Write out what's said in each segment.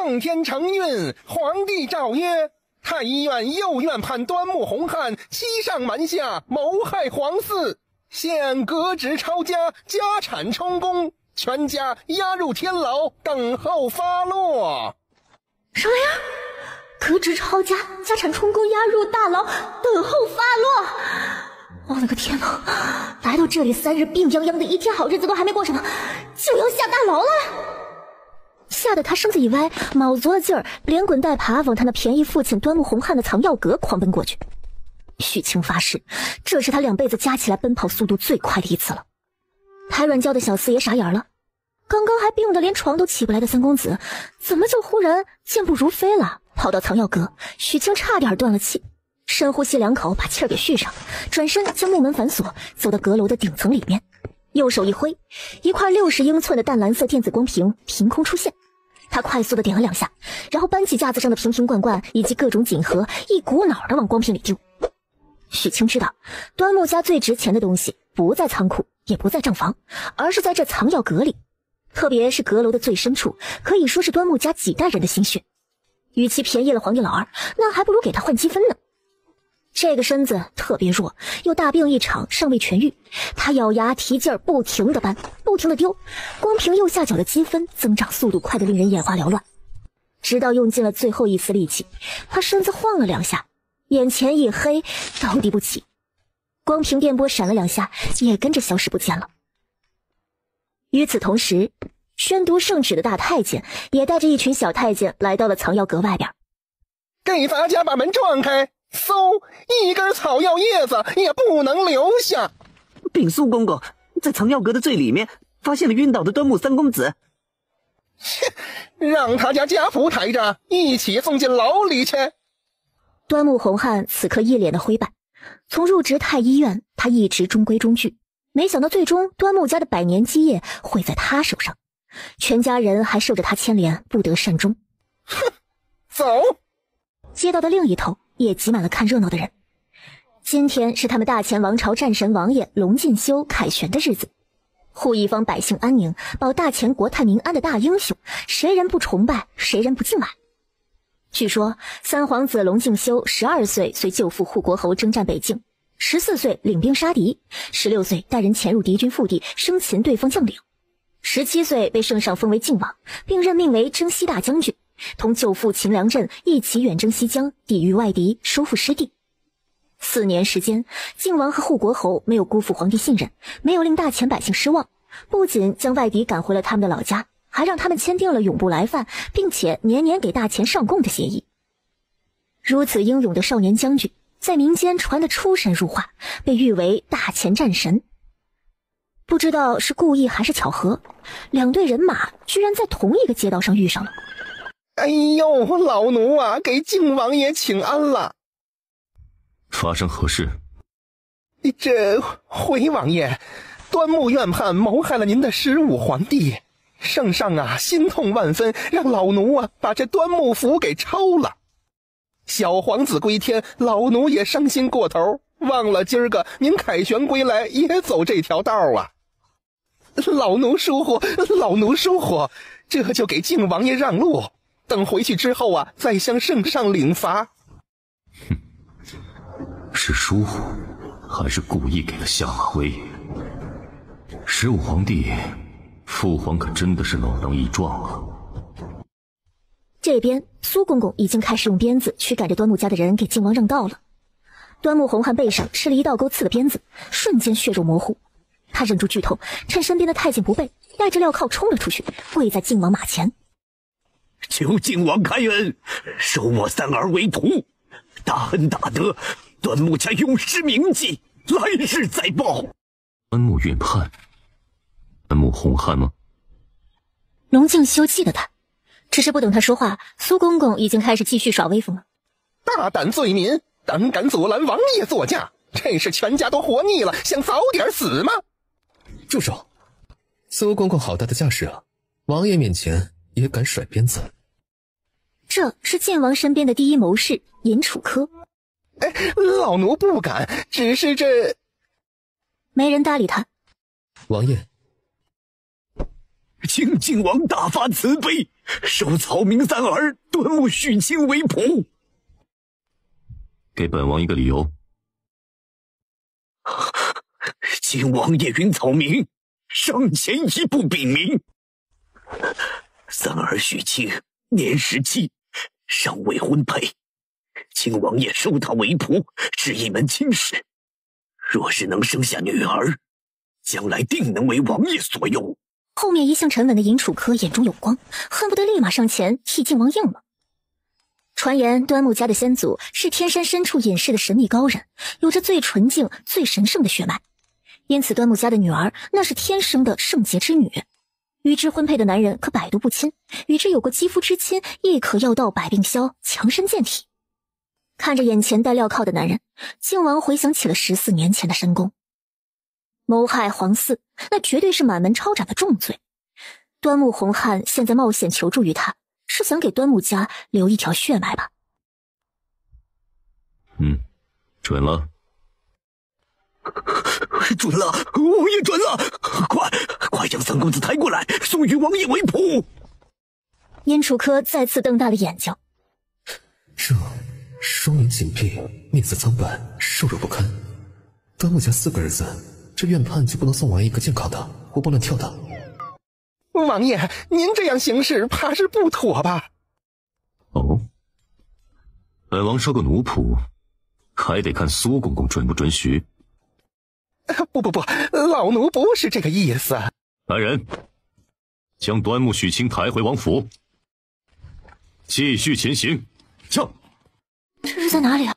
奉天承运，皇帝诏曰：太医院右院判端木洪汉欺上瞒下，谋害皇嗣，现革职抄家，家产充公，全家押入天牢，等候发落。什么呀？革职抄家，家产充公，押入大牢，等候发落。我的个天哪！来到这里3日，病殃殃的，一天好日子都还没过上呢，就要下大牢了。吓得他身子一歪，卯足了劲儿，连滚带爬往他那便宜父亲端木洪汉的藏药阁狂奔过去。许清发誓，这是他2辈子加起来奔跑速度最快的一次了。抬软轿的小四爷傻眼了，刚刚还病得连床都起不来的3公子，怎么就忽然健步如飞了？跑到藏药阁，许清差点断了气，深呼吸2口，把气儿给续上，转身将木门反锁，走到阁楼的顶层里面，右手一挥，一块60英寸的淡蓝色电子光屏凭空出现。他快速的点了2下，然后搬起架子上的瓶瓶罐罐以及各种锦盒，一股脑的往光屏里丢。许清知道，端木家最值钱的东西不在仓库，也不在账房，而是在这藏药阁里。特别是阁楼的最深处，可以说是端木家几代人的心血。与其便宜了皇帝老二，那还不如给他换积分呢。这个身子特别弱，又大病一场，尚未痊愈。他咬牙提劲儿，不停地搬，不停地丢，光凭右下角的积分增长速度快得令人眼花缭乱。直到用尽了最后一丝力气，他身子晃了2下，眼前一黑，倒地不起。光凭电波闪了2下，也跟着消失不见了。与此同时，宣读圣旨的大太监也带着一群小太监来到了藏药阁外边。给咱家把门撞开，嗖，一根草药叶子也不能留下。禀苏公公，在藏药阁的最里面发现了晕倒的端木3公子。让他家家仆抬着一起送进牢里去。端木洪汉此刻一脸的灰败，从入职太医院，他一直中规中矩，没想到最终端木家的100年基业会在他手上，全家人还受着他牵连，不得善终。哼，走。街道的另一头也挤满了看热闹的人。今天是他们大前王朝战神王爷龙进修凯旋的日子，护一方百姓安宁，保大前国泰民安的大英雄，谁人不崇拜，谁人不敬爱。据说3皇子龙进修12岁随舅父护国侯征战北境，14岁领兵杀敌，16岁带人潜入敌军腹地生擒对方将领，17岁被圣上封为靖王，并任命为征西大将军，同舅父秦良镇一起远征西疆，抵御外敌，收复失地。4年时间，靖王和护国侯没有辜负皇帝信任，没有令大前百姓失望，不仅将外敌赶回了他们的老家，还让他们签订了永不来犯，并且年年给大前上贡的协议。如此英勇的少年将军，在民间传得出神入化，被誉为大前战神。不知道是故意还是巧合，2队人马居然在同一个街道上遇上了。哎呦，老奴啊，给靖王爷请安了。发生何事？这回王爷，端木院判谋害了您的15皇帝，圣上啊心痛万分，让老奴啊把这端木符给抄了。小皇子归天，老奴也伤心过头，忘了今儿个您凯旋归来也走这条道啊。老奴疏忽，这就给靖王爷让路，等回去之后啊再向圣上领罚。哼，是疏忽还是故意给了下马威？15皇帝父皇可真的是老能一撞啊。这边苏公公已经开始用鞭子驱赶着端木家的人给靖王让道了。端木洪汉背上吃了一道钩刺的鞭子，瞬间血肉模糊。他忍住剧痛，趁身边的太监不备，带着镣铐冲了出去，跪在靖王马前。求靖王开恩，收我3儿为徒，大恩大德，端木家永失铭记，来世再报。端木院判端木洪汉吗？龙敬修记得他，只是不等他说话，苏公公已经开始继续耍威风了。大胆罪民，胆敢阻拦王爷座驾，这是全家都活腻了，想早点死吗？住手！苏公公好大的架势啊，王爷面前也敢甩鞭子。这是晋王身边的第一谋士尹楚科。老奴不敢，只是这……没人搭理他。王爷，请靖王大发慈悲，收草民三儿端木许清为仆。给本王一个理由。请王爷允草民上前一步禀明。三儿许清年17，尚未婚配，请王爷收他为仆，是一门亲事。若是能生下女儿，将来定能为王爷所用。后面一向沉稳的尹楚科眼中有光，恨不得立马上前替靖王应了。传言端木家的先祖是天山深处隐世的神秘高人，有着最纯净、最神圣的血脉，因此端木家的女儿那是天生的圣洁之女。与之婚配的男人可百毒不侵，与之有过肌肤之亲，亦可药到百病消，强身健体。看着眼前戴镣铐的男人，靖王回想起了14年前的申公。谋害皇嗣，那绝对是满门抄斩的重罪。端木洪汉现在冒险求助于他，是想给端木家留一条血脉吧？准了。准了，王爷准了！快将三公子抬过来，送与王爷为仆。殷楚科再次瞪大了眼睛。这双眼紧闭，面色苍白，瘦弱不堪。端木家4个儿子，这院判就不能送完一个健康的、活蹦乱跳的？王爷，您这样行事怕是不妥吧？哦，本王收个奴仆，还得看苏公公准不准许。不，老奴不是这个意思。来人，将端木许清抬回王府，继续前行。驾！这是在哪里啊？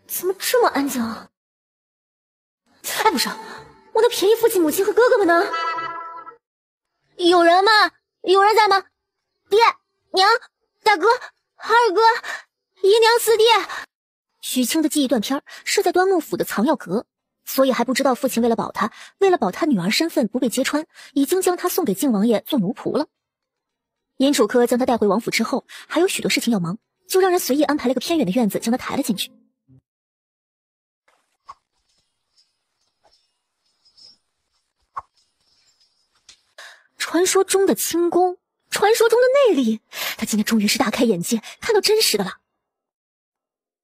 怎么这么安静啊？哎，不是，我的便宜父亲、母亲和哥哥们呢？有人吗？有人在吗？爹娘、大哥、二哥、姨娘、四弟。许清的记忆断片是在端木府的藏药阁，所以还不知道父亲为了保他女儿身份不被揭穿，已经将他送给靖王爷做奴仆了。殷楚科将他带回王府之后，还有许多事情要忙，就让人随意安排了个偏远的院子将他抬了进去。传说中的轻功，传说中的内力，他今天终于是大开眼界，看到真实的了。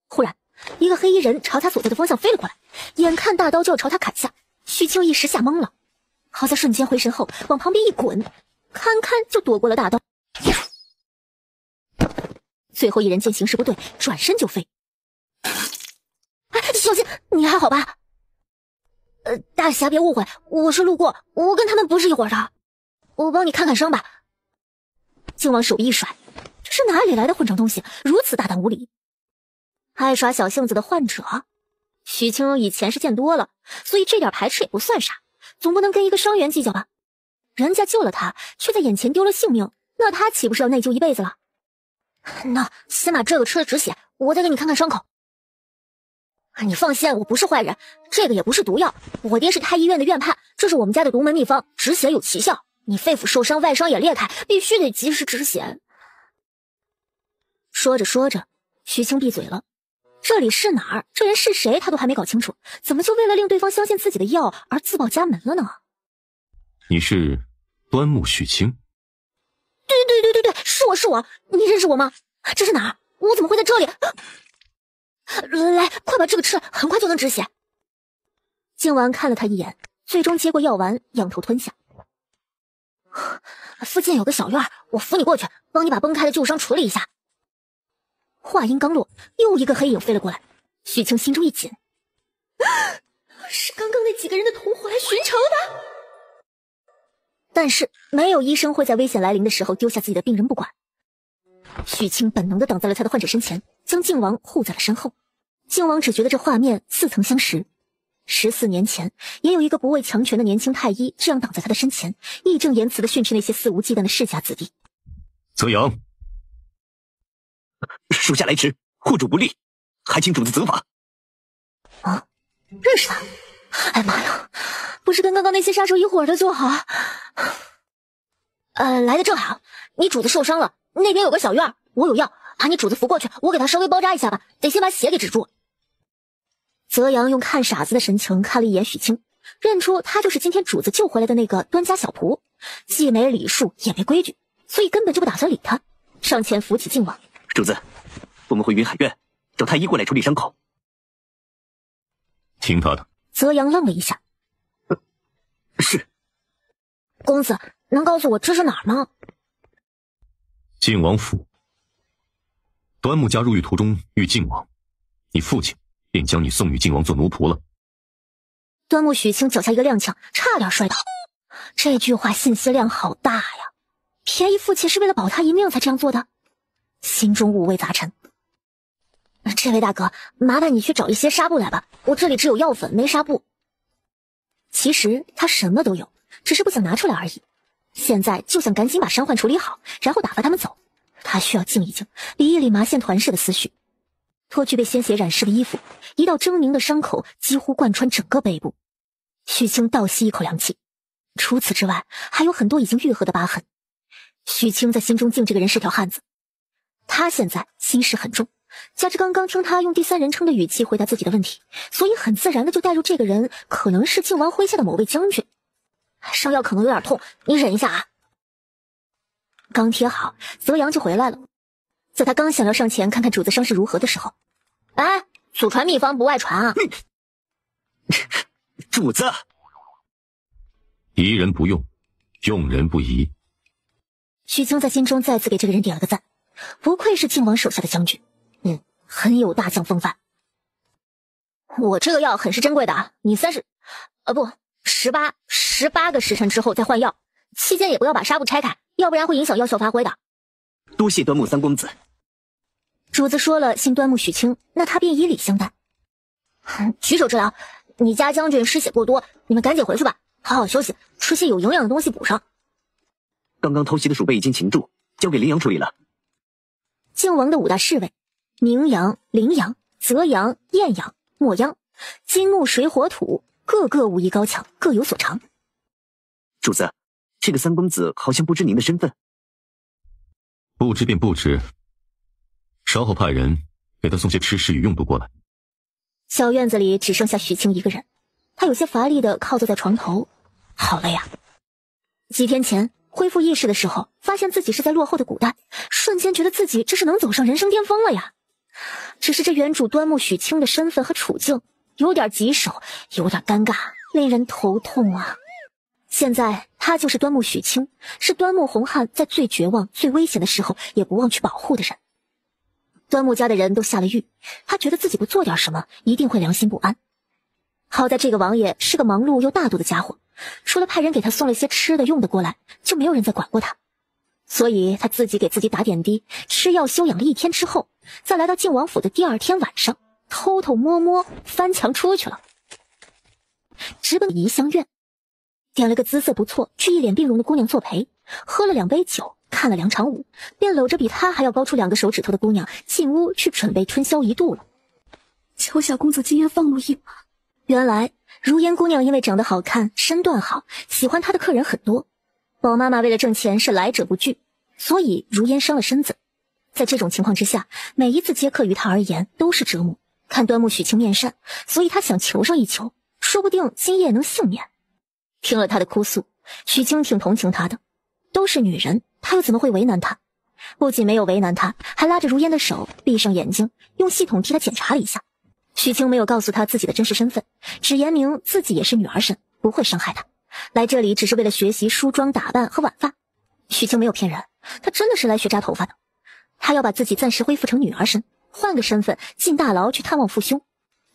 忽然一个黑衣人朝他所在的方向飞了过来，眼看大刀就要朝他砍下，许清一时吓懵了，好在瞬间回神后往旁边一滚，堪就躲过了大刀。最后一人见形势不对，转身就飞。小心，你还好吧？大侠别误会，我是路过，我跟他们不是一伙的，我帮你看看伤吧。靖王手一甩，这是哪里来的混账东西，如此大胆无礼！爱耍小性子的患者，许清以前是见多了，所以这点排斥也不算啥，总不能跟一个伤员计较吧？人家救了他，却在眼前丢了性命，那他岂不是要内疚一辈子了？那先把这个吃了止血，我再给你看看伤口。你放心，我不是坏人，这个也不是毒药，我爹是太医院的院判，这是我们家的独门秘方，止血有奇效。你肺腑受伤，外伤也裂开，必须得及时止血。说着说着，许清闭嘴了。这里是哪儿？这人是谁？他都还没搞清楚，怎么就为了令对方相信自己的药而自报家门了呢？你是端木许清？对，是我，你认识我吗？这是哪儿？我怎么会在这里？来，快把这个吃了，很快就能止血。靖王看了他一眼，最终接过药丸，仰头吞下。附近有个小院，我扶你过去，帮你把崩开的旧伤处理一下。话音刚落，又一个黑影飞了过来，许清心中一紧，是刚刚那几个人的同伙来寻仇的。但是没有医生会在危险来临的时候丢下自己的病人不管。许清本能地挡在了他的患者身前，将靖王护在了身后。靖王只觉得这画面似曾相识，14年前也有一个不畏强权的年轻太医这样挡在他的身前，义正言辞地训斥那些肆无忌惮的世家子弟。泽阳，属下来迟，护主不利，还请主子责罚。啊，认识他？哎妈呀，不是跟刚刚那些杀手一伙的就好。来的正好，你主子受伤了，那边有个小院，我有药，把你主子扶过去，我给他稍微包扎一下吧，得先把血给止住。泽阳用看傻子的神情看了一眼许清，认出他就是今天主子救回来的那个端家小仆，既没礼数也没规矩，所以根本就不打算理他，上前扶起靖王。主子，我们回云海院找太医过来处理伤口。听他的。泽阳愣了一下。是。公子，能告诉我这是哪儿吗？靖王府。端木家入狱途中遇靖王，你父亲便将你送与靖王做奴仆了。端木许清脚下一个踉跄，差点摔倒。这句话信息量好大呀！便宜父亲是为了保他一命才这样做的，心中五味杂陈。这位大哥，麻烦你去找一些纱布来吧，我这里只有药粉没纱布。其实他什么都有，只是不想拿出来而已。现在就想赶紧把伤患处理好，然后打发他们走。他需要静一静，理一理麻线团似的思绪。脱去被鲜血染湿的衣服，一道狰狞的伤口几乎贯穿整个背部。许清倒吸一口凉气，除此之外还有很多已经愈合的疤痕。许清在心中敬这个人是条汉子，他现在心事很重，加之刚刚听他用第三人称的语气回答自己的问题，所以很自然的就带入这个人可能是靖王麾下的某位将军。伤药可能有点痛，你忍一下啊。刚贴好，泽阳就回来了。在他刚想要上前看看主子伤势如何的时候，哎，祖传秘方不外传啊。主子，疑人不用，用人不疑。许清在心中再次给这个人点了个赞，不愧是靖王手下的将军，很有大将风范。我这个药很是珍贵的啊，你18个时辰之后再换药，期间也不要把纱布拆开，要不然会影响药效发挥的。多谢端木三公子。主子说了姓端木许清，那他便以礼相待。举手之劳，你家将军失血过多，你们赶紧回去吧，好好休息，吃些有营养的东西补上。刚刚偷袭的鼠辈已经擒住，交给羚羊处理了。靖王的5大侍卫，明阳、羚羊、泽阳、艳阳、墨央，金木水火土，个个武艺高强，各有所长。主子，这个三公子好像不知您的身份。不知便不知，稍后派人给他送些吃食与用度过来。小院子里只剩下许清一个人，他有些乏力地靠坐在床头，好累呀。几天前恢复意识的时候，发现自己是在落后的古代，瞬间觉得自己这是能走上人生巅峰了呀。只是这原主端木许清的身份和处境有点棘手，有点尴尬，令人头痛啊。现在他就是端木许清，是端木洪汉在最绝望最危险的时候也不忘去保护的人。端木家的人都下了狱，他觉得自己不做点什么一定会良心不安。好在这个王爷是个忙碌又大度的家伙，除了派人给他送了些吃的用的过来，就没有人再管过他。所以他自己给自己打点滴，吃药休养了1天之后，再来到靖王府的第2天晚上，偷偷摸摸翻墙出去了，直奔怡香院，点了个姿色不错却一脸病容的姑娘作陪，喝了2杯酒，看了2场舞，便搂着比他还要高出2个手指头的姑娘进屋去准备春宵一度了。求小公子今夜放路一马。原来如烟姑娘因为长得好看，身段好，喜欢她的客人很多。宝妈妈为了挣钱是来者不拒，所以如烟伤了身子。在这种情况之下，每一次接客于她而言都是折磨。看端木许清面善，所以她想求上一求，说不定今夜能幸免。听了她的哭诉，许清挺同情她的，都是女人，她又怎么会为难她？不仅没有为难她，还拉着如烟的手，闭上眼睛，用系统替她检查了一下。许清没有告诉她自己的真实身份，只言明自己也是女儿身，不会伤害她。来这里只是为了学习梳妆打扮和挽发。许清没有骗人，她真的是来学扎头发的。她要把自己暂时恢复成女儿身，换个身份进大牢去探望父兄。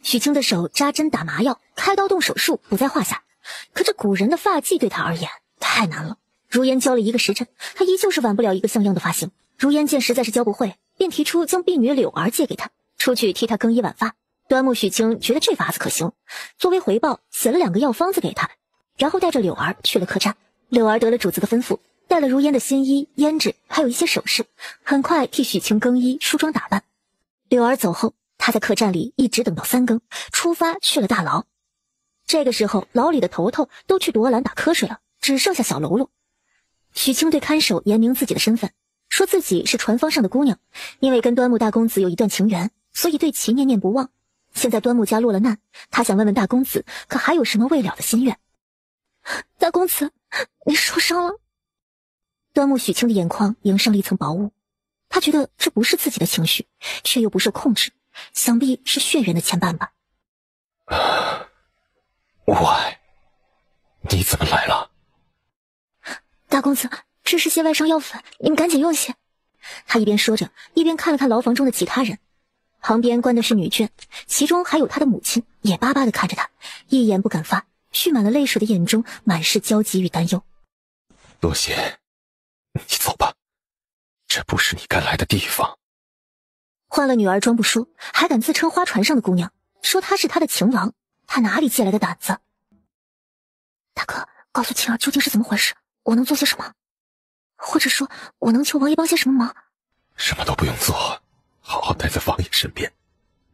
许清的手扎针打麻药，开刀动手术不在话下，可这古人的发髻对她而言太难了。如烟教了1个时辰，她依旧是挽不了一个像样的发型。如烟见实在是教不会，便提出将婢女柳儿借给她，出去替她更衣挽发。端木许清觉得这法子可行，作为回报写了2个药方子给她，然后带着柳儿去了客栈。柳儿得了主子的吩咐，带了如烟的新衣、胭脂，还有一些首饰，很快替许清更衣、梳妆打扮。柳儿走后，他在客栈里一直等到3更，出发去了大牢。这个时候，牢里的头头都去夺兰打瞌睡了，只剩下小喽啰。许清对看守言明自己的身份，说自己是船方上的姑娘，因为跟端木大公子有一段情缘，所以对其念念不忘。现在端木家落了难，他想问问大公子，可还有什么未了的心愿？大公子，你受伤了。端木许清的眼眶迎上了一层薄雾，他觉得这不是自己的情绪，却又不受控制，想必是血缘的牵绊吧。喂，你怎么来了？大公子，这是些外伤药粉，你们赶紧用些。他一边说着，一边看了看牢房中的其他人，旁边关的是女眷，其中还有他的母亲，也巴巴地看着他，一言不敢发，蓄满了泪水的眼中满是焦急与担忧。多谢，你走吧，这不是你该来的地方。换了女儿装不说，还敢自称花船上的姑娘，说她是他的情郎，他哪里借来的胆子？大哥，告诉晴儿究竟是怎么回事，我能做些什么？或者说我能求王爷帮些什么忙？什么都不用做，好好待在王爷身边，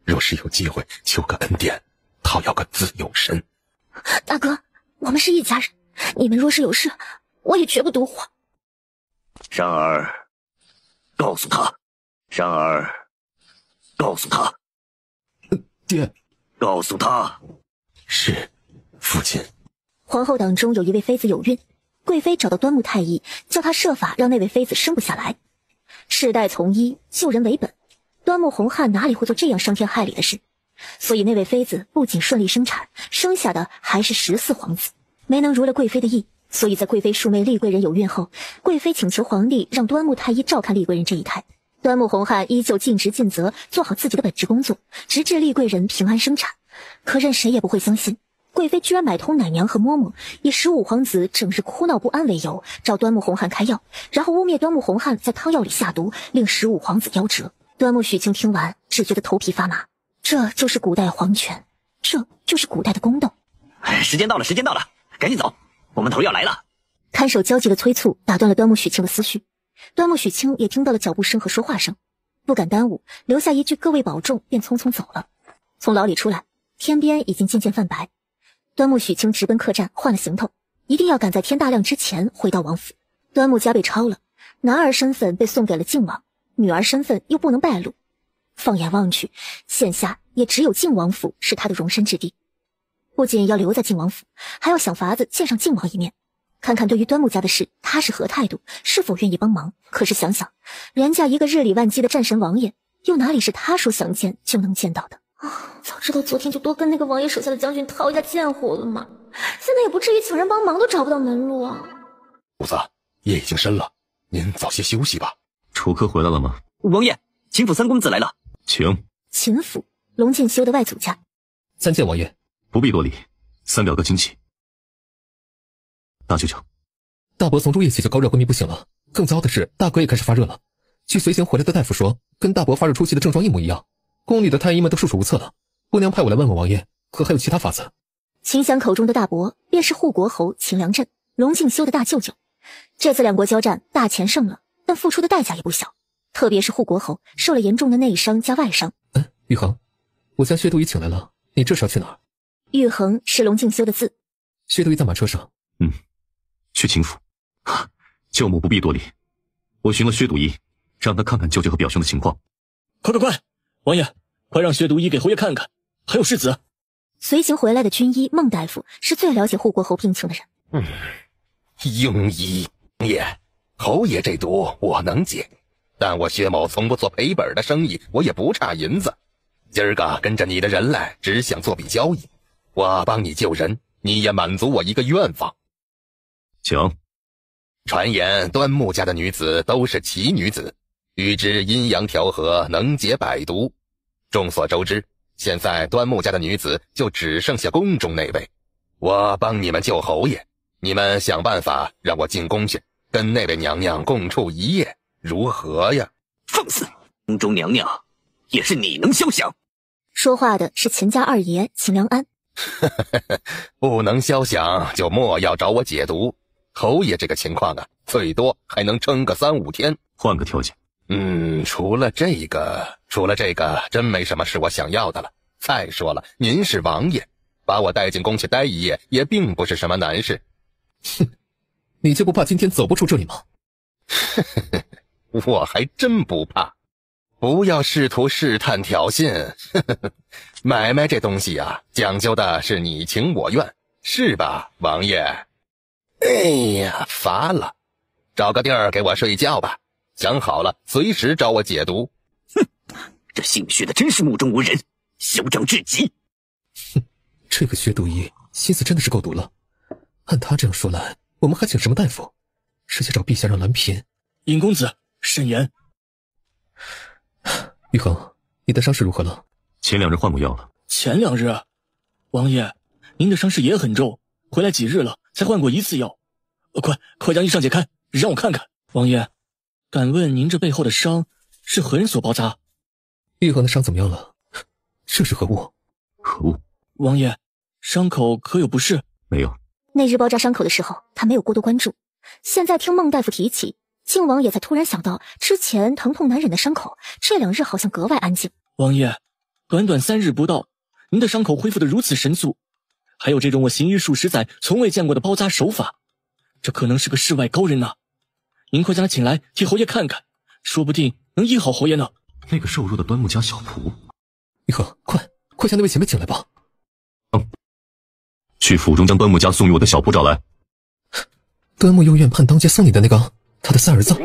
若是有机会求个恩典，讨要个自由身。大哥，我们是一家人，你们若是有事，我也绝不独活。珊儿，告诉他，珊儿，告诉他，爹，告诉他。是，父亲。皇后党中有一位妃子有孕，贵妃找到端木太医，叫他设法让那位妃子生不下来。世代从医，救人为本，端木洪汉哪里会做这样伤天害理的事？所以那位妃子不仅顺利生产，生下的还是14皇子，没能如了贵妃的意。所以在贵妃庶妹丽贵人有孕后，贵妃请求皇帝让端木太医照看丽贵人这一胎。端木洪汉依旧尽职尽责，做好自己的本职工作，直至丽贵人平安生产。可任谁也不会相信，贵妃居然买通奶娘和嬷嬷，以15皇子整日哭闹不安为由，找端木洪汉开药，然后污蔑端木洪汉在汤药里下毒，令15皇子夭折。端木许清听完，只觉得头皮发麻。这就是古代皇权，这就是古代的宫斗。时间到了，时间到了，赶紧走，我们头要来了。看守焦急的催促打断了端木许清的思绪。端木许清也听到了脚步声和说话声，不敢耽误，留下一句各位保重，便匆匆走了。从牢里出来，天边已经渐渐泛白。端木许清直奔客栈换了行头，一定要赶在天大亮之前回到王府。端木家被抄了，男儿身份被送给了靖王，女儿身份又不能败露。放眼望去，现下也只有靖王府是他的容身之地。不仅要留在靖王府，还要想法子见上靖王一面，看看对于端木家的事他是何态度，是否愿意帮忙。可是想想，人家一个日理万机的战神王爷，又哪里是他说想见就能见到的啊！早知道昨天就多跟那个王爷手下的将军套一下近乎了嘛，现在也不至于请人帮忙都找不到门路啊。主子，夜已经深了，您早些休息吧。楚客回来了吗？王爷，秦府三公子来了。请。秦府，龙敬修的外祖家。参见王爷。不必多礼，三表哥请起。大舅舅，大伯从入夜起就高热昏迷不醒了，更糟的是大哥也开始发热了。据随行回来的大夫说，跟大伯发热初期的症状一模一样。宫里的太医们都束手无策了，姑娘派我来问问王爷，可还有其他法子？秦祥口中的大伯便是护国侯秦良镇，龙敬修的大舅舅。这次两国交战，大钱胜了，但付出的代价也不小，特别是护国侯受了严重的内伤加外伤。玉衡，我将薛都仪请来了，你这是要去哪儿？玉衡是龙敬修的字。薛都仪在马车上。去秦府。舅母不必多礼，我寻了薛都仪，让他看看舅舅和表兄的情况。快！王爷，快让薛都仪给侯爷看看，还有世子。随行回来的军医孟大夫是最了解护国侯病情的人。庸医爷，侯爷这毒我能解，但我薛某从不做赔本的生意，我也不差银子。今儿个跟着你的人来，只想做笔交易，我帮你救人，你也满足我一个愿望。请。传言端木家的女子都是奇女子，与之阴阳调和，能解百毒。众所周知，现在端木家的女子就只剩下宫中那位，我帮你们救侯爷，你们想办法让我进宫去，跟那位娘娘共处一夜，如何呀？放肆！宫中娘娘也是你能肖想？说话的是秦家二爷秦良安。不能肖想就莫要找我解毒。侯爷这个情况啊，最多还能撑个3、5天。换个条件。除了这个，真没什么是我想要的了。再说了，您是王爷，把我带进宫去待一夜，也并不是什么难事。你就不怕今天走不出这里吗？我还真不怕。不要试图试探挑衅。买卖这东西啊，讲究的是你情我愿，是吧，王爷？哎呀，乏了。找个地儿给我睡觉吧，想好了随时找我解毒。哼，这姓薛的真是目中无人，嚣张至极。哼，这个薛毒医心思真的是够毒了。按他这样说来，我们还请什么大夫？直接找陛下让蓝嫔。尹公子，慎言。玉衡，你的伤势如何了？前2日换过药了。前2日，王爷，您的伤势也很重，回来几日了才换过1次药。快将衣裳解开，让我看看。王爷，敢问您这背后的伤是何人所包扎？玉衡的伤怎么样了？这是何物？何物？王爷，伤口可有不适？没有。那日包扎伤口的时候，他没有过多关注。现在听孟大夫提起，靖王爷才突然想到之前疼痛难忍的伤口，这2日好像格外安静。王爷，短短3日不到，您的伤口恢复得如此神速，还有这种我行医数十载从未见过的包扎手法，这可能是个世外高人呐！您快将他请来替侯爷看看，说不定能医好侯爷呢。那个瘦弱的端木家小仆。玉衡，快将那位前辈请来吧。去府中将端木家送与我的小仆找来。端木右院判当街送你的那个，他的3儿子。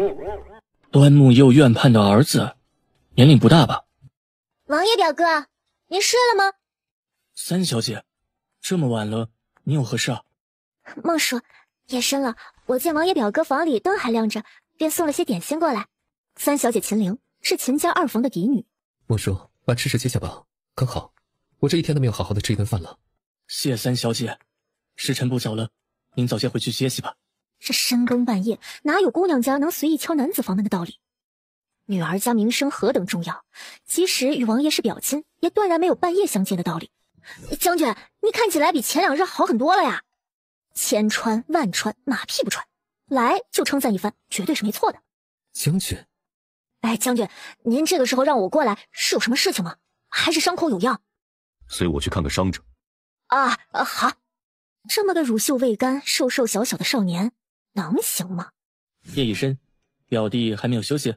端木右院判的儿子，年龄不大吧？王爷表哥，您睡了吗？三小姐，这么晚了，你有何事啊？孟叔，夜深了，我见王爷表哥房里灯还亮着，便送了些点心过来。三小姐秦玲是秦家2房的嫡女。孟叔，把吃食接下吧，刚好我这1天都没有好好的吃一顿饭了。谢三小姐，时辰不早了，您早些回去歇息吧。这深更半夜，哪有姑娘家能随意敲男子房门的道理？女儿家名声何等重要，即使与王爷是表亲，也断然没有半夜相见的道理。将军，你看起来比前2日好很多了呀！千穿万穿，马屁不穿，来就称赞一番，绝对是没错的。将军，哎，将军，您这个时候让我过来，是有什么事情吗？还是伤口有恙？随我去看看伤者。好。这么个乳臭未干、瘦瘦小小的少年，能行吗？夜已深，表弟还没有休息。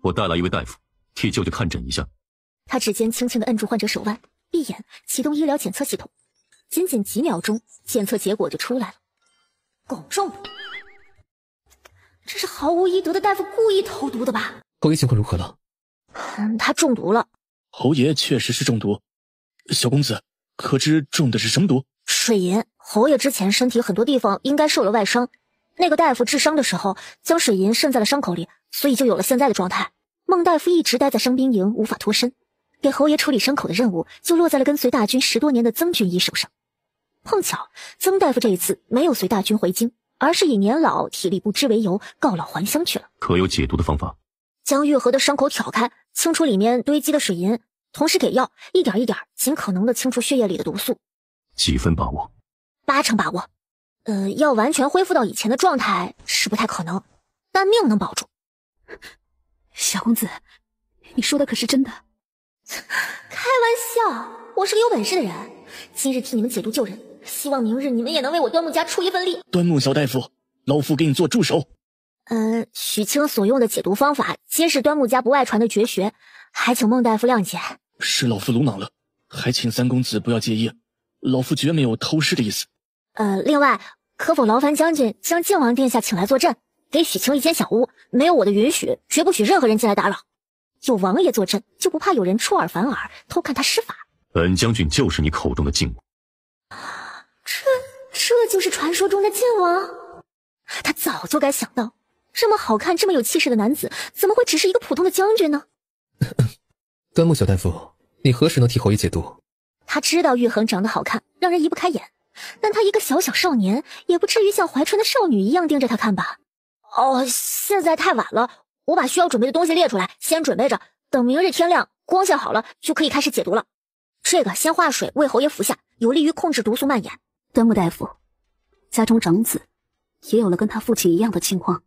我带来一位大夫，替舅舅看诊一下。他指尖轻轻地摁住患者手腕，闭眼启动医疗检测系统，仅仅几秒钟，检测结果就出来了。汞中毒，这是毫无医德的大夫故意投毒的吧？侯爷情况如何了？他中毒了。侯爷确实是中毒，小公子，可知中的是什么毒？水银。侯爷之前身体很多地方应该受了外伤，那个大夫治伤的时候将水银渗在了伤口里，所以就有了现在的状态。孟大夫一直待在伤兵营，无法脱身，给侯爷处理伤口的任务就落在了跟随大军10多年的曾军医手上。碰巧曾大夫这一次没有随大军回京，而是以年老体力不支为由告老还乡去了。可有解毒的方法？将愈合的伤口挑开，清除里面堆积的水银，同时给药，一点一点尽可能的清除血液里的毒素。几分把握？8成把握。要完全恢复到以前的状态是不太可能，但命能保住。小公子，你说的可是真的？开玩笑，我是个有本事的人，今日替你们解毒救人，希望明日你们也能为我端木家出一份力。端木小大夫，老夫给你做助手。许清所用的解毒方法皆是端木家不外传的绝学，还请孟大夫谅解。是老夫鲁莽了，还请三公子不要介意，老夫绝没有偷师的意思。另外，可否劳烦将军将靖王殿下请来坐镇，给许清一间小屋，没有我的允许，绝不许任何人进来打扰。有王爷坐镇，就不怕有人出尔反尔，偷看他施法。本将军就是你口中的靖王。这就是传说中的靖王。他早就该想到，这么好看、这么有气势的男子，怎么会只是一个普通的将军呢？端木小大夫，你何时能替侯爷解毒？他知道玉衡长得好看，让人移不开眼，但他一个小小少年，也不至于像怀春的少女一样盯着他看吧？现在太晚了，我把需要准备的东西列出来，先准备着，等明日天亮，光线好了，就可以开始解毒了。这个先化水为侯爷服下，有利于控制毒素蔓延。端木大夫，家中长子也有了跟他父亲一样的情况，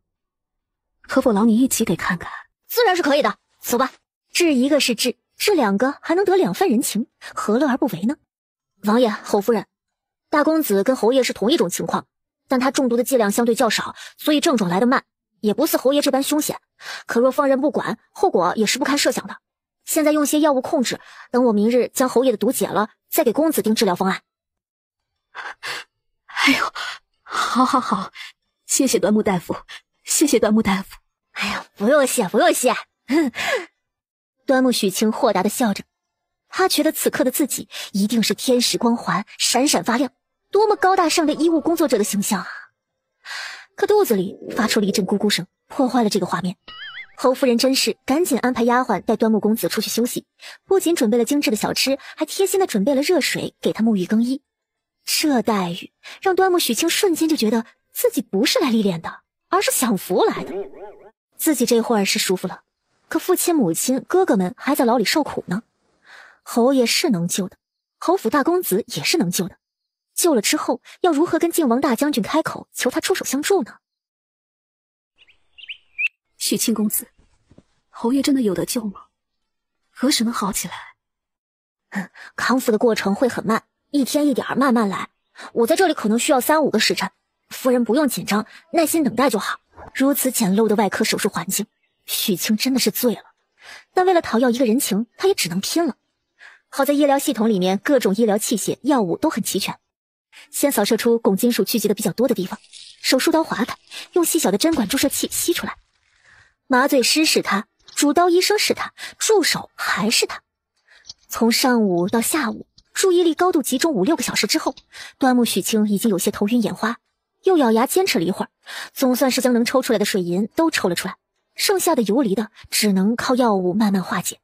可否劳你一起给看看？自然是可以的，走吧。治一个是治，治两个还能得2份人情，何乐而不为呢？王爷、侯夫人，大公子跟侯爷是同一种情况，但他中毒的剂量相对较少，所以症状来得慢，也不似侯爷这般凶险。可若放任不管，后果也是不堪设想的。现在用些药物控制，等我明日将侯爷的毒解了，再给公子定治疗方案。哎呦，好，谢谢端木大夫，谢谢端木大夫。哎呀，不用谢，不用谢。端木许清豁达地笑着，他觉得此刻的自己一定是天使光环，闪闪发亮，多么高大上的医务工作者的形象啊！可肚子里发出了一阵咕咕声，破坏了这个画面。侯夫人真是赶紧安排丫鬟带端木公子出去休息，不仅准备了精致的小吃，还贴心的准备了热水给他沐浴更衣。这待遇让端木许清瞬间就觉得自己不是来历练的，而是享福来的。自己这会儿是舒服了，可父亲母亲哥哥们还在牢里受苦呢。侯爷是能救的，侯府大公子也是能救的，救了之后要如何跟靖王大将军开口求他出手相助呢？许清公子，侯爷真的有得救吗？何时能好起来？康复的过程会很慢，一天一点慢慢来。我在这里可能需要3-5个时辰，夫人不用紧张，耐心等待就好。如此简陋的外科手术环境，许清真的是醉了。但为了讨要一个人情，他也只能拼了。好在医疗系统里面各种医疗器械、药物都很齐全。先扫射出汞金属聚集的比较多的地方，手术刀划开，用细小的针管注射器吸出来。麻醉师是他，主刀医生是他，助手还是他。从上午到下午，注意力高度集中5-6个小时之后，端木许清已经有些头晕眼花，又咬牙坚持了一会儿，总算是将能抽出来的水银都抽了出来，剩下的游离的只能靠药物慢慢化解。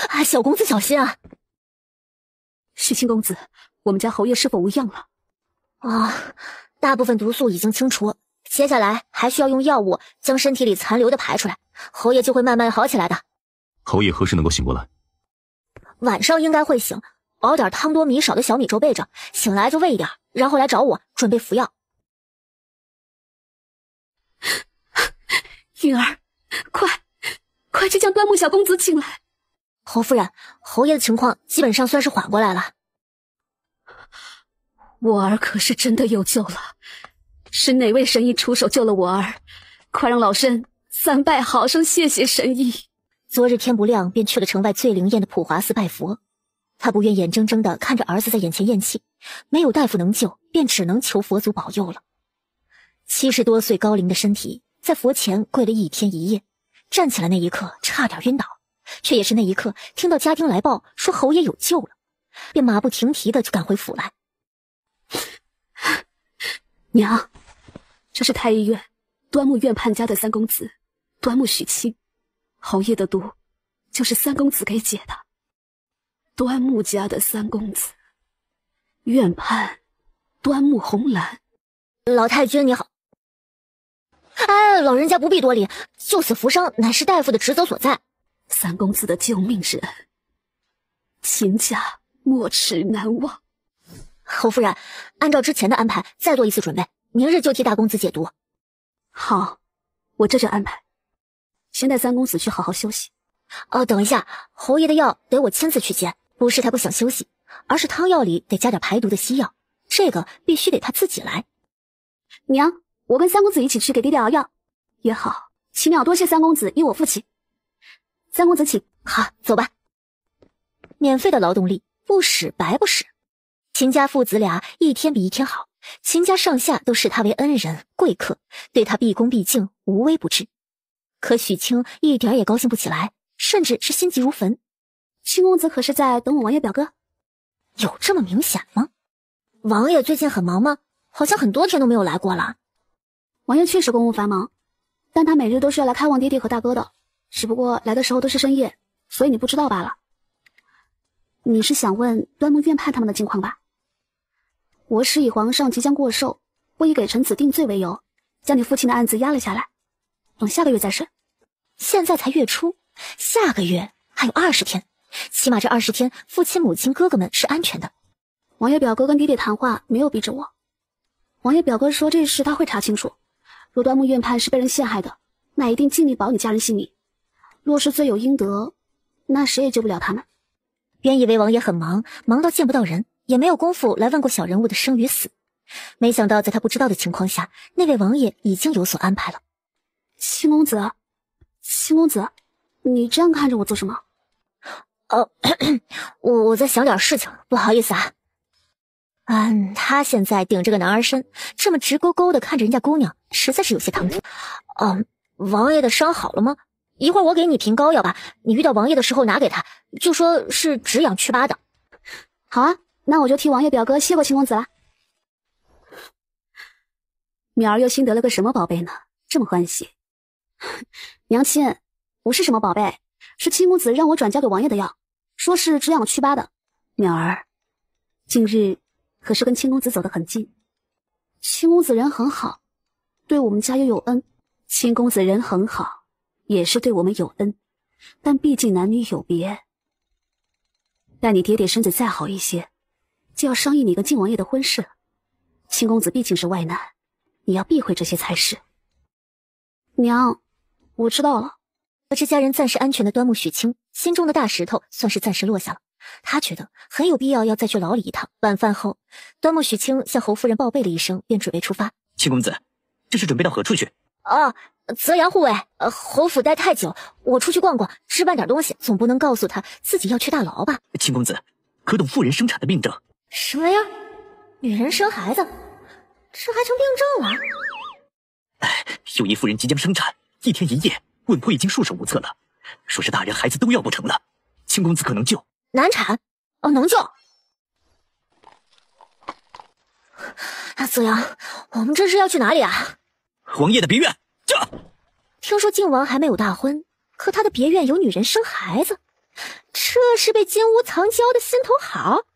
啊，小公子小心啊！许清公子，我们家侯爷是否无恙了？大部分毒素已经清除，接下来还需要用药物将身体里残留的排出来，侯爷就会慢慢好起来的。侯爷何时能够醒过来？晚上应该会醒，熬点汤多米少的小米粥备着，醒来就喂一点，然后来找我准备服药。云儿，快去将端木小公子请来。侯夫人，侯爷的情况基本上算是缓过来了。我儿可是真的有救了，是哪位神医出手救了我儿？快让老身3拜好生谢谢神医。昨日天不亮便去了城外最灵验的普华寺拜佛，他不愿眼睁睁地看着儿子在眼前咽气，没有大夫能救，便只能求佛祖保佑了。70多岁高龄的身体在佛前跪了1天1夜，站起来那一刻差点晕倒，却也是那一刻听到家丁来报说侯爷有救了，便马不停蹄地就赶回府来。娘，这是太医院端木院判家的3公子端木许清，侯爷的毒就是3公子给解的。端木家的3公子，院判端木红兰。老太君你好。哎，老人家不必多礼，救死扶伤乃是大夫的职责所在。3公子的救命之恩，秦家没齿难忘。侯夫人，按照之前的安排再做一次准备，明日就替大公子解毒。好，我这就安排。先带3公子去好好休息。等一下，侯爷的药得我亲自去接，不是他不想休息，而是汤药里得加点排毒的西药，这个必须得他自己来。娘，我跟3公子一起去给爹爹熬药。也好，请鸟多谢3公子依我父亲。3公子请。好，走吧。免费的劳动力，不使白不使。秦家父子俩一天比一天好，秦家上下都视他为恩人贵客，对他毕恭毕敬，无微不至。可许清一点也高兴不起来，甚至是心急如焚。清公子可是在等我王爷表哥？有这么明显吗？王爷最近很忙吗？好像很多天都没有来过了。王爷确实公务繁忙，但他每日都是要来看望爹爹和大哥的，只不过来的时候都是深夜，所以你不知道罢了。你是想问端木院判他们的近况吧？我是以皇上即将过寿，不宜给臣子定罪为由，将你父亲的案子压了下来，等下个月再审。现在才月初，下个月还有20天，起码这20天，父亲、母亲、哥哥们是安全的。王爷表哥跟爹爹谈话没有逼着我，王爷表哥说这事他会查清楚，若端木院判是被人陷害的，那一定尽力保你家人性命；若是罪有应得，那谁也救不了他们。原以为王爷很忙，忙到见不到人，也没有功夫来问过小人物的生与死，没想到在他不知道的情况下，那位王爷已经有所安排了。清公子，你这样看着我做什么？我在想点事情，不好意思啊。他现在顶着个男儿身，这么直勾勾的看着人家姑娘，实在是有些唐突。王爷的伤好了吗？一会儿我给你瓶膏药吧，你遇到王爷的时候拿给他，就说是止痒祛疤的。好啊，那我就替王爷表哥谢过秦公子了。淼儿又新得了个什么宝贝呢？这么欢喜。娘亲，不是什么宝贝，是秦公子让我转交给王爷的药，说是止痒祛疤的。淼儿，近日可是跟秦公子走得很近。秦公子人很好，对我们家又有恩。秦公子人很好，也是对我们有恩，但毕竟男女有别。待你爹爹身子再好一些，就要商议你跟靖王爷的婚事了。秦公子毕竟是外男，你要避讳这些才是。娘，我知道了。得知家人暂时安全的端木许清，心中的大石头算是暂时落下了。他觉得很有必要要再去牢里一趟。晚饭后，端木许清向侯夫人报备了一声，便准备出发。秦公子，这是准备到何处去？泽阳护卫，侯府待太久，我出去逛逛，置办点东西，总不能告诉他自己要去大牢吧？秦公子，可懂妇人生产的病症？什么玩意儿？女人生孩子，这还成病症了？有一妇人即将生产，1天1夜，稳婆已经束手无策了，说是大人孩子都要不成了。秦公子可能救？难产？能救。泽阳，我们这是要去哪里啊？王爷的别院。听说靖王还没有大婚，可他的别院有女人生孩子，这是被金屋藏娇的心头好。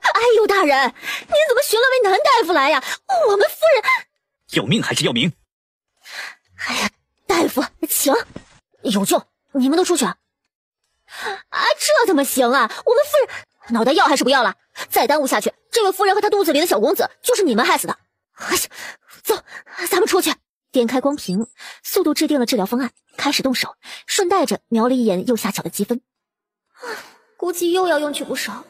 哎呦，大人，您怎么寻了位男大夫来呀？我们夫人要命还是要命？哎呀，大夫，请，有救，你们都出去。这怎么行啊？我们夫人脑袋要还是不要了？再耽误下去，这位夫人和她肚子里的小公子就是你们害死的。哎呀，走，咱们出去。点开光屏，速度制定了治疗方案，开始动手，顺带着瞄了一眼右下角的积分，估计又要用去不少。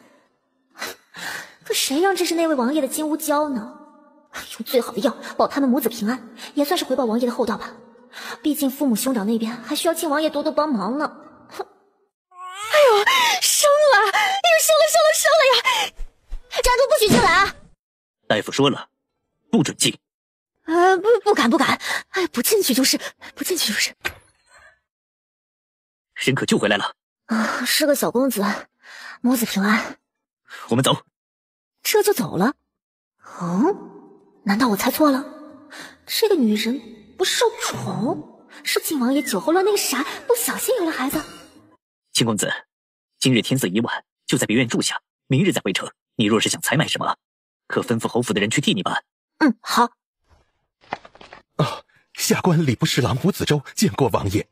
可谁让这是那位王爷的金乌胶呢？用最好的药保他们母子平安，也算是回报王爷的厚道吧。毕竟父母兄长那边还需要靖王爷多多帮忙呢。哎呦，生了！哎呦，生了呀！站住，不许进来啊！大夫说了，不准进。不敢，哎，不进去就是。人可救回来了。是个小公子，母子平安。我们走。这就走了？难道我猜错了？这个女人不受宠，是靖王爷酒后乱那个啥，不小心有了孩子。秦公子，今日天色已晚，就在别院住下，明日再回城。你若是想采买什么，可吩咐侯府的人去替你办。好。下官礼部侍郎吴子洲见过王爷，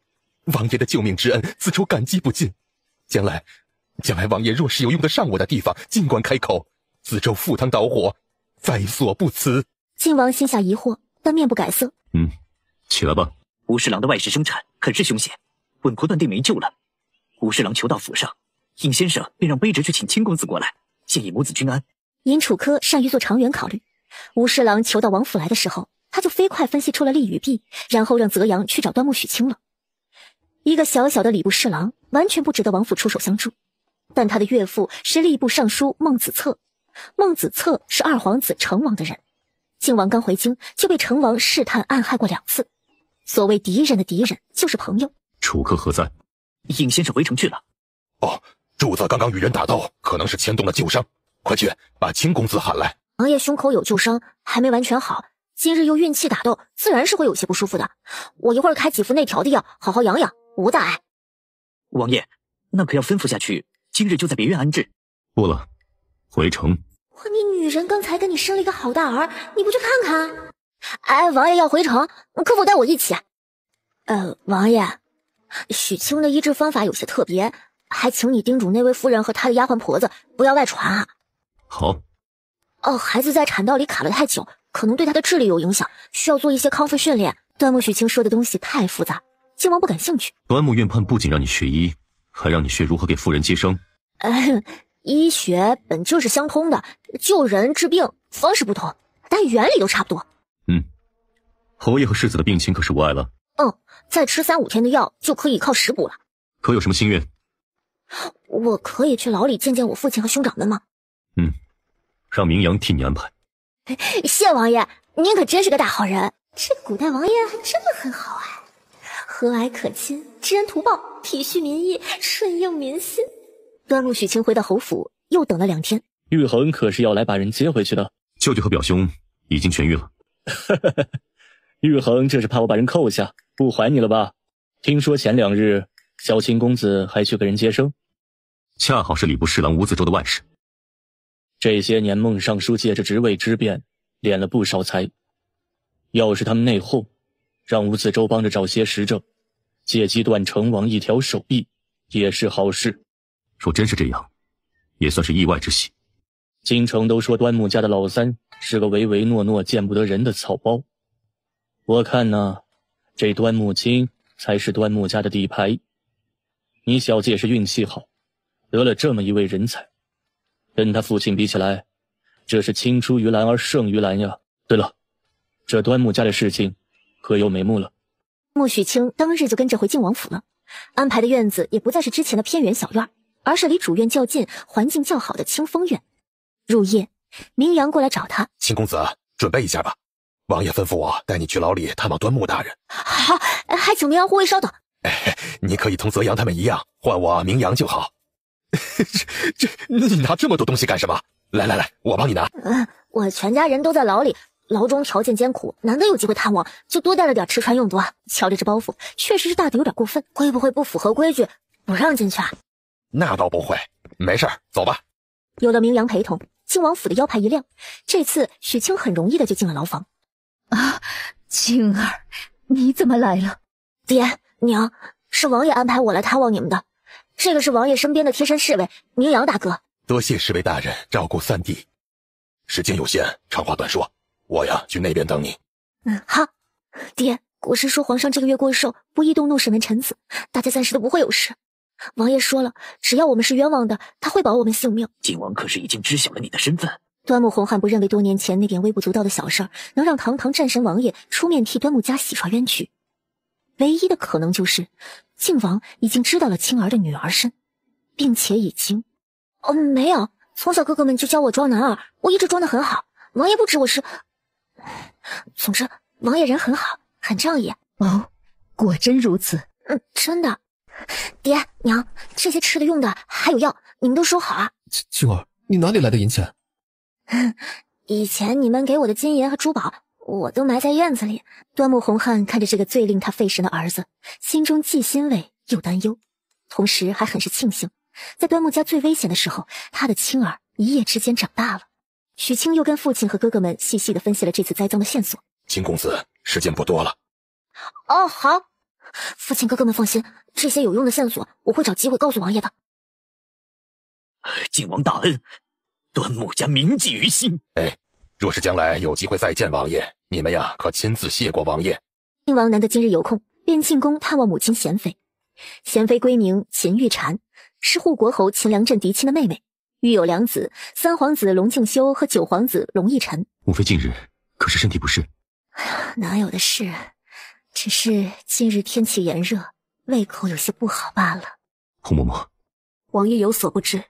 王爷的救命之恩，子洲感激不尽。将来王爷若是有用得上我的地方，尽管开口，子洲赴汤蹈火，在所不辞。靖王心下疑惑，但面不改色。起来吧。吴侍郎的外室生产很是凶险，稳婆断定没救了。吴侍郎求到府上，尹先生便让卑职去请清公子过来，建议母子均安。尹楚科善于做长远考虑，吴侍郎求到王府来的时候，他就飞快分析出了利与弊，然后让泽阳去找端木许清了。一个小小的礼部侍郎，完全不值得王府出手相助。但他的岳父是吏部尚书孟子策，孟子策是二皇子成王的人。靖王刚回京就被成王试探暗害过2次。所谓敌人的敌人就是朋友。楚客何在？尹先生回城去了。主子刚刚与人打斗，可能是牵动了旧伤，快去把清公子喊来。王爷胸口有旧伤，还没完全好，今日又运气打斗，自然是会有些不舒服的。我一会儿开几副内调的药，好好养养，无大碍。王爷，那可要吩咐下去，今日就在别院安置。不了，回城。你女人刚才跟你生了一个好大儿，你不去看看？王爷要回城，可否带我一起？王爷，许清的医治方法有些特别，还请你叮嘱那位夫人和她的丫鬟婆子不要外传啊。好。孩子在产道里卡了太久，可能对他的智力有影响，需要做一些康复训练。端木许清说的东西太复杂，靖王不感兴趣。端木院判不仅让你学医，还让你学如何给妇人接生。医学本就是相通的，救人治病方式不同，但原理都差不多。侯爷和世子的病情可是无碍了。再吃3-5天的药就可以靠食补了。可有什么心愿？我可以去牢里见见我父亲和兄长们吗？让明阳替你安排。谢王爷，您可真是个大好人。这个古代王爷还真的很好啊，和蔼可亲，知恩图报，体恤民意，顺应民心。端木许清回到侯府，又等了2天。玉衡可是要来把人接回去的。舅舅和表兄已经痊愈了。玉衡这是怕我把人扣下，不还你了吧？听说前2日小秦公子还去给人接生，恰好是礼部侍郎吴子洲的外事。这些年孟尚书借着职位之便敛了不少财，要是他们内讧，让吴子洲帮着找些实证，借机断成王一条手臂，也是好事。若真是这样，也算是意外之喜。京城都说端木家的老三是个唯唯诺诺见不得人的草包，我看呢，这端木清才是端木家的底牌。你小子也是运气好，得了这么一位人才，跟他父亲比起来，这是青出于蓝而胜于蓝呀。对了，这端木家的事情可有眉目了？穆许清当日就跟着回靖王府了，安排的院子也不再是之前的偏远小院，而是离主院较近、环境较好的清风院。入夜，明阳过来找他。秦公子，准备一下吧，王爷吩咐我带你去牢里探望端木大人。好，还请明阳护卫稍等。你可以同泽阳他们一样，唤我明阳就好。你拿这么多东西干什么？来，我帮你拿。我全家人都在牢里，牢中条件艰苦，难得有机会探望，就多带了点吃穿用度啊。瞧着这包袱，确实是大得有点过分，会不会不符合规矩，不让进去啊？那倒不会，没事儿，走吧。有了明阳陪同，靖王府的腰牌一亮，这次许清很容易的就进了牢房。啊，青儿，你怎么来了？爹娘，是王爷安排我来探望你们的。这个是王爷身边的贴身侍卫明阳大哥。多谢侍卫大人照顾三弟。时间有限，长话短说，我呀去那边等你。好。爹，国师说皇上这个月过寿，不宜动怒审问臣子，大家暂时都不会有事。王爷说了，只要我们是冤枉的，他会保我们性命。靖王可是已经知晓了你的身份。端木洪汉不认为多年前那点微不足道的小事儿能让堂堂战神王爷出面替端木家洗刷冤屈，唯一的可能就是靖王已经知道了青儿的女儿身，并且已经……没有，从小哥哥们就教我装男儿，我一直装得很好。王爷不指我是……总之，王爷人很好，很仗义。哦，果真如此。真的。爹娘，这些吃的用的还有药，你们都收好啊。青儿，你哪里来的银钱？以前你们给我的金银和珠宝，我都埋在院子里。端木洪汉看着这个最令他费神的儿子，心中既欣慰又担忧，同时还很是庆幸，在端木家最危险的时候，他的青儿一夜之间长大了。许清又跟父亲和哥哥们细细地分析了这次栽赃的线索。秦公子，时间不多了。好。父亲哥哥们放心，这些有用的线索我会找机会告诉王爷的。靖王大恩，端木家铭记于心。若是将来有机会再见王爷，你们呀可亲自谢过王爷。靖王难得今日有空，便进宫探望母亲娴妃。娴妃闺名秦玉婵，是护国侯秦良镇嫡亲的妹妹，育有2子，3皇子龙敬修和9皇子龙逸晨。母妃近日可是身体不适？哪有的事，只是近日天气炎热，胃口有些不好罢了。红嬷嬷，王爷有所不知，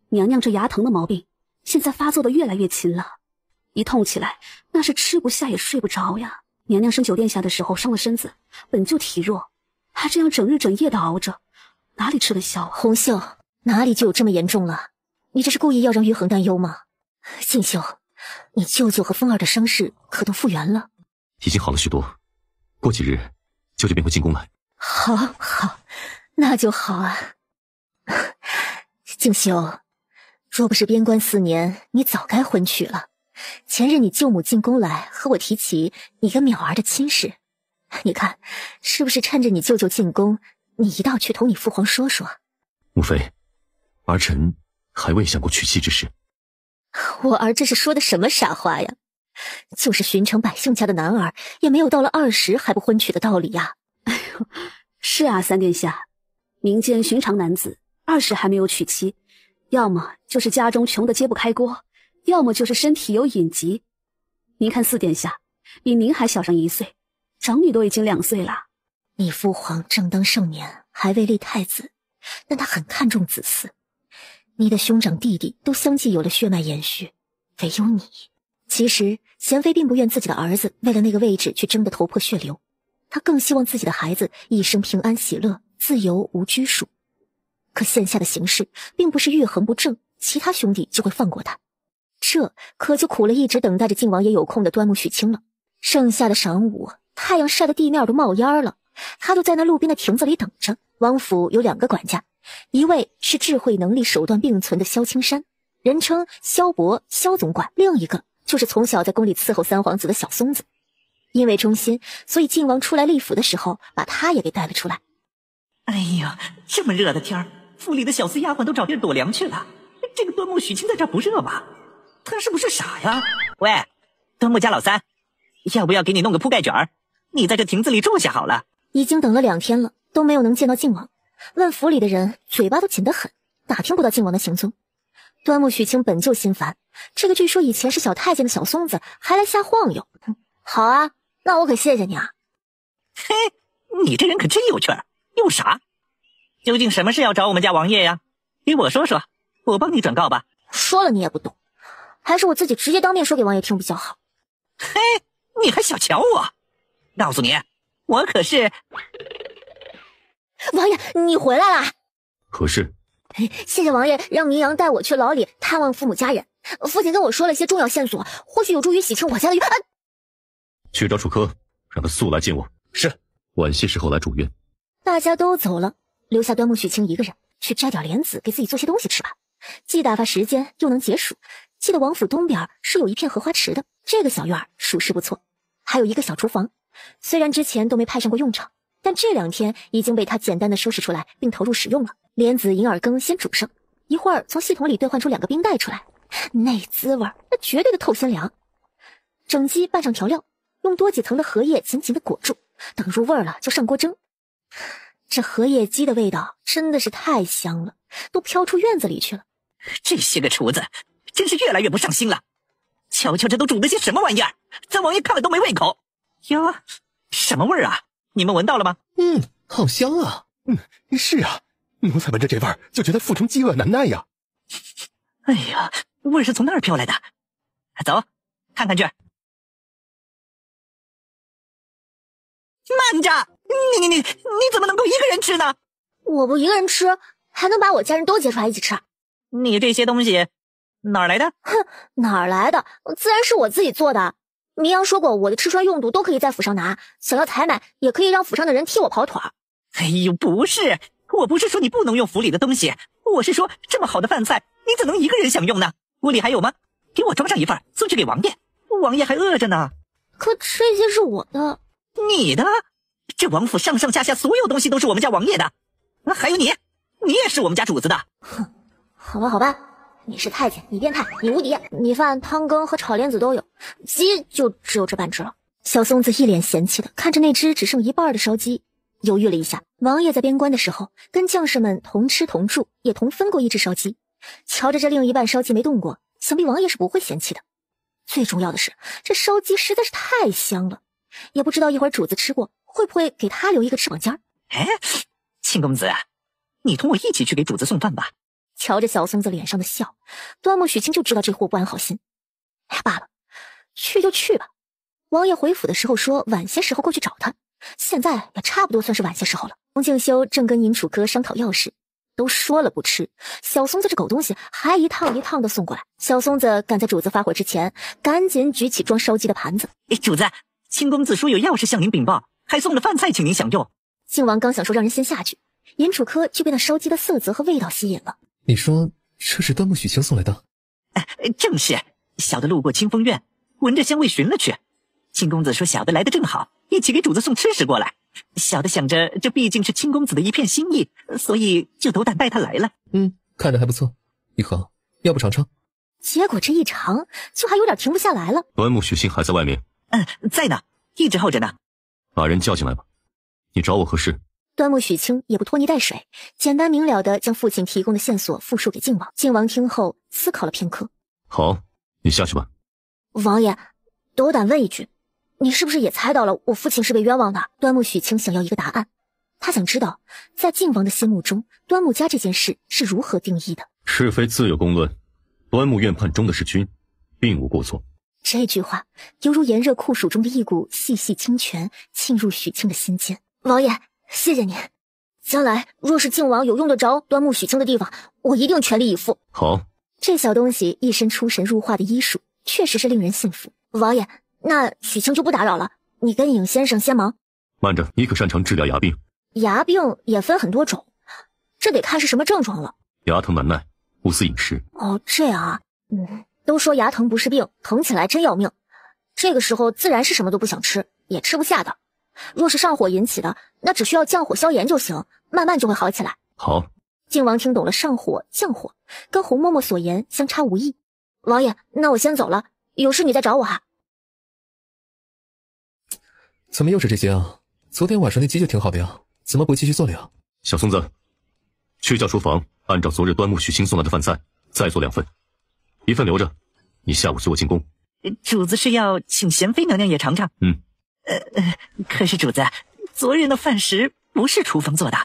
娘娘这牙疼的毛病现在发作的越来越勤了，一痛起来那是吃不下也睡不着呀。娘娘生9殿下的时候伤了身子，本就体弱，还这样整日整夜的熬着，哪里吃得消啊？红秀，哪里就有这么严重了？你这是故意要让玉衡担忧吗？静秀，你舅舅和风儿的伤势可都复原了？已经好了许多，过几日舅舅便会进宫来。好，那就好啊。静秀，若不是边关4年，你早该婚娶了。前日你舅母进宫来和我提起你跟淼儿的亲事，你看是不是趁着你舅舅进宫，你一道去同你父皇说说？母妃，儿臣还未想过娶妻之事。我儿这是说的什么傻话呀？就是寻常百姓家的男儿，也没有到了20还不婚娶的道理呀。是啊，3殿下，民间寻常男子20还没有娶妻，要么就是家中穷得揭不开锅，要么就是身体有隐疾。您看4殿下比您还小上1岁，长女都已经2岁了。你父皇正当盛年，还未立太子，但他很看重子嗣。你的兄长弟弟都相继有了血脉延续，唯有你。其实贤妃并不愿自己的儿子为了那个位置去争得头破血流，她更希望自己的孩子一生平安喜乐，自由无拘束。可现下的形势并不是玉衡不正，其他兄弟就会放过他，这可就苦了一直等待着靖王爷有空的端木许清了。盛夏的晌午，太阳晒得地面都冒烟了，他就在那路边的亭子里等着。王府有2个管家，一位是智慧能力手段并存的萧青山，人称萧伯萧总管，另一个就是从小在宫里伺候3皇子的小松子。因为忠心，所以靖王出来立府的时候把他也给带了出来。哎呀，这么热的天儿，府里的小厮丫鬟都找地儿躲凉去了，这个端木许清在这儿不热吗？他是不是傻呀？喂，端木家老三，要不要给你弄个铺盖卷儿？你在这亭子里住下好了。已经等了2天了，都没有能见到靖王。问府里的人嘴巴都紧得很，打听不到靖王的行踪。端木许清本就心烦，这个据说以前是小太监的小松子还来瞎晃悠。好啊，那我可谢谢你啊。嘿，你这人可真有趣儿，又傻。究竟什么事要找我们家王爷呀？给我说说，我帮你转告吧。说了你也不懂，还是我自己直接当面说给王爷听比较好。嘿，你还小瞧我？告诉你，我可是……王爷，你回来啦！何事？谢谢王爷让明阳带我去牢里探望父母家人。父亲跟我说了些重要线索，或许有助于洗清我家的冤。去找楚科，让他速来见我。是。晚些时候来主院。大家都走了，留下端木许清一个人，去摘点莲子给自己做些东西吃吧，既打发时间又能解暑。记得王府东边是有一片荷花池的，这个小院属实不错，还有一个小厨房，虽然之前都没派上过用场，但这2天已经被他简单的收拾出来并投入使用了。莲子银耳羹先煮上，一会儿从系统里兑换出2个冰袋出来，那滋味那绝对的透心凉。整鸡拌上调料，用多几层的荷叶紧紧的裹住，等入味了就上锅蒸。这荷叶鸡的味道真的是太香了，都飘出院子里去了。这些个厨子真是越来越不上心了，瞧瞧这都煮的些什么玩意儿，咱王爷看了都没胃口。哟，什么味儿啊？你们闻到了吗？好香啊。是啊，奴才闻着这味儿就觉得腹中饥饿难耐呀。哎呀，味儿是从那儿飘来的。走，看看去。慢着，你怎么能够一个人吃呢？我不一个人吃，还能把我家人都接出来一起吃。你这些东西哪儿来的？哼，哪儿来的？自然是我自己做的。明阳说过，我的吃穿用度都可以在府上拿，想要采买也可以让府上的人替我跑腿儿。哎呦，不是，我不是说你不能用府里的东西，我是说这么好的饭菜，你怎能一个人享用呢？屋里还有吗？给我装上一份，送去给王爷，王爷还饿着呢。可这些是我的。你的？这王府上上下下所有东西都是我们家王爷的，还有你也是我们家主子的。哼，好吧好吧，你是太监，你变态，你无敌，米饭汤羹和炒莲子都有，鸡就只有这半只了。小松子一脸嫌弃的看着那只只剩一半的烧鸡，犹豫了一下。王爷在边关的时候跟将士们同吃同住，也同分过一只烧鸡，瞧着这另一半烧鸡没动过，想必王爷是不会嫌弃的。最重要的是这烧鸡实在是太香了，也不知道一会儿主子吃过会不会给他留一个翅膀尖儿。哎，庆公子，你同我一起去给主子送饭吧。瞧着小松子脸上的笑，端木许清就知道这货不安好心。哎呀，罢了，去就去吧。王爷回府的时候说晚些时候过去找他，现在也差不多算是晚些时候了。洪敬修正跟尹楚科商讨要事，都说了不吃，小松子这狗东西还一趟一趟的送过来。小松子赶在主子发火之前，赶紧举起装烧鸡的盘子。主子，庆公子说有要事向您禀报，还送了饭菜请您享用。靖王刚想说让人先下去，尹楚科就被那烧鸡的色泽和味道吸引了。你说这是端木许清送来的？正是，小的路过清风院，闻着香味寻了去。庆公子说小的来得正好，一起给主子送吃食过来。小的想着这毕竟是清公子的一片心意，所以就斗胆带他来了。看着还不错。一恒，要不尝尝？结果这一尝就还有点停不下来了。端木许清还在外面？在呢，一直候着呢。把人叫进来吧。你找我何事？端木许清也不拖泥带水，简单明了的将父亲提供的线索复述给靖王。靖王听后思考了片刻。好，你下去吧。王爷，斗胆问一句，你是不是也猜到了我父亲是被冤枉的？端木许清想要一个答案，他想知道在靖王的心目中，端木家这件事是如何定义的。是非自有公论，端木院判中的是君，并无过错。这句话犹如炎热酷暑中的一股细细清泉，沁入许清的心间。王爷，谢谢您。将来若是靖王有用得着端木许清的地方，我一定全力以赴。好，这小东西一身出神入化的医术，确实是令人信服。王爷，那许清就不打扰了，你跟尹先生先忙。慢着，你可擅长治疗牙病？牙病也分很多种，这得看是什么症状了。牙疼难耐，勿思饮食。哦，这样啊。都说牙疼不是病，疼起来真要命。这个时候自然是什么都不想吃，也吃不下的。若是上火引起的，那只需要降火消炎就行，慢慢就会好起来。好。靖王听懂了上火降火，跟洪嬷嬷所言相差无异。王爷，那我先走了，有事你再找我哈。怎么又是这些啊？昨天晚上那鸡就挺好的呀，怎么不继续做了呀？小松子，去叫厨房按照昨日端木许清送来的饭菜再做2份，一份留着，你下午随我进宫。主子是要请贤妃娘娘也尝尝。可是主子，昨日的饭食不是厨房做的，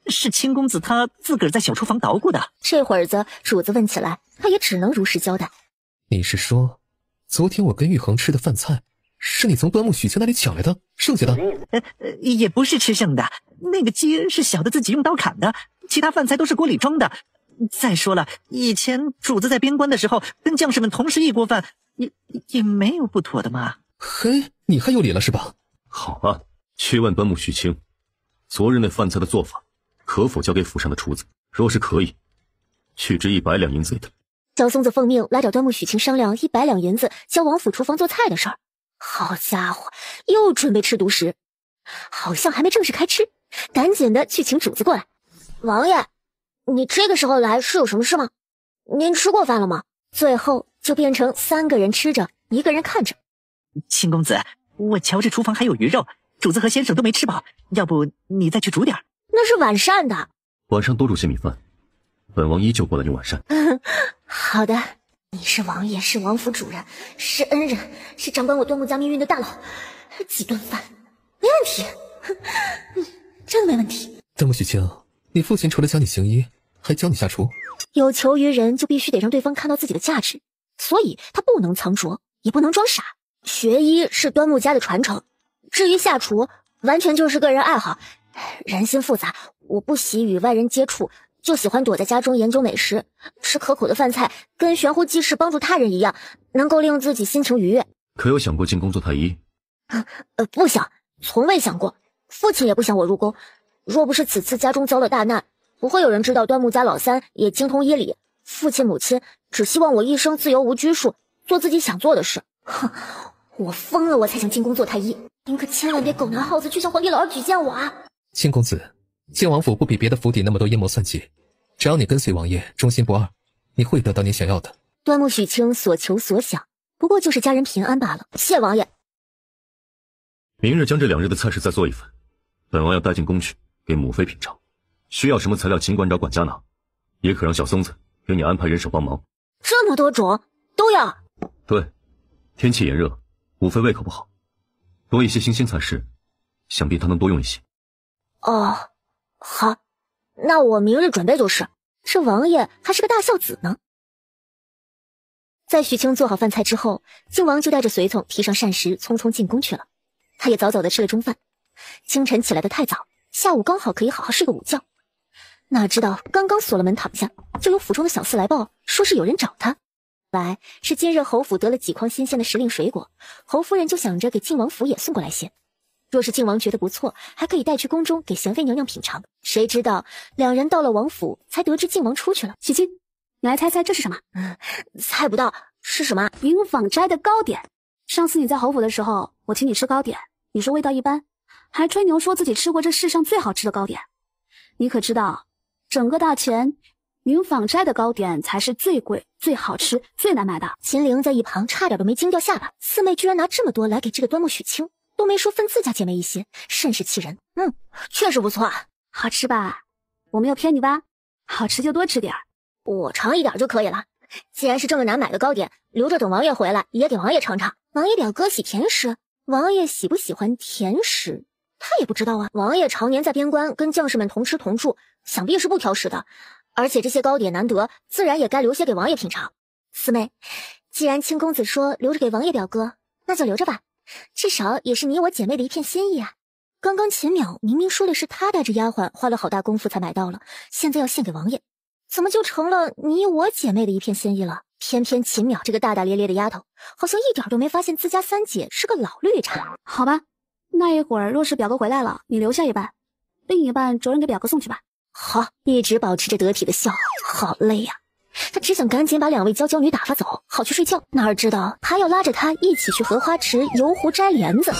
是清公子他自个儿在小厨房捣鼓的。这会儿子主子问起来，他也只能如实交代。你是说，昨天我跟玉衡吃的饭菜是你从端木许清那里抢来的，剩下的？也不是吃剩的，那个鸡是小的自己用刀砍的，其他饭菜都是锅里装的。再说了，以前主子在边关的时候，跟将士们同食一锅饭，也没有不妥的嘛。嘿，你还有理了是吧？好啊，去问端木许清，昨日那饭菜的做法可否交给府上的厨子？若是可以，去之100两银子的。小松子奉命来找端木许清商量100两银子交王府厨房做菜的事儿。好家伙，又准备吃独食，好像还没正式开吃，赶紧的去请主子过来。王爷，你这个时候来是有什么事吗？您吃过饭了吗？最后就变成3个人吃着，1个人看着。秦公子，我瞧这厨房还有鱼肉，主子和先生都没吃饱，要不你再去煮点？那是晚膳的。晚上多煮些米饭，本王依旧过来用晚膳。好的，你是王爷，是王府主人，是恩人，是掌管我端木家命运的大佬，几顿饭没问题，真的没问题。端木许清，你父亲除了教你行医，还教你下厨。有求于人，就必须得让对方看到自己的价值，所以他不能藏拙，也不能装傻。学医是端木家的传承，至于下厨，完全就是个人爱好。人心复杂，我不喜与外人接触，就喜欢躲在家中研究美食，吃可口的饭菜，跟悬壶济世帮助他人一样，能够令自己心情愉悦。可有想过进宫做太医？不想，从未想过。父亲也不想我入宫，若不是此次家中遭了大难，不会有人知道端木家老三也精通医理。父亲母亲只希望我一生自由无拘束，做自己想做的事。哼，我疯了，我才想进宫做太医。您可千万别狗拿耗子去向皇帝老儿举荐我啊！秦公子，靖王府不比别的府邸那么多阴谋算计，只要你跟随王爷，忠心不二，你会得到你想要的。端木许清所求所想，不过就是家人平安罢了。谢王爷。明日将这2日的菜式再做1份，本王要带进宫去给母妃品尝。需要什么材料，尽管找管家拿，也可让小松子给你安排人手帮忙。这么多种都要？对，天气炎热，母妃胃口不好，多一些新鲜菜式，想必她能多用一些。哦，好，那我明日准备就是。这王爷还是个大孝子呢。在许清做好饭菜之后，靖王就带着随从提上膳食，匆匆进宫去了。他也早早的吃了中饭，清晨起来的太早，下午刚好可以好好睡个午觉。哪知道刚刚锁了门躺下，就有府中的小厮来报，说是有人找他。来是今日侯府得了几筐新鲜的时令水果，侯夫人就想着给靖王府也送过来些。若是靖王觉得不错，还可以带去宫中给贤妃娘娘品尝。谁知道2人到了王府，才得知靖王出去了。许清，你来猜猜这是什么？猜不到是什么？云纺斋的糕点。上次你在侯府的时候，我请你吃糕点，你说味道一般，还吹牛说自己吃过这世上最好吃的糕点。你可知道，整个大钱，云纺斋的糕点才是最贵、最好吃、最难买的。秦陵在一旁差点都没惊掉下巴，四妹居然拿这么多来给这个端木许清，都没说分自家姐妹一些，甚是气人。确实不错啊，好吃吧？我没有骗你吧？好吃就多吃点儿，我尝一点就可以了。既然是这么难买的糕点，留着等王爷回来也给王爷尝尝。王爷表哥喜甜食，王爷喜不喜欢甜食，他也不知道啊。王爷常年在边关跟将士们同吃同住，想必是不挑食的。而且这些糕点难得，自然也该留些给王爷品尝。四妹，既然青公子说留着给王爷表哥，那就留着吧，至少也是你我姐妹的一片心意啊。刚刚秦淼明明说的是他带着丫鬟花了好大功夫才买到了，现在要献给王爷，怎么就成了你我姐妹的一片心意了？偏偏秦淼这个大大咧咧的丫头，好像一点都没发现自家三姐是个老绿茶。好吧，那一会儿若是表哥回来了，你留下一半，另一半着人给表哥送去吧。好，一直保持着得体的笑，好累呀。他只想赶紧把两位娇娇女打发走，好去睡觉，哪知道他要拉着她一起去荷花池游湖摘莲子。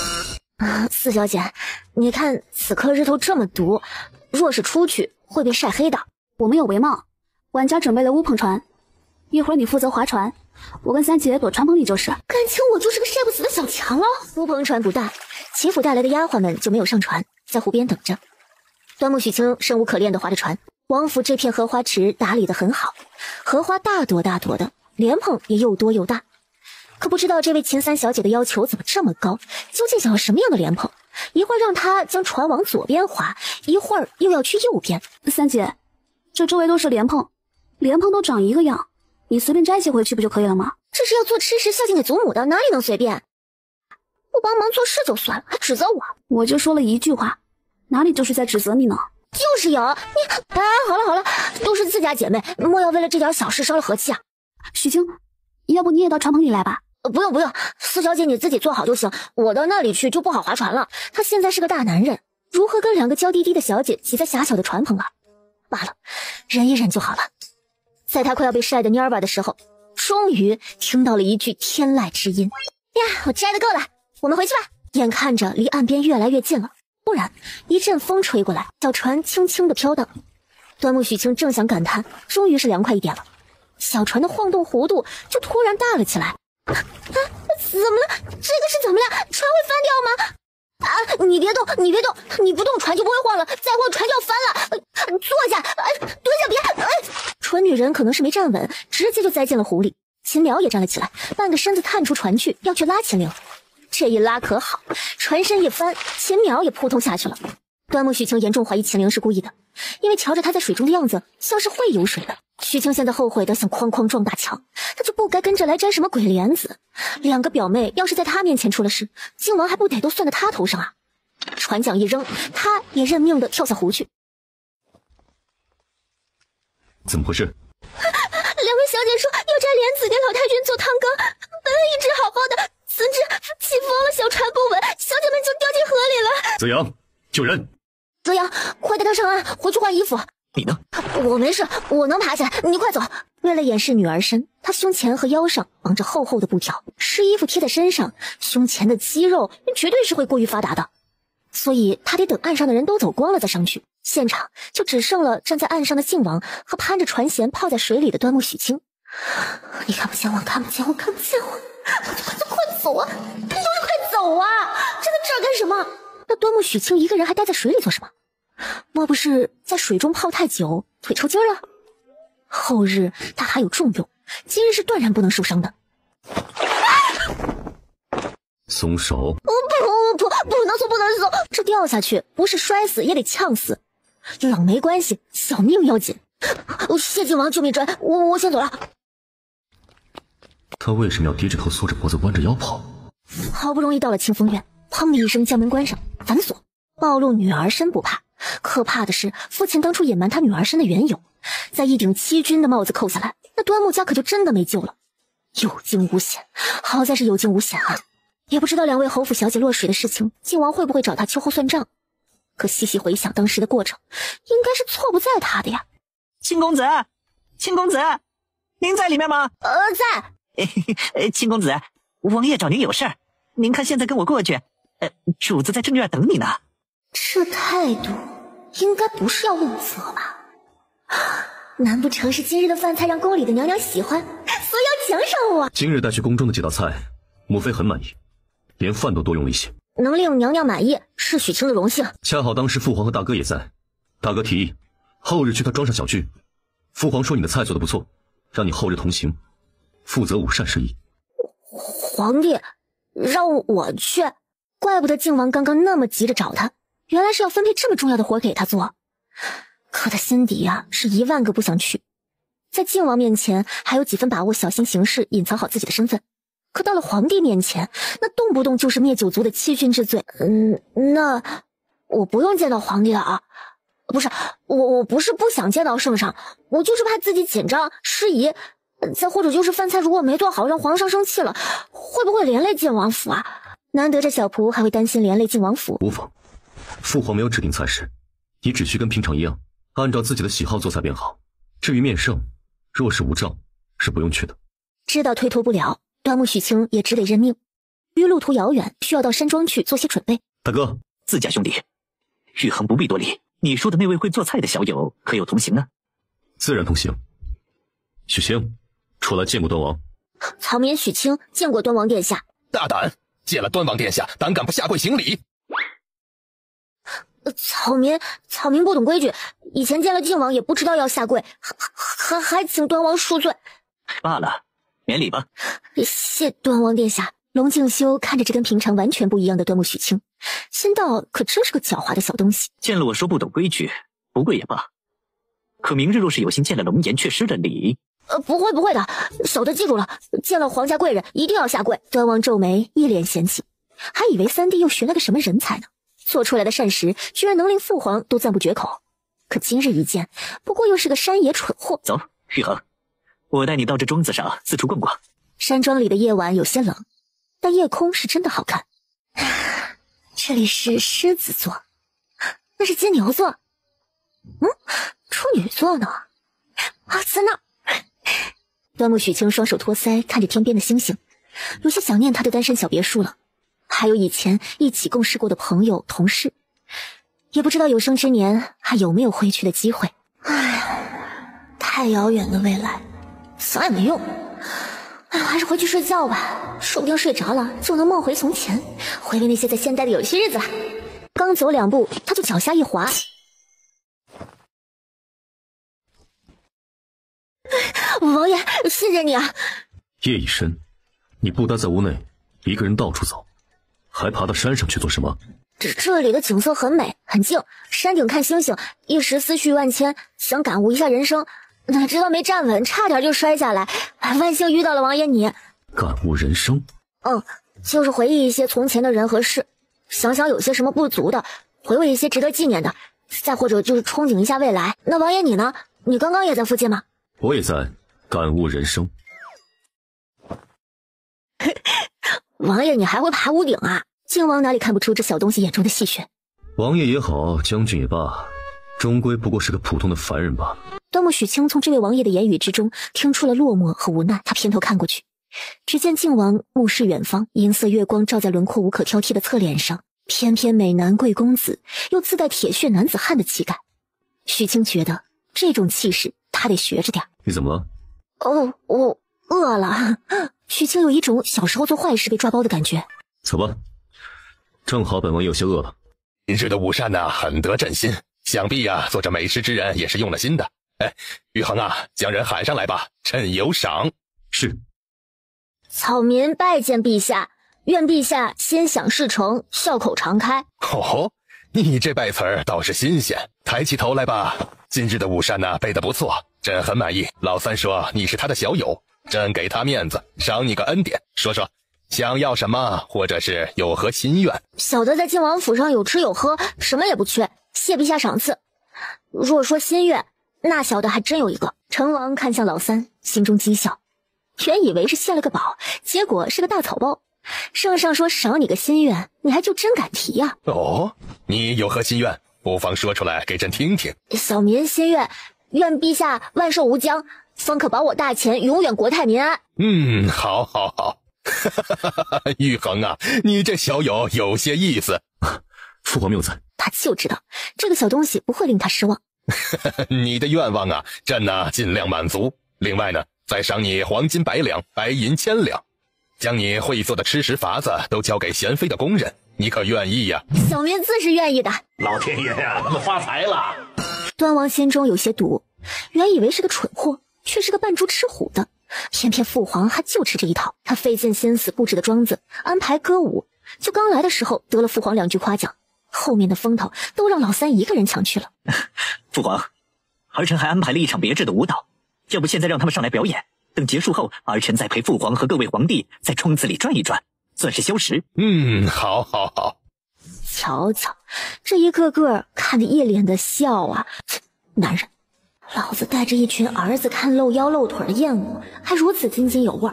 四小姐，你看此刻日头这么毒，若是出去会被晒黑的。我们有帷帽，晚家准备了乌篷船，一会儿你负责划船，我跟三姐躲船棚里就是。感情我就是个晒不死的小强了。乌篷船不大，秦府带来的丫鬟们就没有上船，在湖边等着。端木许清生无可恋的划着船，王府这片荷花池打理得很好，荷花大朵大朵的，莲蓬也又多又大。可不知道这位秦三小姐的要求怎么这么高，究竟想要什么样的莲蓬？一会儿让她将船往左边划，一会儿又要去右边。三姐，这周围都是莲蓬，莲蓬都长一个样，你随便摘些回去不就可以了吗？这是要做吃食孝敬给祖母的，哪里能随便？不帮忙做事就算了，还指责我？我就说了一句话，哪里就是在指责你呢？就是有你。好了好了，都是自家姐妹，莫要为了这点小事烧了和气啊。许清，要不你也到船棚里来吧？不用，四小姐你自己做好就行，我到那里去就不好划船了。他现在是个大男人，如何跟两个娇滴滴的小姐挤在狭小的船棚啊？罢了，忍一忍就好了。在他快要被晒得蔫巴的时候，终于听到了一句天籁之音。呀，我摘的够了，我们回去吧。眼看着离岸边越来越近了，突然一阵风吹过来，小船轻轻地飘荡。端木许清正想感叹终于是凉快一点了，小船的晃动弧度就突然大了起来。怎么了？这个是怎么了？船会翻掉吗？你别动，你不动船就不会晃了，再晃船就要翻了。坐下，蹲下别。蠢女人可能是没站稳，直接就栽进了湖里。秦辽也站了起来，半个身子探出船去，要去拉秦岭。这一拉可好，船身一翻，秦苗也扑通下去了。端木许清严重怀疑秦陵是故意的，因为瞧着他在水中的样子，像是会游水的。许清现在后悔的想哐哐撞大墙，他就不该跟着来摘什么鬼莲子。两个表妹要是在他面前出了事，靖王还不得都算在他头上啊？船桨一扔，他也认命的跳下湖去。怎么回事？两位小姐说要摘莲子给老太君做汤羹，本来一直好好的，怎知起风了，小船不稳，小姐们就掉进河里了。泽阳，救人！泽阳，快带她上岸，回去换衣服。你呢？我没事，我能爬起来，你快走。为了掩饰女儿身，她胸前和腰上绑着厚厚的布条，湿衣服贴在身上，胸前的肌肉绝对是会过于发达的，所以她得等岸上的人都走光了再上去。现场就只剩了站在岸上的靖王和攀着船舷泡在水里的端木许清。你看不见我，看不见我，看不见我，快走啊！你就是快走啊！站在这儿干什么？那端木许清一个人还待在水里做什么？莫不是在水中泡太久，腿抽筋了？后日他还有重用，今日是断然不能受伤的。松手！不能松，不能松！这掉下去不是摔死也得呛死。冷没关系，小命要紧。谢靖王救命之恩，我先走了。他为什么要低着头缩着脖子弯着腰跑？好不容易到了清风院，砰的一声将门关上，反锁。暴露女儿身不怕，可怕的是父亲当初隐瞒他女儿身的缘由。再一顶欺君的帽子扣下来，那端木家可就真的没救了。有惊无险，好在是有惊无险啊！也不知道两位侯府小姐落水的事情，靖王会不会找他秋后算账？可细细回想当时的过程，应该是错不在他的呀。秦公子，您在里面吗？在。秦公子，王爷找您有事儿，您看现在跟我过去。主子在正院等你呢。这态度应该不是要问责吧？难不成是今日的饭菜让宫里的娘娘喜欢，所以要奖赏我？今日带去宫中的几道菜，母妃很满意，连饭都多用了一些。能令娘娘满意是许清的荣幸。恰好当时父皇和大哥也在，大哥提议后日去他庄上小聚，父皇说你的菜做得不错，让你后日同行，负责午膳事宜。皇帝让我去，怪不得靖王刚刚那么急着找他，原来是要分配这么重要的活给他做。可他心底呀是10000个不想去。在靖王面前还有几分把握小心行事，隐藏好自己的身份。可到了皇帝面前，那动不动就是灭九族的欺君之罪。那我不用见到皇帝了啊？不是，我不是不想见到圣上，我就是怕自己紧张失仪，再或者就是饭菜如果没做好，让皇上生气了，会不会连累晋王府啊？难得这小仆还会担心连累晋王府。无妨，父皇没有指定菜式，你只需跟平常一样，按照自己的喜好做菜便好。至于面圣，若是无杖，是不用去的。知道推脱不了，端木许清也只得认命。因为路途遥远，需要到山庄去做些准备。大哥，自家兄弟，玉衡不必多礼。你说的那位会做菜的小友，可有同行呢？自然同行。许清，出来见过端王。草民许清见过端王殿下。大胆，见了端王殿下，胆敢不下跪行礼？草民不懂规矩，以前见了靖王也不知道要下跪，还请端王恕罪。罢了，免礼吧。谢端王殿下。龙静修看着这跟平常完全不一样的端木许清，心道可真是个狡猾的小东西。见了我说不懂规矩，不跪也罢。可明日若是有幸见了龙颜却失了礼，不会的，小的记住了，见了皇家贵人一定要下跪。端王皱眉，一脸嫌弃，还以为三弟又寻了个什么人才呢，做出来的膳食居然能令父皇都赞不绝口。可今日一见，不过又是个山野蠢货。走，玉衡，我带你到这庄子上四处逛逛。山庄里的夜晚有些冷，但夜空是真的好看。这里是狮子座，那是金牛座，处女座呢？在那。端木许清双手托腮，看着天边的星星，有些想念他的单身小别墅了，还有以前一起共事过的朋友同事，也不知道有生之年还有没有回去的机会。太遥远的未来，想也没用。还是回去睡觉吧，说不定睡着了就能梦回从前，回味那些在现代的有趣日子。刚走2步，他就脚下一滑。王爷，谢谢你啊！夜已深，你不待在屋内，一个人到处走，还爬到山上去做什么？这里的景色很美，很静，山顶看星星，一时思绪万千，想感悟一下人生。哪知道没站稳，差点就摔下来，万幸遇到了王爷你。感悟人生？就是回忆一些从前的人和事，想想有些什么不足的，回味一些值得纪念的，再或者就是憧憬一下未来。那王爷你呢？你刚刚也在附近吗？我也在感悟人生。王爷你还会爬屋顶啊？靖王哪里看不出这小东西眼中的戏谑？王爷也好，将军也罢，终归不过是个普通的凡人罢了。端木许清从这位王爷的言语之中听出了落寞和无奈，他偏头看过去，只见靖王目视远方，银色月光照在轮廓无可挑剔的侧脸上，翩翩美男贵公子，又自带铁血男子汉的气概。许清觉得这种气势他得学着点。你怎么了？我饿了。许清有一种小时候做坏事被抓包的感觉。走吧，正好本王有些饿了。今日的午膳呢，很得朕心，想必做这美食之人也是用了心的。玉衡啊，将人喊上来吧，朕有赏。是。草民拜见陛下，愿陛下心想事成，笑口常开。你这拜词儿倒是新鲜，抬起头来吧。今日的午膳呢，备得不错，朕很满意。老三说你是他的小友，朕给他面子，赏你个恩典。说说想要什么，或者是有何心愿？小的在靖王府上有吃有喝，什么也不缺，谢陛下赏赐。若说心愿，那小的还真有一个。成王看向老三，心中讥笑，原以为是献了个宝，结果是个大草包。圣上说赏你个心愿，你还就真敢提呀？你有何心愿？不妨说出来给朕听听。小民心愿，愿陛下万寿无疆，方可保我大钱永远国泰民安。好。玉衡啊，你这小友有些意思。父皇谬赞。他就知道这个小东西不会令他失望。你的愿望啊，朕呢尽量满足。另外呢，再赏你黄金100两，白银1000两，将你会做的吃食法子都交给贤妃的宫人，你可愿意呀？小民自是愿意的。老天爷呀，咱们发财了！端王心中有些堵，原以为是个蠢货，却是个扮猪吃虎的。偏偏父皇还就吃这一套，他费尽心思布置的庄子，安排歌舞，就刚来的时候得了父皇2句夸奖，后面的风头都让老三一个人抢去了。父皇，儿臣还安排了一场别致的舞蹈，要不现在让他们上来表演，等结束后，儿臣再陪父皇和各位皇帝在窗子里转一转，算是消食。好好好。瞧瞧，这一个个看得一脸的笑啊！男人，老子带着一群儿子看露腰露腿的艳舞，还如此津津有味，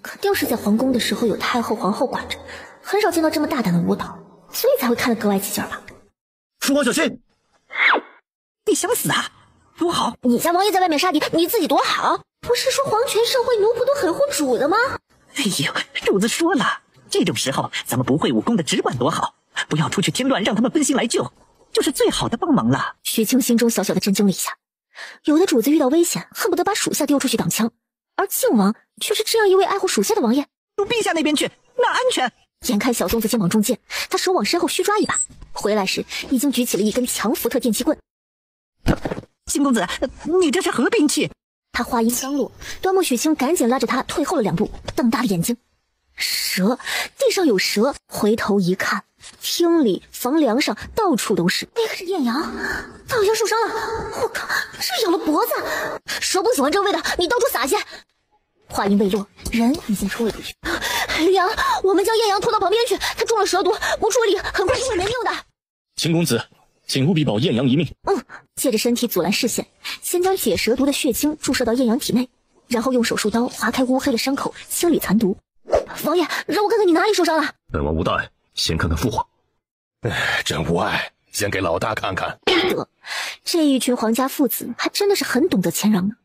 肯定是在皇宫的时候有太后、皇后管着，很少见到这么大胆的舞蹈，所以才会看得格外起劲吧。父皇小心！你想死啊？多好！你家王爷在外面杀敌，你自己多好？不是说皇权社会奴仆都很护主的吗？哎呦，主子说了，这种时候咱们不会武功的只管多好，不要出去添乱，让他们分心来救，就是最好的帮忙了。许清心中小小的震惊了一下，有的主子遇到危险，恨不得把属下丢出去挡枪，而靖王却是这样一位爱护属下的王爷。到陛下那边去，那安全。眼看小松子肩膀中箭，他手往身后虚抓一把，回来时已经举起了一根强福特电击棍。秦公子，你这是何兵器？他话音刚落，端木许清赶紧拉着他退后了2步，瞪大了眼睛。蛇，地上有蛇，回头一看，厅里、房梁上到处都是。那个是艳阳，他好像受伤了。我靠，是不是咬了脖子？蛇不喜欢这味道，你到处撒些。话音未落，人已经冲了出去。绿阳，我们将艳阳拖到旁边去，他中了蛇毒，不处理很快就会没命的。秦公子，请务必保艳阳一命。借着身体阻拦视线，先将解蛇毒的血清注射到艳阳体内，然后用手术刀划开乌黑的伤口，清理残毒。王爷，让我看看你哪里受伤了。本王无碍，先看看父皇。真无碍，先给老大看看。得，这一群皇家父子还真的是很懂得谦让呢。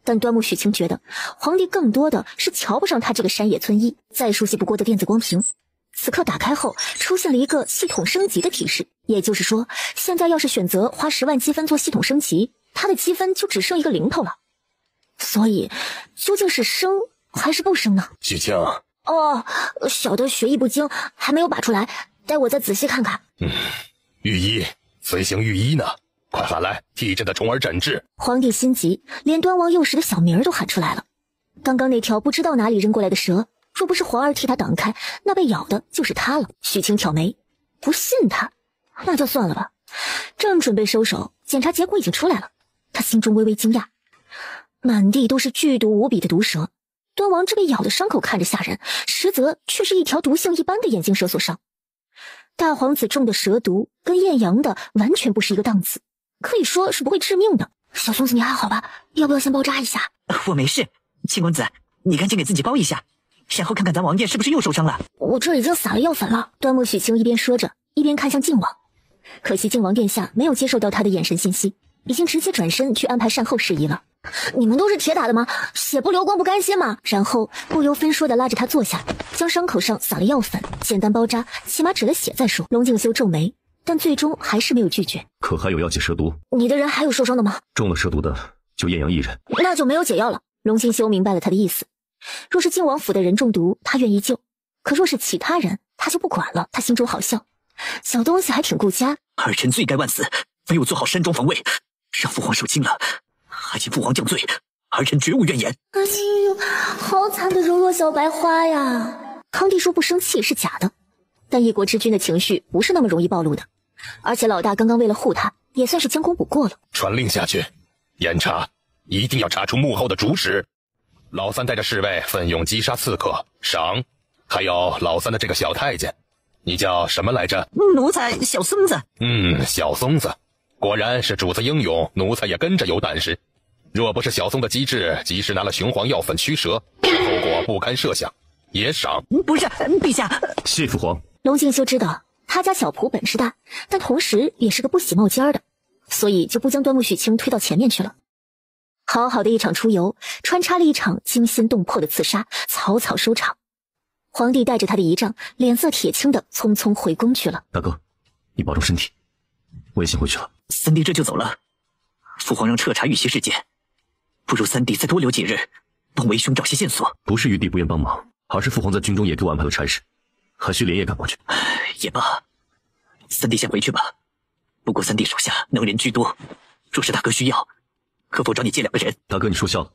但端木许清觉得皇帝更多的是瞧不上他这个山野村医，再熟悉不过的电子光屏。此刻打开后，出现了一个系统升级的提示，也就是说，现在要是选择花10万积分做系统升级，他的积分就只剩一个零头了。所以，究竟是升还是不升呢？许清，小的学艺不精，还没有把出来，待我再仔细看看。御医，随行御医呢？快喊来，替朕的宠儿诊治。皇帝心急，连端王幼时的小名儿都喊出来了。刚刚那条不知道哪里扔过来的蛇，若不是皇儿替他挡开，那被咬的就是他了。许清挑眉，不信他，那就算了吧。正准备收手，检查结果已经出来了。他心中微微惊讶，满地都是剧毒无比的毒蛇。端王这被咬的伤口看着吓人，实则却是一条毒性一般的眼镜蛇所伤。大皇子中的蛇毒跟艳阳的完全不是一个档次，可以说是不会致命的。小松子，你还好吧？要不要先包扎一下？我没事。秦公子，你赶紧给自己包一下，然后看看咱王爷是不是又受伤了。我这已经撒了药粉了。端木许清一边说着，一边看向靖王。可惜靖王殿下没有接受到他的眼神信息，已经直接转身去安排善后事宜了。你们都是铁打的吗？血不流光不甘心吗？然后不由分说的拉着他坐下，将伤口上撒了药粉，简单包扎，起码止了血再说。龙敬修皱眉，但最终还是没有拒绝。可还有要解蛇毒？你的人还有受伤的吗？中了蛇毒的就艳阳一人。那就没有解药了。龙敬修明白了他的意思，若是靖王府的人中毒，他愿意救；可若是其他人，他就不管了。他心中好笑，小东西还挺顾家。儿臣罪该万死，没有做好山庄防卫，让父皇受惊了，还请父皇降罪，儿臣绝无怨言。哎呦，好惨的柔弱小白花呀！康帝说不生气是假的，但一国之君的情绪不是那么容易暴露的，而且老大刚刚为了护他，也算是将功补过了。传令下去，严查，一定要查出幕后的主使。老三带着侍卫奋勇击杀刺客，赏。还有老三的这个小太监，你叫什么来着？奴才小松子。小松子，果然是主子英勇，奴才也跟着有胆识。若不是小松的机智，及时拿了雄黄药粉驱蛇，后果不堪设想，也赏。不是，陛下。谢父皇。龙敬修知道他家小仆本事大，但同时也是个不喜冒尖的，所以就不将端木许清推到前面去了。好好的一场出游，穿插了一场惊心动魄的刺杀，草草收场。皇帝带着他的仪仗，脸色铁青的匆匆回宫去了。大哥，你保重身体，我也先回去了。三弟这就走了，父皇让彻查玉玺事件，不如三弟再多留几日，帮为兄找些线索。不是玉帝不愿帮忙，而是父皇在军中也给我安排了差事，还需连夜赶过去。也罢，三弟先回去吧。不过三弟手下能人居多，若是大哥需要，可否找你借2个人？大哥，你说笑了，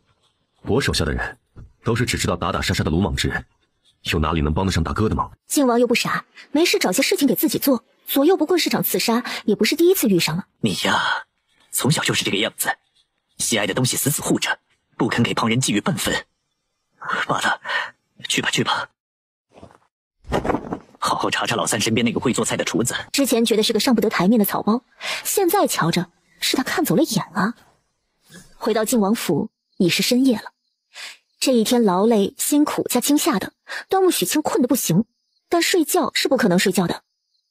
我手下的人都是只知道打打杀杀的鲁莽之人，又哪里能帮得上大哥的忙？靖王又不傻，没事找些事情给自己做，左右不过是场刺杀，也不是第一次遇上了。你呀，从小就是这个样子，心爱的东西死死护着，不肯给旁人给予半分。罢了，去吧去吧，好好查查老三身边那个会做菜的厨子。之前觉得是个上不得台面的草包，现在瞧着是他看走了眼啊。回到靖王府已是深夜了，这一天劳累辛苦加惊吓的端木许清困得不行，但睡觉是不可能睡觉的。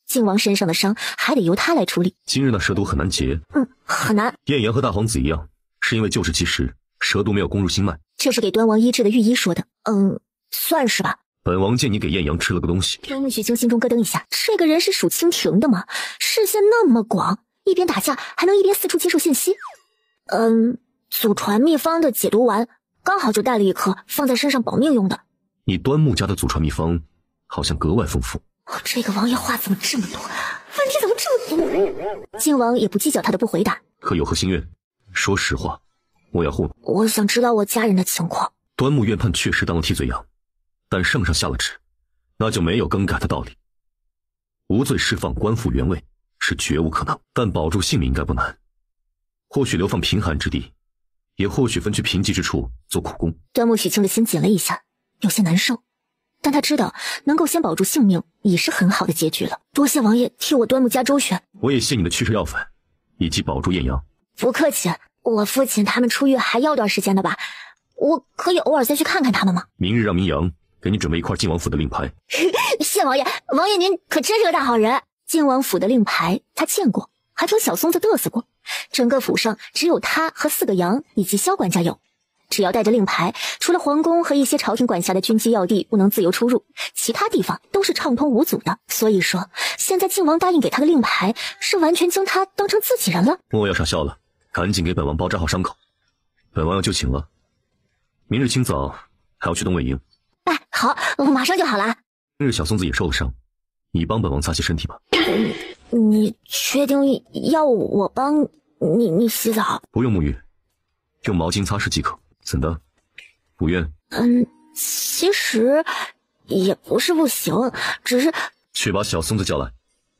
靖王身上的伤还得由他来处理。今日那蛇毒很难结。很难。艳阳和大皇子一样，是因为救治其时蛇毒没有攻入心脉。这是给端王医治的御医说的。算是吧。本王见你给艳阳吃了个东西。端木许清心中咯噔一下，这个人是属蜻蜓的吗？视线那么广，一边打架还能一边四处接受信息。祖传秘方的解毒丸，刚好就带了一颗，放在身上保命用的。你端木家的祖传秘方好像格外丰富。这个王爷话怎么这么多？问题怎么这么多？靖王也不计较他的不回答。可有何心愿？说实话，我要护你。我想知道我家人的情况。端木院判确实当了替罪羊，但圣上下了旨，那就没有更改的道理。无罪释放，官复原位是绝无可能，但保住性命应该不难。或许流放贫寒之地，也或许分去贫瘠之处做苦工。端木许清的心紧了一下，有些难受，但他知道能够先保住性命已是很好的结局了。多谢王爷替我端木家周旋。我也谢你的驱蛇药粉，以及保住艳阳。不客气，我父亲他们出狱还要段时间的吧，我可以偶尔再去看看他们吗？明日让明阳给你准备一块靖王府的令牌。谢王爷，王爷您可真是个大好人。靖王府的令牌他见过，还听小松子嘚瑟过。整个府上只有他和4个羊以及萧管家有，只要带着令牌，除了皇宫和一些朝廷管辖的军机要地不能自由出入，其他地方都是畅通无阻的。所以说现在靖王答应给他个令牌，是完全将他当成自己人了。莫要傻笑了，赶紧给本王包扎好伤口，本王要就寝了。明日清早还要去东魏营。好，我马上就好了。明日小松子也受了伤，你帮本王擦些身体吧。你确定要我帮你洗澡？不用沐浴，用毛巾擦拭即可。怎的，不愿？其实也不是不行，只是……去把小松子叫来，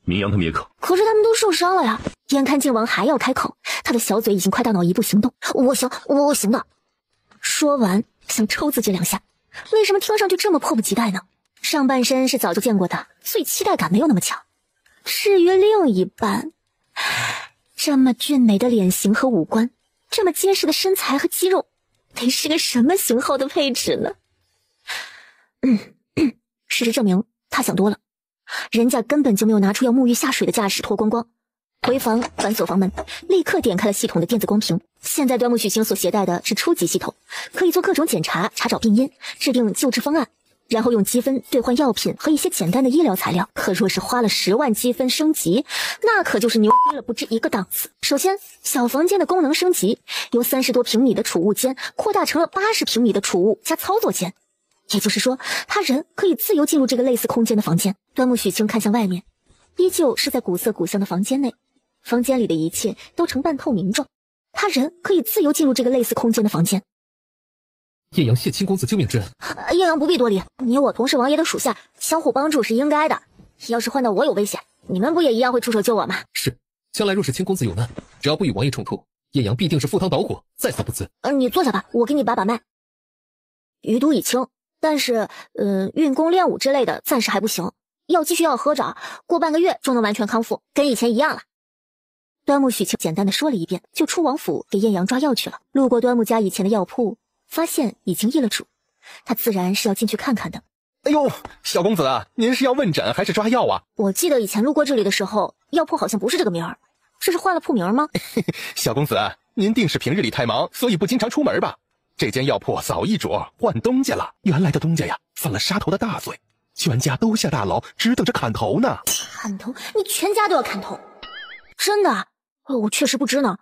明阳他们也可。可是他们都受伤了呀！眼看靖王还要开口，他的小嘴已经快大脑一步行动。我行的。说完想抽自己2下，为什么听上去这么迫不及待呢？上半身是早就见过的，所以期待感没有那么强。至于另一半，这么俊美的脸型和五官，这么结实的身材和肌肉，得是个什么型号的配置呢？事实证明他想多了，人家根本就没有拿出要沐浴下水的架势脱光光。回房反锁房门，立刻点开了系统的电子光屏。现在端木许清所携带的是初级系统，可以做各种检查，查找病因，制定救治方案，然后用积分兑换药品和一些简单的医疗材料。可若是花了10万积分升级，那可就是牛逼了不止一个档次。首先，小房间的功能升级，由30多平米的储物间扩大成了80平米的储物加操作间，也就是说，他人可以自由进入这个类似空间的房间。端木许清看向外面，依旧是在古色古香的房间内，房间里的一切都呈半透明状，他人可以自由进入这个类似空间的房间。艳阳谢亲公子救命之恩。艳阳不必多礼，你我同是王爷的属下，相互帮助是应该的。要是换到我有危险，你们不也一样会出手救我吗？是，将来若是亲公子有难，只要不与王爷冲突，艳阳必定是赴汤蹈火，再三不辞。你坐下吧，我给你把脉。余毒已清，但是运功练武之类的暂时还不行，要继续要喝着，过半个月就能完全康复，跟以前一样了。端木许清简单的说了一遍，就出王府给艳阳抓药去了。路过端木家以前的药铺，发现已经易了主，他自然是要进去看看的。哎呦，小公子，您是要问诊还是抓药啊？我记得以前路过这里的时候，药铺好像不是这个名儿，这是换了铺名吗？小公子，您定是平日里太忙，所以不经常出门吧？这间药铺早易主，换东家了。原来的东家呀，犯了杀头的大罪，全家都下大牢，只等着砍头呢。砍头？你全家都要砍头？真的？我确实不知呢。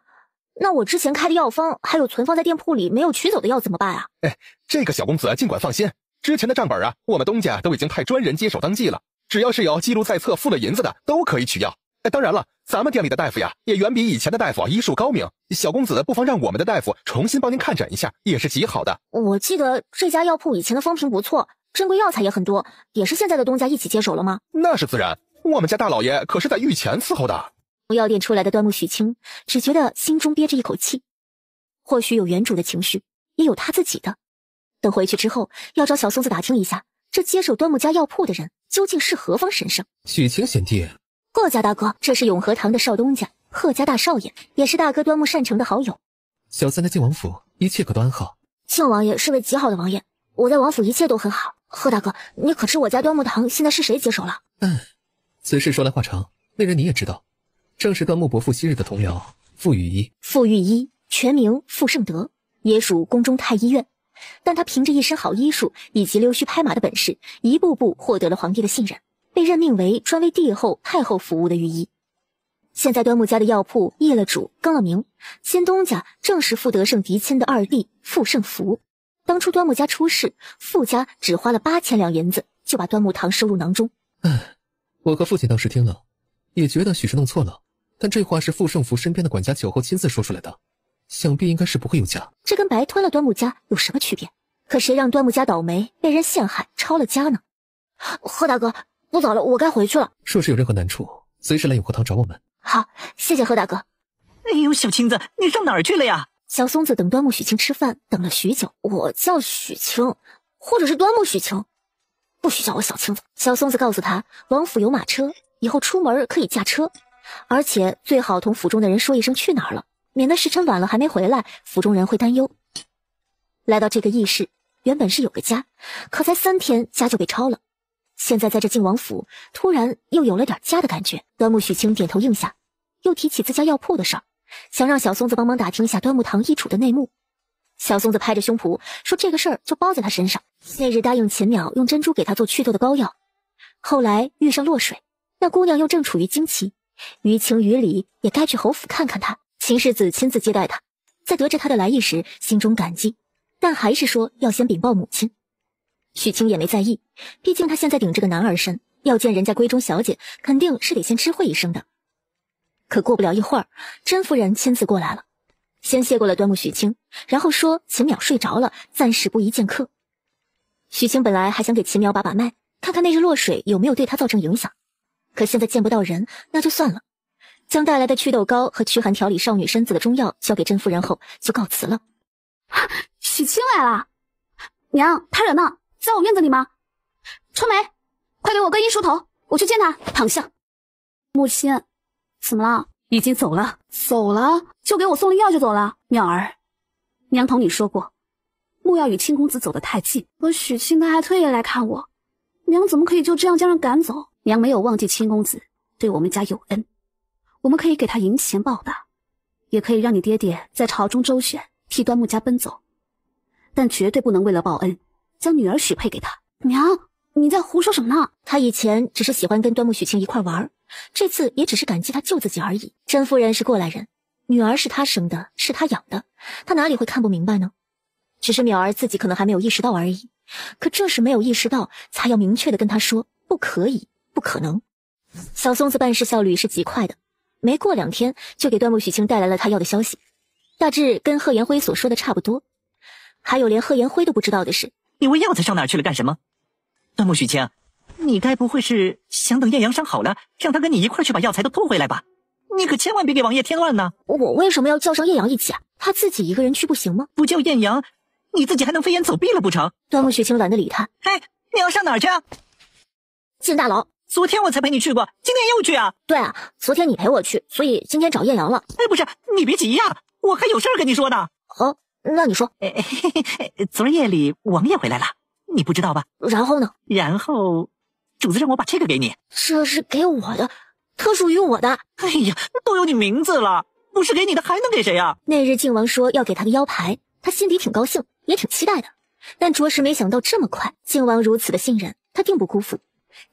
那我之前开的药方，还有存放在店铺里没有取走的药怎么办啊？这个小公子尽管放心，之前的账本啊，我们东家都已经派专人接手登记了，只要是有记录在册付了银子的，都可以取药。当然了，咱们店里的大夫呀，也远比以前的大夫医术高明。小公子不妨让我们的大夫重新帮您看诊一下，也是极好的。我记得这家药铺以前的风评不错，珍贵药材也很多，也是现在的东家一起接手了吗？那是自然，我们家大老爷可是在御前伺候的。药店出来的端木许清只觉得心中憋着一口气，或许有原主的情绪，也有他自己的。等回去之后，要找小松子打听一下，这接手端木家药铺的人究竟是何方神圣。许晴贤弟，霍家大哥，这是永和堂的少东家，贺家大少爷，也是大哥端木善成的好友。小三在靖王府，一切可都安好。靖王爷是位极好的王爷，我在王府一切都很好。贺大哥，你可知我家端木堂现在是谁接手了？此事说来话长，那人你也知道，正是端木伯父昔日的同僚傅御医。傅御医全名傅盛德，也属宫中太医院，但他凭着一身好医术以及溜须拍马的本事，一步步获得了皇帝的信任，被任命为专为帝后、太后服务的御医。现在端木家的药铺易了主，更了名，亲东家正是傅德胜嫡亲的二弟傅盛福。当初端木家出事，傅家只花了8000两银子就把端木堂收入囊中。我和父亲当时听了，也觉得许是弄错了，但这话是傅盛福身边的管家酒后亲自说出来的，想必应该是不会有假。这跟白吞了端木家有什么区别？可谁让端木家倒霉，被人陷害，抄了家呢？贺大哥，不早了，我该回去了。若是有任何难处，随时来永和堂找我们。好，谢谢贺大哥。哎呦，小青子，你上哪儿去了呀？小松子等端木许清吃饭，等了许久。我叫许清，或者是端木许清，不许叫我小青子。小松子告诉他，王府有马车，以后出门可以驾车，而且最好同府中的人说一声去哪儿了，免得时辰晚了还没回来，府中人会担忧。来到这个驿市，原本是有个家，可才3天家就被抄了。现在在这靖王府，突然又有了点家的感觉。端木许清点头应下，又提起自家药铺的事儿，想让小松子帮忙打听一下端木堂医嘱的内幕。小松子拍着胸脯说这个事儿就包在他身上。那日答应秦淼用珍珠给他做祛痘的膏药，后来遇上落水，那姑娘又正处于经期，于情于理也该去侯府看看她。秦世子亲自接待她，在得知她的来意时心中感激，但还是说要先禀报母亲。许清也没在意，毕竟他现在顶着个男儿身，要见人家闺中小姐肯定是得先知会一声的。可过不了一会儿，甄夫人亲自过来了，先谢过了端木许清，然后说秦淼睡着了，暂时不宜见客。许清本来还想给秦淼把把脉，看看那日落水有没有对他造成影响，可现在见不到人，那就算了。将带来的祛痘膏和驱寒调理少女身子的中药交给甄夫人后，就告辞了。许清来了，娘，他人呢？在我院子里吗？春梅，快给我更衣梳头，我去见他。躺下。母亲，怎么了？已经走了。走了？就给我送了药就走了？淼儿，娘同你说过，莫要与亲公子走得太近。我许清他还特意来看我，娘怎么可以就这样将人赶走？娘没有忘记亲公子对我们家有恩，我们可以给他银钱报答，也可以让你爹爹在朝中周旋，替端木家奔走，但绝对不能为了报恩将女儿许配给他。娘，你在胡说什么呢？他以前只是喜欢跟端木许清一块玩，这次也只是感激他救自己而已。甄夫人是过来人，女儿是他生的，是他养的，他哪里会看不明白呢？只是淼儿自己可能还没有意识到而已。可正是没有意识到，才要明确的跟他说不可以，不可能。小松子办事效率是极快的，没过2天就给端木许清带来了他要的消息，大致跟贺延辉所说的差不多。还有连贺延辉都不知道的是，你问药材上哪儿去了干什么？端木许清，你该不会是想等艳阳伤好了，让他跟你一块去把药材都偷回来吧？你可千万别给王爷添乱呢。我为什么要叫上艳阳一起啊？他自己一个人去不行吗？不叫艳阳，你自己还能飞檐走壁了不成？端木许清懒得理他。哎，你要上哪儿去啊？进大牢。昨天我才陪你去过，今天又去啊？对啊，昨天你陪我去，所以今天找艳阳了。哎，不是，你别急呀，我还有事儿跟你说呢。哦，那你说。昨儿夜里王爷回来了，你不知道吧？然后呢？然后主子让我把这个给你。这是给我的，特属于我的。哎呀，都有你名字了，不是给你的还能给谁啊？那日靖王说要给他个腰牌，他心里挺高兴，也挺期待的，但着实没想到这么快。靖王如此的信任，他定不辜负。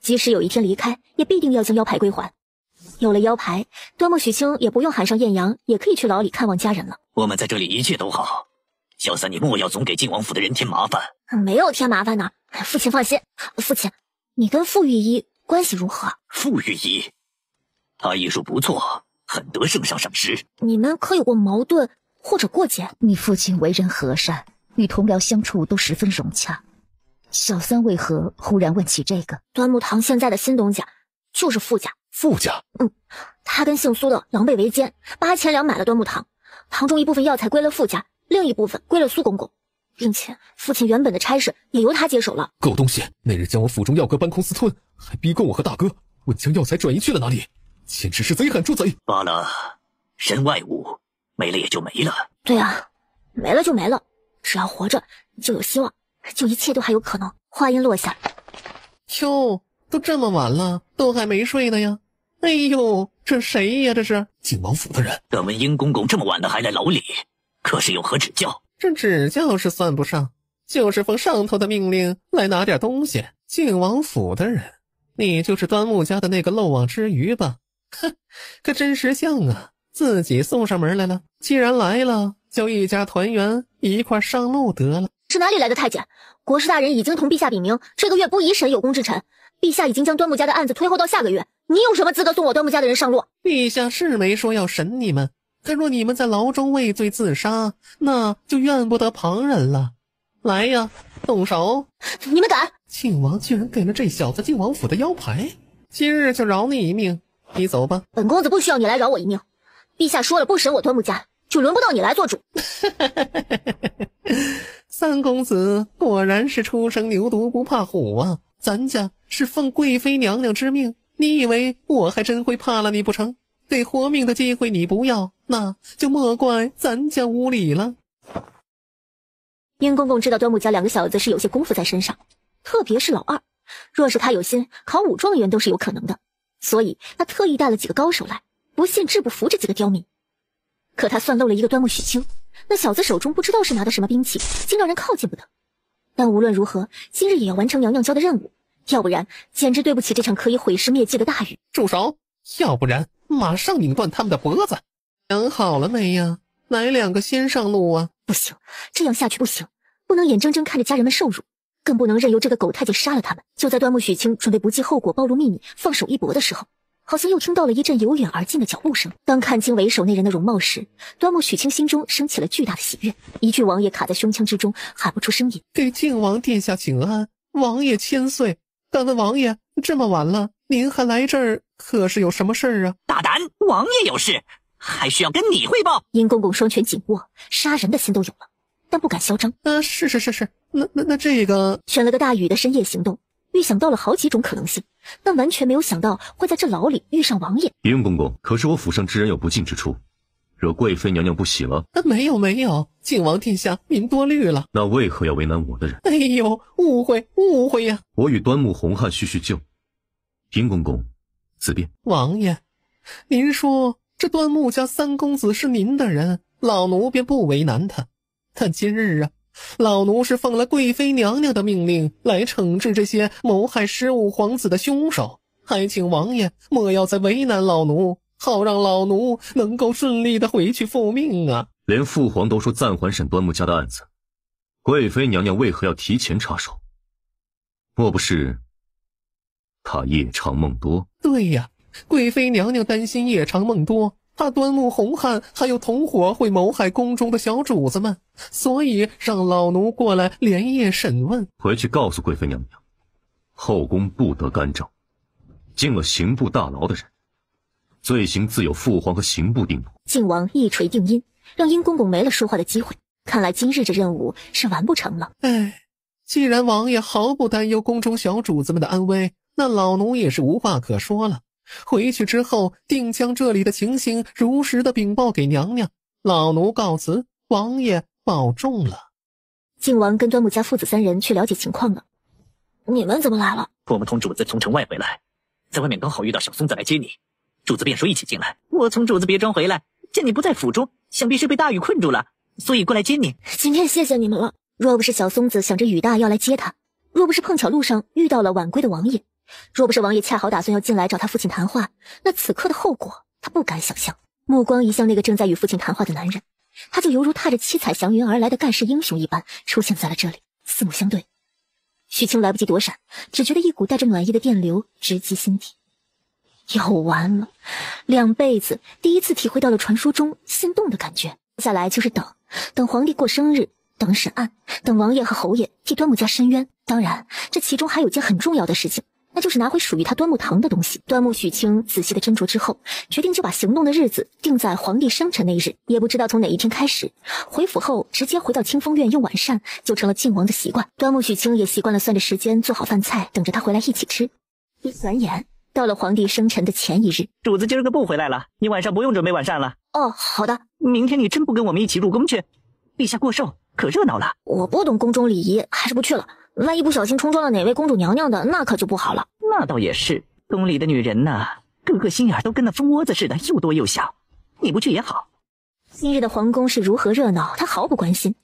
即使有一天离开，也必定要将腰牌归还。有了腰牌，端木许清也不用喊上艳阳，也可以去牢里看望家人了。我们在这里一切都好，小三你莫要总给靖王府的人添麻烦。没有添麻烦呢，父亲放心。父亲，你跟傅御医关系如何？傅御医，他医术不错，很得圣上赏识。你们可有过矛盾或者过节？你父亲为人和善，与同僚相处都十分融洽，小三为何忽然问起这个？端木堂现在的新东家就是傅家。傅家？他跟姓苏的狼狈为奸，8000两买了端木堂，堂中一部分药材归了傅家，另一部分归了苏公公，并且父亲原本的差事也由他接手了。狗东西，那日将我府中药阁搬空私吞，还逼供我和大哥，问将药材转移去了哪里，简直是贼喊捉贼。罢了，身外物没了也就没了。对啊，没了就没了，只要活着就有希望，就一切都还有可能。话音落下，哟，都这么晚了，都还没睡呢呀？哎呦，这谁呀？这是靖王府的人。敢问殷公公这么晚了还来牢里，可是有何指教？这指教是算不上，就是奉上头的命令来拿点东西。靖王府的人，你就是端木家的那个漏网之鱼吧？哼，可真识相啊，自己送上门来了。既然来了，就一家团圆，一块上路得了。是哪里来的太监？国师大人已经同陛下禀明，这个月不宜审有功之臣。陛下已经将端木家的案子推后到下个月，你有什么资格送我端木家的人上路？陛下是没说要审你们，可若你们在牢中畏罪自杀，那就怨不得旁人了。来呀，动手！你们敢！靖王居然给了这小子靖王府的腰牌，今日就饶你一命。你走吧。本公子不需要你来饶我一命，陛下说了不审我端木家，就轮不到你来做主。三公子果然是初生牛犊不怕虎啊！咱家是奉贵妃娘娘之命，你以为我还真会怕了你不成？给活命的机会你不要，那就莫怪咱家无礼了。殷公公知道端木家两个小子是有些功夫在身上，特别是老二，若是他有心，考武状元都是有可能的，所以他特意带了几个高手来，不信治不服这几个刁民。可他算漏了一个端木许清，那小子手中不知道是拿的什么兵器，竟让人靠近不得。但无论如何，今日也要完成娘娘交的任务，要不然简直对不起这场可以毁尸灭迹的大雨。住手！要不然马上拧断他们的脖子。想好了没呀？哪两个先上路啊？不行，这样下去不行，不能眼睁睁看着家人们受辱，更不能任由这个狗太监杀了他们。就在端木许清准备不计后果暴露秘密放手一搏的时候，好像又听到了一阵由远而近的脚步声。当看清为首那人的容貌时，端木许清心中升起了巨大的喜悦，一句王爷卡在胸腔之中，喊不出声音。给靖王殿下请安，王爷千岁。敢问王爷，这么晚了，您还来这儿，可是有什么事儿啊？大胆，王爷有事，还需要跟你汇报？殷公公双拳紧握，杀人的心都有了，但不敢嚣张。是，那这个选了个大雨的深夜行动，预想到了好几种可能性，但完全没有想到会在这牢里遇上王爷。殷公公，可是我府上之人有不敬之处，惹贵妃娘娘不喜了？没有，靖王殿下您多虑了。那为何要为难我的人？哎呦，误会呀！我与端木洪汉叙旧。殷公公自便。王爷，您说这端木家三公子是您的人，老奴便不为难他。但今日啊，老奴是奉了贵妃娘娘的命令来惩治这些谋害15皇子的凶手，还请王爷莫要再为难老奴，好让老奴能够顺利的回去复命啊！连父皇都说暂缓审端木家的案子，贵妃娘娘为何要提前插手？莫不是她夜长梦多？对呀，贵妃娘娘担心夜长梦多，怕端木洪汉还有同伙会谋害宫中的小主子们，所以让老奴过来连夜审问。回去告诉贵妃娘娘，后宫不得干政，进了刑部大牢的人，罪行自有父皇和刑部定夺。靖王一锤定音，让殷公公没了说话的机会。看来今日这任务是完不成了。既然王爷毫不担忧宫中小主子们的安危，那老奴也是无话可说了。回去之后，定将这里的情形如实的禀报给娘娘。老奴告辞，王爷保重了。靖王跟端木家父子3人去了解情况了。你们怎么来了？我们同主子从城外回来，在外面刚好遇到小松子来接你，主子便说一起进来。我从主子别庄回来，见你不在府中，想必是被大雨困住了，所以过来接你。今天谢谢你们了。若不是小松子想着雨大要来接他，若不是碰巧路上遇到了晚归的王爷，若不是王爷恰好打算要进来找他父亲谈话，那此刻的后果他不敢想象。目光移向那个正在与父亲谈话的男人，他就犹如踏着七彩祥云而来的盖世英雄一般出现在了这里。四目相对，许清来不及躲闪，只觉得一股带着暖意的电流直击心底。要完了，2辈子第一次体会到了传说中心动的感觉。接下来就是等皇帝过生日，等审案，等王爷和侯爷替端木家伸冤。当然这其中还有件很重要的事情，那就是拿回属于他端木堂的东西。端木许清仔细的斟酌之后，决定就把行动的日子定在皇帝生辰那日。也不知道从哪一天开始，回府后直接回到清风院用晚膳，就成了靖王的习惯。端木许清也习惯了算着时间做好饭菜，等着他回来一起吃。一转眼到了皇帝生辰的前一日，主子今儿个不回来了，你晚上不用准备晚膳了。哦，好的。明天你真不跟我们一起入宫去？陛下过寿可热闹了。我不懂宫中礼仪，还是不去了。万一不小心冲撞了哪位公主娘娘的，那可就不好了。那倒也是，宫里的女人呐，个个心眼都跟那蜂窝子似的，又多又小。你不去也好。今日的皇宫是如何热闹，他毫不关心。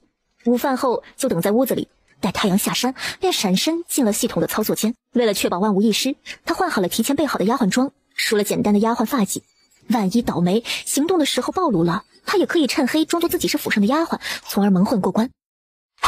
午饭后就等在屋子里，待太阳下山，便闪身进了系统的操作间。为了确保万无一失，他换好了提前备好的丫鬟装，梳了简单的丫鬟发髻。万一倒霉行动的时候暴露了，他也可以趁黑装作自己是府上的丫鬟，从而蒙混过关。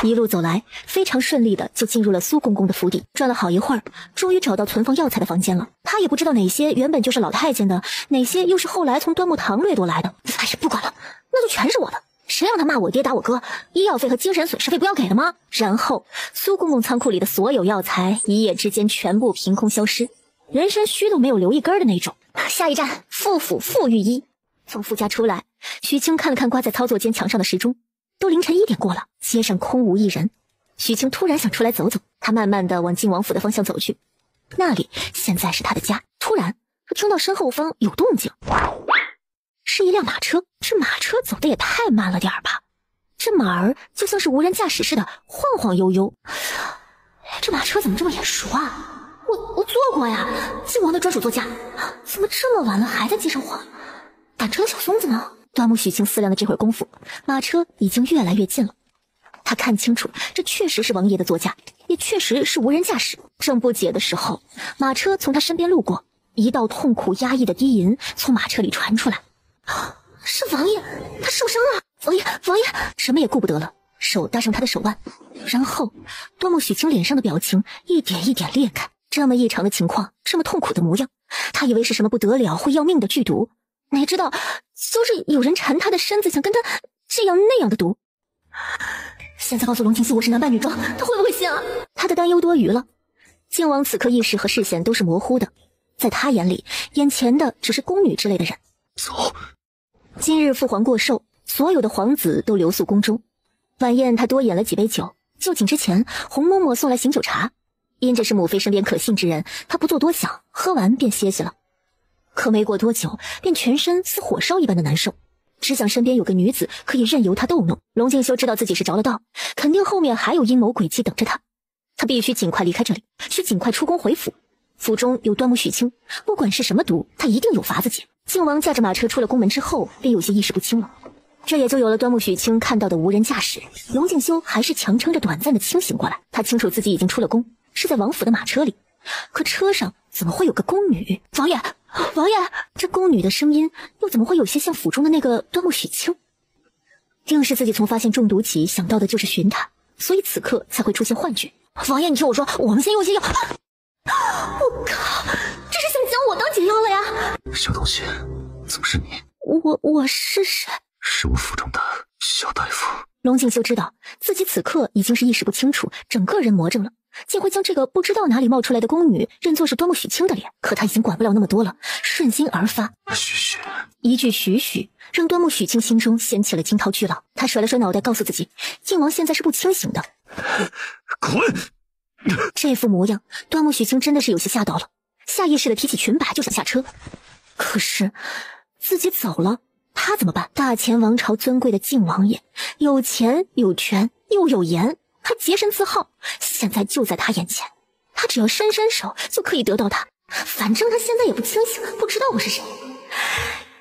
一路走来，非常顺利的就进入了苏公公的府邸。转了好一会儿，终于找到存放药材的房间了。他也不知道哪些原本就是老太监的，哪些又是后来从端木堂掠夺来的。哎呀，不管了，那就全是我的。谁让他骂我爹打我哥，医药费和精神损失费不要给了吗？然后苏公公仓库里的所有药材一夜之间全部凭空消失，人参须都没有留一根的那种。下一站，傅府傅御医。从傅家出来，许清看了看挂在操作间墙上的时钟，都凌晨1点过了，街上空无一人。许清突然想出来走走，他慢慢的往靖王府的方向走去，那里现在是他的家。突然他听到身后方有动静，是一辆马车。这马车走的也太慢了点吧，这马儿就像是无人驾驶似的晃晃悠悠。这马车怎么这么眼熟啊？我坐过呀，靖王的专属座驾，怎么这么晚了还在街上晃？赶车的小松子呢？端木许清思量的这会儿功夫，马车已经越来越近了。他看清楚，这确实是王爷的座驾，也确实是无人驾驶。正不解的时候，马车从他身边路过，一道痛苦压抑的低吟从马车里传出来。是王爷，他受伤了！王爷，王爷，什么也顾不得了，手搭上他的手腕，然后端木许清脸上的表情一点一点裂开。这么异常的情况，这么痛苦的模样，他以为是什么不得了会要命的剧毒，哪知道就是有人缠他的身子，想跟他这样那样的毒。现在告诉龙清溪我是男扮女装，他会不会信啊？他的担忧多余了。靖王此刻意识和视线都是模糊的，在他眼里，眼前的只是宫女之类的人。走。今日父皇过寿，所有的皇子都留宿宫中。晚宴他多饮了几杯酒，就寝之前，洪嬷嬷送来醒酒茶。因这是母妃身边可信之人，他不做多想，喝完便歇息了。可没过多久，便全身似火烧一般的难受，只想身边有个女子可以任由他逗弄。龙静修知道自己是着了道，肯定后面还有阴谋诡计等着他。他必须尽快离开这里，需尽快出宫回府。府中有端木许清，不管是什么毒，他一定有法子解。靖王驾着马车出了宫门之后，便有些意识不清了。这也就有了端木许清看到的无人驾驶。龙静修还是强撑着短暂的清醒过来，他清楚自己已经出了宫，是在王府的马车里，可车上怎么会有个宫女？王爷，王爷，这宫女的声音又怎么会有些像府中的那个端木许清？定是自己从发现中毒起想到的就是寻他，所以此刻才会出现幻觉。王爷，你听我说，我们先用些药。我靠，这是想将我当解药了呀！小东西，怎么是你？我是谁？是我府中的小大夫。龙静修知道自己此刻已经是意识不清楚，整个人魔怔了，竟会将这个不知道哪里冒出来的宫女认作是端木许清的脸。可他已经管不了那么多了，顺心而发。许许，一句许许让端木许清心中掀起了惊涛巨浪。他甩了甩脑袋，告诉自己，靖王现在是不清醒的。滚！这副模样，端木许清真的是有些吓到了，下意识的提起裙摆就想下车。可是自己走了，他怎么办？大前王朝尊贵的靖王爷，有钱有权又有颜，还洁身自好，现在就在他眼前，他只要伸伸手就可以得到他。反正他现在也不清醒，不知道我是谁，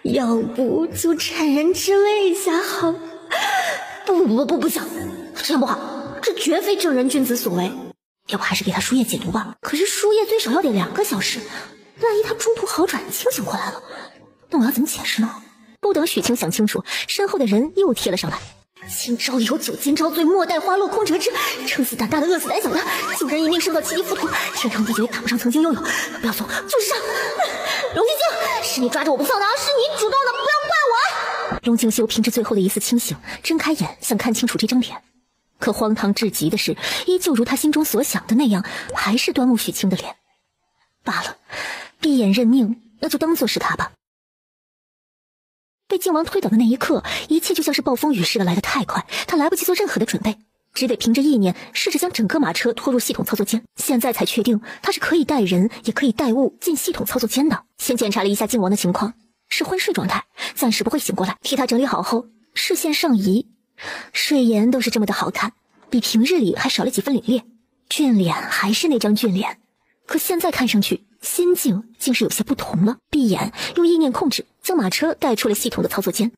要不就趁人之危一下好。不行，这样不好，这绝非正人君子所为。要不还是给他输液解毒吧。可是输液最少要得2个小时，万一他中途好转清醒过来了，那我要怎么解释呢？不等许清想清楚，身后的人又贴了上来。今朝有酒今朝醉，莫待花落空折枝。撑死胆大的，饿死胆小的，救人一命胜造七级浮屠。天长地久也谈不上曾经拥有，不要怂，就是上。龙静修，是你抓着我不放的，是你主动的，不要怪我。龙静修凭着最后的一丝清醒，睁开眼想看清楚这张脸。可荒唐至极的是，依旧如他心中所想的那样，还是端木许清的脸。罢了，闭眼认命，那就当做是他吧。被靖王推倒的那一刻，一切就像是暴风雨似的来得太快，他来不及做任何的准备，只得凭着意念试着将整个马车拖入系统操作间。现在才确定他是可以带人也可以带物进系统操作间的。先检查了一下靖王的情况，是昏睡状态，暂时不会醒过来。替他整理好后，视线上移，睡颜都是这么的好看，比平日里还少了几分凛冽。俊脸还是那张俊脸，可现在看上去心境竟是有些不同了。闭眼用意念控制，将马车带出了系统的操作间。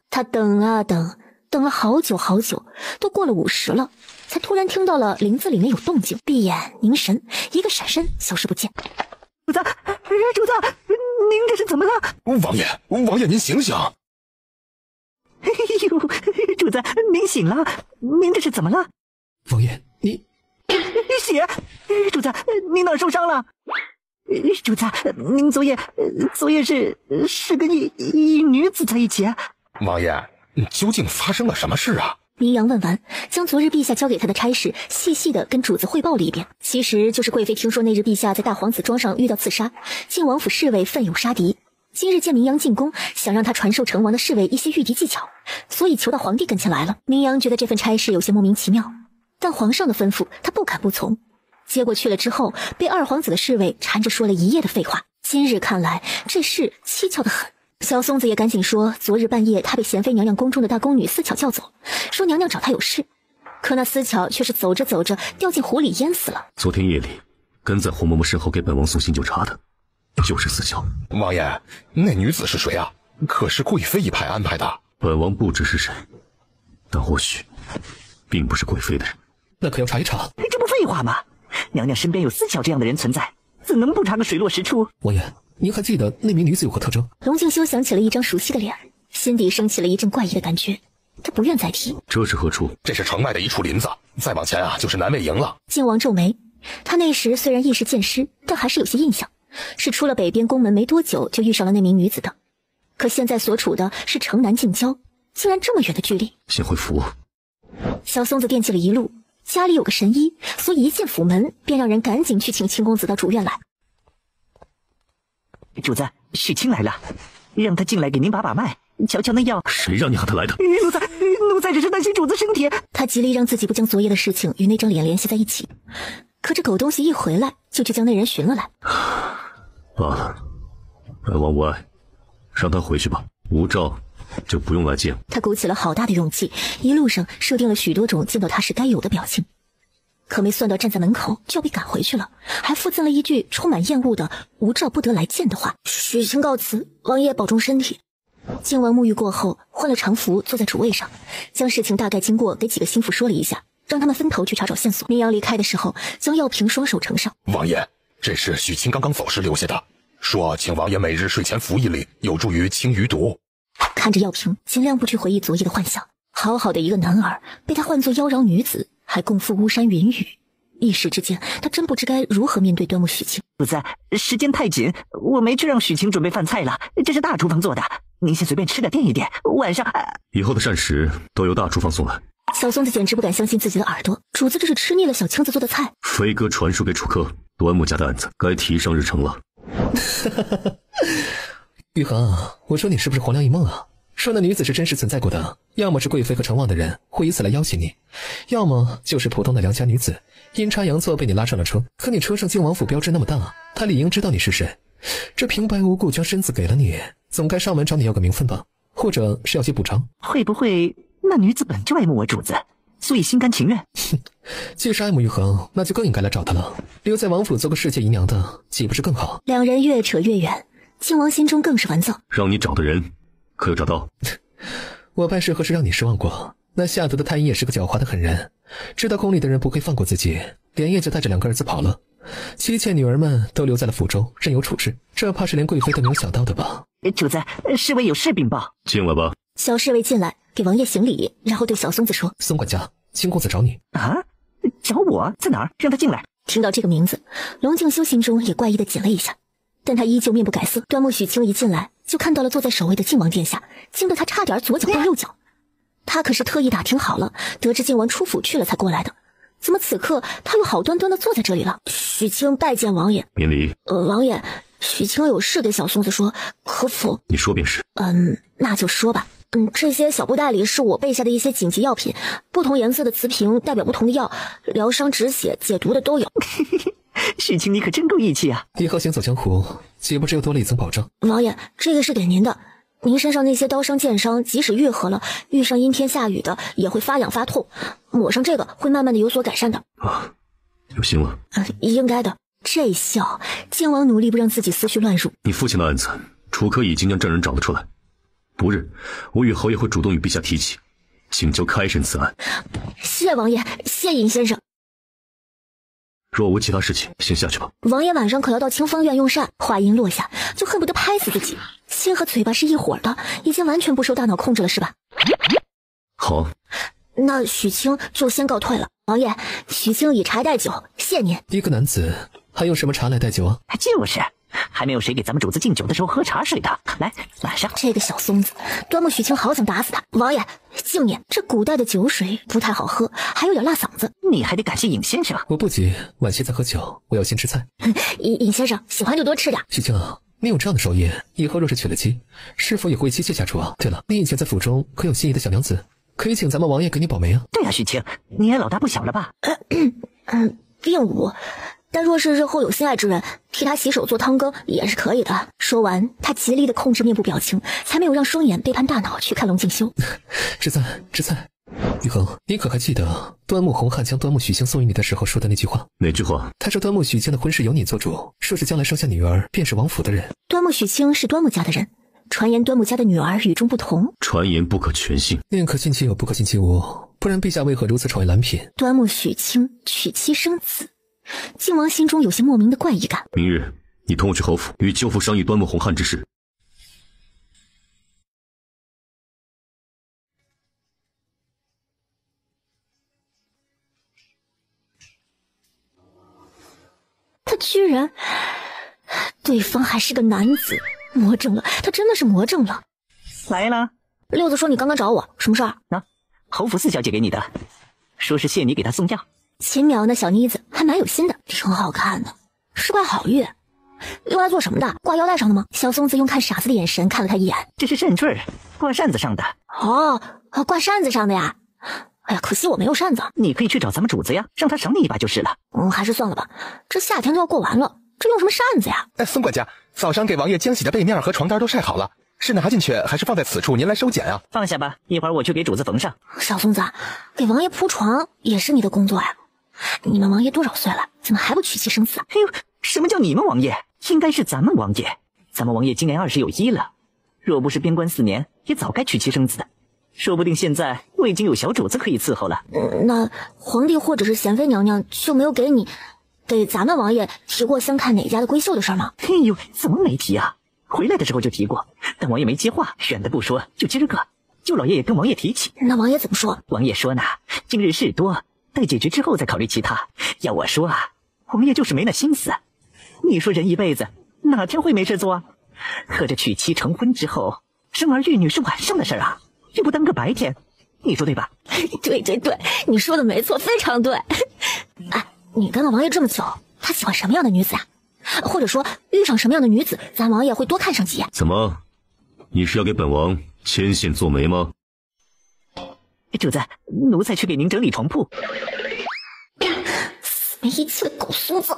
他等啊等，等了好久好久，都过了50了，才突然听到了林子里面有动静。闭眼凝神，一个闪身消失不见。主子，您这是怎么了？王爷您醒醒！哎呦，主子您醒了，您这是怎么了？王爷，你血！主子您哪儿受伤了？主子您昨夜是跟一女子在一起？王爷，究竟发生了什么事啊？明阳问完，将昨日陛下交给他的差事细细的跟主子汇报了一遍。其实就是贵妃听说那日陛下在大皇子庄上遇到刺杀，晋王府侍卫奋勇杀敌，今日见明阳进宫，想让他传授成王的侍卫一些御敌技巧，所以求到皇帝跟前来了。明阳觉得这份差事有些莫名其妙，但皇上的吩咐他不敢不从。接过去了之后，被二皇子的侍卫缠着说了一夜的废话。今日看来这事蹊跷得很。小松子也赶紧说，昨日半夜他被贤妃娘娘宫中的大宫女思巧叫走，说娘娘找他有事，可那思巧却是走着走着掉进湖里淹死了。昨天夜里跟在红嬷嬷身后给本王送行酒茶的就是思巧。王爷，那女子是谁啊？可是贵妃一派安排的。本王不知是谁，但或许并不是贵妃的人。那可要查一查。这不废话吗？娘娘身边有思巧这样的人存在，怎能不查个水落石出？王爷，您还记得那名女子有何特征？龙静修想起了一张熟悉的脸，心底升起了一阵怪异的感觉，他不愿再提。这是何处？这是城外的一处林子，再往前啊就是南魏营了。靖王皱眉，他那时虽然意识渐失，但还是有些印象，是出了北边宫门没多久就遇上了那名女子的。可现在所处的是城南近郊，竟然这么远的距离。先回府。小松子惦记了一路，家里有个神医，所以一进府门便让人赶紧去请清公子到主院来。主子，许清来了，让他进来给您把把脉，瞧瞧那药。谁让你喊他来的？奴才只是担心主子身体。他极力让自己不将昨夜的事情与那张脸联系在一起，可这狗东西一回来就去将那人寻了来。罢了，本王无碍，让他回去吧。无诏就不用来见。他鼓起了好大的勇气，一路上设定了许多种见到他时该有的表情，可没算到站在门口就要被赶回去了，还附赠了一句充满厌恶的无诏不得来见的话。许清告辞，王爷保重身体。靖王沐浴过后换了常服，坐在主位上，将事情大概经过给几个心腹说了一下，让他们分头去查找线索。明阳离开的时候将药瓶双手呈上。王爷，这是许清刚刚走时留下的，说请王爷每日睡前服一粒，有助于清余毒。看着药瓶，尽量不去回忆昨夜的幻想。好好的一个男儿被他唤作妖娆女子，还共赴巫山云雨，一时之间他真不知该如何面对端木许清。主子，时间太紧，我没去让许清准备饭菜了，这是大厨房做的，您先随便吃点垫一垫，晚上以后的膳食都由大厨房送来。小松子简直不敢相信自己的耳朵，主子这是吃腻了小青子做的菜。飞鸽传书给楚客，端木家的案子该提上日程了。玉衡，我说你是不是黄粱一梦啊？说那女子是真实存在过的，要么是贵妃和成王的人会以此来要挟你，要么就是普通的良家女子，阴差阳错被你拉上了车。可你车上靖王府标志那么大，他理应知道你是谁，这平白无故将身子给了你，总该上门找你要个名分吧，或者是要些补偿。会不会那女子本就爱慕我主子，所以心甘情愿？既是爱慕玉衡，那就更应该来找他了。留在王府做个世界姨娘的，岂不是更好？两人越扯越远，靖王心中更是烦躁。让你找的人可有找到？我办事何时让你失望过？那下毒的太医也是个狡猾的狠人，知道宫里的人不会放过自己，连夜就带着2个儿子跑了，妻妾女儿们都留在了府中，任由处置。这怕是连贵妃都没有想到的吧？主子，侍卫有事禀报。进来吧。小侍卫进来给王爷行礼，然后对小松子说：松管家，清公子找你。啊？找我？在哪儿？让他进来。听到这个名字，龙静修心中也怪异的紧了一下，但他依旧面不改色。端木许清一进来就看到了坐在守卫的靖王殿下，惊得他差点左脚碰右脚。他可是特意打听好了，得知靖王出府去了才过来的，怎么此刻他又好端端的坐在这里了？许清拜见王爷。免礼。王爷，许清有事对小松子说，可否？你说便是。那就说吧。这些小布袋里是我备下的一些紧急药品，不同颜色的瓷瓶代表不同的药，疗伤止血、解毒的都有。许清你可真够义气啊！以后行走江湖，岂不只有多了一层保障？王爷，这个是给您的。您身上那些刀伤剑伤，即使愈合了，遇上阴天下雨的也会发痒发痛，抹上这个会慢慢的有所改善的。啊，有心了。应该的。这笑，靖王努力不让自己思绪乱入。你父亲的案子，楚科已经将证人找了出来，不日我与侯爷会主动与陛下提起，请求开审此案。谢王爷，谢尹先生。若无其他事情，先下去吧。王爷晚上可要到清风院用膳。话音落下，就恨不得拍死自己。心和嘴巴是一伙的，已经完全不受大脑控制了，是吧？好，那许清就先告退了。王爷，许清以茶代酒，谢您。一个男子还用什么茶来代酒啊？就是，还没有谁给咱们主子敬酒的时候喝茶水的。来，晚上这个小松子，端木许清好想打死他。王爷，敬您。这古代的酒水不太好喝，还有点辣嗓子。你还得感谢尹先生。我不急，晚些再喝酒，我要先吃菜。尹先生喜欢就多吃点。许清啊，你有这样的手艺，以后若是娶了妻，是否也会妻妾下厨啊？对了，你以前在府中可有心仪的小娘子，可以请咱们王爷给你保媒啊。对啊，许清，你也老大不小了吧？并无，但若是日后有心爱之人，替他洗手做汤羹也是可以的。说完，他极力的控制面部表情，才没有让双眼背叛大脑去看龙静修。吃菜，吃菜。玉衡，你可还记得端木洪汉将端木许清送与你的时候说的那句话？哪句话？他说端木许清的婚事由你做主，说是将来生下女儿便是王府的人。端木许清是端木家的人，传言端木家的女儿与众不同，传言不可全信，宁可信其有，不可信其无，不然陛下为何如此宠爱兰嫔？端木许清娶妻生子，靖王心中有些莫名的怪异感。明日你同我去侯府，与舅父商议端木洪汉之事。他居然，对方还是个男子，魔怔了，他真的是魔怔了。来了。六子说你刚刚找我，什么事儿？侯府四小姐给你的，说是谢你给她送药。秦苗那小妮子还蛮有心的，挺好看的，是块好玉。用来做什么的？挂腰带上的吗？小松子用看傻子的眼神看了他一眼。这是扇坠，挂扇子上的。挂扇子上的呀。哎呀，可惜我没有扇子。你可以去找咱们主子呀，让他赏你一把就是了。还是算了吧，这夏天都要过完了，这用什么扇子呀？孙管家，早上给王爷将洗的被面和床单都晒好了，是拿进去还是放在此处？您来收捡啊？放下吧，一会儿我去给主子缝上。小松子，给王爷铺床也是你的工作呀。你们王爷多少岁了，怎么还不娶妻生子啊？哎呦，什么叫你们王爷？应该是咱们王爷。咱们王爷今年20有1了，若不是边关4年，也早该娶妻生子的。说不定现在我已经有小主子可以伺候了。那皇帝或者是贤妃娘娘就没有给咱们王爷提过相看哪家的闺秀的事吗？哎呦，怎么没提啊？回来的时候就提过，但王爷没接话，远的不说，就今儿个，舅老爷也跟王爷提起。那王爷怎么说？王爷说呢，今日事多，待解决之后再考虑其他。要我说啊，王爷就是没那心思。你说人一辈子哪天会没事做啊？可这娶妻成婚之后，生儿育女是晚上的事啊，又不当个白天，你说对吧？对，你说的没错，非常对。哎，你跟了王爷这么久，他喜欢什么样的女子啊？或者说遇上什么样的女子，咱王爷会多看上几眼？怎么，你是要给本王牵线做媒吗？主子，奴才去给您整理床铺。死没义气的狗孙子！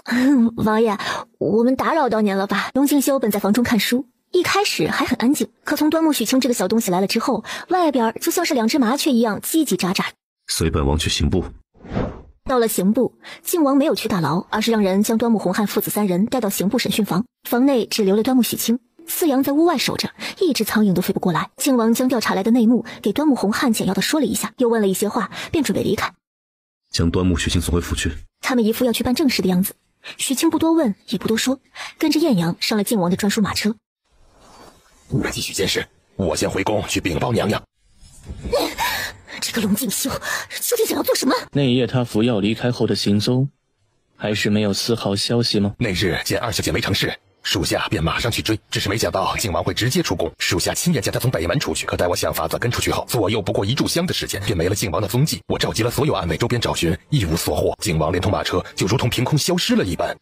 王爷，我们打扰到您了吧？龙静修本在房中看书，一开始还很安静，可从端木许清这个小东西来了之后，外边就像是2只麻雀一样叽叽喳喳。随本王去刑部。到了刑部，靖王没有去大牢，而是让人将端木洪汉父子3人带到刑部审讯房，房内只留了端木许清。四阳在屋外守着，一只苍蝇都飞不过来。靖王将调查来的内幕给端木洪汉简要的说了一下，又问了一些话，便准备离开，将端木许清送回府去。他们一副要去办正事的样子。许清不多问，也不多说，跟着艳阳上了靖王的专属马车。继续监视，我先回宫去禀报娘娘。这个龙静修究竟想要做什么？那夜他服药离开后的行踪，还是没有丝毫消息吗？那日见2小姐没成事，属下便马上去追，只是没想到靖王会直接出宫。属下亲眼见他从北门出去，可待我想法子跟出去后，左右不过1炷香的时间，便没了靖王的踪迹。我召集了所有暗卫周边找寻，一无所获。靖王连同马车就如同凭空消失了一般。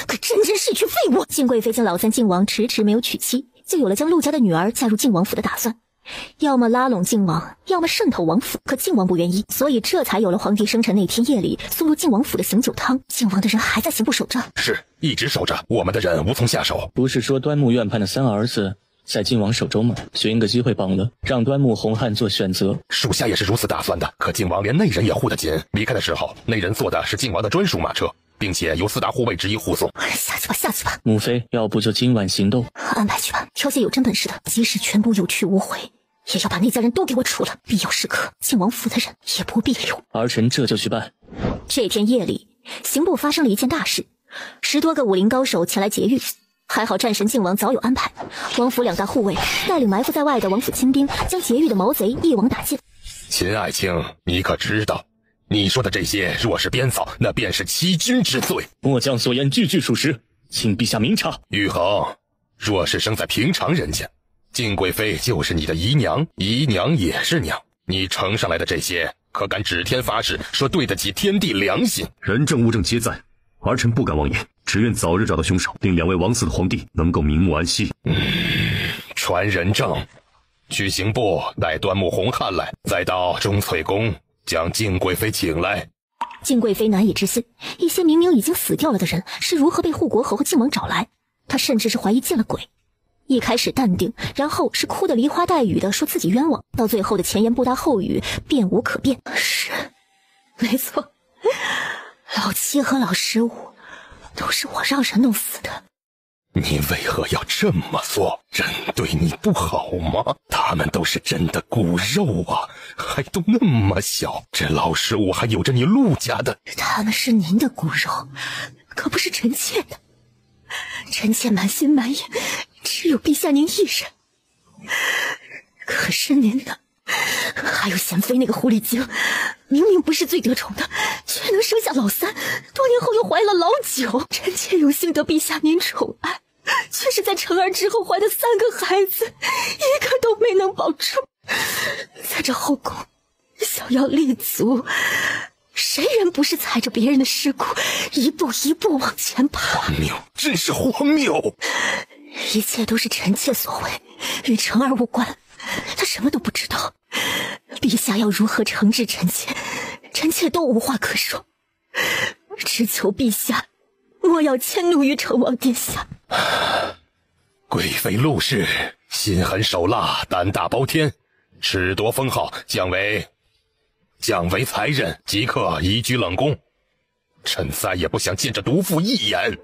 可真是一群废物！靖贵妃见老三靖王迟迟没有娶妻，就有了将陆家的女儿嫁入靖王府的打算。要么拉拢靖王，要么渗透王府，可靖王不愿意，所以这才有了皇帝生辰那天夜里送入靖王府的醒酒汤。靖王的人还在刑部守着，是一直守着，我们的人无从下手。不是说端木院判的3儿子在靖王手中吗？寻个机会绑了，让端木洪汉做选择。属下也是如此打算的，可靖王连内人也护得紧。离开的时候，内人坐的是靖王的专属马车，并且由4大护卫之一护送。下去吧，下去吧。母妃，要不就今晚行动？安排去吧，挑些有真本事的，即使全部有去无回，也要把那家人都给我除了。必要时刻，靖王府的人也不必留。儿臣这就去办。这天夜里，刑部发生了一件大事，10多个武林高手前来劫狱。还好战神靖王早有安排，王府2大护卫带领埋伏在外的王府亲兵，将劫狱的毛贼一网打尽。秦爱卿，你可知道，你说的这些若是编造，那便是欺君之罪。末将所言句句属实，请陛下明察。玉衡，若是生在平常人家，靖贵妃就是你的姨娘，姨娘也是娘。你呈上来的这些，可敢指天发誓，说对得起天地良心？人证物证皆在，儿臣不敢妄言，只愿早日找到凶手，令2位枉死的皇帝能够瞑目安息。传人证，去刑部带端木洪汉来，再到钟粹宫将靖贵妃请来。靖贵妃难以置信，一些明明已经死掉了的人是如何被护国侯和靖王找来。她甚至是怀疑见了鬼。一开始淡定，然后是哭得梨花带雨的说自己冤枉，到最后的前言不搭后语，辩无可辩。是，没错，老7和老15都是我让人弄死的。你为何要这么做？朕对你不好吗？他们都是朕的骨肉啊，还都那么小，这老15还有着你陆家的。他们是您的骨肉，可不是臣妾的。臣妾满心满眼只有陛下您一人，可是您呢？还有贤妃那个狐狸精，明明不是最得宠的，却能生下老3，多年后又怀了老9。臣妾有幸得陛下您宠爱，却是在成儿之后怀的3个孩子，一个都没能保住。在这后宫想要立足，谁人不是踩着别人的尸骨，一步一步往前爬？荒谬，真是荒谬！一切都是臣妾所为，与成儿无关，他什么都不知道。陛下要如何惩治臣妾，臣妾都无话可说，只求陛下莫要迁怒于成王殿下。贵妃陆氏心狠手辣，胆大包天，褫夺封号，降为才人，即刻移居冷宫。臣再也不想见这毒妇一眼。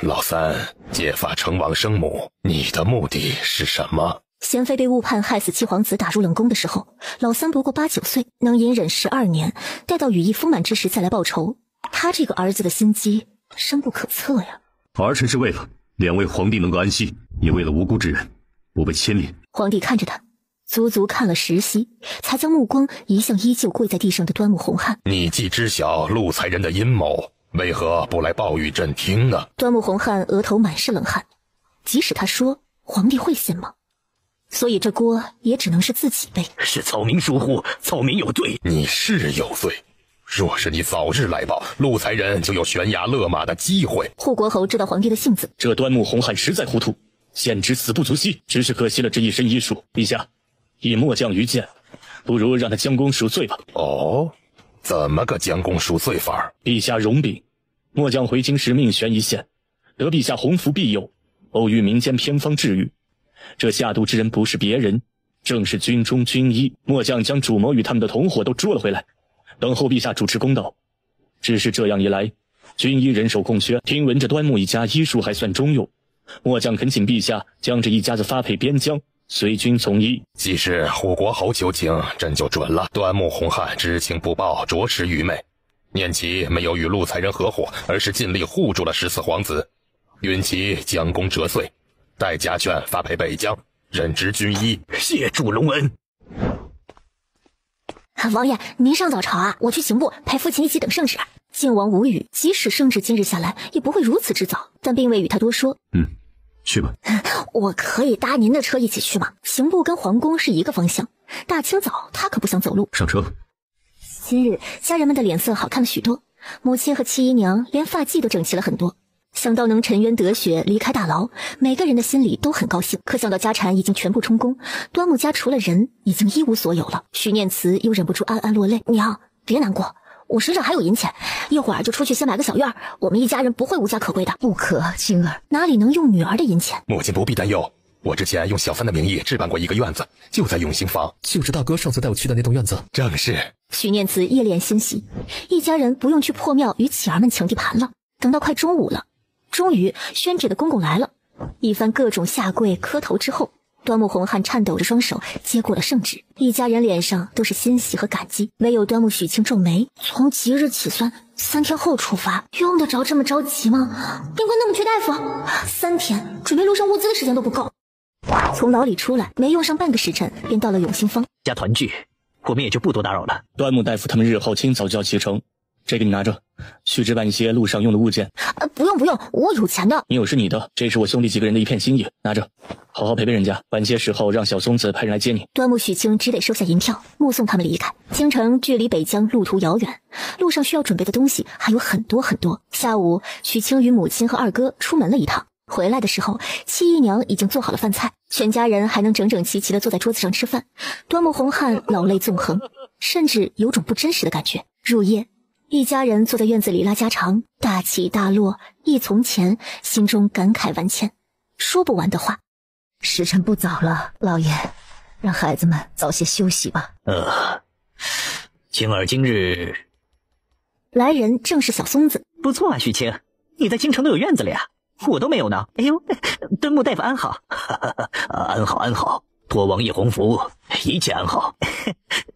老3，揭发成王生母，你的目的是什么？贤妃被误判害死7皇子打入冷宫的时候，老3不过8、9岁，能隐忍12年，待到羽翼丰满之时再来报仇。他这个儿子的心机深不可测呀。儿臣是为了2位皇帝能够安息，也为了无辜之人不被牵连。皇帝看着他，足足看了10息，才将目光移向依旧跪在地上的端木洪汉。你既知晓陆才人的阴谋，为何不来报与朕听呢？端木洪汉额头满是冷汗，即使他说，皇帝会信吗？所以这锅也只能是自己背。是草民疏忽，草民有罪。你是有罪，若是你早日来报，陆才人就有悬崖勒马的机会。护国侯知道皇帝的性子，这端木洪汉实在糊涂，现知死不足惜，只是可惜了这一身医术。陛下，以末将愚见，不如让他将功赎罪吧。哦，怎么个将功赎罪法？陛下容禀，末将回京时命悬一线，得陛下洪福庇佑，偶遇民间偏方治愈。这下毒之人不是别人，正是军中军医。末将将主谋与他们的同伙都捉了回来，等候陛下主持公道。只是这样一来，军医人手空缺，听闻这端木一家医术还算中用，末将恳请陛下将这一家子发配边疆，随军从医。既是护国侯求情，朕就准了。端木洪汉知情不报，着实愚昧。念其没有与陆才人合伙，而是尽力护住了14皇子，允其将功折罪，待家眷发配北疆，任职军医。谢主隆恩。王爷，您上早朝啊？我去刑部陪父亲一起等圣旨。晋王无语，即使圣旨今日下来，也不会如此之早，但并未与他多说。去吧。我可以搭您的车一起去吗？刑部跟皇宫是一个方向，大清早他可不想走路。上车。今日家人们的脸色好看了许多，母亲和七姨娘连发髻都整齐了很多。想到能沉冤得雪，离开大牢，每个人的心里都很高兴。可想到家产已经全部充公，端木家除了人已经一无所有了，许念慈又忍不住暗暗落泪。娘，别难过，我身上还有银钱，一会儿就出去先买个小院，我们一家人不会无家可归的。不可，青儿，哪里能用女儿的银钱？母亲不必担忧，我之前用小三的名义置办过一个院子，就在永兴坊，就是大哥上次带我去的那栋院子。正是。许念慈一脸欣喜，一家人不用去破庙与乞儿们抢地盘了。等到快中午了，终于宣旨的公公来了，一番各种下跪磕头之后，端木洪汉颤抖着双手接过了圣旨，一家人脸上都是欣喜和感激，唯有端木许清皱眉。从即日起算3天后出发，用得着这么着急吗？边关那么缺大夫，3天准备路上物资的时间都不够。从牢里出来，没用上半个时辰，便到了永兴坊。家团聚，我们也就不多打扰了。端木大夫他们日后清早就要启程，这个你拿着，去置办一些路上用的物件。不用，我有钱的。你有是你的，这是我兄弟几个人的一片心意，拿着，好好陪陪人家。晚些时候让小松子派人来接你。端木许清只得收下银票，目送他们离开。京城距离北疆路途遥远，路上需要准备的东西还有很多很多。下午，许清与母亲和二哥出门了一趟。回来的时候，七姨娘已经做好了饭菜，全家人还能整整齐齐地坐在桌子上吃饭。端木洪汉老泪纵横，甚至有种不真实的感觉。入夜，一家人坐在院子里拉家常，大起大落，忆从前，心中感慨万千，说不完的话。时辰不早了，老爷，让孩子们早些休息吧。青儿今日来人正是小松子。不错啊，许清，你在京城都有院子了呀，我都没有呢。哎呦，端木大夫安好。安好，托王爷洪福，一切安好。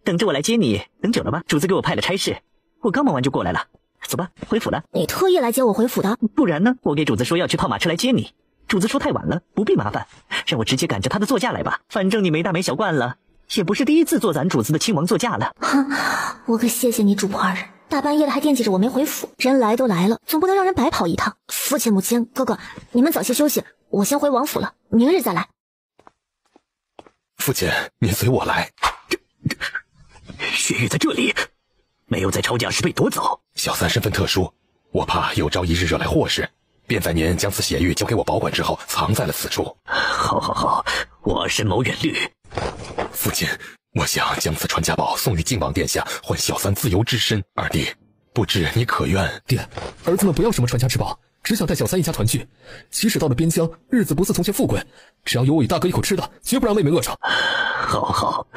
等着我来接你，等久了吧？主子给我派了差事，我刚忙完就过来了。走吧，回府了。你特意来接我回府的？不然呢？我给主子说要去套马车来接你，主子说太晚了，不必麻烦，让我直接赶着他的座驾来吧。反正你没大没小惯了，也不是第一次坐咱主子的亲王座驾了。我可谢谢你主仆二人，大半夜的还惦记着我没回府，人来都来了，总不能让人白跑一趟。父亲母亲哥哥，你们早些休息，我先回王府了，明日再来。父亲，您随我来。雪玉在这里，没有在抄家时被夺走。小三身份特殊，我怕有朝一日惹来祸事，便在您将此血玉交给我保管之后，藏在了此处。好，我深谋远虑。父亲，我想将此传家宝送与靖王殿下，换小三自由之身。二弟，不知你可愿？爹，儿子们不要什么传家之宝，只想带小三一家团聚。即使到了边疆，日子不似从前富贵，只要有我与大哥一口吃的，绝不让妹妹饿着。好，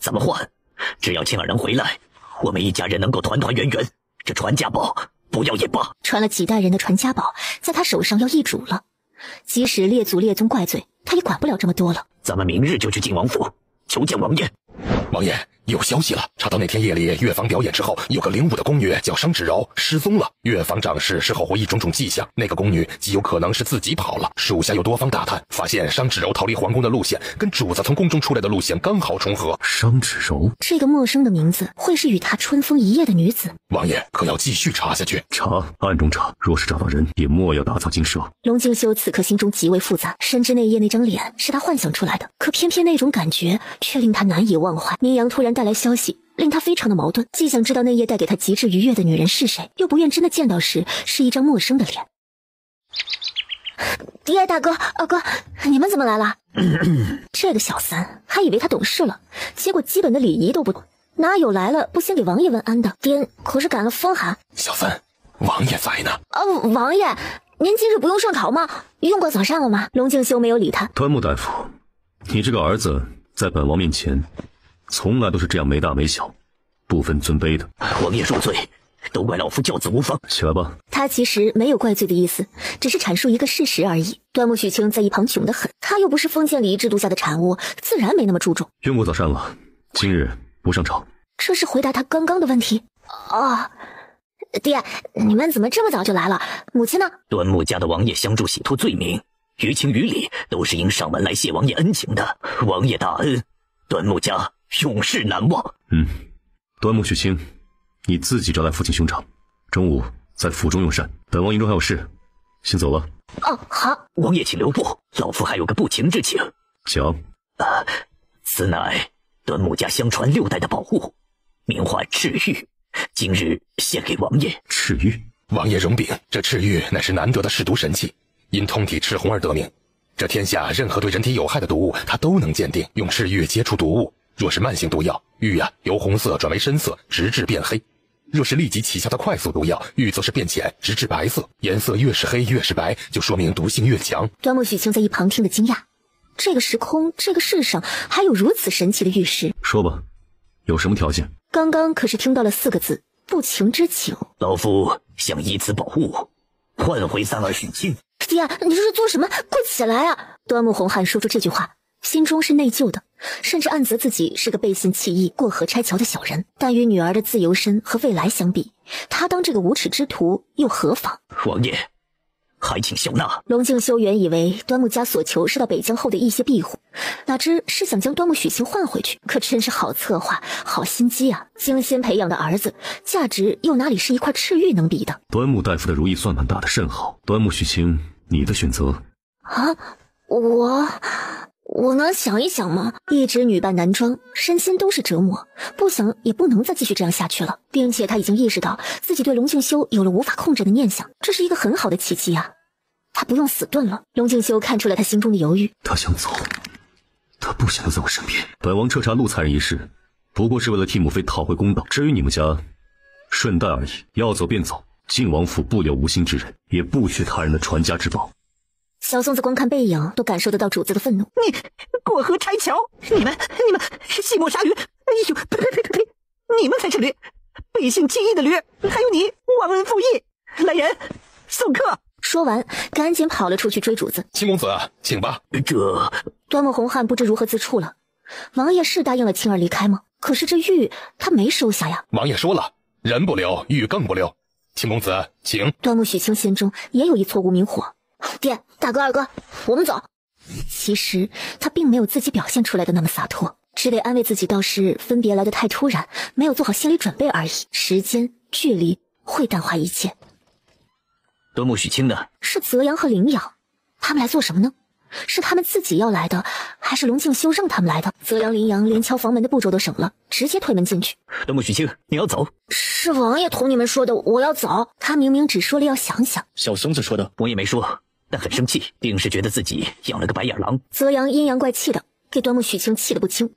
咱们换。只要青儿能回来，我们一家人能够团团圆圆，这传家宝不要也罢。传了几代人的传家宝，在他手上要易主了，即使列祖列宗怪罪，他也管不了这么多了。咱们明日就去靖王府求见王爷。王爷，有消息了，查到那天夜里乐坊表演之后，有个领舞的宫女叫商芷柔失踪了。乐坊掌事事后怀疑种种迹象，那个宫女极有可能是自己跑了。属下有多方打探，发现商芷柔逃离皇宫的路线跟主子从宫中出来的路线刚好重合。商芷柔这个陌生的名字，会是与他春风一夜的女子？王爷可要继续查下去。查，暗中查，若是找到人，也莫要打草惊蛇。龙敬修此刻心中极为复杂，深知那夜那张脸是他幻想出来的，可偏偏那种感觉却令他难以忘怀。明阳突然带来消息，令他非常的矛盾，既想知道那夜带给他极致愉悦的女人是谁，又不愿真的见到时是一张陌生的脸。爹，大哥，二哥，你们怎么来了？这个小三还以为他懂事了，结果基本的礼仪都不懂，哪有来了不先给王爷问安的？爹可是赶了风寒。小三，王爷在呢。王爷，您今日不用上朝吗？用过早膳了吗？龙敬修没有理他。端木大夫，你这个儿子在本王面前从来都是这样没大没小，不分尊卑的。王爷恕罪，都怪老夫教子无方。起来吧。他其实没有怪罪的意思，只是阐述一个事实而已。端木许清在一旁穷得很，他又不是封建礼仪制度下的产物，自然没那么注重。用过早膳了，今日不上朝。这是回答他刚刚的问题。爹，你们怎么这么早就来了？母亲呢？端木家的王爷相助洗脱罪名，于情于理都是因上门来谢王爷恩情的。王爷大恩，端木家永世难忘。端木许清，你自己招待父亲兄长，中午在府中用膳，本王营中还有事，先走了。哦，好。王爷请留步，老夫还有个不情之请。讲。此乃端木家相传6代的宝物，名唤赤玉，今日献给王爷。赤玉，王爷容禀，这赤玉乃是难得的舐毒神器，因通体赤红而得名。这天下任何对人体有害的毒物，它都能鉴定，用赤玉接触毒物。若是慢性毒药，玉由红色转为深色，直至变黑；若是立即起效的快速毒药，玉则是变浅，直至白色。颜色越是黑越是白，就说明毒性越强。端木许清在一旁听得惊讶，这个时空，这个世上还有如此神奇的玉石。说吧，有什么条件？刚刚可是听到了4个字，不情之请。老夫想以此宝物换回三儿许清。爹，你这是做什么？快起来啊！端木洪汉说出这句话，心中是内疚的，甚至暗责自己是个背信弃义、过河拆桥的小人。但与女儿的自由身和未来相比，他当这个无耻之徒又何妨？王爷，还请笑纳。龙敬修原以为端木家所求是到北疆后的一些庇护，哪知是想将端木许清换回去，可真是好策划，好心机啊！精心培养的儿子，价值又哪里是一块赤玉能比的？端木大夫的如意算盘打得甚好，端木许清，你的选择啊？我能想一想吗？一直女扮男装，身心都是折磨，不想也不能再继续这样下去了。并且他已经意识到自己对龙敬修有了无法控制的念想，这是一个很好的契机啊！他不用死遁了。龙敬修看出了他心中的犹豫，他想走，他不想留在我身边。本王彻查陆才人一事，不过是为了替母妃讨回公道。至于你们家，顺带而已。要走便走，晋王府不留无心之人，也不缺他人的传家之宝。小松子光看背影都感受得到主子的愤怒。你过河拆桥，你们戏墨杀驴！哎呦，呸！你们才是驴，背信弃义的驴！还有你忘恩负义！来人，送客！说完，赶紧跑了出去追主子。秦公子，请吧。这端木洪汉不知如何自处了。王爷是答应了青儿离开吗？可是这玉他没收下呀。王爷说了，人不留，玉更不留。秦公子，请。端木许清心中也有一撮无名火。爹，大哥，二哥，我们走。其实他并没有自己表现出来的那么洒脱，只得安慰自己，倒是分别来得太突然，没有做好心理准备而已。时间、距离会淡化一切。端木许清呢？是泽阳和凌阳，他们来做什么呢？是他们自己要来的，还是龙敬修让他们来的？泽阳、凌阳连敲房门的步骤都省了，直接推门进去。端木许清，你要走？是王爷同你们说的，我要走。他明明只说了要想想。小松子说的，我也没说，但很生气，定是觉得自己养了个白眼狼。泽阳阴阳怪气的，给端木许清气得不轻。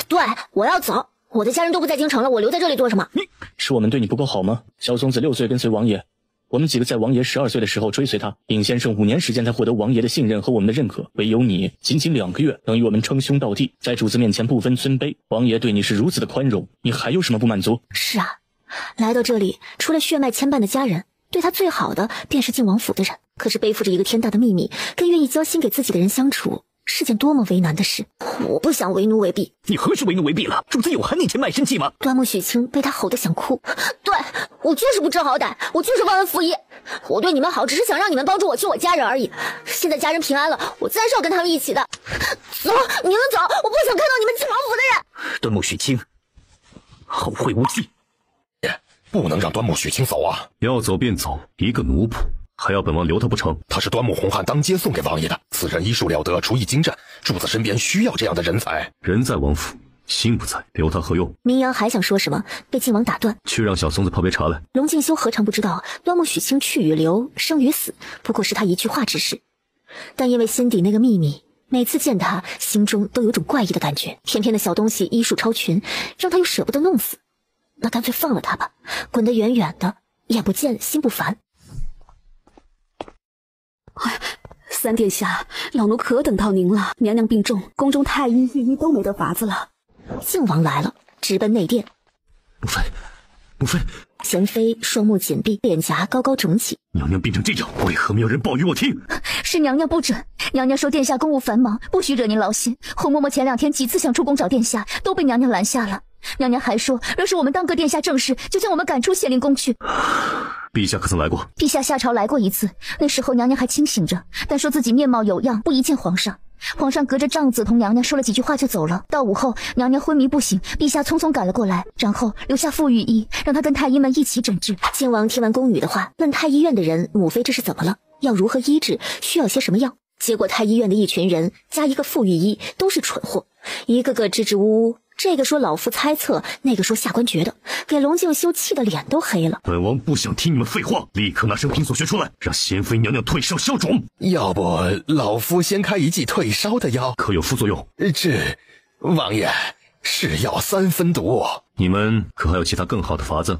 对，我要走，我的家人都不在京城了，我留在这里做什么？是我们对你不够好吗？小松子6岁跟随王爷，我们几个在王爷12岁的时候追随他，尹先生5年时间才获得王爷的信任和我们的认可，唯有你仅2个月能与我们称兄道弟，在主子面前不分尊卑，王爷对你是如此的宽容，你还有什么不满足？是啊，来到这里，除了血脉牵绊的家人，对他最好的便是晋王府的人。可是背负着一个天大的秘密，跟愿意交心给自己的人相处，是件多么为难的事。我不想为奴为婢。你何时为奴为婢了？主子有喊你前卖身契吗？端木许清被他吼得想哭。对，我就是不知好歹，我就是忘恩负义。我对你们好，只是想让你们帮助我救我家人而已。现在家人平安了，我自然是要跟他们一起的。走，你们走，我不想看到你们晋王府的人。端木许清后会无期。不能让端木许清走啊！要走便走，一个奴仆，还要本王留他不成？他是端木洪汉当街送给王爷的，此人医术了得，厨艺精湛，主子身边需要这样的人才。人在王府，心不在，留他何用？明阳还想说什么，被晋王打断。去让小松子泡杯茶来。龙敬修何尝不知道端木许清去与留，生与死，不过是他一句话之事。但因为心底那个秘密，每次见他，心中都有种怪异的感觉。偏偏的小东西医术超群，让他又舍不得弄死。那干脆放了他吧，滚得远远的，眼不见心不烦。三殿下，老奴可等到您了。娘娘病重，宫中太医、御医都没得法子了。靖王来了，直奔内殿。母妃。贤妃双目紧闭，脸颊高高肿起。娘娘病成这样，为何没有人报与我听？是娘娘不准。娘娘说殿下公务繁忙，不许惹您劳心。红嬷嬷前2天几次想出宫找殿下，都被娘娘拦下了。娘娘还说，若是我们当个殿下正室，就将我们赶出咸宁宫去。陛下可曾来过？陛下下朝来过一次，那时候娘娘还清醒着，但说自己面貌有恙，不宜见皇上。皇上隔着帐子同娘娘说了几句话就走了。到午后，娘娘昏迷不醒，陛下匆匆赶了过来，然后留下傅御医，让他跟太医们一起诊治。靖王听完宫女的话，问太医院的人母妃这是怎么了，要如何医治，需要些什么药。结果太医院的一群人加一个傅御医都是蠢货，一个个支支吾吾，这个说老夫猜测，那个说下官觉得，给龙敬修气的脸都黑了。本王不想听你们废话，立刻拿生平所学出来，让贤妃娘娘退烧消肿。要不老夫先开一剂退烧的药，可有副作用？王爷，是药3分毒。你们可还有其他更好的法子？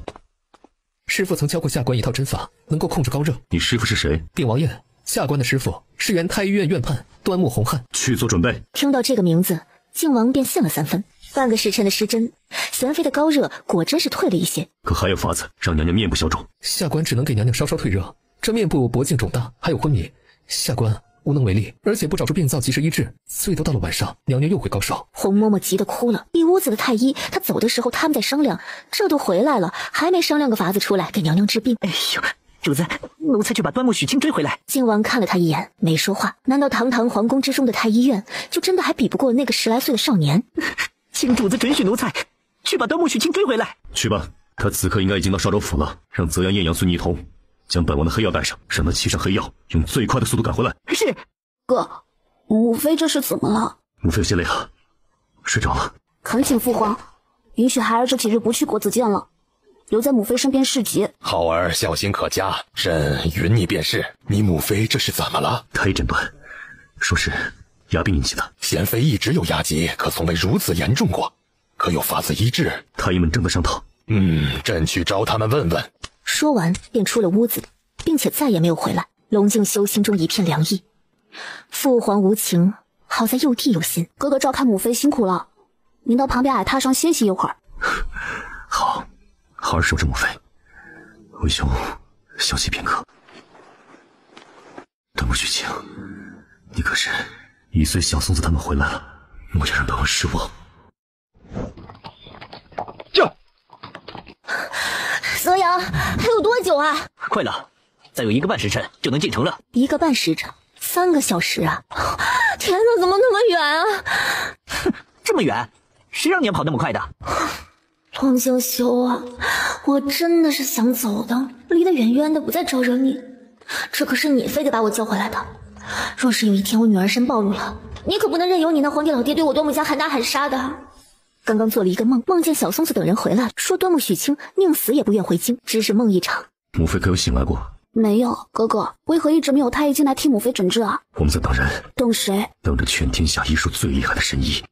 师父曾教过下官一套针法，能够控制高热。你师父是谁？定王爷，下官的师父是原太医院院判端木洪汉。去做准备。听到这个名字，靖王便信了3分。半个时辰的施针，贤妃的高热果真是退了一些。可还有法子让娘娘面部消肿？下官只能给娘娘稍稍退热，这面部脖颈肿大，还有昏迷，下官无能为力，而且不找出病灶及时医治，最多到了晚上，娘娘又会高烧。洪嬷嬷急得哭了。一屋子的太医，他走的时候他们在商量，这都回来了，还没商量个法子出来给娘娘治病。哎呦，主子，奴才去把端木许清追回来。靖王看了他一眼，没说话。难道堂堂皇宫之中的太医院，就真的还比不过那个10来岁的少年？请主子准许奴才去把端木许清追回来。去吧，他此刻应该已经到邵州府了。让泽阳、艳阳随你一同，将本王的黑药带上，让他沏上黑药，用最快的速度赶回来。是。哥，母妃这是怎么了？母妃有些累了，睡着了。恳请父皇允许孩儿这几日不去国子监了，留在母妃身边侍疾。好儿小心可嘉，朕允你便是。你母妃这是怎么了？太医诊断说是牙病引起的。贤妃一直有牙疾，可从未如此严重过，可有法子医治？太医们正在商讨。朕去找他们问问。说完便出了屋子，并且再也没有回来。龙敬修心中一片凉意，父皇无情，好在幼弟有心。哥哥照看母妃辛苦了，您到旁边矮榻上歇息一会儿。好，好好守着母妃，为兄休息片刻。端木许清，你可是已随小松子他们回来了，莫要让本王失望。泽阳，还有多久啊？快了，再有1个半时辰就能进城了。1个半时辰，3个小时啊！天哪，怎么那么远啊？哼，这么远，谁让你要跑那么快的？龙敬修啊，我真的是想走的，离得远远的，不再招惹你。这可是你非得把我叫回来的。若是有一天我女儿身暴露了，你可不能任由你那皇帝老爹对我端木家喊打喊杀的。刚刚做了一个梦，梦见小松子等人回来，说端木许清宁死也不愿回京，只是梦一场。母妃可有醒来过？没有，哥哥，为何一直没有太医进来替母妃诊治啊？我们在等人。等谁？等着全天下医术最厉害的神医。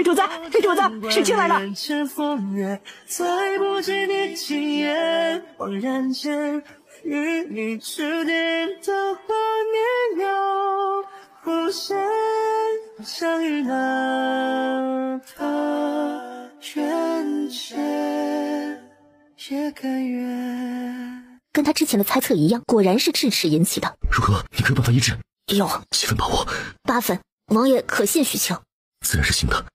主子，主子，许清来了。再不及你惊艳，恍然间与你注定的画面又浮现，相遇哪怕远见也甘愿。跟他之前的猜测一样，果然是智齿引起的。如何？你可有办法医治？有几分把握？8分。王爷可信许清？自然是信的。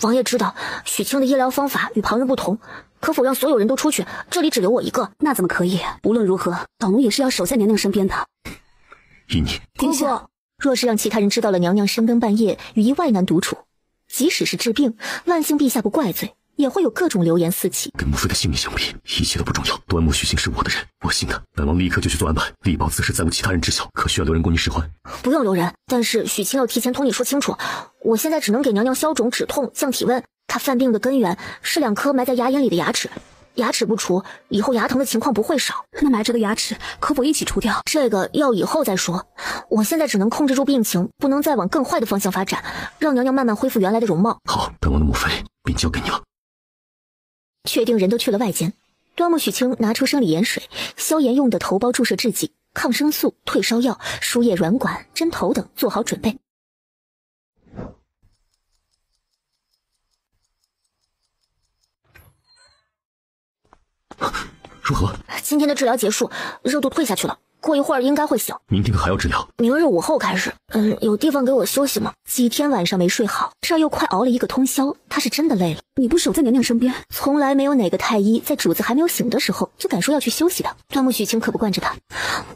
王爷知道许清的医疗方法与旁人不同，可否让所有人都出去？这里只留我一个。那怎么可以？无论如何，老奴也是要守在娘娘身边的。依你。殿下，若是让其他人知道了娘娘深更半夜与一外男独处，即使是治病，万幸陛下不怪罪，也会有各种流言四起。跟母妃的性命相比，一切都不重要。端木许清是我的人，我信他。本王立刻就去做安排，力保此事再无其他人知晓。可需要留人供你使唤？不用留人，但是许清要提前同你说清楚，我现在只能给娘娘消肿止痛降体温。她犯病的根源是2颗埋在牙龈里的牙齿，牙齿不除，以后牙疼的情况不会少。那埋着的牙齿可否一起除掉？这个要以后再说。我现在只能控制住病情，不能再往更坏的方向发展，让娘娘慢慢恢复原来的容貌。好，本王的母妃便交给你了。确定人都去了外间，端木许清拿出生理盐水、消炎用的头孢注射制剂、抗生素、退烧药、输液软管、针头等，做好准备。如何？今天的治疗结束，热度退下去了，过一会儿应该会醒。明天可还要治疗？明日午后开始。有地方给我休息吗？几天晚上没睡好，这又快熬了一个通宵，他是真的累了。你不守在娘娘身边，从来没有哪个太医在主子还没有醒的时候就敢说要去休息的。端木许清可不惯着他。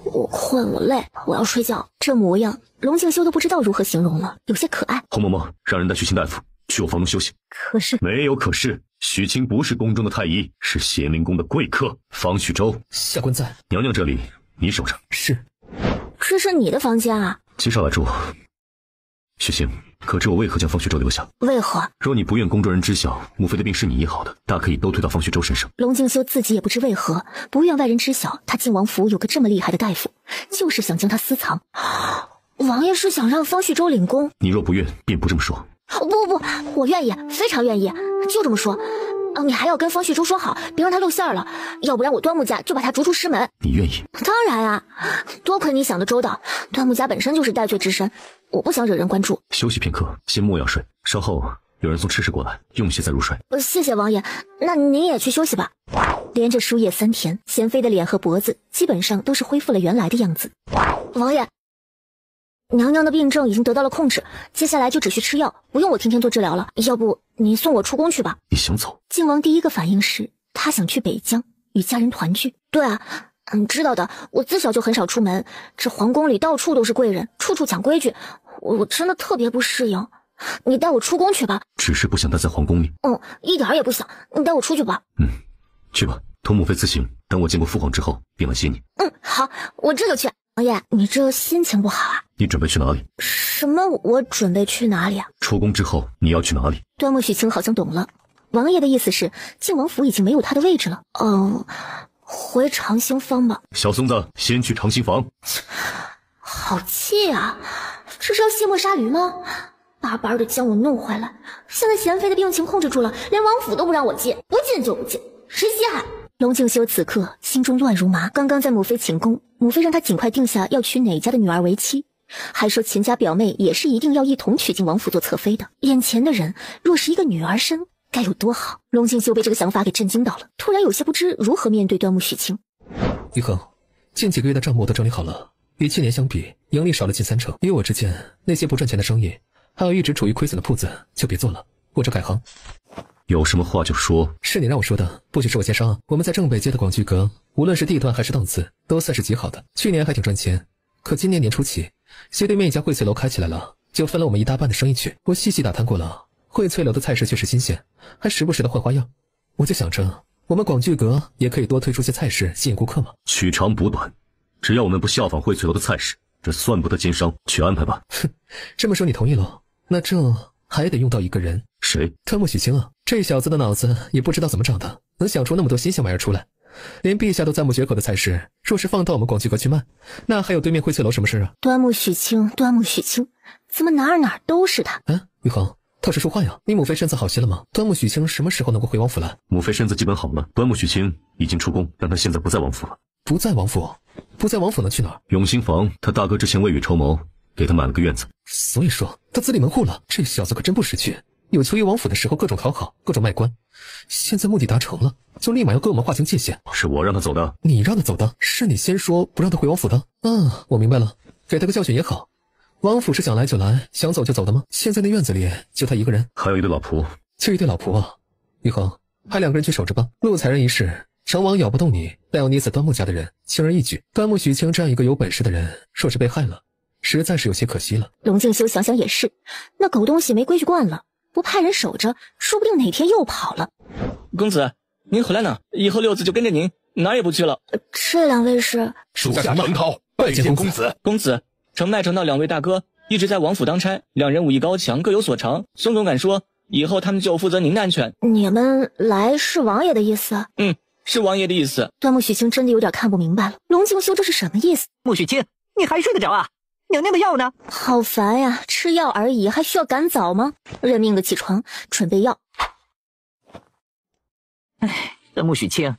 我困，我累，我要睡觉。这模样，龙静修都不知道如何形容了，有些可爱。洪嬷嬷，让人带许清大夫去我房中休息。可是没有可是，许清不是宫中的太医，是咸宁宫的贵客。方旭州下官在。娘娘这里你守着。是。这是你的房间啊？接上来住。许清，可知我为何将方旭州留下？为何？若你不愿宫中人知晓母妃的病是你医好的，大可以都推到方旭州身上。龙静修自己也不知为何不愿外人知晓他靖王府有个这么厉害的大夫，就是想将他私藏。王爷是想让方旭州领功？你若不愿，便不这么说。不，我愿意，非常愿意，就这么说。你还要跟方旭州说好，别让他露馅了，要不然我端木家就把他逐出师门。你愿意？当然啊，多亏你想得周到。端木家本身就是戴罪之身，我不想惹人关注。休息片刻，先莫要睡，稍后有人送吃食过来，用些再入睡。谢谢王爷，那您也去休息吧。连着输液3天，贤妃的脸和脖子基本上都是恢复了原来的样子。王爷，娘娘的病症已经得到了控制，接下来就只需吃药，不用我天天做治疗了。要不你送我出宫去吧？你想走？靖王第一个反应是他想去北疆与家人团聚。对啊，你知道的，我自小就很少出门，这皇宫里到处都是贵人，处处讲规矩，我真的特别不适应。你带我出宫去吧。只是不想待在皇宫里。一点也不想，你带我出去吧。去吧，同母妃自行，等我见过父皇之后便来接你。好，我这就去。王爷，你这心情不好啊？你准备去哪里？什么？我准备去哪里啊？出宫之后你要去哪里？端木许清好像懂了，王爷的意思是靖王府已经没有他的位置了。回长兴坊吧。小松子，先去长兴坊。好气啊！这是要卸磨杀驴吗？巴巴的将我弄回来，现在贤妃的病情控制住了，连王府都不让我进，不进就不进，谁稀罕？龙静修此刻心中乱如麻，刚刚在母妃寝宫，母妃让他尽快定下要娶哪家的女儿为妻，还说秦家表妹也是一定要一同娶进王府做侧妃的。眼前的人若是一个女儿身，该有多好？龙静修被这个想法给震惊到了，突然有些不知如何面对端木许清。于恒，近几个月的账目都整理好了，与去年相比，盈利少了近30%。与我之间那些不赚钱的生意，还有一直处于亏损的铺子，就别做了，或者改行。有什么话就说。是你让我说的，不许是我奸商啊！我们在正北街的广聚阁，无论是地段还是档次，都算是极好的。去年还挺赚钱，可今年年初起，斜对面一家荟萃楼开起来了，就分了我们一大半的生意去。我细细打探过了，荟萃楼的菜式确实新鲜，还时不时的换花样。我就想着，我们广聚阁也可以多推出些菜式，吸引顾客嘛。取长补短，只要我们不效仿荟萃楼的菜式，这算不得奸商，去安排吧。哼，这么说你同意了？那这还得用到一个人。谁？端木许清啊！这小子的脑子也不知道怎么长的，能想出那么多新鲜玩意儿出来，连陛下都赞不绝口的菜式，若是放到我们广聚阁去卖，那还有对面荟萃楼什么事啊？端木许清，端木许清，怎么哪儿都是他？玉衡，倒是说话呀！你母妃身子好些了吗？端木许清什么时候能够回王府来？母妃身子基本好了，端木许清已经出宫，但他现在不在王府了。不在王府？不在王府能去哪儿？永兴坊，他大哥之前未雨绸缪，给他买了个院子。所以说他自立门户了，这小子可真不识趣。有求于王府的时候各种讨好，各种卖官，现在目的达成了，就立马要跟我们划清界限。是我让他走的。你让他走的？是你先说不让他回王府的？我明白了，给他个教训也好。王府是想来就来，想走就走的吗？现在那院子里就他一个人，还有一对老仆。就一对老仆啊？玉衡，派2个人去守着吧。陆才人一事，成王咬不动你，但要捏死端木家的人，轻而易举。端木许清这样一个有本事的人，若是被害了，实在是有些可惜了。龙静修想想也是，那狗东西没规矩惯了，不派人守着，说不定哪天又跑了。公子，您回来呢，以后六子就跟着您，哪儿也不去了。这2位是？属下程涛，拜见公子。公子，程迈程那2位大哥一直在王府当差，2人武艺高强，各有所长。孙总敢说，以后他们就负责您的安全。你们来是王爷的意思？是王爷的意思。端木许清真的有点看不明白了，龙静修这是什么意思？木许清，你还睡得着啊？娘娘的药呢？好烦呀，吃药而已，还需要赶早吗？认命的起床，准备药。端木许清，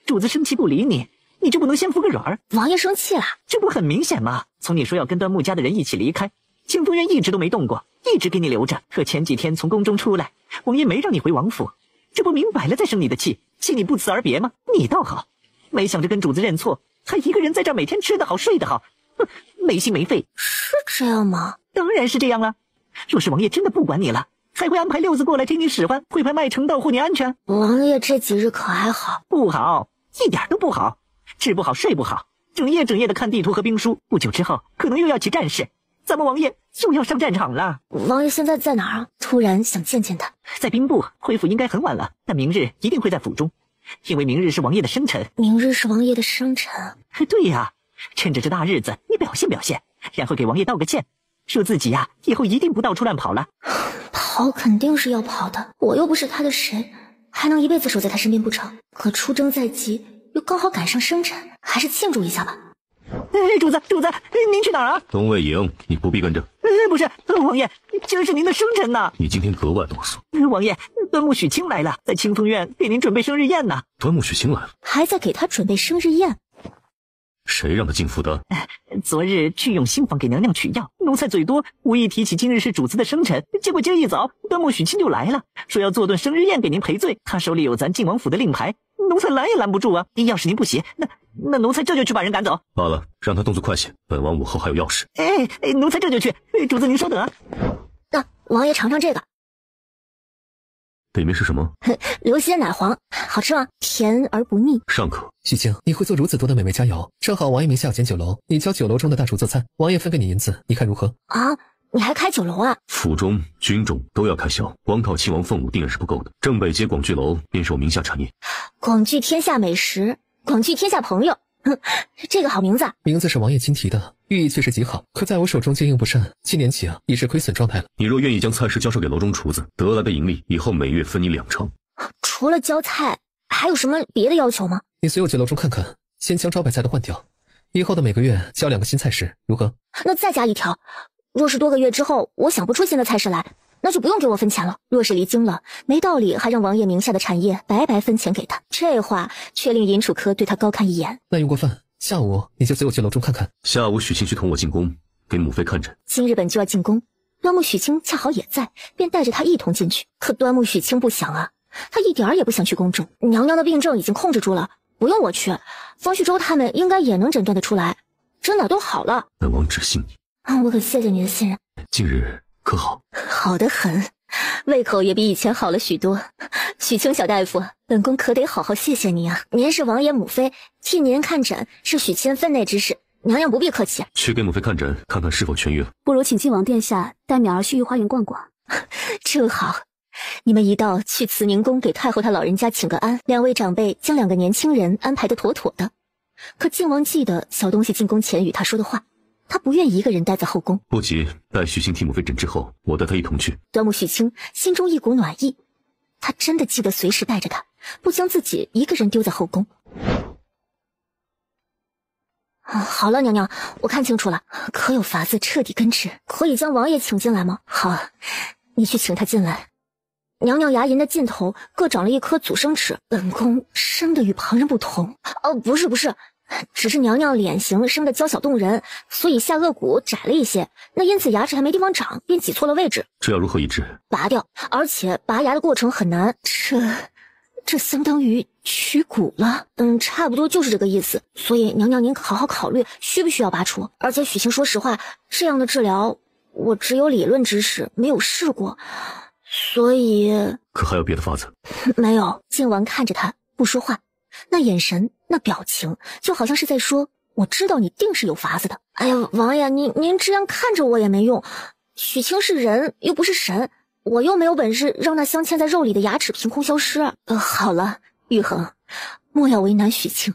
主子生气不理你，你就不能先服个软？王爷生气了？这不很明显吗？从你说要跟端木家的人一起离开，清风院一直都没动过，一直给你留着。可前几天从宫中出来，王爷没让你回王府，这不明摆了在生你的气，气你不辞而别吗？你倒好，没想着跟主子认错，他一个人在这儿每天吃得好睡得好，哼，没心没肺。是这样吗？当然是这样了。若是王爷真的不管你了，还会安排六子过来听你使唤，会派麦城道护你安全？王爷这几日可还好？不好，一点都不好，吃不好睡不好，整夜的看地图和兵书，不久之后可能又要起战事，咱们王爷又要上战场了。王爷现在在哪儿啊？突然想见见他。在兵部，恢复应该很晚了，但明日一定会在府中，因为明日是王爷的生辰。明日是王爷的生辰？对呀，趁着这大日子，你表现表现，然后给王爷道个歉，说自己呀，以后一定不到处乱跑了。跑肯定是要跑的，我又不是他的谁，还能一辈子守在他身边不成？可出征在即，又刚好赶上生辰，还是庆祝一下吧。主子，您去哪儿啊？东魏营，你不必跟着。不是，王爷，这是您的生辰呐。你今天格外哆嗦。王爷，端木许清来了，在清风院给您准备生日宴呢。端木许清来了，还在给他准备生日宴？谁让他进府的？昨日去永兴坊给娘娘取药，奴才嘴多，无意提起今日是主子的生辰，结果今儿一早，端木许清就来了，说要做顿生日宴给您赔罪。他手里有咱晋王府的令牌，奴才拦也拦不住啊。要是您不写，那奴才这就去把人赶走。罢了，让他动作快些，本王午后还有要事。奴才这就去。主子您稍等啊。王爷尝尝这个。里面是什么？流血奶黄，好吃吗？甜而不腻。尚可。许清，你会做如此多的美味佳肴，正好王爷名下有间酒楼，你教酒楼中的大厨做菜，王爷分给你银子，你看如何？啊，你还开酒楼啊？府中、军中都要开销，光靠亲王俸禄定然是不够的。正北街广聚楼便是我名下产业。广聚天下美食，广聚天下朋友。这个好名字。名字是王爷亲提的，寓意确实极好，可在我手中经营不善，7年起已是亏损状态了。你若愿意将菜式交收给楼中厨子，得来的盈利以后每月分你2成。除了教菜，还有什么别的要求吗？你随我去楼中看看，先将招牌菜都换掉，以后的每个月教2个新菜式，如何？那再加一条，若是多个月之后我想不出新的菜式来，那就不用给我分钱了。若是离京了，没道理还让王爷名下的产业白白分钱给他。这话却令尹楚科对他高看一眼。那用过饭，下午你就随我去楼中看看。下午许清去同我进宫，给母妃看诊。今日本就要进宫，端木许清恰好也在，便带着他一同进去。可端木许清不想啊，他一点儿也不想去宫中。娘娘的病症已经控制住了，不用我去，方旭州他们应该也能诊断得出来，真的都好了。本王只信你。我可谢谢你的信任。近日可好？好得很，胃口也比以前好了许多。许清小大夫，本宫可得好好谢谢您啊！您是王爷母妃，替您看诊是许亲分内之事，娘娘不必客气。去给母妃看诊，看看是否痊愈了。不如请晋王殿下带淼儿去御花园逛逛。正好，你们一道去慈宁宫给太后她老人家请个安。2位长辈将2个年轻人安排得妥妥的。可晋王记得小东西进宫前与他说的话，他不愿一个人待在后宫。不急，待许清替母妃诊治后，我带她一同去。端木许清心中一股暖意，他真的记得随时带着他，不将自己一个人丢在后宫。好了，娘娘，我看清楚了，可有法子彻底根治？可以将王爷请进来吗？好，你去请他进来。娘娘牙龈的尽头各长了一颗祖生齿，本宫生的与旁人不同。不是，只是娘娘脸型生的娇小动人，所以下颚骨窄了一些，那因此牙齿还没地方长，便挤错了位置。这要如何医治？拔掉，而且拔牙的过程很难，这相当于取骨了。差不多就是这个意思。所以娘娘您好好考虑需不需要拔除。而且许清说实话，这样的治疗我只有理论知识，没有试过，所以……可还有别的法子？没有。晋王看着他不说话，那眼神那表情就好像是在说，我知道你定是有法子的。哎呀，王爷，您这样看着我也没用。许清是人又不是神，我又没有本事让那镶嵌在肉里的牙齿凭空消失。好了，玉衡，莫要为难许清。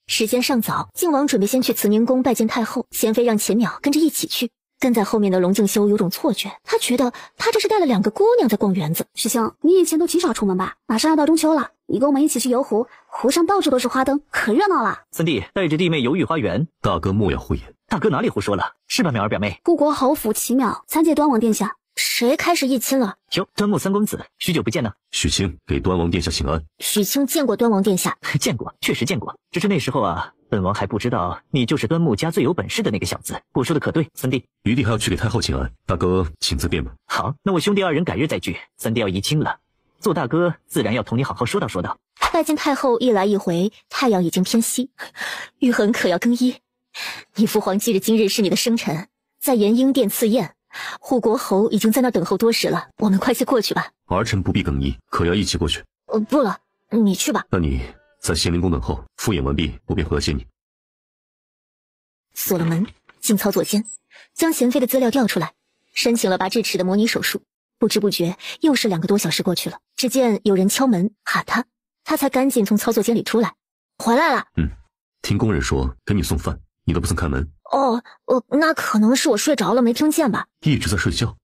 时间尚早，晋王准备先去慈宁宫拜见太后，贤妃让钱淼跟着一起去。跟在后面的龙敬修有种错觉，他觉得他这是带了2个姑娘在逛园子。许清，你以前都极少出门吧？马上要到中秋了，你跟我们一起去游湖，湖上到处都是花灯，可热闹了。三弟带着弟妹游御花园，大哥莫要胡言。大哥哪里胡说了，是吧，淼儿表妹？故国侯府齐淼参见端王殿下。谁开始议亲了？哟，端木三公子，许久不见呢。许清给端王殿下请安。许清见过端王殿下？见过，确实见过。只是那时候啊，本王还不知道你就是端木家最有本事的那个小子。我说的可对，三弟？余弟还要去给太后请安，大哥请自便吧。好，那我兄弟2人改日再聚。三弟要议亲了，做大哥自然要同你好好说道说道。拜见太后一来一回，太阳已经偏西，玉衡可要更衣。你父皇记着今日是你的生辰，在延英殿赐宴，护国侯已经在那等候多时了，我们快些过去吧。儿臣不必更衣，可要一起过去？不了，你去吧。那你在咸宁宫等候，复演完毕，我便回来接你。锁了门，进操作间，将贤妃的资料调出来，申请了拔智齿的模拟手术。不知不觉又是2个多小时过去了。只见有人敲门喊他才赶紧从操作间里出来。回来了。听工人说给你送饭，你都不曾开门。那可能是我睡着了没听见吧。一直在睡觉。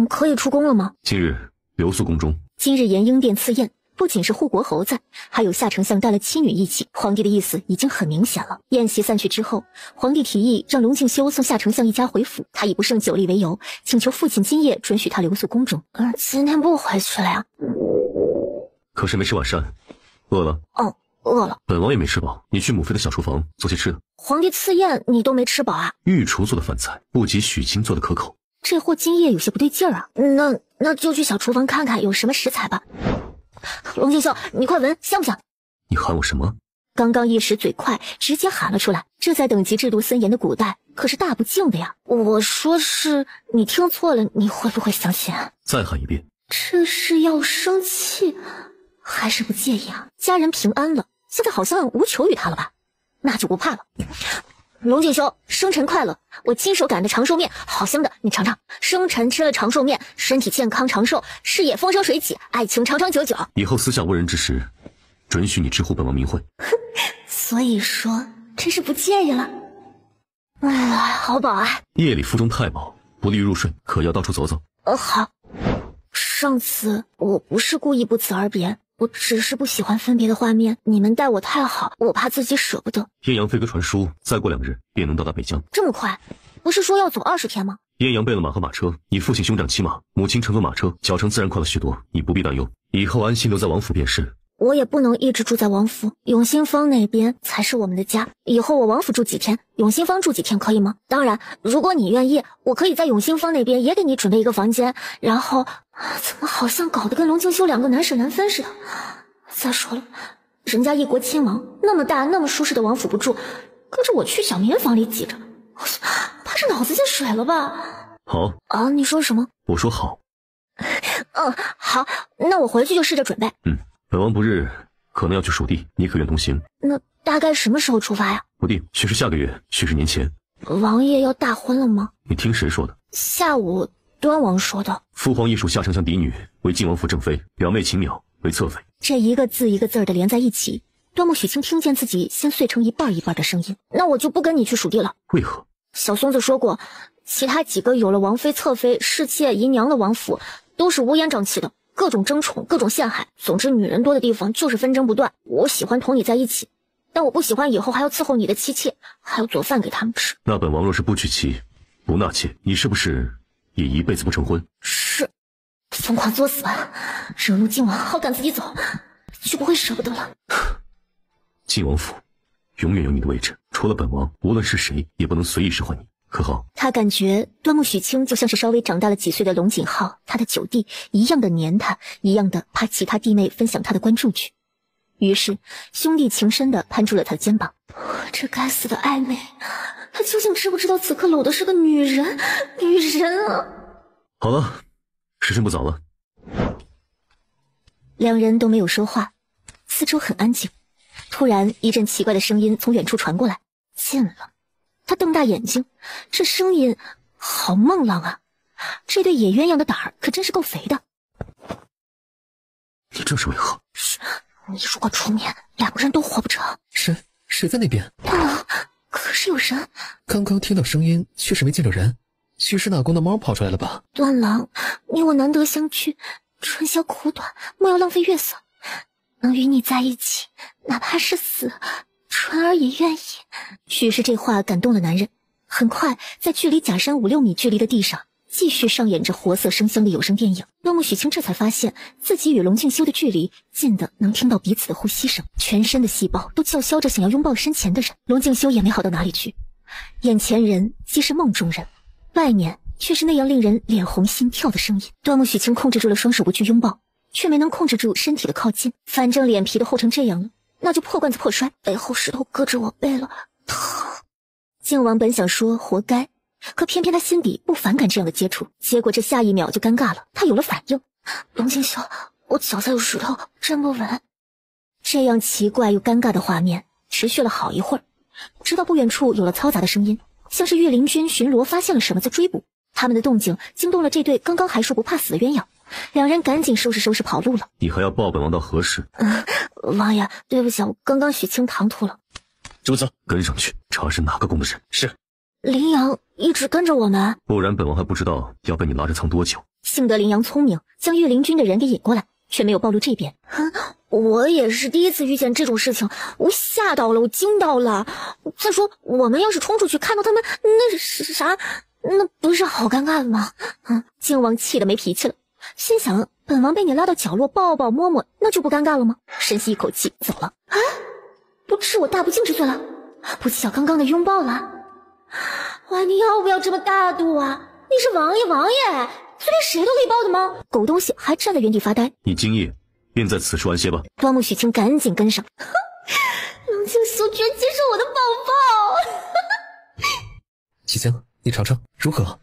可以出宫了吗？今日留宿宫中。今日延英殿赐宴，不仅是护国侯在，还有夏丞相带了妻女一起。皇帝的意思已经很明显了。宴席散去之后，皇帝提议让龙敬修送夏丞相一家回府，他以不胜酒力为由，请求父亲今夜准许他留宿宫中。今天不回去了呀？可是没吃晚膳，饿了？饿了。本王也没吃饱，你去母妃的小厨房做些吃的。皇帝赐宴你都没吃饱啊？御厨做的饭菜不及许清做的可口。这货今夜有些不对劲儿啊。那就去小厨房看看有什么食材吧。龙敬修，你快闻，香不香？你喊我什么？刚刚一时嘴快，直接喊了出来。这在等级制度森严的古代可是大不敬的呀。我说是你听错了，你会不会相信啊？再喊一遍。这是要生气还是不介意啊？家人平安了，现在好像无求于他了吧？那就不怕了。龙敬修，生辰快乐！我亲手擀的长寿面，好香的，你尝尝。生辰吃了长寿面，身体健康长寿，事业风生水起，爱情长长久久。以后私下问人之时，准许你直呼本王名讳。所以说，真是不介意了。好饱啊！夜里腹中太饱，不利于入睡，可要到处走走。好。上次我不是故意不辞而别，我只是不喜欢分别的画面，你们待我太好，我怕自己舍不得。燕阳飞鸽传书，再过2日便能到达北疆。这么快？不是说要走20天吗？燕阳备了马和马车，你父亲兄长骑马，母亲乘坐马车，脚程自然快了许多，你不必担忧。以后安心留在王府便是。我也不能一直住在王府，永兴坊那边才是我们的家。以后我王府住几天，永兴坊住几天，可以吗？当然，如果你愿意，我可以在永兴坊那边也给你准备一个房间。然后，怎么好像搞得跟龙敬修2个难舍难分似的？再说了，人家一国亲王，那么大那么舒适的王府不住，跟着我去小民房里挤着，怕是脑子进水了吧？好啊，你说什么？我说好。好，那我回去就试着准备。本王不日可能要去蜀地，你可愿同行？那大概什么时候出发呀？不定，许是下个月，许是年前。王爷要大婚了吗？你听谁说的？下午端王说的。父皇亦属夏丞相嫡女，为晋王府正妃，表妹秦淼为侧妃。这一个字一个字的连在一起，端木许清听见自己先碎成一半一半的声音。那我就不跟你去蜀地了。为何？小松子说过，其他几个有了王妃、侧妃、侍妾、姨娘的王府都是乌烟瘴气的，各种争宠，各种陷害。总之女人多的地方就是纷争不断。我喜欢同你在一起，但我不喜欢以后还要伺候你的妻妾，还要做饭给他们吃。那本王若是不娶妻不纳妾，你是不是也一辈子不成婚？是。疯狂作死吧，惹怒晋王好赶自己走，就不会舍不得了。晋王府永远有你的位置，除了本王，无论是谁也不能随意使唤你，可好？他感觉端木许清就像是稍微长大了几岁的龙景浩，他的九弟一样的黏他，一样的怕其他弟妹分享他的关注去。于是兄弟情深的攀住了他的肩膀。这该死的暧昧，他究竟知不知道此刻搂的是个女人？女人啊！好了，时辰不早了。两人都没有说话，四周很安静。突然一阵奇怪的声音从远处传过来，近了。他瞪大眼睛，这声音好梦浪啊！这对野鸳鸯的胆儿可真是够肥的。你这是为何？嘘，你如果出面，两个人都活不成。谁在那边？可是有人。刚刚听到声音，却是没见着人。许是哪宫的猫跑出来了吧？端郎，你我难得相聚，春宵苦短，莫要浪费月色。能与你在一起，哪怕是死，纯儿也愿意。许是这话感动了男人。很快，在距离假山5-6米距离的地上，继续上演着活色生香的有声电影。端木许清这才发现自己与龙静修的距离近的能听到彼此的呼吸声，全身的细胞都叫嚣着想要拥抱身前的人。龙静修也没好到哪里去，眼前人既是梦中人，外面却是那样令人脸红心跳的声音。端木许清控制住了双手不去拥抱，却没能控制住身体的靠近。反正脸皮都厚成这样了，那就破罐子破摔，背后石头搁着我背了，疼。靖王本想说活该，可偏偏他心底不反感这样的接触，结果这下一秒就尴尬了，他有了反应。龙清秀，我脚下有石头，站不稳。这样奇怪又尴尬的画面持续了好一会儿，直到不远处有了嘈杂的声音，像是御林军巡逻发现了什么在追捕。他们的动静惊动了这对刚刚还说不怕死的鸳鸯，两人赶紧收拾收拾跑路了。你还要抱本王到何时？王爷，对不起，我刚刚许清唐突了。主子，跟上去查是哪个宫的人。是。林阳一直跟着我们，不然本王还不知道要被你拉着藏多久。幸得林阳聪明，将御林军的人给引过来，却没有暴露这边。我也是第一次遇见这种事情，我吓到了，我惊到了。再说我们要是冲出去看到他们，那是啥？那不是好尴尬的吗？靖王气得没脾气了，心想本王被你拉到角落抱抱摸摸，那就不尴尬了吗？深吸一口气走了。不治我大不敬之罪了，不计较刚刚的拥抱了。哇，你要不要这么大度啊？你是王爷，随便谁都可以抱的吗？狗东西还站在原地发呆。你今夜便在此处安歇吧。端木许清赶紧跟上。龙清秀居然接受我的抱抱。许清，你尝尝如何？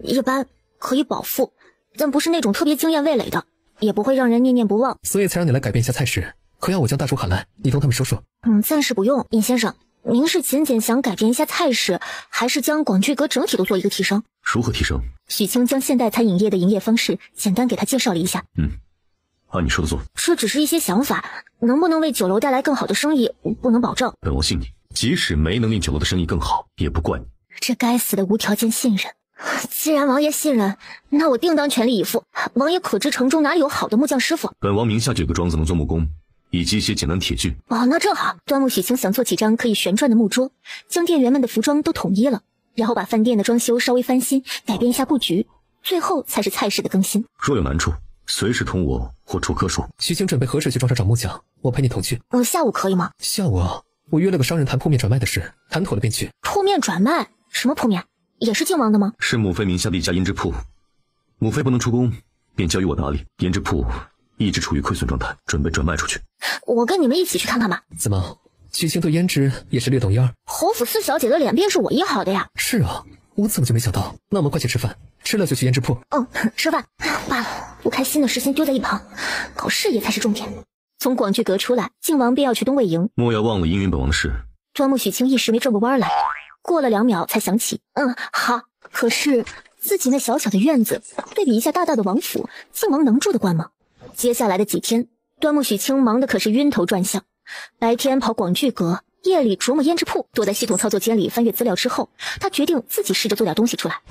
一般，可以饱腹，但不是那种特别惊艳味蕾的，也不会让人念念不忘。所以才让你来改变一下菜式，可要我将大厨喊来，你同他们说说。暂时不用，尹先生，您是仅仅想改变一下菜式，还是将广聚阁整体都做一个提升？如何提升？许清将现代餐饮业的营业方式简单给他介绍了一下。按你说的做。这只是一些想法，能不能为酒楼带来更好的生意，不能保证。本王信你，即使没能令酒楼的生意更好，也不怪你。这该死的无条件信任。既然王爷信任，那我定当全力以赴。王爷可知城中哪里有好的木匠师傅？本王名下就有个庄子能做木工，以及一些简单铁具。那正好。端木许清想做几张可以旋转的木桌，将店员们的服装都统一了，然后把饭店的装修稍微翻新，改变一下布局，最后才是菜式的更新。若有难处，随时同我或楚科说。许清准备何时去庄上找木匠？我陪你同去。下午可以吗？下午啊，我约了个商人谈铺面转卖的事，谈妥了便去。铺面转卖？什么铺面？也是靖王的吗？是母妃名下的一家胭脂铺，母妃不能出宫，便交由我打理。胭脂铺一直处于亏损状态，准备转卖出去。我跟你们一起去看看吧。怎么，许清对胭脂也是略懂一二？侯府四小姐的脸便是我医好的呀。是啊，我怎么就没想到？那我们快去吃饭，吃了就去胭脂铺。吃饭罢了，不开心的事先丢在一旁，搞事业才是重点。从广聚阁出来，靖王便要去东魏营。莫要忘了应允本王的事。端木许清一时没转过弯来，过了2秒才想起，好。可是自己那小小的院子，对比一下大大的王府，靖王能住得惯吗？接下来的几天，端木许清忙的可是晕头转向，白天跑广聚阁，夜里琢磨胭脂铺。躲在系统操作间里翻阅资料之后，他决定自己试着做点东西出来。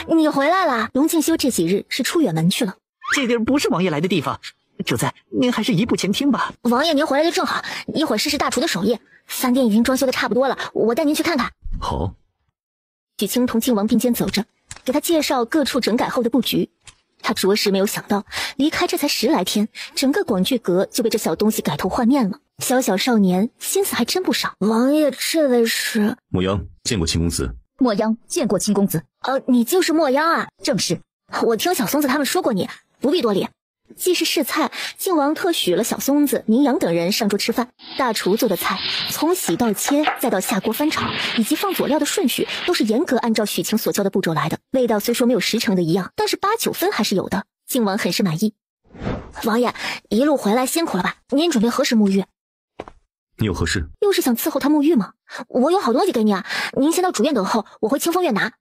你回来了。龙静修这几日是出远门去了。这地儿不是王爷来的地方，主子您还是移步前厅吧。王爷您回来就正好，一会儿试试大厨的手艺。饭店已经装修的差不多了，我带您去看看。好。许清同靖王并肩走着，给他介绍各处整改后的布局。他着实没有想到，离开这才10来天，整个广聚阁就被这小东西改头换面了。小小少年心思还真不少。王爷，这位是？莫央，见过秦公子。莫央见过秦公子。你就是莫央啊？正是。我听小松子他们说过你，不必多礼。既是试菜，靖王特许了小松子、明阳等人上桌吃饭。大厨做的菜，从洗到切，再到下锅翻炒，以及放佐料的顺序，都是严格按照许清所教的步骤来的。味道虽说没有10成的一样，但是8、9分还是有的。靖王很是满意。王爷，一路回来辛苦了吧？您准备何时沐浴？你有何事？又是想伺候他沐浴吗？我有好东西给你啊，您先到主院等候，我回清风院拿。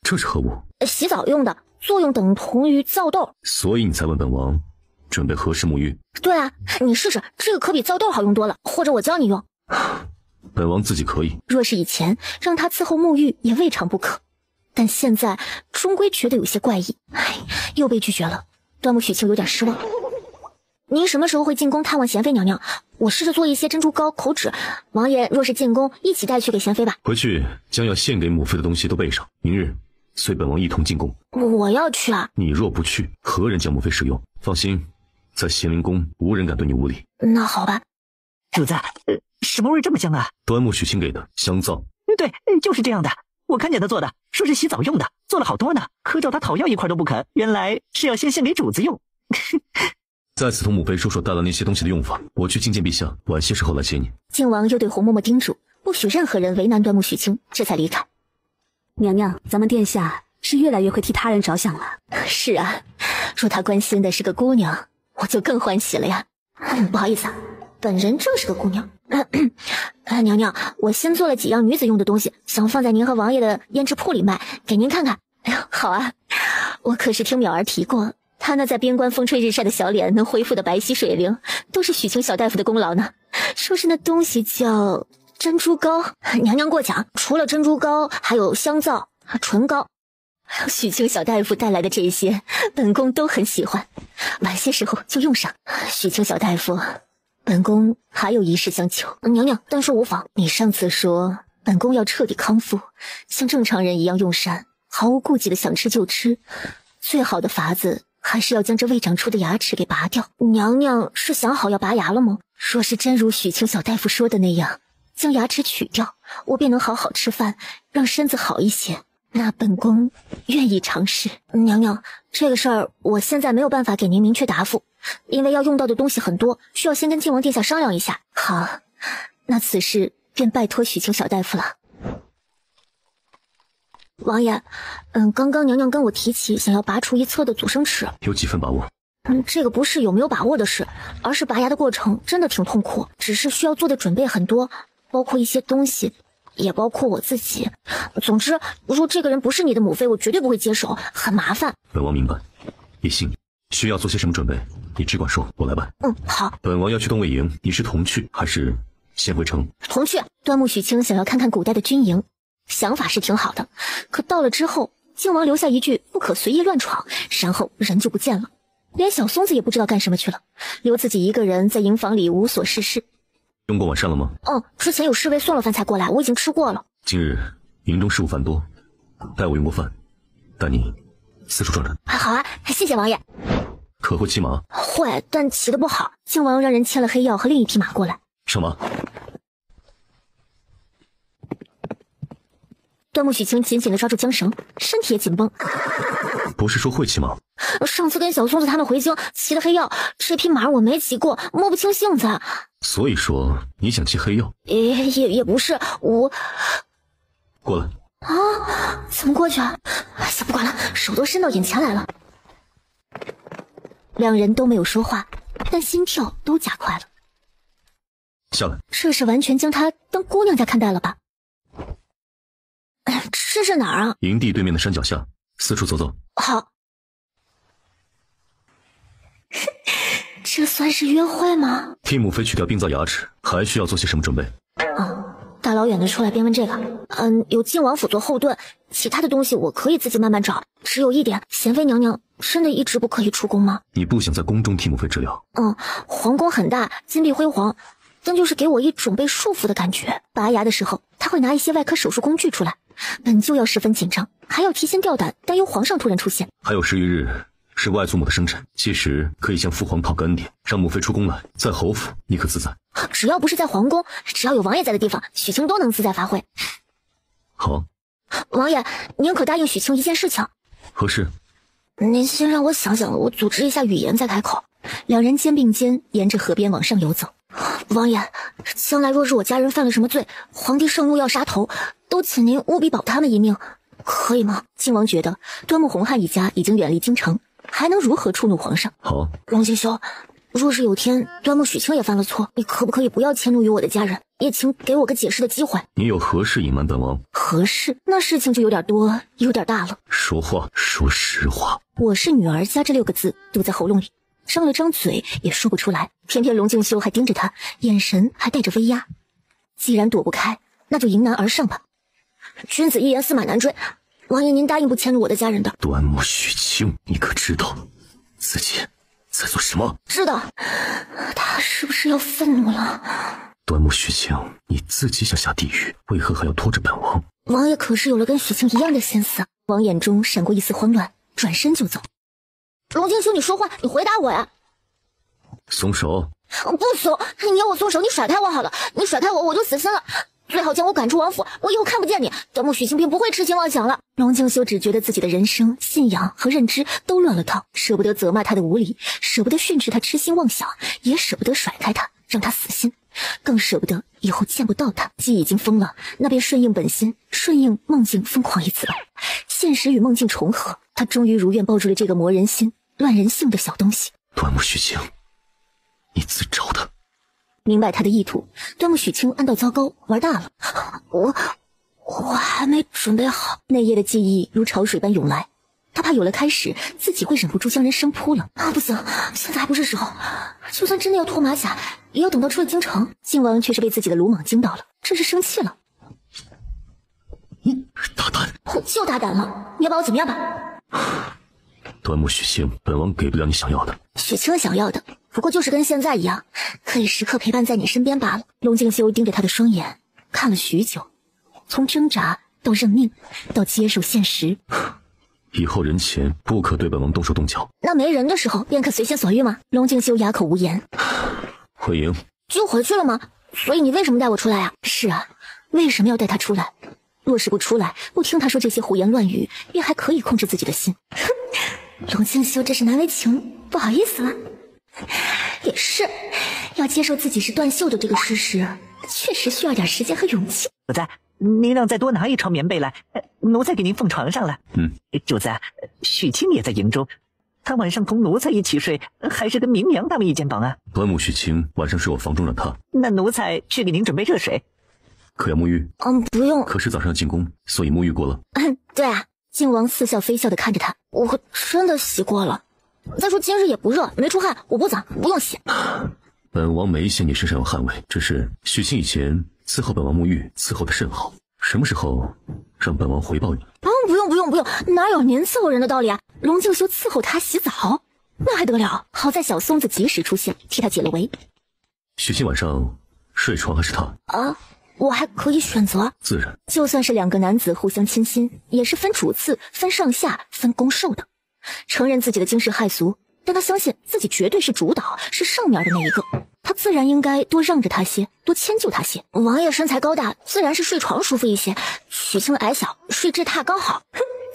这是何物？洗澡用的，作用等同于皂豆。所以你才问本王准备何时沐浴？对啊，你试试，这个可比皂豆好用多了，或者我教你用。本王自己可以。若是以前让他伺候沐浴也未尝不可，但现在终归觉得有些怪异。又被拒绝了。端木许清有点失望。您什么时候会进宫探望贤妃娘娘？我试着做一些珍珠糕、口纸，王爷若是进宫，一起带去给贤妃吧。回去将要献给母妃的东西都备上，明日随本王一同进宫。我要去啊！你若不去，何人将母妃使用？放心，在咸宁宫无人敢对你无礼。那好吧。主子，什么味这么香啊？端木许清给的香皂。对，就是这样的。我看见他做的，说是洗澡用的，做了好多呢，可找他讨要一块都不肯，原来是要先献给主子用。再次同母妃说说带了那些东西的用法，我去觐见陛下，晚些时候来接你。靖王又对红嬷嬷叮嘱，不许任何人为难端木许清，这才离开。娘娘，咱们殿下是越来越会替他人着想了。是啊，若他关心的是个姑娘，我就更欢喜了呀。不好意思啊，本人正是个姑娘。娘娘，我新做了几样女子用的东西，想放在您和王爷的胭脂铺里卖，给您看看。哎呀，好啊，我可是听淼儿提过，她那在边关风吹日晒的小脸能恢复的白皙水灵，都是许清小大夫的功劳呢。说是那东西叫珍珠膏，娘娘过奖，除了珍珠膏，还有香皂、唇膏。许清小大夫带来的这些，本宫都很喜欢，晚些时候就用上。许清小大夫，本宫还有一事相求。娘娘，但说无妨。你上次说本宫要彻底康复，像正常人一样用膳，毫无顾忌的想吃就吃，最好的法子还是要将这未长出的牙齿给拔掉。娘娘是想好要拔牙了吗？若是真如许清小大夫说的那样，将牙齿取掉，我便能好好吃饭，让身子好一些。那本宫愿意尝试。娘娘，这个事儿我现在没有办法给您明确答复，因为要用到的东西很多，需要先跟靖王殿下商量一下。好，那此事便拜托许清小大夫了。王爷，刚刚娘娘跟我提起想要拔除一侧的阻生齿，有几分把握？这个不是有没有把握的事，而是拔牙的过程真的挺痛苦，只是需要做的准备很多，包括一些东西，也包括我自己。总之，若这个人不是你的母妃，我绝对不会接手，很麻烦。本王明白，也信你。需要做些什么准备，你只管说，我来办。好。本王要去东魏营，你是同去还是先回城？同去。端木许清想要看看古代的军营，想法是挺好的，可到了之后，靖王留下一句不可随意乱闯，然后人就不见了，连小松子也不知道干什么去了，留自己一个人在营房里无所事事。用过晚膳了吗？之前有侍卫送了饭菜过来，我已经吃过了。今日营中事务繁多，待我用过饭，带你四处转转。好啊，谢谢王爷。可会骑马？会，但骑得不好。靖王让人牵了黑药和另一匹马过来。上马。端木许清紧紧地抓住缰绳，身体也紧绷。不是说会骑马？上次跟小松子他们回京骑的黑药，这匹马我没骑过，摸不清性子。所以说你想骑黑药？也不是，我过来。怎么过去啊？先不管了，手都伸到眼前来了。两人都没有说话，但心跳都加快了。下来。这是完全将她当姑娘家看待了吧？这是哪儿啊？营地对面的山脚下，四处走走。好。这算是约会吗？替母妃去掉病灶牙齿，还需要做些什么准备？大老远的出来便问这个。有靖王府做后盾，其他的东西我可以自己慢慢找。只有一点，贤妃娘娘真的一直不可以出宫吗？你不想在宫中替母妃治疗？皇宫很大，金碧辉煌，但就是给我一种被束缚的感觉。拔牙的时候，他会拿一些外科手术工具出来，本就要十分紧张，还要提心吊胆，担忧皇上突然出现。还有10余日是外祖母的生辰，届时可以向父皇讨个恩典，让母妃出宫来，在侯府你可自在。只要不是在皇宫，只要有王爷在的地方，许清都能自在发挥。好，王爷，您可答应许清一件事情？何事？您先让我想想，我组织一下语言再开口。两人肩并肩沿着河边往上游走。王爷，将来若是我家人犯了什么罪，皇帝盛怒要杀头，都请您务必保他们一命，可以吗？靖王觉得端木洪汉一家已经远离京城，还能如何触怒皇上？好。龙敬修，若是有天端木许清也犯了错，你可不可以不要迁怒于我的家人，也请给我个解释的机会。你有何事隐瞒本王？何事？那事情就有点多，有点大了。说话，说实话。我是女儿家这6个字堵在喉咙里，张了张嘴也说不出来，偏偏龙敬修还盯着他，眼神还带着威压。既然躲不开，那就迎难而上吧。君子一言，驷马难追。王爷，您答应不迁怒我的家人的。端木许清，你可知道自己在做什么？知道。他是不是要愤怒了？端木许清，你自己想下地狱，为何还要拖着本王？王爷可是有了跟许清一样的心思。王眼中闪过一丝慌乱，转身就走。龙敬修，你说话，你回答我呀！松手！不松！你要我松手，你甩开我好了，你甩开我，我就死心了。最好将我赶出王府，我以后看不见你，端木许清便不会痴心妄想了。龙静修只觉得自己的人生、信仰和认知都乱了套，舍不得责骂他的无理，舍不得训斥他痴心妄想，也舍不得甩开他，让他死心，更舍不得以后见不到他。既已经疯了，那便顺应本心，顺应梦境疯狂一次吧。现实与梦境重合，他终于如愿抱住了这个磨人心、乱人性的小东西。端木许清，你自找的。明白他的意图，端木许清暗道糟糕，玩大了。我还没准备好。那夜的记忆如潮水般涌来，他怕有了开始，自己会忍不住将人生扑了。不行，现在还不是时候。就算真的要脱马甲，也要等到出了京城。靖王却是被自己的鲁莽惊到了，真是生气了。大胆！我就大胆了，你要把我怎么样吧？端木许清，本王给不了你想要的。许清想要的不过就是跟现在一样，可以时刻陪伴在你身边罢了。龙静修盯着他的双眼看了许久，从挣扎到认命到接受现实。以后人前不可对本王动手动脚。那没人的时候便可随心所欲吗？龙静修哑口无言。回营就回去了吗？所以你为什么带我出来啊？是啊，为什么要带他出来？若是不出来，不听他说这些胡言乱语，便还可以控制自己的心。哼，龙静修真是难为情，不好意思了。也是，要接受自己是断袖的这个事实，确实需要点时间和勇气。主子，您让再多拿一床棉被来，奴才给您奉床上了。主子，许清也在营中，他晚上同奴才一起睡，还是跟明阳他们一间房啊？端木许清晚上睡我房中的他。那奴才去给您准备热水。可要沐浴？不用。可是早上要进宫，所以沐浴过了。对啊。靖王似笑非笑地看着他，我真的洗过了。再说今日也不热，没出汗，我不脏，不用洗。本王没嫌你身上有汗味，只是许清以前伺候本王沐浴，伺候的甚好。什么时候让本王回报你？不用，哪有您伺候人的道理啊？龙静修伺候他洗澡，那还得了？好在小松子及时出现，替他解了围。许清晚上睡床还是他？我还可以选择。自然，就算是两个男子互相倾心，也是分主次、分上下、分攻受的。承认自己的惊世骇俗，但他相信自己绝对是主导，是上面的那一个。他自然应该多让着他些，多迁就他些。王爷身材高大，自然是睡床舒服一些。许清矮小，睡这榻刚好。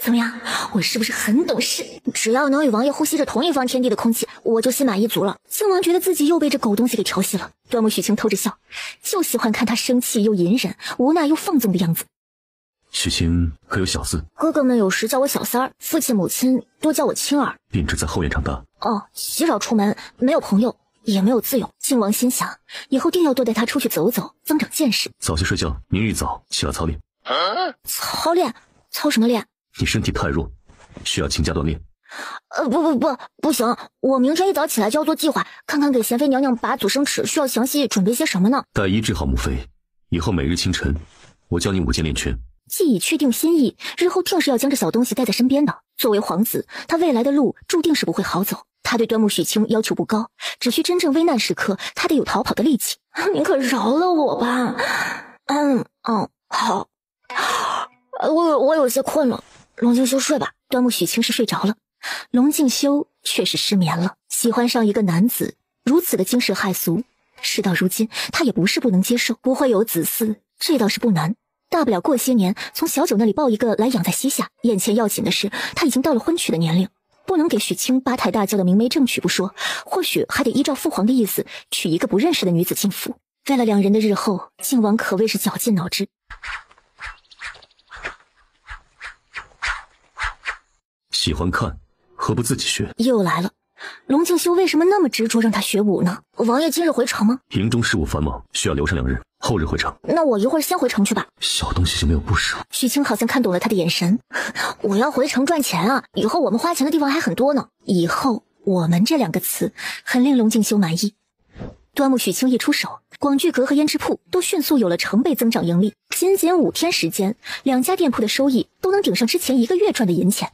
怎么样，我是不是很懂事？只要能与王爷呼吸着同一方天地的空气，我就心满意足了。靖王觉得自己又被这狗东西给调戏了。端木许清偷着笑，就喜欢看他生气又隐忍，无奈又放纵的样子。许清可有小字？哥哥们有时叫我小三儿，父亲母亲多叫我青儿。便只在后院长大。极少出门，没有朋友，也没有自由。靖王心想，以后定要多带他出去走走，增长见识。早些睡觉，明日一早起来操练。操练？操什么练？你身体太弱，需要勤加锻炼。不行，我明天一早起来就要做计划，看看给贤妃娘娘拔祖生齿需要详细准备些什么呢？待医治好母妃，以后每日清晨，我教你舞剑练拳。既已确定心意，日后定是要将这小东西带在身边的。作为皇子，他未来的路注定是不会好走。他对端木许清要求不高，只需真正危难时刻，他得有逃跑的力气。您可饶了我吧。好。我有些困了，龙静修睡吧。端木许清是睡着了，龙静修却是失眠了。喜欢上一个男子如此的惊世骇俗，事到如今他也不是不能接受。不会有子嗣，这倒是不难，大不了过些年从小九那里抱一个来养在膝下。眼前要紧的是，他已经到了婚娶的年龄，不能给许清八抬大轿的明媒正娶不说，或许还得依照父皇的意思娶一个不认识的女子进府。为了两人的日后，靖王可谓是绞尽脑汁。喜欢看，何不自己学？又来了，龙静修为什么那么执着让他学武呢？王爷今日回城吗？营中事务繁忙，需要留上2日，后日回城。那我一会儿先回城去吧。小东西就没有不舍。许清好像看懂了他的眼神。我要回城赚钱啊，以后我们花钱的地方还很多呢。以后我们这2个词很令龙静修满意。端木许清一出手，广聚阁和胭脂铺都迅速有了成倍增长盈利。仅5天时间，2家店铺的收益都能顶上之前1个月赚的银钱。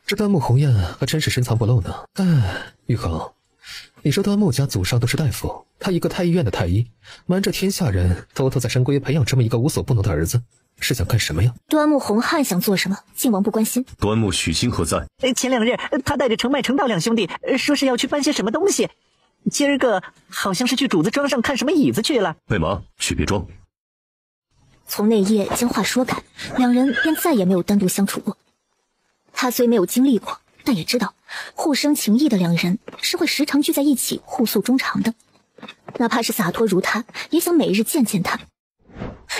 这端木红艳还真是深藏不露呢。玉衡，你说端木家祖上都是大夫，他一个太医院的太医，瞒着天下人，偷偷在深闺培养这么一个无所不能的儿子，是想干什么呀？端木红汉想做什么，靖王不关心。端木许清何在？前2日他带着程迈、程道2兄弟，说是要去搬些什么东西。今儿个好像是去主子庄上看什么椅子去了。备马去别庄。从那夜将话说开，两人便再也没有单独相处过。他虽没有经历过，但也知道互生情谊的两人是会时常聚在一起互诉衷肠的。哪怕是洒脱如他，也想每日见见他。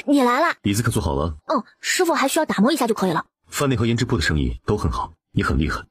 你来了。椅子可做好了？师傅还需要打磨一下就可以了。饭店和胭脂铺的生意都很好，你很厉害。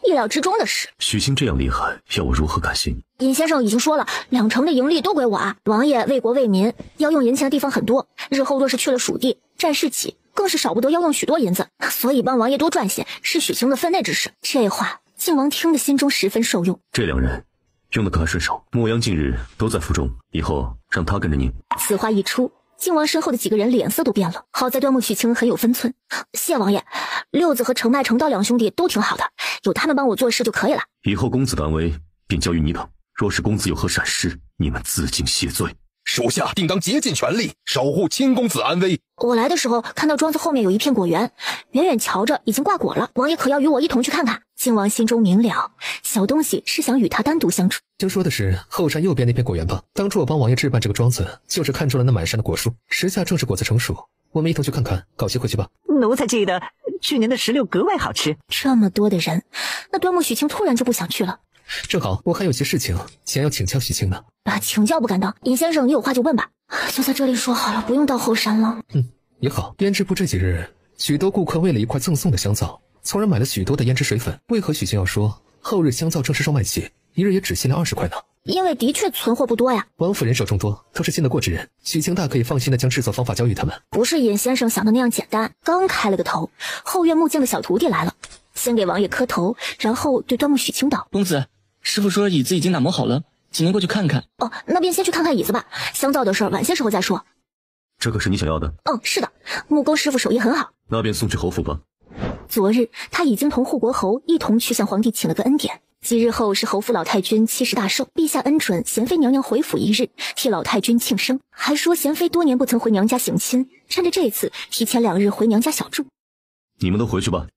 意料之中的事。许清这样厉害，要我如何感谢你？尹先生已经说了，2成的盈利都归我啊！王爷为国为民，要用银钱的地方很多，日后若是去了蜀地占士气，更是少不得要用许多银子，所以帮王爷多赚些是许清的分内之事。这话靖王听得心中十分受用。这两人用得可还顺手？莫央近日都在府中，以后让他跟着您。此话一出，靖王身后的几个人脸色都变了。好在端木许清很有分寸，谢王爷。六子和程迈、程道两兄弟都挺好的，有他们帮我做事就可以了。以后公子的安危便交于你等，若是公子有何闪失，你们自尽谢罪。属下定当竭尽全力守护亲公子安危。我来的时候看到庄子后面有一片果园，远远瞧着已经挂果了，王爷可要与我一同去看看？靖王心中明了，小东西是想与他单独相处。就说的是后山右边那片果园吧。当初我帮王爷置办这个庄子，就是看中了那满山的果树，时下正是果子成熟，我们一同去看看，搞些回去吧。奴才记得去年的石榴格外好吃。这么多的人，那端木许清突然就不想去了。正好我还有些事情想要请教许清呢。请教不敢当，尹先生你有话就问吧。就在这里说好了，不用到后山了。也好。胭脂铺这几日许多顾客为了一块赠送的香皂，从而买了许多的胭脂水粉。为何许清要说后日香皂正式售卖起，一日也只限量20块呢？因为的确存货不多呀。王府人手众多，都是信得过之人，许清大可以放心的将制作方法交予他们。不是尹先生想的那样简单。刚开了个头，后院木匠的小徒弟来了，先给王爷磕头，然后对端木许清道：公子，师傅说椅子已经打磨好了，请您过去看看。那便先去看看椅子吧，香皂的事晚些时候再说。这可是你想要的？是的，木工师傅手艺很好。那便送去侯府吧。昨日他已经同护国侯一同去向皇帝请了个恩典，几日后是侯府老太君70大寿，陛下恩准贤妃娘娘回府一日，替老太君庆生，还说贤妃多年不曾回娘家省亲，趁着这次提前2日回娘家小住。你们都回去吧。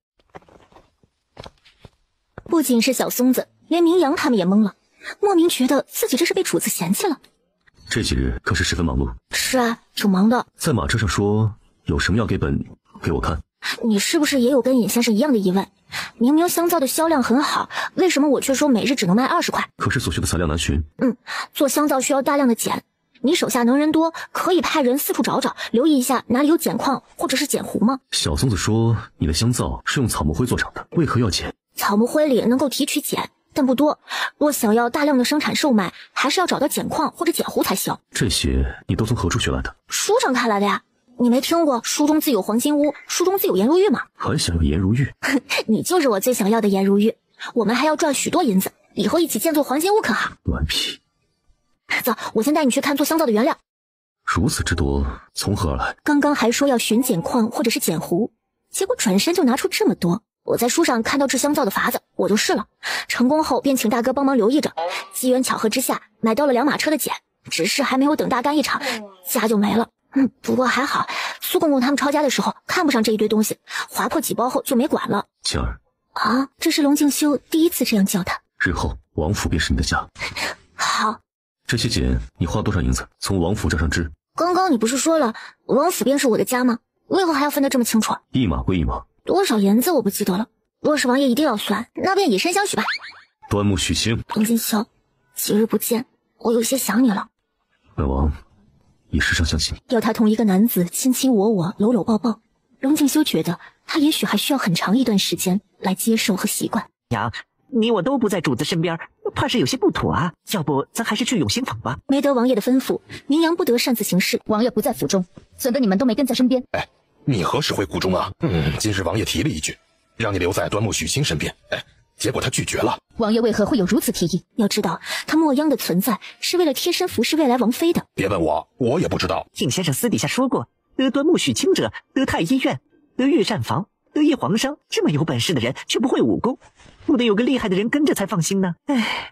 不仅是小松子，连明阳他们也懵了，莫名觉得自己这是被主子嫌弃了。这几日可是十分忙碌。是啊，挺忙的。在马车上说有什么要给我看。你是不是也有跟尹先生一样的疑问？明明香皂的销量很好，为什么我却说每日只能卖20块？可是所需的材料难寻。做香皂需要大量的碱，你手下能人多，可以派人四处找找，留意一下哪里有碱矿或者是碱糊吗？小松子说你的香皂是用草木灰做成的，为何要碱？草木灰里能够提取碱，但不多，若想要大量的生产售卖，还是要找到碱矿或者碱糊才行。这些你都从何处学来的？书上看来的呀。你没听过书中自有黄金屋，书中自有颜如玉吗？还想要颜如玉？你就是我最想要的颜如玉。我们还要赚许多银子，以后一起建座黄金屋可好？顽皮。走，我先带你去看做香皂的原料。如此之多，从何而来？刚刚还说要寻碱矿或者是碱糊，结果转身就拿出这么多。我在书上看到制香皂的法子，我就试了，成功后便请大哥帮忙留意着，机缘巧合之下买到了2马车的碱，只是还没有等大干一场，家就没了。不过还好，苏公公他们抄家的时候看不上这一堆东西，划破几包后就没管了。晴儿啊，这是龙静修第一次这样叫他。日后王府便是你的家。好。这些碱你花多少银子从王府账上支？刚刚你不是说了王府便是我的家吗？为何还要分得这么清楚？一码归一码。多少银子我不记得了，若是王爷一定要算，那便以身相许吧。端木许清，龙静修，几日不见，我有些想你了。本王也时常想起你。要他同一个男子亲亲我我，搂搂抱抱，龙静修觉得他也许还需要很长一段时间来接受和习惯。娘，你我都不在主子身边，怕是有些不妥啊。要不咱还是去永兴坊吧。没得王爷的吩咐，明阳不得擅自行事。王爷不在府中，怎的你们都没跟在身边？你何时回谷中啊？今日王爷提了一句，让你留在端木许清身边，结果他拒绝了。王爷为何会有如此提议？要知道，他莫央的存在是为了贴身服侍未来王妃的。别问我，我也不知道。应先生私底下说过，得端木许清者，得太医院，得御膳房，得意皇上，这么有本事的人却不会武功，不得有个厉害的人跟着才放心呢。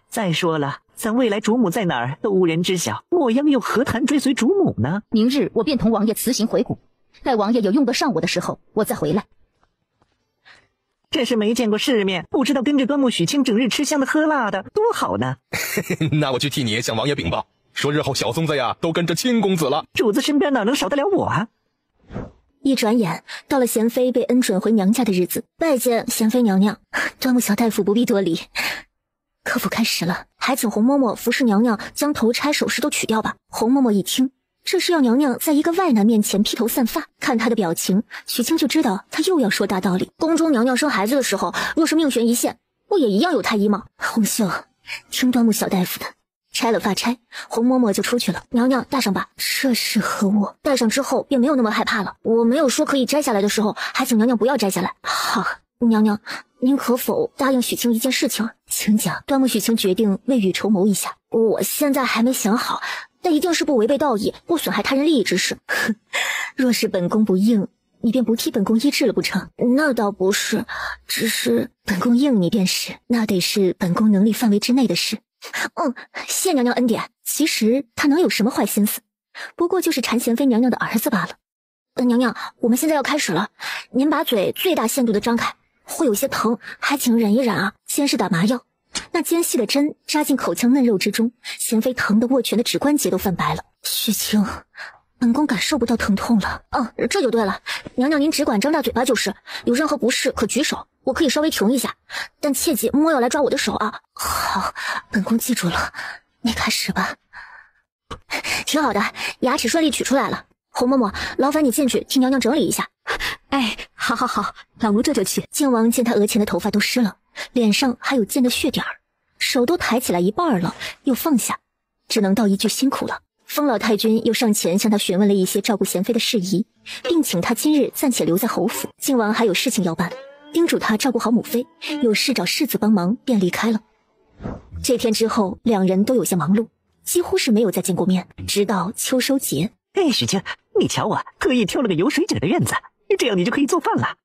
再说了，咱未来主母在哪儿都无人知晓，莫央又何谈追随主母呢？明日我便同王爷辞行回谷，待王爷有用得上我的时候，我再回来。这是没见过世面，不知道跟着端木许清整日吃香的喝辣的，多好呢。那我去替你向王爷禀报，说日后小松子呀都跟着亲公子了。主子身边哪能少得了我啊？一转眼到了贤妃被恩准回娘家的日子，拜见贤妃娘娘。端木小大夫不必多礼。科服开始了，还请红嬷嬷服侍娘娘将头钗首饰都取掉吧。红嬷嬷一听，这是要娘娘在一个外男面前披头散发，看她的表情，许清就知道她又要说大道理。宫中娘娘生孩子的时候，若是命悬一线，不也一样有太医吗？红秀，听端木小大夫的。拆了发钗，红嬷嬷就出去了。娘娘戴上吧，这是何物？戴上之后便没有那么害怕了。我没有说可以摘下来的时候，还请娘娘不要摘下来。好，娘娘，您可否答应许清一件事情？请讲。端木许清决定未雨绸缪一下。我现在还没想好，但一定是不违背道义、不损害他人利益之事。若是本宫不应，你便不替本宫医治了不成？那倒不是，只是本宫应你便是，那得是本宫能力范围之内的事。谢娘娘恩典。其实他能有什么坏心思，不过就是馋贤妃娘娘的儿子罢了。娘娘，我们现在要开始了，您把嘴最大限度的张开，会有些疼，还请忍一忍啊。先是打麻药，那尖细的针扎进口腔嫩肉之中，贤妃疼得握拳的指关节都泛白了。许清，本宫感受不到疼痛了。这就对了，娘娘您只管张大嘴巴就是，有任何不适可举手，我可以稍微停一下，但切记莫要来抓我的手啊。好，本宫记住了，你开始吧。挺好的，牙齿顺利取出来了。红嬷嬷，劳烦你进去替娘娘整理一下。哎，好，老奴这就去。靖王见他额前的头发都湿了，脸上还有溅的血点儿，手都抬起来一半了，又放下，只能道一句辛苦了。封老太君又上前向他询问了一些照顾贤妃的事宜，并请他今日暂且留在侯府。靖王还有事情要办，叮嘱他照顾好母妃，有事找世子帮忙，便离开了。这天之后，两人都有些忙碌，几乎是没有再见过面，直到秋收节。许清，你瞧我特意挑了个有水井的院子，这样你就可以做饭了。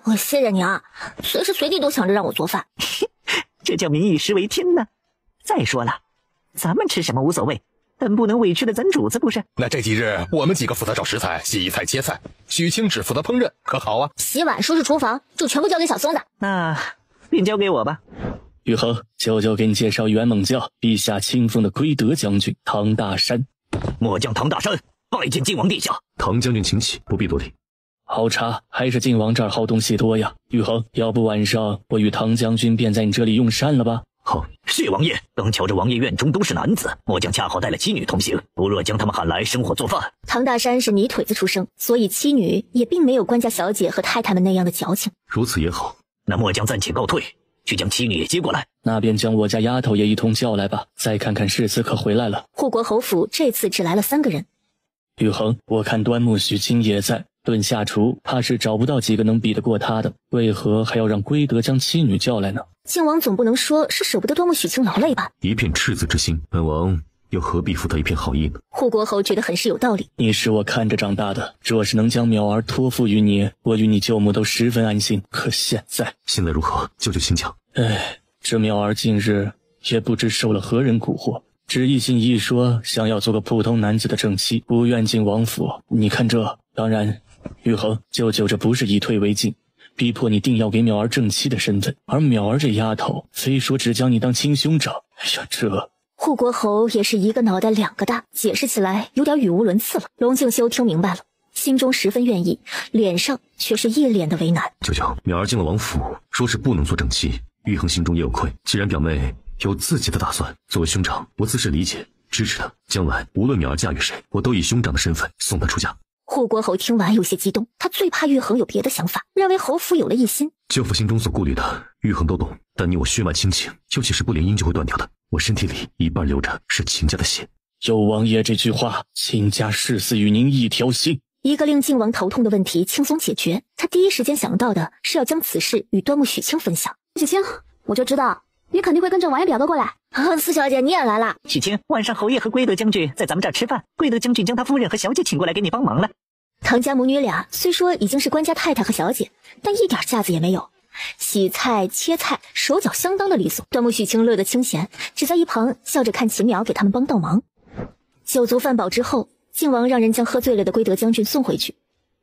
我谢谢你啊，随时随地都想着让我做饭。这叫民以食为天呢。再说了，咱们吃什么无所谓，但不能委屈了咱主子不是？那这几日我们几个负责找食材、洗菜、切菜，许清只负责烹饪，可好啊？洗碗、收拾厨房就全部交给小松子。那便交给我吧。玉衡，舅舅给你介绍元猛将，陛下亲封的圭德将军唐大山。末将唐大山拜见靖王殿下。唐将军请起，不必多礼。好茶，还是靖王这儿好东西多呀。玉衡，要不晚上我与唐将军便在你这里用膳了吧？好，谢王爷。刚瞧着王爷院中都是男子，末将恰好带了妻女同行，不若将他们喊来生火做饭。唐大山是泥腿子出生，所以妻女也并没有官家小姐和太太们那样的矫情。如此也好。那末将暂且告退，去将妻女也接过来。那便将我家丫头也一同叫来吧。再看看世子可回来了。护国侯府这次只来了3个人。玉衡，我看端木许清也在，论下厨怕是找不到几个能比得过他的，为何还要让圭德将妻女叫来呢？靖王总不能说是舍不得端木许清劳累吧？一片赤子之心，本王又何必负他一片好意呢？护国侯觉得很是有道理。你是我看着长大的，若是能将淼儿托付于你，我与你舅母都十分安心。可现在如何？舅舅请讲。这淼儿近日也不知受了何人蛊惑，只一心一说想要做个普通男子的正妻，不愿进王府。你看这，当然，玉衡，舅舅这不是以退为进，逼迫你定要给淼儿正妻的身份。而淼儿这丫头，非说只将你当亲兄长。这护国侯也是一个脑袋2个大，解释起来有点语无伦次了。龙敬修听明白了，心中十分愿意，脸上却是一脸的为难。舅舅，淼儿进了王府，说是不能做正妻，玉衡心中也有愧。既然表妹有自己的打算，作为兄长，我自是理解支持她。将来无论淼儿嫁与谁，我都以兄长的身份送她出嫁。护国侯听完有些激动，他最怕玉衡有别的想法，认为侯府有了异心。舅父心中所顾虑的，玉衡都懂，但你我血脉亲情，尤其是不联姻就会断掉的。我身体里一半流着是秦家的血。有王爷这句话，秦家誓死与您一条心。一个令靖王头痛的问题轻松解决，他第一时间想到的是要将此事与端木许清分享。许清，我就知道你肯定会跟着王爷表哥过来。四小姐你也来了。许清，晚上侯爷和圭德将军在咱们这儿吃饭，圭德将军将他夫人和小姐请过来给你帮忙了。唐家母女俩虽说已经是官家太太和小姐，但一点架子也没有，洗菜切菜手脚相当的利索。端木许清乐得清闲，只在一旁笑着看秦淼给他们帮倒忙。酒足饭饱之后，靖王让人将喝醉了的圭德将军送回去，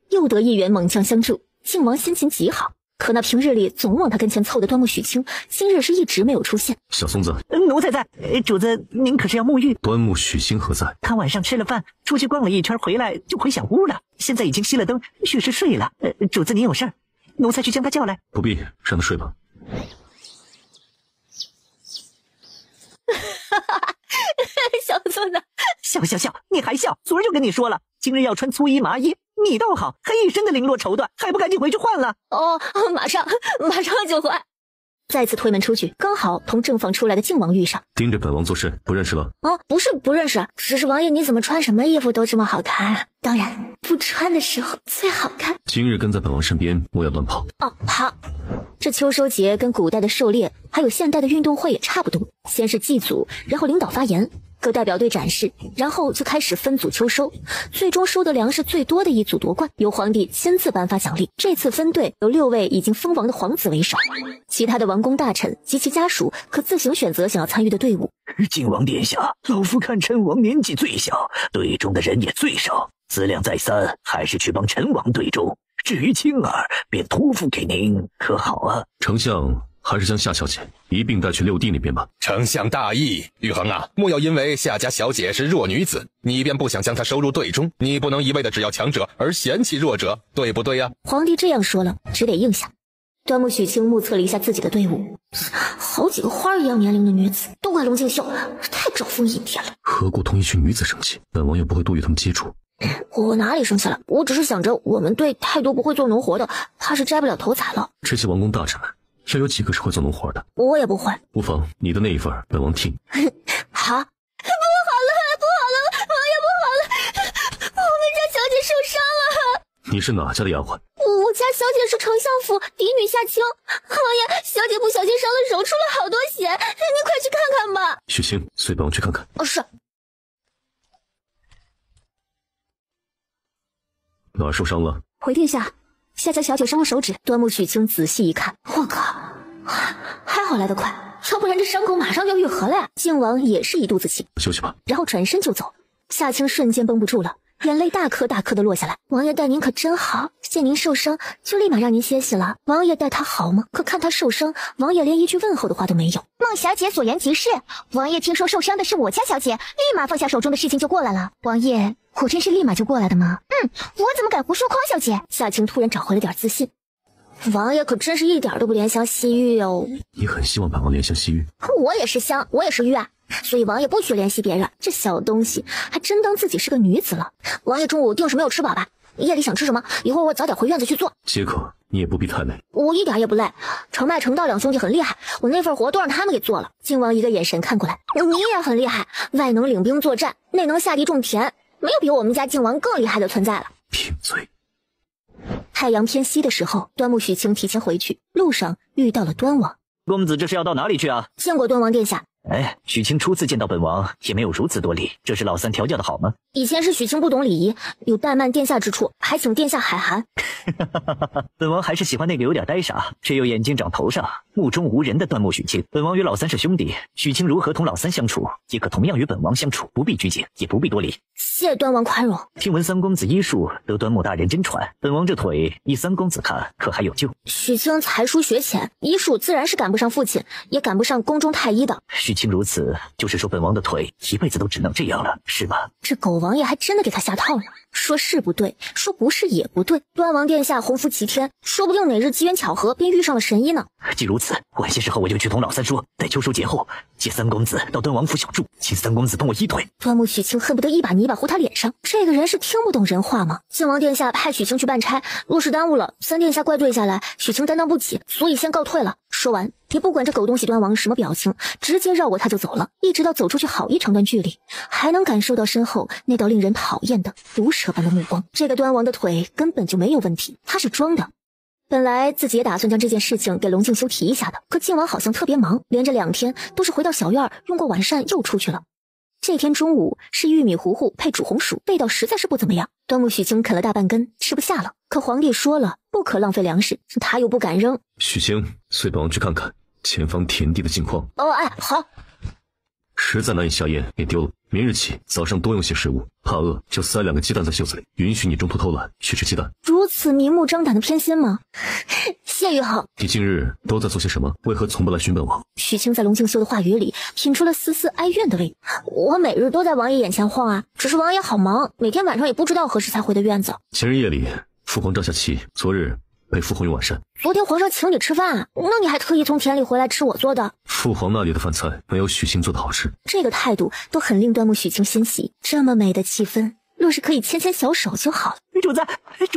又得一员猛将相助，靖王心情极好。可那平日里总往他跟前凑的端木许清，今日是一直没有出现。小松子，奴才在。主子，您可是要沐浴？端木许清何在？他晚上吃了饭，出去逛了一圈，回来就回小屋了。现在已经熄了灯，许是睡了。主子您有事儿，奴才去将他叫来。不必，让他睡吧。小孙子，笑，你还笑？昨儿就跟你说了，今日要穿粗衣麻衣，你倒好，还一身的绫罗绸缎，还不赶紧回去换了？哦，马上就换。再次推门出去，刚好同正房出来的靖王遇上。盯着本王做事，不认识了？不是不认识，只是王爷你怎么穿什么衣服都这么好看啊？当然，不穿的时候最好看。今日跟在本王身边，莫要乱跑。好。这秋收节跟古代的狩猎还有现代的运动会也差不多，先是祭祖，然后领导发言，各代表队展示，然后就开始分组秋收，最终收得粮食最多的一组夺冠，由皇帝亲自颁发奖励。这次分队由6位已经封王的皇子为首，其他的王公大臣及其家属可自行选择想要参与的队伍。靖王殿下，老夫看陈王年纪最小，队中的人也最少，思量再三，还是去帮陈王队中。至于青儿，便托付给您，可好啊？丞相还是将夏小姐一并带去六弟那边吧。丞相大义，玉衡啊，莫要因为夏家小姐是弱女子，你便不想将她收入队中。你不能一味的只要强者而嫌弃弱者，对不对呀？皇帝这样说了，只得应下。端木许清目测了一下自己的队伍，好几个花一样年龄的女子，都怪龙敬秀，太招蜂引蝶了。何故同一群女子生气？本王又不会多与他们接触。我哪里生气了？我只是想着我们队太多不会做农活的，怕是摘不了头彩了。这些王公大臣们，又有几个是会做农活的？我也不会。无妨，你的那一份本王替。好。不好了，王爷不好了，我们家小姐受伤了。你是哪家的丫鬟？我家小姐是丞相府嫡女夏青，王爷，小姐不小心伤了手，出了好多血，您快去看看吧。许清，随本王去看看。是。哪儿受伤了？回殿下，夏家小姐伤了手指。端木许清仔细一看，我靠，还好来得快，要不然这伤口马上就要愈合了呀。靖王也是一肚子气，休息吧，然后转身就走。夏青瞬间绷不住了，眼泪大颗大颗的落下来。王爷待您可真好，见您受伤就立马让您歇息了。王爷待她好吗？可看她受伤，王爷连一句问候的话都没有。孟小姐所言极是，王爷听说受伤的是我家小姐，立马放下手中的事情就过来了。王爷，果真是立马就过来的吗？我怎么敢胡说夸小姐？夏青突然找回了点自信。王爷可真是一点都不怜香惜玉哦。你很希望本王怜香惜玉？我也是香，我也是玉啊，所以王爷不许怜惜别人。这小东西还真当自己是个女子了。王爷中午定是没有吃饱吧？夜里想吃什么？一会儿我早点回院子去做。皆可，你也不必太累。我一点也不累，程迈、程道两兄弟很厉害，我那份活都让他们给做了。靖王一个眼神看过来，你也很厉害，外能领兵作战，内能下地种田，没有比我们家靖王更厉害的存在了。贫嘴。太阳偏西的时候，端木许清提前回去，路上遇到了端王。公子这是要到哪里去啊？见过端王殿下。许清初次见到本王也没有如此多礼，这是老三调教的好吗？以前是许清不懂礼仪，有怠慢殿下之处，还请殿下海涵。本王还是喜欢那个有点呆傻却又眼睛长头上目中无人的端木许清。本王与老三是兄弟，许清如何同老三相处，也可同样与本王相处，不必拘谨，也不必多礼。谢端王宽容。听闻三公子医术得端木大人真传，本王这腿依三公子看可还有救？许清才疏学浅，医术自然是赶不上父亲，也赶不上宫中太医的。许清如此，就是说本王的腿一辈子都只能这样了，是吧？这狗王爷还真的给他下套了，说是不对，说不是也不对。端王殿下鸿福齐天，说不定哪日机缘巧合便遇上了神医呢。既如此，晚些时候我就去同老三说，待秋收节后接三公子到端王府小住，请三公子帮我医腿。端木许清恨不得一把泥巴糊他脸上，这个人是听不懂人话吗？靖王殿下派许清去办差，若是耽误了，三殿下怪罪下来，许清担当不起，所以先告退了。说完也不管这狗东西端王什么表情，直接绕过他就走了，一直到走出去好一长段距离，还能感受到身后那道令人讨厌的毒蛇般的目光。这个端王的腿根本就没有问题，他是装的。本来自己也打算将这件事情给龙敬修提一下的，可靖王好像特别忙，连着2天都是回到小院用过晚膳又出去了。这天中午是玉米糊糊配煮红薯，味道实在是不怎么样。端木许清啃了大半根，吃不下了。可皇帝说了，不可浪费粮食，他又不敢扔。许清，随本王去看看前方田地的近况。好。实在难以下咽，也丢了。明日起早上多用些食物，怕饿就塞2个鸡蛋在袖子里，允许你中途偷懒去吃鸡蛋。如此明目张胆的偏心吗？谢玉衡，你近日都在做些什么？为何从不来寻本王？许清在龙敬修的话语里品出了丝丝哀怨的味。我每日都在王爷眼前晃啊，只是王爷好忙，每天晚上也不知道何时才回的院子。前日夜里，父皇帐下棋，昨日陪父皇用晚膳。昨天皇上请你吃饭，那你还特意从田里回来吃我做的？父皇那里的饭菜没有许清做的好吃。这个态度都很令端木许清欣喜。这么美的气氛，若是可以牵牵小手就好了。主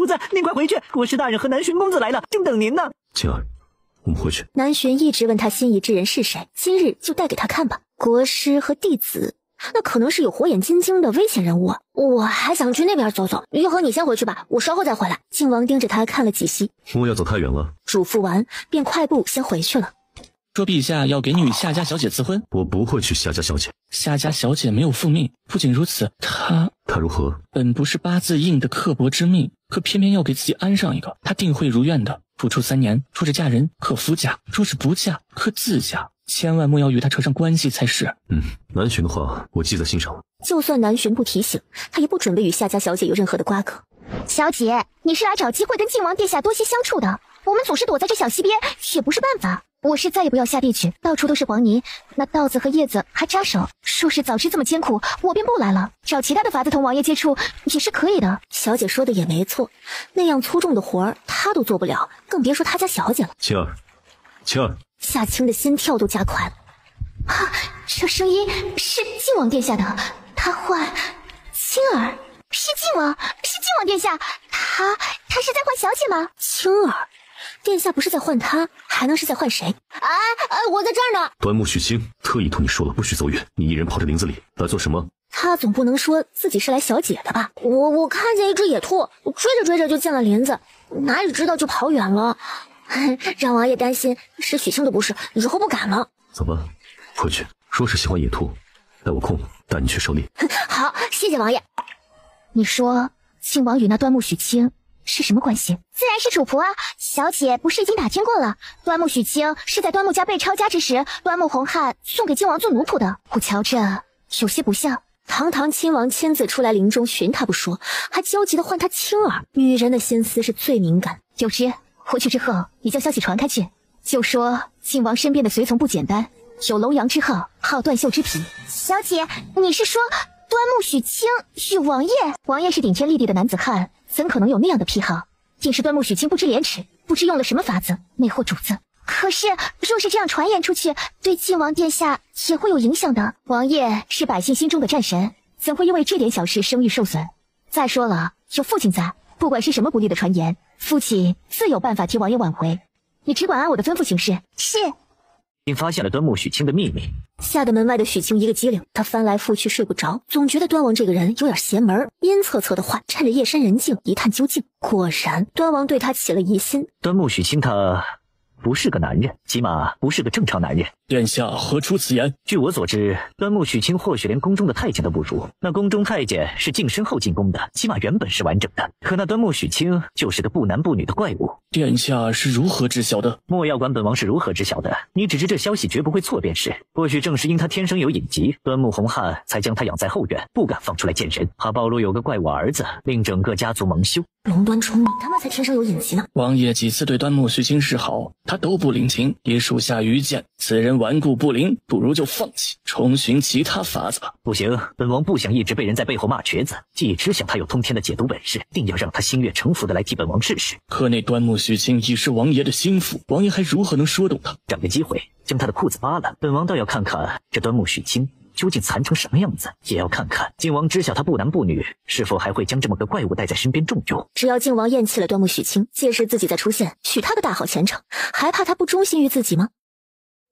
子，您快回去，国师大人和南巡公子来了，正等您呢。晴儿，我们回去。南巡一直问他心仪之人是谁，今日就带给他看吧。国师和弟子，那可能是有火眼金睛的危险人物啊！我还想去那边走走。玉衡，你先回去吧，我稍后再回来。靖王盯着他看了几息，莫要走太远了。嘱咐完，便快步先回去了。说陛下要给你与夏家小姐赐婚，我不会娶夏家小姐。夏家小姐没有复命，不仅如此，她如何？本不是八字硬的刻薄之命，可偏偏要给自己安上一个，她定会如愿的。不出3年，若是嫁人，可夫嫁；若是不嫁，可自嫁。千万莫要与她扯上关系才是。南巡的话，我记在心上了。就算南巡不提醒，他也不准备与夏家小姐有任何的瓜葛。小姐，你是来找机会跟靖王殿下多些相处的，我们总是躲在这小溪边，也不是办法。我是再也不要下地去，到处都是黄泥，那稻子和叶子还扎手。若是早知这么艰苦，我便不来了。找其他的法子同王爷接触也是可以的。小姐说的也没错，那样粗重的活儿他都做不了，更别说他家小姐了。晴儿，夏青的心跳都加快了。啊，这声音是靖王殿下的，他唤青儿，是靖王殿下，他是在唤小姐吗？青儿，殿下不是在唤他，还能是在唤谁？我在这儿呢。端木许清特意同你说了，不许走远。你一人跑这林子里来做什么？他总不能说自己是来小姐的吧？我看见一只野兔，我追着就进了林子，哪里知道就跑远了，让王爷担心，是许清的不是，以后不敢了。走吧，回去。若是喜欢野兔，待我空带你去狩猎。好，谢谢王爷。你说靖王与那端木许清是什么关系？自然是主仆啊！小姐不是已经打听过了，端木许清是在端木家被抄家之时，端木洪汉送给靖王做奴仆的。我瞧着有些不像。堂堂亲王亲自出来林中寻他不说，还焦急地唤他青儿。女人的心思是最敏感。有之，回去之后你将消息传开去，就说靖王身边的随从不简单，有龙阳之好，好断袖之癖。小姐，你是说端木许清与王爷？王爷是顶天立地的男子汉，怎可能有那样的癖好？竟是端木许清不知廉耻，不知用了什么法子魅惑主子。可是若是这样传言出去，对靖王殿下也会有影响的。王爷是百姓心中的战神，怎会因为这点小事声誉受损？再说了，有父亲在，不管是什么不利的传言，父亲自有办法替王爷挽回。你只管按我的吩咐行事。是。您发现了端木许清的秘密，吓得门外的许清一个机灵，他翻来覆去睡不着，总觉得端王这个人有点邪门，阴恻恻的唤，趁着夜深人静一探究竟。果然，端王对他起了疑心。端木许清他不是个男人，起码不是个正常男人。殿下何出此言？据我所知，端木许清或许连宫中的太监都不如。那宫中太监是晋升后进宫的，起码原本是完整的。可那端木许清就是个不男不女的怪物。殿下是如何知晓的？莫要管本王是如何知晓的，你只知这消息绝不会错便是。或许正是因他天生有隐疾，端木洪汉才将他养在后院，不敢放出来见人，怕暴露有个怪物儿子，令整个家族蒙羞。龙端冲，你他妈才天生有隐疾呢！王爷几次对端木许清示好，他都不领情，也属下愚见，此人顽固不灵，不如就放弃，重寻其他法子吧。不行，本王不想一直被人在背后骂瘸子，既知晓他有通天的解毒本事，定要让他心悦诚服的来替本王试试。可那端木许清已是王爷的心腹，王爷还如何能说动他？找个机会将他的裤子扒了，本王倒要看看这端木许清究竟残成什么样子，也要看看靖王知晓他不男不女，是否还会将这么个怪物带在身边重用。只要靖王厌弃了端木许清，届时自己再出现，许他个大好前程，还怕他不忠心于自己吗？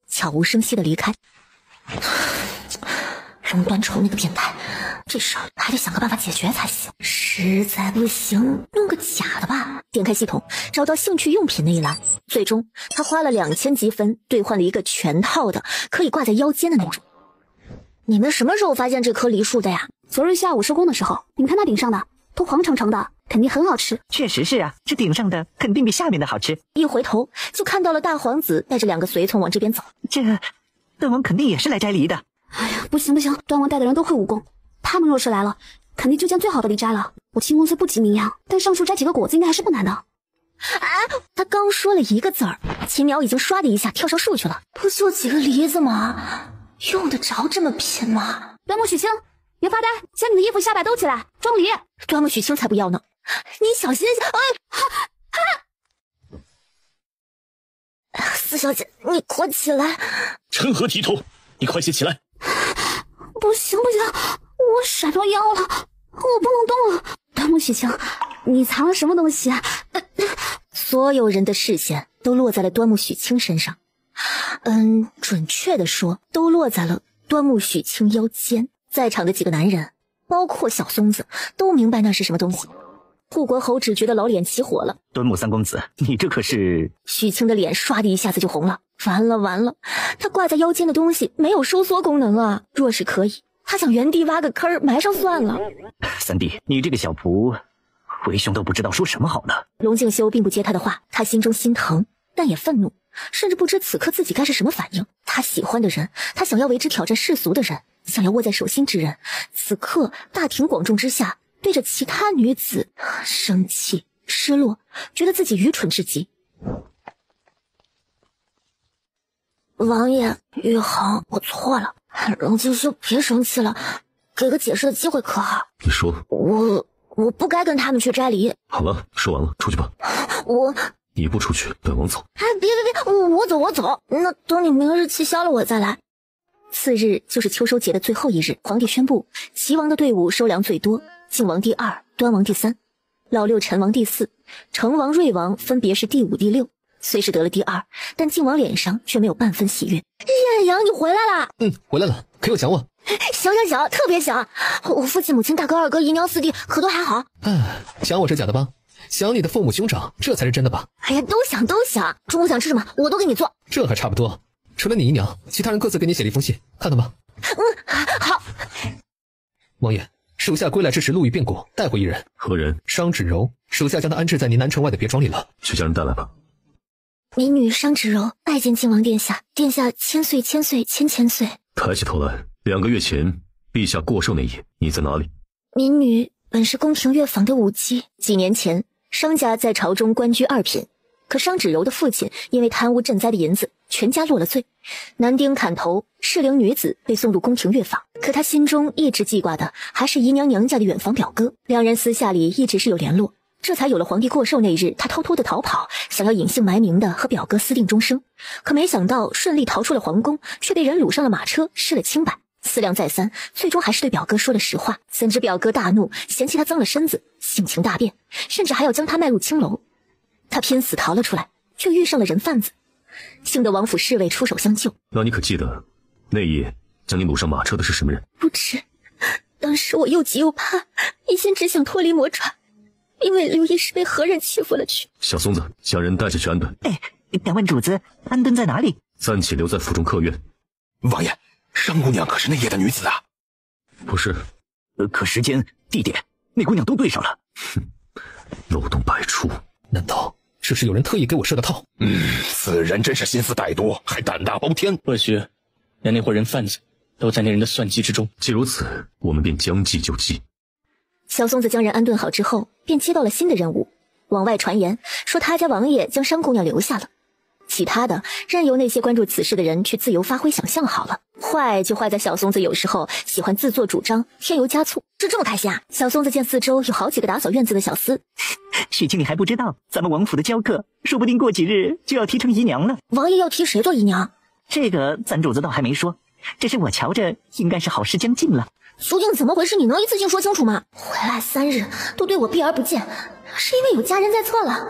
悄无声息的离开。龙端冲那个变态，这事儿还得想个办法解决才行。实在不行，弄个假的吧。点开系统，找到兴趣用品那一栏，最终他花了2000积分兑换了一个全套的，可以挂在腰间的那种。你们什么时候发现这棵梨树的呀？昨日下午收工的时候，你们看那顶上的都黄澄澄的，肯定很好吃。确实是啊，这顶上的肯定比下面的好吃。一回头就看到了大皇子带着2个随从往这边走。这本王肯定也是来摘梨的。哎呀，不行不行，端王带的人都会武功，他们若是来了，肯定就将最好的梨摘了。我清宫虽不及名扬，但上树摘几个果子应该还是不难的。哎，他刚说了一个字儿，秦苗已经唰的一下跳上树去了。不就几个梨子吗？用得着这么拼吗？端木许清，别发呆，将你的衣服下摆兜起来，装梨。端木许清才不要呢！你小心些！四小姐，你快起来！成何体统？你快些起来！不行不行，我闪到腰了，我不能动了。端木许清，你藏了什么东西啊？所有人的视线都落在了端木许清身上。准确的说，都落在了端木许清腰间。在场的几个男人，包括小松子，都明白那是什么东西。护国侯只觉得老脸起火了。端木三公子，你这可是……许清的脸唰的一下子就红了。完了完了，他挂在腰间的东西没有收缩功能啊！若是可以，他想原地挖个坑埋上算了。三弟，你这个小仆，为兄都不知道说什么好呢。龙静修并不接他的话，他心中心疼，但也愤怒，甚至不知此刻自己该是什么反应。他喜欢的人，他想要为之挑战世俗的人，想要握在手心之人，此刻大庭广众之下，对着其他女子生气、失落，觉得自己愚蠢至极。王爷，玉衡，我错了，龙静修别生气了，给个解释的机会可好？你说，我不该跟他们去摘梨。好了，说完了，出去吧。你不出去，本王走。哎，别，我走。那等你明日气消了，我再来。次日就是秋收节的最后一日，皇帝宣布齐王的队伍收粮最多，晋王第2，端王第3，老六陈王第4，成王、瑞王分别是第5、第6。虽是得了第2，但晋王脸上却没有半分喜悦。艳阳，你回来了？回来了，可有想我？想，特别想。我父亲、母亲、大哥、二哥、姨娘、四弟可都还好？想我是假的吧？想你的父母兄长，这才是真的吧？哎呀，都想。中午想吃什么，我都给你做。这还差不多。除了你姨娘，其他人各自给你写了一封信，看到吗？好。王爷，属下归来之时路遇变故，带回一人。何人？商芷柔。属下将他安置在您南城外的别庄里了。去将人带来吧。民女商芷柔拜见晋王殿下，殿下千岁。抬起头来，2个月前陛下过寿那夜，你在哪里？民女本是宫廷乐坊的舞姬，几年前商家在朝中官居2品，可商芷柔的父亲因为贪污赈灾的银子，全家落了罪，男丁砍头，适龄女子被送入宫廷乐坊。可他心中一直记挂的还是姨娘娘家的远房表哥，两人私下里一直是有联络。这才有了皇帝过寿那日，他偷偷的逃跑，想要隐姓埋名的和表哥私定终生。可没想到顺利逃出了皇宫，却被人掳上了马车，失了清白。思量再三，最终还是对表哥说了实话。怎知表哥大怒，嫌弃他脏了身子，性情大变，甚至还要将他卖入青楼。他拼死逃了出来，却遇上了人贩子，幸得王府侍卫出手相救。那你可记得那夜将你掳上马车的是什么人？不知，当时我又急又怕，一心只想脱离魔爪，因为刘医师被何人欺负了去。小松子，将人带下去安顿。敢问主子，安顿在哪里？暂且留在府中客院。王爷，商姑娘可是那夜的女子啊？不是。可时间、地点，那姑娘都对上了。漏洞百出。难道这是有人特意给我设的套？此人真是心思歹毒，还胆大包天。或许连那伙人贩子都在那人的算计之中。既如此，我们便将计就计。小松子将人安顿好之后，便接到了新的任务。往外传言说他家王爷将商姑娘留下了，其他的任由那些关注此事的人去自由发挥想象好了。坏就坏在小松子有时候喜欢自作主张，添油加醋。这么开心啊！小松子见四周有好几个打扫院子的小厮。许清你还不知道，咱们王府的娇客说不定过几日就要提成姨娘了。王爷要提谁做姨娘？这个咱主子倒还没说，只是我瞧着应该是好事将近了。究竟怎么回事？你能一次性说清楚吗？回来3日都对我避而不见，是因为有家人在侧了？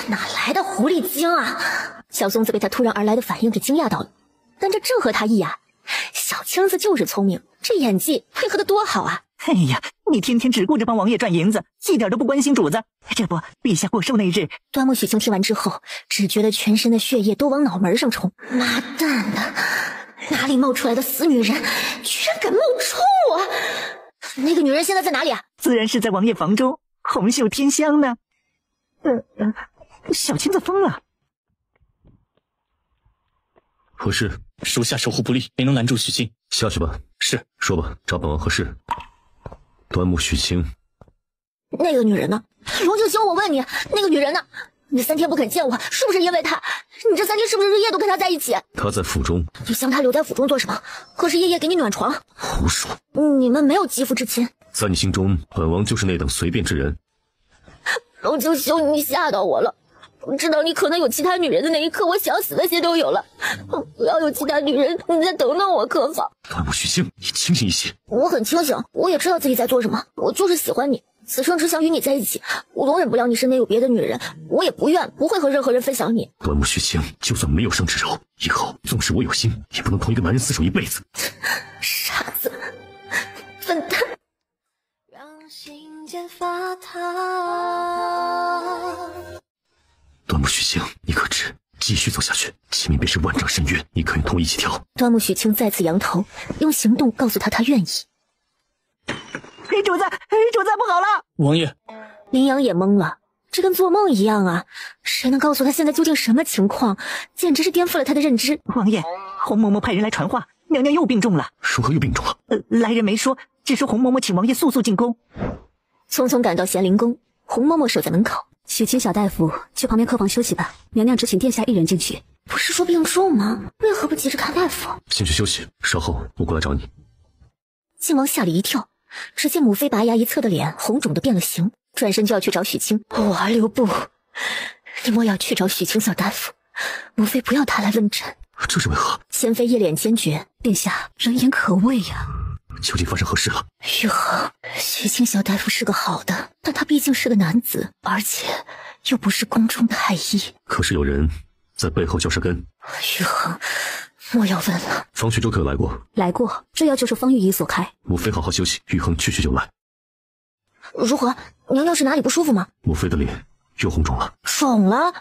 哪来的狐狸精啊！小松子被他突然而来的反应给惊讶到了，但这正合他意啊。小青子就是聪明，这演技配合的多好啊！哎呀，你天天只顾着帮王爷赚银子，一点都不关心主子。这不，陛下过寿那日，端木许清听完之后，只觉得全身的血液都往脑门上冲。妈蛋的，哪里冒出来的死女人，居然敢冒充我！那个女人现在在哪里啊？自然是在王爷房中红袖添香呢。小青子疯了。何事？属下守护不力，没能拦住许清，下去吧。是。说吧，找本王何事？端木许清。那个女人呢？荣静兄，我问你，那个女人呢？你3天不肯见我，是不是因为她？你这3天是不是日夜都跟她在一起？她在府中。你将她留在府中做什么？可是夜夜给你暖床。胡说！你们没有肌肤之亲。在你心中，本王就是那等随便之人。荣静兄，你吓到我了。知道你可能有其他女人的那一刻，我想死的心都有了。不要有其他女人，你再等等我可好？端木许清，你清醒一些。我很清醒，我也知道自己在做什么。我就是喜欢你，此生只想与你在一起。我容忍不了你身边有别的女人，我也不会和任何人分享你。端木许清，就算没有生之柔，以后纵使我有心，也不能同一个男人厮守一辈子。傻子，笨蛋！让心间发烫。端木许清，你可知继续走下去，前面便是万丈深渊，你可愿同我一起跳？端木许清再次扬头，用行动告诉他愿意。主子，不好了！王爷，林阳也懵了，这跟做梦一样啊！谁能告诉他现在究竟什么情况？简直是颠覆了他的认知。王爷，洪嬷嬷派人来传话，娘娘又病重了。如何又病重了？来人没说，只说洪嬷嬷请王爷速进宫。匆匆赶到咸宁宫，洪嬷嬷守在门口。许清小大夫，去旁边客房休息吧，娘娘只请殿下一人进去。不是说病重吗？为何不急着看大夫？先去休息，稍后我过来找你。靖王吓了一跳，只见母妃拔牙一侧的脸红肿的变了形，转身就要去找许清。我儿留步，你莫要去找许清小大夫，母妃不要他来问诊。这是为何？贤妃一脸坚决，殿下人言可畏呀。究竟发生何事了？玉衡，许清小大夫是个好的，但他毕竟是个男子，而且又不是宫中太医。可是有人在背后嚼舌根。玉衡，莫要问了。方旭州可有来过？来过，这药就是方御医所开。母妃好好休息，玉衡去就来。如何？娘娘是哪里不舒服吗？母妃的脸又红肿了。肿了？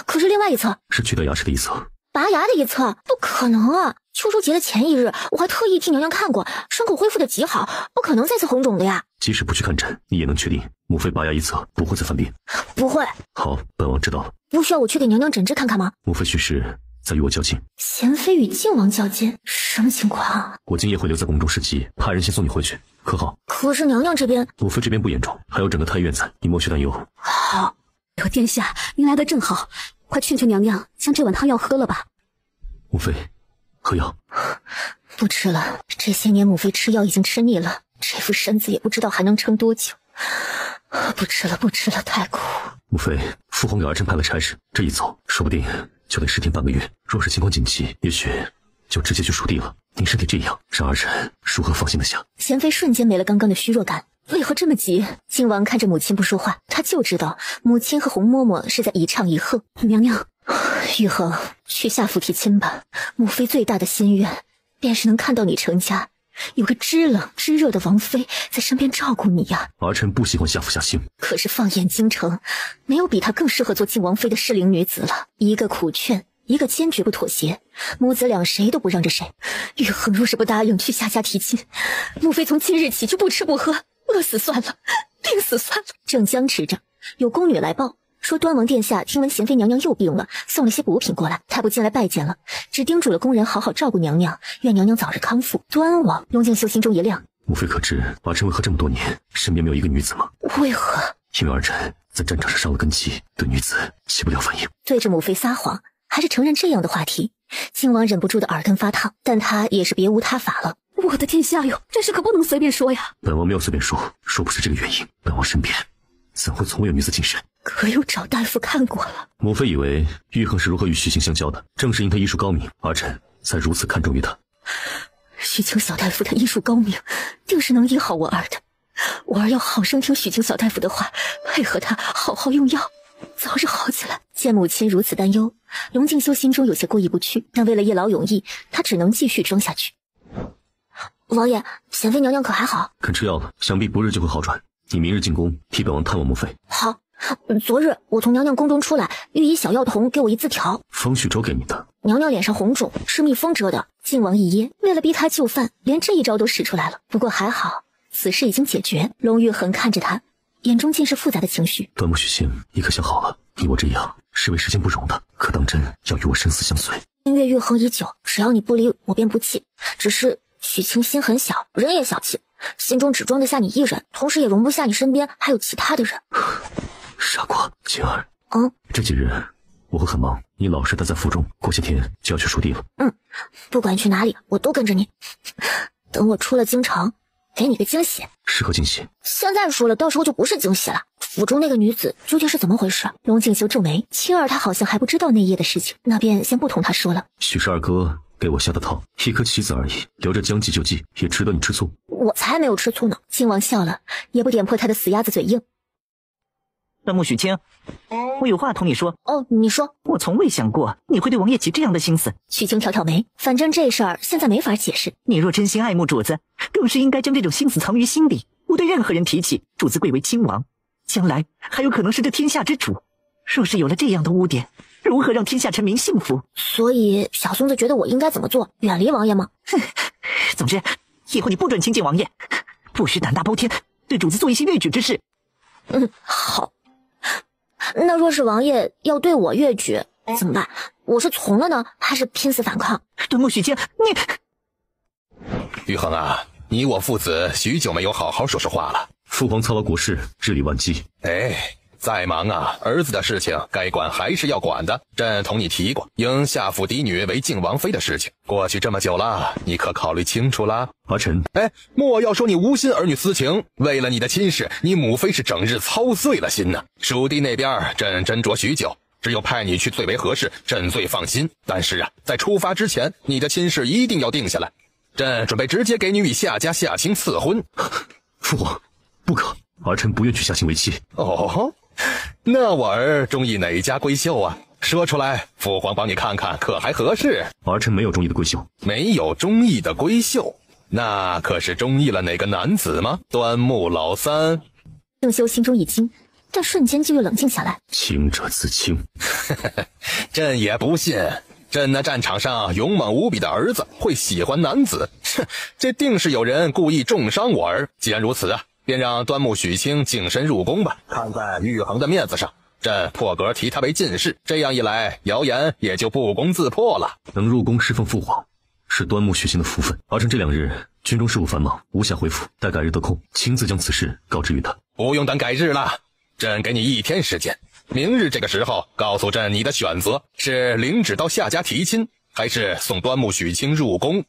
可是另外一侧是去掉牙齿的一侧。拔牙的一侧？不可能啊！秋收节的前一日，我还特意替娘娘看过，伤口恢复的极好，不可能再次红肿的呀。即使不去看诊，你也能确定母妃拔牙一侧不会再犯病。不会。好，本王知道了。不需要我去给娘娘诊治看看吗？母妃去世在与我较劲。贤妃与靖王较劲，什么情况？我今夜会留在宫中侍疾，派人先送你回去，可好？可是娘娘这边，母妃这边不严重，还有整个太医院在，你莫去担忧。好。有殿下，您来得正好，快劝劝娘娘将这碗汤药喝了吧。母妃，喝药。不吃了，这些年母妃吃药已经吃腻了，这副身子也不知道还能撑多久。不吃了，太苦。母妃，父皇给儿臣派了差事，这一走，说不定就得10天半个月。若是情况紧急，也许就直接去蜀地了。您身体这样，让儿臣如何放心得下？贤妃瞬间没了刚刚的虚弱感，为何这么急？靖王看着母亲不说话，他就知道母亲和洪嬷嬷是在一唱一和。娘娘，玉衡，去下府提亲吧。母妃最大的心愿，便是能看到你成家，有个知冷知热的王妃在身边照顾你呀。儿臣不喜欢下府下刑，可是放眼京城，没有比她更适合做靖王妃的适龄女子了。一个苦劝，一个坚决不妥协，母子俩谁都不让着谁。玉衡若是不答应去夏家提亲，母妃从今日起就不吃不喝，饿死算了，病死算了。正僵持着，有宫女来报说端王殿下听闻贤妃娘娘又病了，送了些补品过来，太不进来拜见了，只叮嘱了宫人好好照顾娘娘，愿娘娘早日康复。端王，龙敬秀心中一亮，母妃可知儿臣为何这么多年身边没有一个女子吗？为何？因为儿臣在战场上伤了根基，对女子起不了反应。对着母妃撒谎，还是承认这样的话题，靖王忍不住的耳根发烫，但他也是别无他法了。我的天下哟，这事可不能随便说呀。本王没有随便说，若不是这个原因，本王身边怎会从未有女子近身？可有找大夫看过了？母妃以为玉衡是如何与许清相交的，正是因他医术高明，儿臣才如此看重于他。许清小大夫他医术高明，定是能医好我儿的。我儿要好生听许清小大夫的话，配合他好好用药，早日好起来。见母亲如此担忧，龙敬修心中有些过意不去，但为了一劳永逸，他只能继续装下去。王爷，贤妃娘娘可还好？肯吃药了，想必不日就会好转。你明日进宫替本王探望母妃。好。昨日我从娘娘宫中出来，御医小药童给我一字条，方旭州给你的。娘娘脸上红肿，是蜜蜂蛰的。靖王一噎，为了逼他就范，连这一招都使出来了。不过还好，此事已经解决。龙玉衡看着他，眼中尽是复杂的情绪。端木许清，你可想好了，你我这样是为时间不容的，可当真要与我生死相随。心悦玉衡已久，只要你不离，我便不弃。只是许清心很小，人也小气，心中只装得下你一人，同时也容不下你身边还有其他的人。傻瓜，晴儿。这几日我会很忙，你老实待在府中，过些天就要去蜀地了。不管去哪里，我都跟着你。等我出了京城，给你个惊喜。是何惊喜？现在说了，到时候就不是惊喜了。府中那个女子究竟是怎么回事？龙静修皱眉，青儿她好像还不知道那夜的事情，那便先不同她说了。许是二哥给我下的套，一颗棋子而已，留着将计就计，也值得你吃醋。我才没有吃醋呢。靖王笑了，也不点破他的死鸭子嘴硬。端木许清，我有话同你说。你说。我从未想过你会对王爷起这样的心思。许清挑挑眉，反正这事儿现在没法解释。你若真心爱慕主子，更是应该将这种心思藏于心底，不对任何人提起。主子贵为亲王，将来还有可能是这天下之主。若是有了这样的污点，如何让天下臣民幸福？所以小松子觉得我应该怎么做？远离王爷吗？总之，以后你不准亲近王爷，不许胆大包天，对主子做一些越矩之事。好。那若是王爷要对我越矩怎么办？我是从了呢，还是拼死反抗？端木许清，玉衡啊，你我父子许久没有好好说说话了。父皇操劳国事，日理万机。再忙啊，儿子的事情该管还是要管的。朕同你提过，应下府嫡女为靖王妃的事情，过去这么久了，你可考虑清楚了？儿臣，莫要说你无心儿女私情，为了你的亲事，你母妃是整日操碎了心呢。蜀地那边朕斟酌许久，只有派你去最为合适，朕最放心。但是啊，在出发之前，你的亲事一定要定下来。朕准备直接给你与夏家夏清赐婚。父皇，不可，儿臣不愿娶夏清为妻。那我儿中意哪家闺秀啊？说出来，父皇帮你看看，可还合适？儿臣没有中意的闺秀。没有中意的闺秀，那可是中意了哪个男子吗？端木老三。郑修心中一惊，但瞬间就又冷静下来。清者自清。朕也不信，朕那战场上勇猛无比的儿子会喜欢男子。这定是有人故意重伤我儿。既然如此啊，便让端木许清净身入宫吧，看在玉衡的面子上，朕破格提他为进士，这样一来，谣言也就不攻自破了。能入宫侍奉父皇，是端木许清的福分。儿臣这2日军中事务繁忙，无暇回府，待改日得空，亲自将此事告知于他。不用等改日了，朕给你1天时间，明日这个时候告诉朕你的选择，是领旨到夏家提亲，还是送端木许清入宫？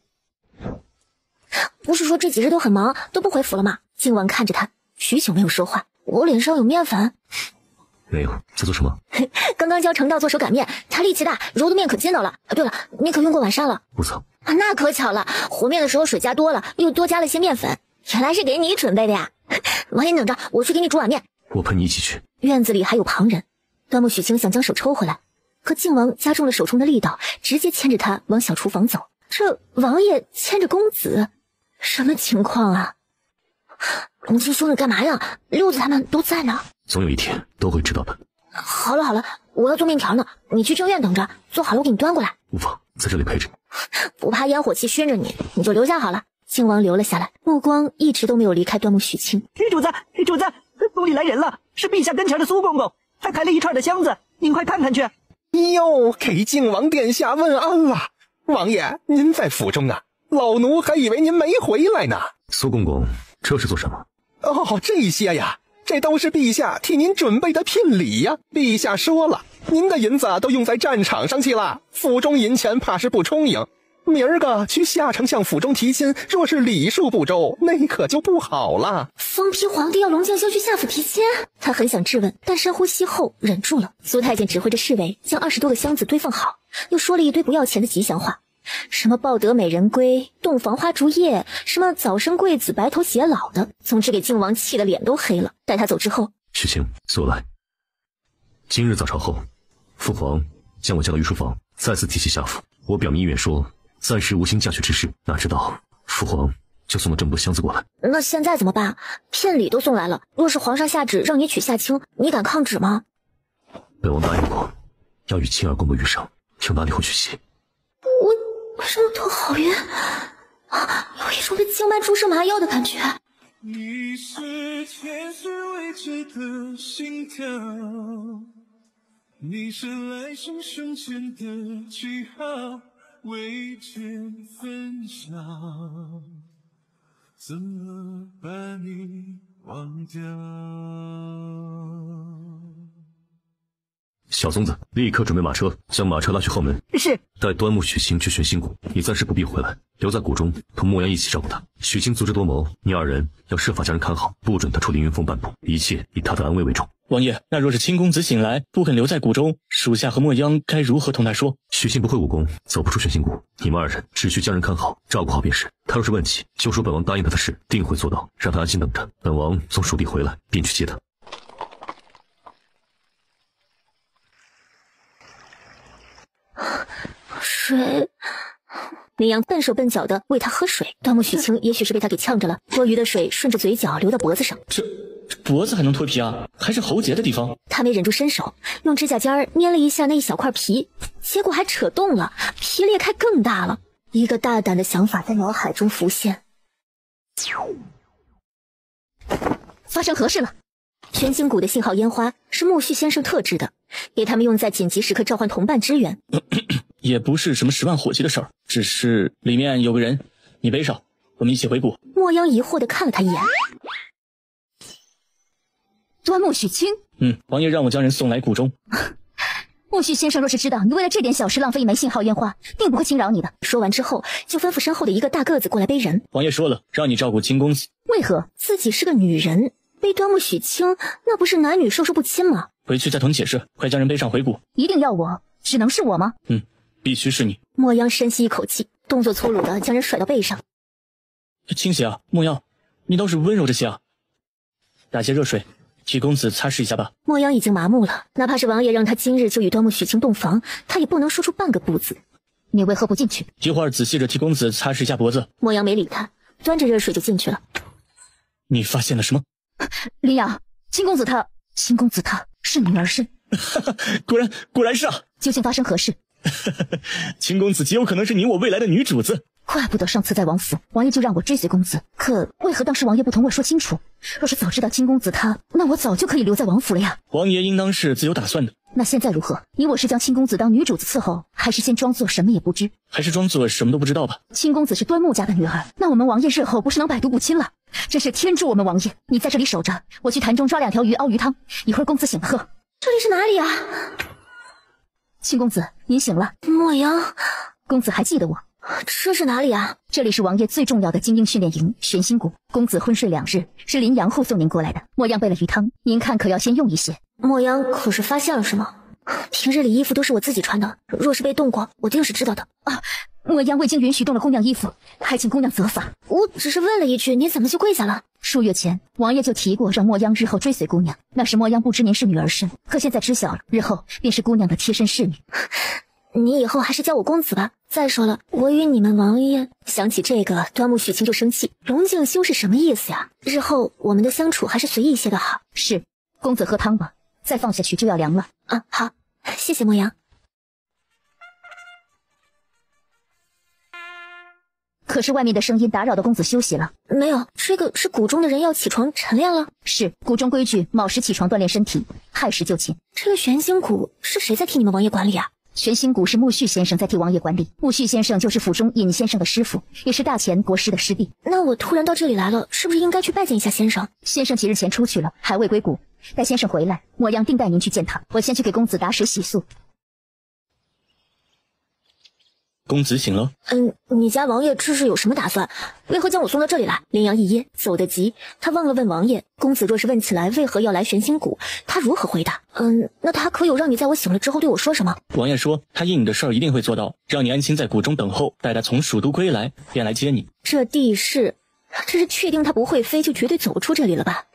不是说这几日都很忙，都不回府了吗？靖王看着他，许久没有说话。我脸上有面粉？没有，在做什么？刚刚教程道做手擀面，他力气大，揉的面可筋道了。对了，你可用过晚膳了？不曾。那可巧了，和面的时候水加多了，又多加了些面粉，原来是给你准备的呀。王爷等着，我去给你煮碗面。我陪你一起去。院子里还有旁人，端木许清想将手抽回来，可靖王加重了手中的力道，直接牵着他往小厨房走。这王爷牵着公子，什么情况啊？龙青兄，你干嘛呀？六子他们都在呢。总有一天都会知道的。好了好了，我要做面条呢，你去正院等着，做好了我给你端过来。无妨，在这里陪着你。不怕烟火气熏着你，你就留下好了。靖王留了下来，目光一直都没有离开端木许清。主子，宫里来人了，是陛下跟前的苏公公，还抬了一串的箱子，您快看看去。哟，给靖王殿下问安了。王爷，您在府中啊？老奴还以为您没回来呢。苏公公，这是做什么？这些呀，这都是陛下替您准备的聘礼呀。陛下说了，您的银子都用在战场上去了，府中银钱怕是不充盈。明儿个去夏丞相府中提亲，若是礼数不周，那可就不好了。疯批皇帝要龙敬修去夏府提亲，他很想质问，但深呼吸后忍住了。苏太监指挥着侍卫将20多个箱子堆放好，又说了一堆不要钱的吉祥话，什么抱得美人归、洞房花烛夜，什么早生贵子、白头偕老的，总之给靖王气得脸都黑了。待他走之后，许清，随我来。今日早朝后，父皇将我叫到御书房，再次提起夏府。我表明意愿说，暂时无心嫁娶之事，哪知道父皇就送了这么多箱子过来。那现在怎么办？聘礼都送来了，若是皇上下旨让你娶夏清，你敢抗旨吗？本王答应过，要与青儿共度余生，又哪里会去洗？我什么头好晕啊，有一种被静脉注射麻药的感觉。你是天使未知的心跳，你是来生瞬间的记号，未见分想，怎么把你忘掉？小松子，立刻准备马车，将马车拉去后门。是。带端木许清去玄心谷，你暂时不必回来，留在谷中同莫阳一起照顾他。许清足智多谋，你二人要设法将人看好，不准他出凌云峰半步，一切以他的安危为重。王爷，那若是青公子醒来不肯留在谷中，属下和莫央该如何同他说？许清不会武功，走不出玄心谷，你们二人只需将人看好，照顾好便是。他若是问起，就说本王答应他的事，定会做到，让他安心等着。本王从蜀地回来，便去接他。水，林阳笨手笨脚的喂他喝水，端木许清也许是被他给呛着了，多余的水顺着嘴角流到脖子上。这脖子还能脱皮啊？还是喉结的地方？他没忍住伸手，用指甲尖捏了一下那一小块皮，结果还扯动了，皮裂开更大了。一个大胆的想法在脑海中浮现。发生何事了？玄心谷的信号烟花是木须先生特制的，给他们用在紧急时刻召唤同伴支援。也不是什么10万火急的事儿，只是里面有个人，你背上，我们一起回谷。莫央疑惑地看了他一眼。端木许清，王爷让我将人送来谷中。木须先生若是知道你为了这点小事浪费一枚信号烟花，定不会轻饶你的。说完之后，就吩咐身后的一个大个子过来背人。王爷说了，让你照顾青公子。为何？自己是个女人，背端木许清，那不是男女授受不亲吗？回去再同解释，快将人背上回谷。一定要我？只能是我吗？必须是你。莫央深吸一口气，动作粗鲁的将人甩到背上。清些啊，莫央，你倒是温柔着些啊。打些热水，替公子擦拭一下吧。莫央已经麻木了，哪怕是王爷让他今日就与端木许清洞房，他也不能说出半个不字。你为何不进去？一会儿仔细着替公子擦拭一下脖子。莫央没理他，端着热水就进去了。你发现了什么？林阳，青公子他是女儿身。果然是啊。究竟发生何事？青公子极有可能是你我未来的女主子。怪不得上次在王府，王爷就让我追随公子，可为何当时王爷不同我说清楚？若是早知道青公子他，那我早就可以留在王府了呀。王爷应当是自有打算的。那现在如何？你我是将青公子当女主子伺候，还是先装作什么也不知？还是装作什么都不知道吧。青公子是端木家的女儿，那我们王爷日后不是能百毒不侵了？真是天助我们王爷！你在这里守着，我去潭中抓2条鱼熬鱼汤，一会儿公子醒了喝。这里是哪里啊？青公子，您醒了。莫央，公子还记得我？这是哪里啊？这里是王爷最重要的精英训练营玄心谷。公子昏睡2日，是林阳护送您过来的。莫央备了鱼汤，您看可要先用一些。莫央可是发现了什么？平日里衣服都是我自己穿的，若是被动过，我定是知道的啊。莫央未经允许动了姑娘衣服，还请姑娘责罚。我只是问了一句，你怎么就跪下了？数月前，王爷就提过让莫央日后追随姑娘，那时莫央不知您是女儿身，可现在知晓了，日后便是姑娘的贴身侍女。你以后还是叫我公子吧。再说了，我与你们王爷……想起这个，端木许清就生气。龙敬修是什么意思呀？日后我们的相处还是随意些的好。是，公子喝汤吧，再放下去就要凉了。啊，好，谢谢莫阳。可是外面的声音打扰到公子休息了。没有，这个是谷中的人要起床晨练了。是，谷中规矩，卯时起床锻炼身体，亥时就寝。这个玄心谷是谁在替你们王爷管理啊？玄心谷是木须先生在替王爷管理，木须先生就是府中尹先生的师傅，也是大前国师的师弟。那我突然到这里来了，是不是应该去拜见一下先生？先生几日前出去了，还未归谷。待先生回来，莫央定带您去见他。我先去给公子打水洗漱。公子醒了。你家王爷这是有什么打算？为何将我送到这里来？林阳一噎，走得急，他忘了问王爷，公子若是问起来为何要来玄心谷，他如何回答？那他可有让你在我醒了之后对我说什么？王爷说他应你的事儿一定会做到，让你安心在谷中等候，待他从蜀都归来便来接你。这地势，这是确定他不会飞就绝对走不出这里了吧？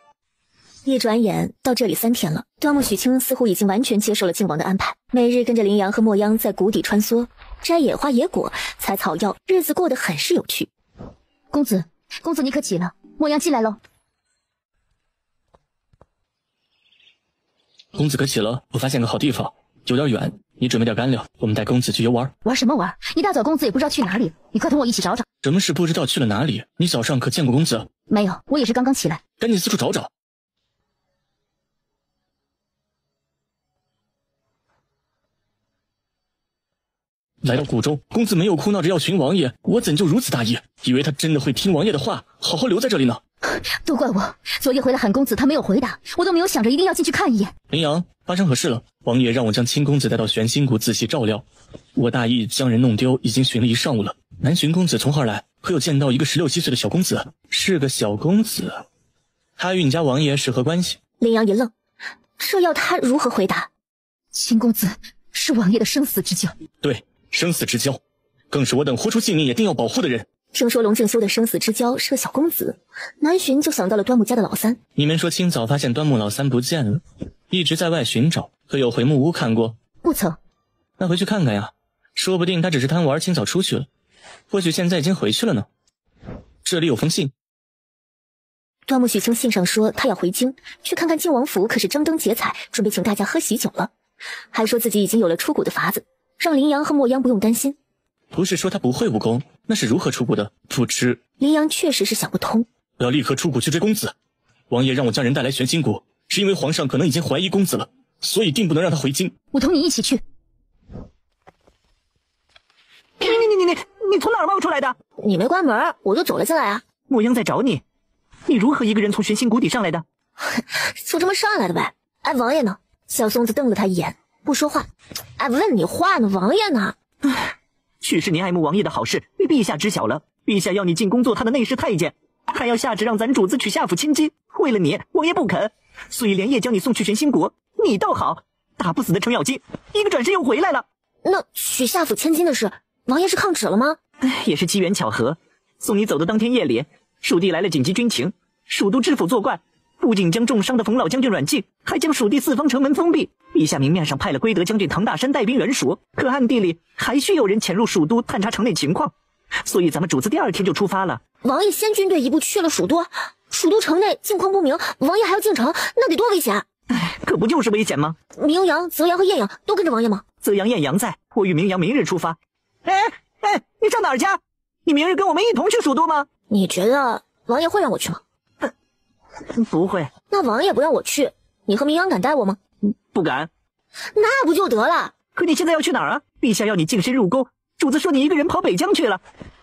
一转眼到这里3天了，端木许清似乎已经完全接受了靖王的安排，每日跟着林阳和莫央在谷底穿梭，摘野花野果，采草药，日子过得很是有趣。公子你可起了，莫央进来喽。公子可起了，我发现个好地方，有点远，你准备点干粮，我们带公子去游玩。玩什么玩？一大早公子也不知道去哪里，你快同我一起找找。什么是不知道去了哪里？你早上可见过公子？没有，我也是刚刚起来。赶紧四处找找。来到谷中，公子没有哭闹着要寻王爷，我怎就如此大意，以为他真的会听王爷的话，好好留在这里呢？都怪我，昨夜回来喊公子，他没有回答，我都没有想着一定要进去看一眼。林阳，发生何事了？王爷让我将亲公子带到玄心谷仔细照料，我大意将人弄丢，已经寻了一上午了。南巡公子从何而来？可有见到一个16、17岁的小公子？是个小公子，他与你家王爷是何关系？林阳一愣，这要他如何回答？亲公子是王爷的生死之交。对，生死之交，更是我等豁出性命也定要保护的人。听说龙静修的生死之交是个小公子，南巡就想到了端木家的老三。你们说清早发现端木老三不见了，一直在外寻找，可有回木屋看过？不曾。那回去看看呀，说不定他只是贪玩清早出去了，或许现在已经回去了呢。这里有封信。端木许清信上说他要回京去看看靖王府，可是张灯结彩，准备请大家喝喜酒了，还说自己已经有了出谷的法子，让林阳和莫央不用担心。不是说他不会武功，那是如何出谷的？不知。林阳确实是想不通。我要立刻出谷去追公子。王爷让我将人带来玄心谷，是因为皇上可能已经怀疑公子了，所以定不能让他回京。我同你一起去。你从哪儿冒出来的？你没关门，我就走了进来啊。莫央在找你，你如何一个人从玄心谷底上来的？就这么上来的呗。哎，王爷呢？小松子瞪了他一眼，不说话。哎，问你话呢，王爷呢？许是你爱慕王爷的好事被陛下知晓了，陛下要你进宫做他的内侍太监，还要下旨让咱主子娶下府千金。为了你，王爷不肯，所以连夜将你送去玄心谷。你倒好，打不死的程咬金，一个转身又回来了。那娶下府千金的事，王爷是抗旨了吗？也是机缘巧合。送你走的当天夜里，蜀地来了紧急军情，蜀都知府作怪，不仅将重伤的冯老将军软禁，还将蜀地4方城门封闭。陛下明面上派了归德将军唐大山带兵援蜀，可暗地里还需有人潜入蜀都探查城内情况，所以咱们主子第2天就出发了。王爷先军队一步去了蜀都，蜀都城内境况不明，王爷还要进城，那得多危险！可不就是危险吗？明阳、泽阳和艳阳都跟着王爷吗？泽阳、艳阳在，我与明阳明日出发。你上哪儿去？你明日跟我们一同去蜀都吗？你觉得王爷会让我去吗？不会。那王爷不让我去，你和明阳敢带我吗？不敢。那不就得了？可你现在要去哪儿啊？陛下要你净身入宫，主子说你一个人跑北疆去了，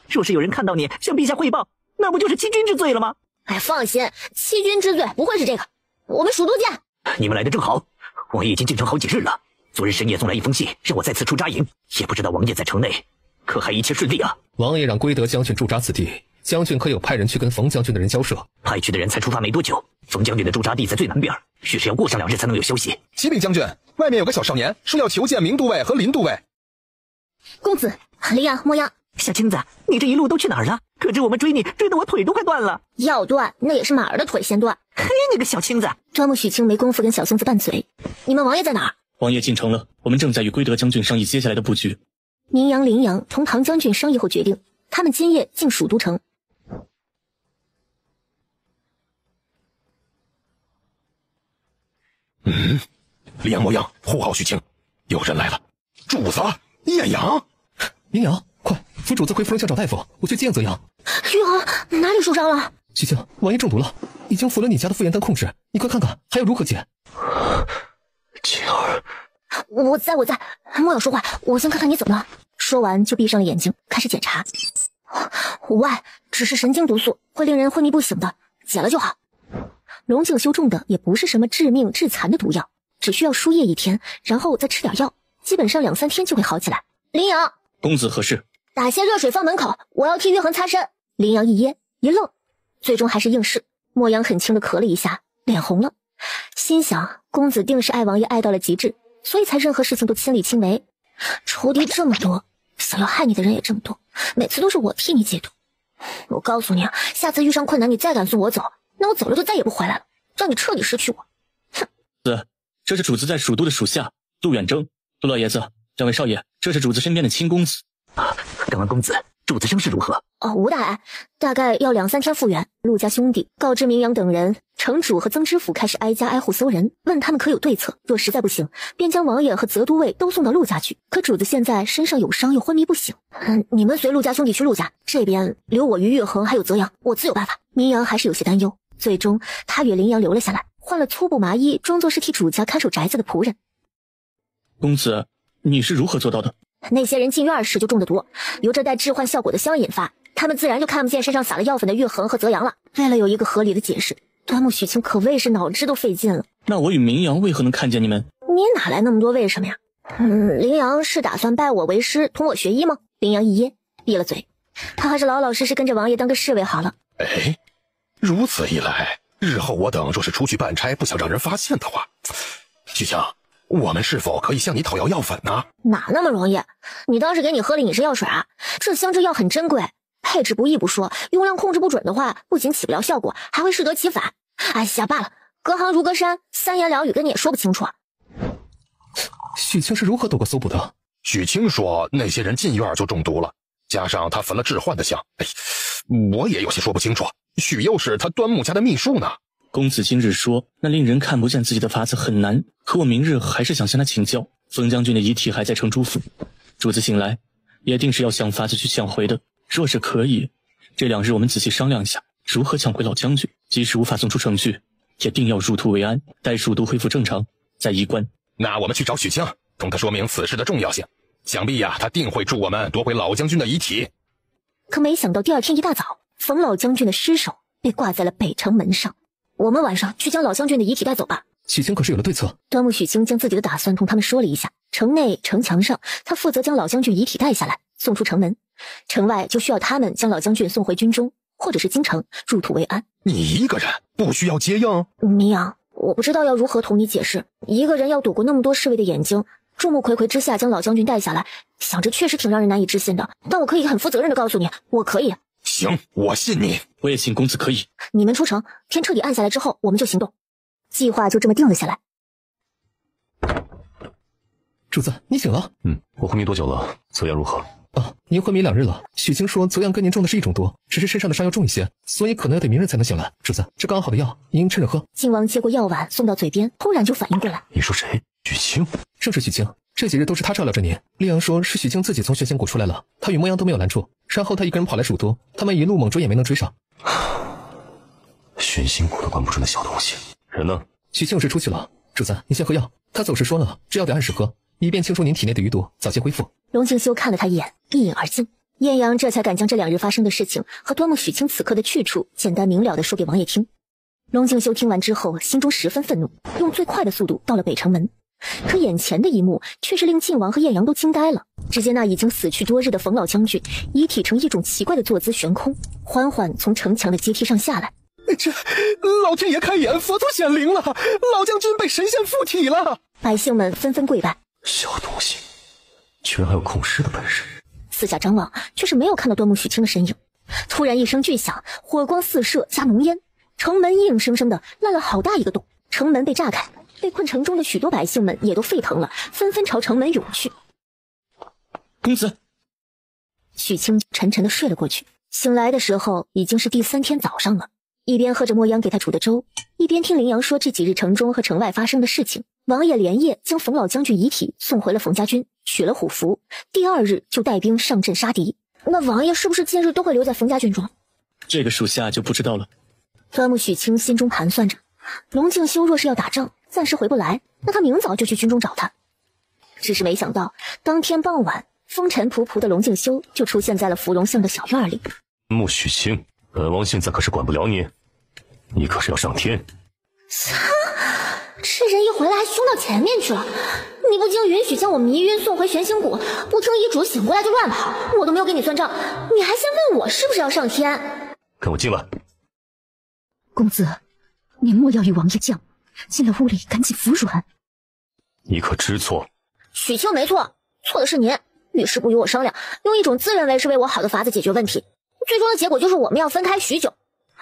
若是有人看到你向陛下汇报，那不就是欺君之罪了吗？哎，放心，欺君之罪不会是这个。我们蜀都见。你们来的正好，王爷已经进城好几日了，昨日深夜送来一封信，让我在此处扎营，也不知道王爷在城内可还一切顺利啊？王爷让归德将军驻扎此地，将军可有派人去跟冯将军的人交涉？派去的人才出发没多久，冯将军的驻扎地在最南边，许是要过上2日才能有消息。启禀将军，外面有个小少年说要求见明都尉和林都尉。公子，林阳、莫央，小青子，你这一路都去哪儿了？可知我们追你追得我腿都快断了。要断那也是马儿的腿先断。嘿，你个小青子！端木许清没工夫跟小松子拌嘴。你们王爷在哪儿？王爷进城了，我们正在与归德将军商议接下来的布局。明阳、林阳同唐将军商议后决定，他们今夜进蜀都城。林阳、莫央护好许清，有人来了。主子，艳阳，明阳，快扶主子回芙蓉巷找大夫，我去见泽阳。玉衡哪里受伤了？许清，王爷中毒了，已经服了你家的复原丹控制，你快看看还要如何解？晴儿，我在，莫要说话，我先看看你怎么了。说完就闭上了眼睛，开始检查。无碍，只是神经毒素，会令人昏迷不醒的，解了就好。龙静修中的也不是什么致命致残的毒药，只需要输液1天，然后再吃点药，基本上2、3天就会好起来。林阳，公子何事？打些热水放门口，我要替玉衡擦身。林阳一噎一愣，最终还是应是。莫阳很轻的咳了一下，脸红了，心想公子定是爱王爷爱到了极致，所以才任何事情都亲力亲为。仇敌这么多，想要害你的人也这么多，每次都是我替你解毒。我告诉你啊，下次遇上困难你再敢送我走，那我走了就再也不回来了，让你彻底失去我。哼！这是主子在蜀都的属下陆远征。陆老爷子，两位少爷，这是主子身边的亲公子。敢问公子，主子伤势如何？无大碍，大概要2、3天复原。陆家兄弟告知明阳等人，城主和曾知府开始挨家挨户搜人，问他们可有对策。若实在不行，便将王爷和泽都尉都送到陆家去。可主子现在身上有伤，又昏迷不醒。你们随陆家兄弟去陆家，这边留我于月衡还有泽阳，我自有办法。明阳还是有些担忧，最终他与林阳留了下来，换了粗布麻衣，装作是替主家看守宅子的仆人。公子，你是如何做到的？那些人进院时就中的毒，由这带致幻效果的香引发，他们自然就看不见身上撒了药粉的玉衡和泽阳了。为了有一个合理的解释，端木许清可谓是脑汁都费尽了。那我与明阳为何能看见你们？你哪来那么多为什么呀？羚羊是打算拜我为师，同我学医吗？羚羊一噎，闭了嘴。他还是老老实实跟着王爷当个侍卫好了。哎，如此一来，日后我等若是出去办差，不想让人发现的话，许清，我们是否可以向你讨要药粉呢？哪那么容易？你当是给你喝了隐身药水啊？这香之药很珍贵，配置不易不说，用量控制不准的话，不仅起不了效果，还会适得其反。哎呀，罢了，隔行如隔山，三言两语跟你也说不清楚。许清是如何躲过搜捕的？许清说那些人进院就中毒了，加上他焚了致幻的香，我也有些说不清楚。许又是他端木家的秘书呢。公子今日说那令人看不见自己的法子很难，可我明日还是想向他请教。冯将军的遗体还在城主府，主子醒来也定是要想法子去抢回的。若是可以，这2日我们仔细商量一下如何抢回老将军，即使无法送出程序，也定要入土为安，待数度恢复正常再移关。那我们去找许清，同他说明此事的重要性，想必他定会助我们夺回老将军的遗体。可没想到第2天一大早，冯老将军的尸首被挂在了北城门上。我们晚上去将老将军的遗体带走吧。许清可是有了对策。端木许清将自己的打算同他们说了一下。城内城墙上，他负责将老将军遗体带下来，送出城门；城外就需要他们将老将军送回军中，或者是京城，入土为安。你一个人不需要接应？明阳，我不知道要如何同你解释，一个人要躲过那么多侍卫的眼睛，众目睽睽之下将老将军带下来，想着确实挺让人难以置信的。但我可以很负责任的告诉你，我可以。行，我信你。我也信公子可以。你们出城，天彻底暗下来之后，我们就行动。计划就这么定了下来。主子，你醒了。我昏迷多久了？泽阳如何？您昏迷2日了。许清说泽阳跟您中的是一种毒，只是身上的伤要重一些，所以可能要得明日才能醒来。主子，这刚好的药，您趁热喝。靖王接过药碗送到嘴边，突然就反应过来。你说谁？许清？正是许清，这几日都是他照料着您。丽阳说是许清自己从玄仙谷出来了，他与莫阳都没有拦住，然后他一个人跑来蜀都，他们一路猛追也没能追上。玄心谷都管不住那小东西。人呢？许清有事出去了。主子，你先喝药。他走时说了，这药得按时喝，以便清除您体内的余毒，早些恢复。龙静修看了他一眼，一饮而尽。晏阳这才敢将这2日发生的事情和端木许清此刻的去处简单明了地说给王爷听。龙静修听完之后，心中十分愤怒，用最快的速度到了北城门。可眼前的一幕却是令靖王和晏阳都惊呆了。只见那已经死去多日的冯老将军遗体呈一种奇怪的坐姿悬空，缓缓从城墙的阶梯上下来。这老天爷开眼，佛祖显灵了，老将军被神仙附体了。百姓们纷纷跪拜。小东西居然还有控尸的本事。四下张望，却是没有看到端木许清的身影。突然一声巨响，火光四射加浓烟，城门硬生生的烂了好大一个洞，城门被炸开，被困城中的许多百姓们也都沸腾了，纷纷朝城门涌去。公子，许清沉沉的睡了过去。醒来的时候已经是第3天早上了，一边喝着莫央给他煮的粥，一边听羚羊说这几日城中和城外发生的事情。王爷连夜将冯老将军遗体送回了冯家军，取了虎符，第2日就带兵上阵杀敌。那王爷是不是近日都会留在冯家军中？这个属下就不知道了。端木许清心中盘算着，龙静修若是要打仗，暂时回不来，那他明早就去军中找他。只是没想到，当天傍晚，风尘仆仆的龙静修就出现在了芙蓉巷的小院里。穆许清，本王现在可是管不了你，你可是要上天。这人一回来还凶到前面去了，你不经允许将我迷晕送回玄星谷，不听遗嘱醒过来就乱跑，我都没有给你算账，你还先问我是不是要上天？跟我进来。公子，您莫要与王爷犟，进了屋里赶紧服软。你可知错？许清没错，错的是您，遇事不与我商量，用一种自认为是为我好的法子解决问题，最终的结果就是我们要分开许久。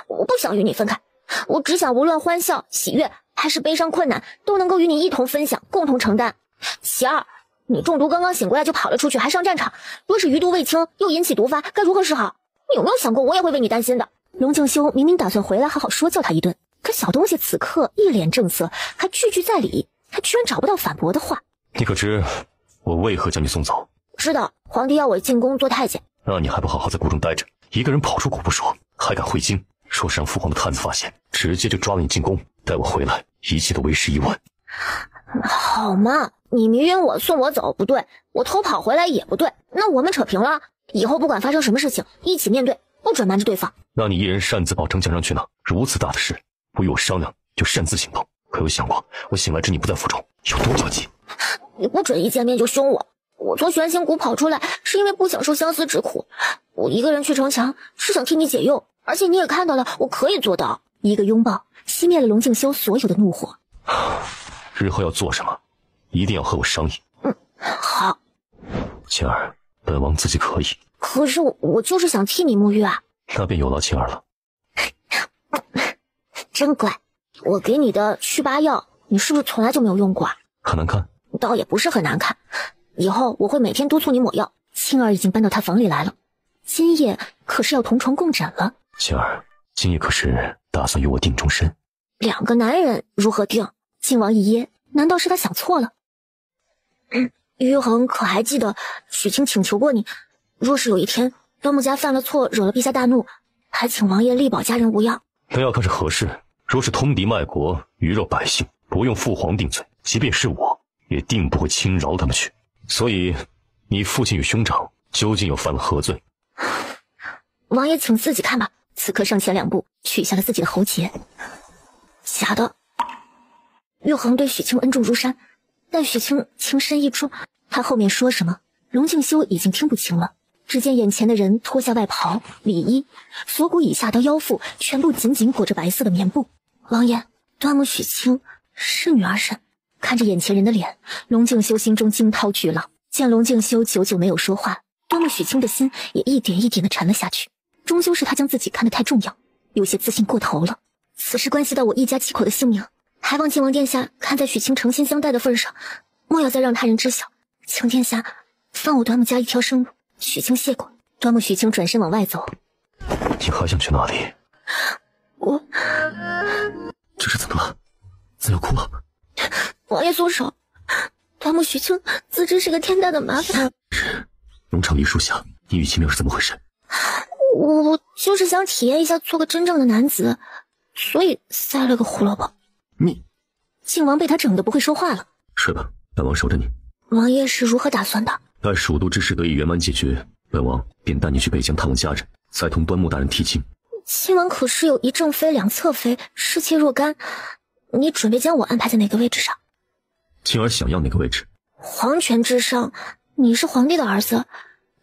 我不想与你分开，我只想无论欢笑喜悦还是悲伤困难，都能够与你一同分享，共同承担。其二，你中毒刚刚醒过来就跑了出去，还上战场，若是余毒未清又引起毒发，该如何是好？你有没有想过我也会为你担心的？龙静修明明打算回来好好说教他一顿，可小东西此刻一脸正色，还句句在理，他居然找不到反驳的话。你可知我为何将你送走？知道，皇帝要我进宫做太监。那你还不好好在谷中待着，一个人跑出谷不说，还敢会京，若是让父皇的探子发现，直接就抓了你进宫，待我回来，一切都为时已晚。好嘛，你迷晕我送我走不对，我偷跑回来也不对，那我们扯平了，以后不管发生什么事情，一起面对，不准瞒着对方。那你一人擅自保城墙上去呢？如此大的事，不与我商量就擅自行动，可有想过我醒来之你不在府中有多焦急？你不准一见面就凶我。我从玄心谷跑出来是因为不想受相思之苦，我一个人去城墙是想替你解忧，而且你也看到了，我可以做到。一个拥抱熄灭了龙静修所有的怒火。日后要做什么，一定要和我商议。好。青儿，本王自己可以。可是我就是想替你沐浴啊。那便有劳青儿了。真乖，我给你的祛疤药，你是不是从来就没有用过啊？很难看？倒也不是很难看。以后我会每天督促你抹药。青儿已经搬到他房里来了，今夜可是要同床共枕了。青儿，今夜可是打算与我定终身？两个男人如何定？靖王一噎，难道是他想错了？于恒可还记得许清请求过你，若是有一天端木家犯了错，惹了陛下大怒，还请王爷力保家人无恙。那要看是何事。若是通敌卖国，鱼肉百姓，不用父皇定罪，即便是我也定不会轻饶他们去。所以你父亲与兄长究竟又犯了何罪？王爷请自己看吧。此刻上前两步，取下了自己的喉结。假的。玉衡对许清恩重如山，但许清情深意重，他后面说什么龙静修已经听不清了。只见眼前的人脱下外袍里衣，锁骨以下到腰腹全部紧紧裹着白色的棉布。王爷，端木许清是女儿身。看着眼前人的脸，龙静修心中惊涛巨浪。见龙静修久久没有说话，端木许清的心也一点一点地沉了下去。终究是他将自己看得太重要，有些自信过头了。此事关系到我一家7口的性命，还望靖王殿下看在许清诚心相待的份上，莫要再让他人知晓，请殿下放我端木家一条生路。许清谢过。端木许清转身往外走。你还想去哪里？我这是怎么了？怎要哭了？王爷松手，端木许清自知是个天大的麻烦。农场梨树下，你与其妙是怎么回事？我就是想体验一下做个真正的男子，所以塞了个胡萝卜。你，靖王被他整得不会说话了。睡吧，本王守着你。王爷是如何打算的？待蜀都之事得以圆满解决，本王便带你去北疆探望家人，再同端木大人提亲。靖王可是有一正妃两侧妃，侍妾若干，你准备将我安排在哪个位置上？青儿想要哪个位置？皇权之上，你是皇帝的儿子，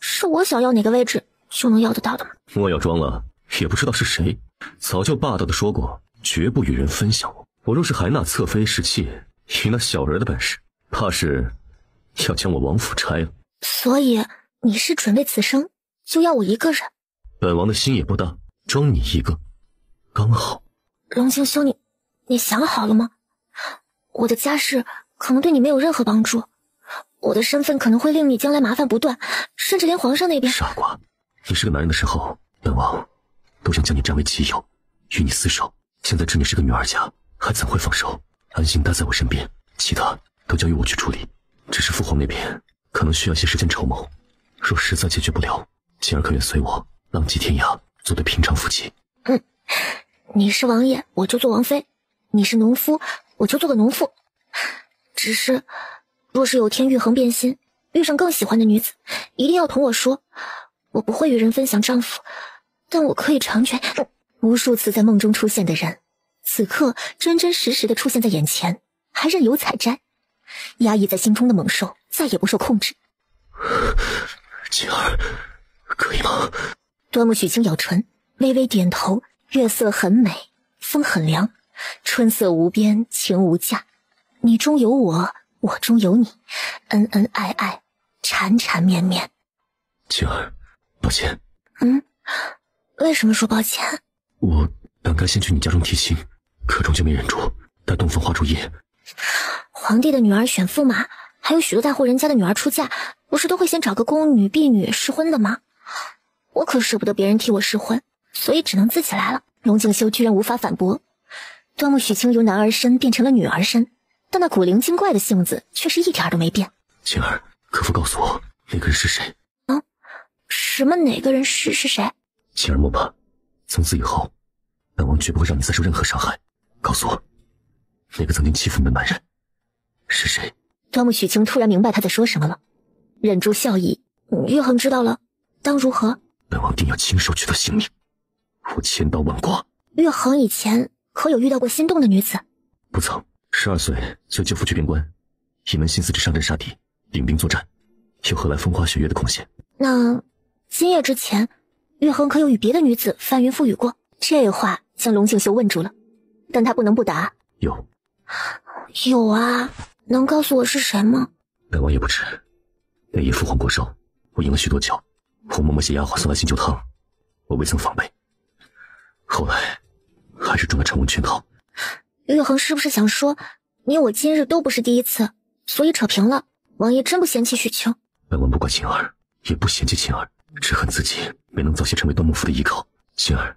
是我想要哪个位置就能要得到的吗？莫要装了，也不知道是谁，早就霸道的说过，绝不与人分享我。我若是还纳侧妃侍妾，以那小人的本事，怕是要将我王府拆了。所以你是准备此生就要我一个人？本王的心也不大，装你一个刚好。龙静修，你想好了吗？我的家世可能对你没有任何帮助，我的身份可能会令你将来麻烦不断，甚至连皇上那边……傻瓜，你是个男人的时候，本王都想将你占为己有，与你厮守。现在知你是个女儿家，还怎会放手？安心待在我身边，其他都交由我去处理。只是父皇那边可能需要些时间筹谋，若实在解决不了，晴儿可愿随我浪迹天涯，做对平常夫妻？你是王爷，我就做王妃；你是农夫，我就做个农妇。只是，若是有天玉衡变心，遇上更喜欢的女子，一定要同我说。我不会与人分享丈夫，但我可以成全。无数次在梦中出现的人，此刻真真实实的出现在眼前，还任由采摘。压抑在心中的猛兽再也不受控制。晴儿，可以吗？端木许清咬唇，微微点头。月色很美，风很凉，春色无边，情无价。你中有我，我中有你，恩恩爱爱，缠缠绵绵。晴儿，抱歉。为什么说抱歉？我本该先去你家中提亲，可终究没忍住，待东风花烛夜。皇帝的女儿选驸马，还有许多大户人家的女儿出嫁，不是都会先找个宫女婢女试婚的吗？我可舍不得别人替我试婚，所以只能自己来了。龙静修居然无法反驳。端木许清由男儿身变成了女儿身，但那古灵精怪的性子却是一点都没变。晴儿，可否告诉我那个人是谁？什么哪个人是谁？晴儿莫怕，从此以后，本王绝不会让你再受任何伤害。告诉我，那个曾经欺负你的男人是谁？端木许清突然明白他在说什么了，忍住笑意。玉衡知道了，当如何？本王定要亲手取他性命，我千刀万剐。玉衡以前可有遇到过心动的女子？不曾，12岁就舅父去边关，一门心思只上阵杀敌，领兵作战，又何来风花雪月的空闲？那今夜之前，玉衡可有与别的女子翻云覆雨过？这话将龙静修问住了，但他不能不答。有啊，能告诉我是谁吗？本王也不知。那夜父皇过寿，我饮了许多酒，红嬷嬷携丫鬟送来新酒汤，我未曾防备，后来还是中了陈文圈套。玉衡是不是想说，你我今日都不是第一次，所以扯平了？王爷真不嫌弃许清？本王不怪晴儿，也不嫌弃晴儿，只恨自己没能早些成为端木府的依靠。晴儿，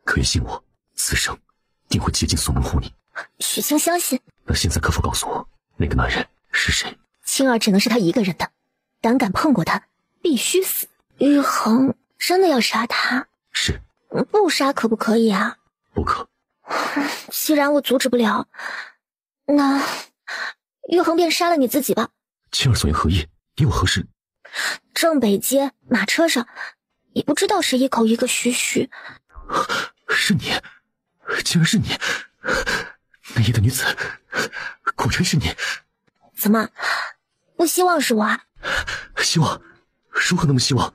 可愿信我，此生定会竭尽所能护你。许清相信。那现在可否告诉我，那个男人是谁？青儿只能是他一个人的，胆敢碰过他，必须死。玉衡真的要杀他？是。不杀可不可以啊？不可。既然我阻止不了，那玉衡便杀了你自己吧。青儿所言何意？你我何事？正北街马车上，也不知道是一口一个嘘嘘。是你，竟然是你！那夜的女子，果真是你！怎么，不希望是我啊？希望？如何那么希望？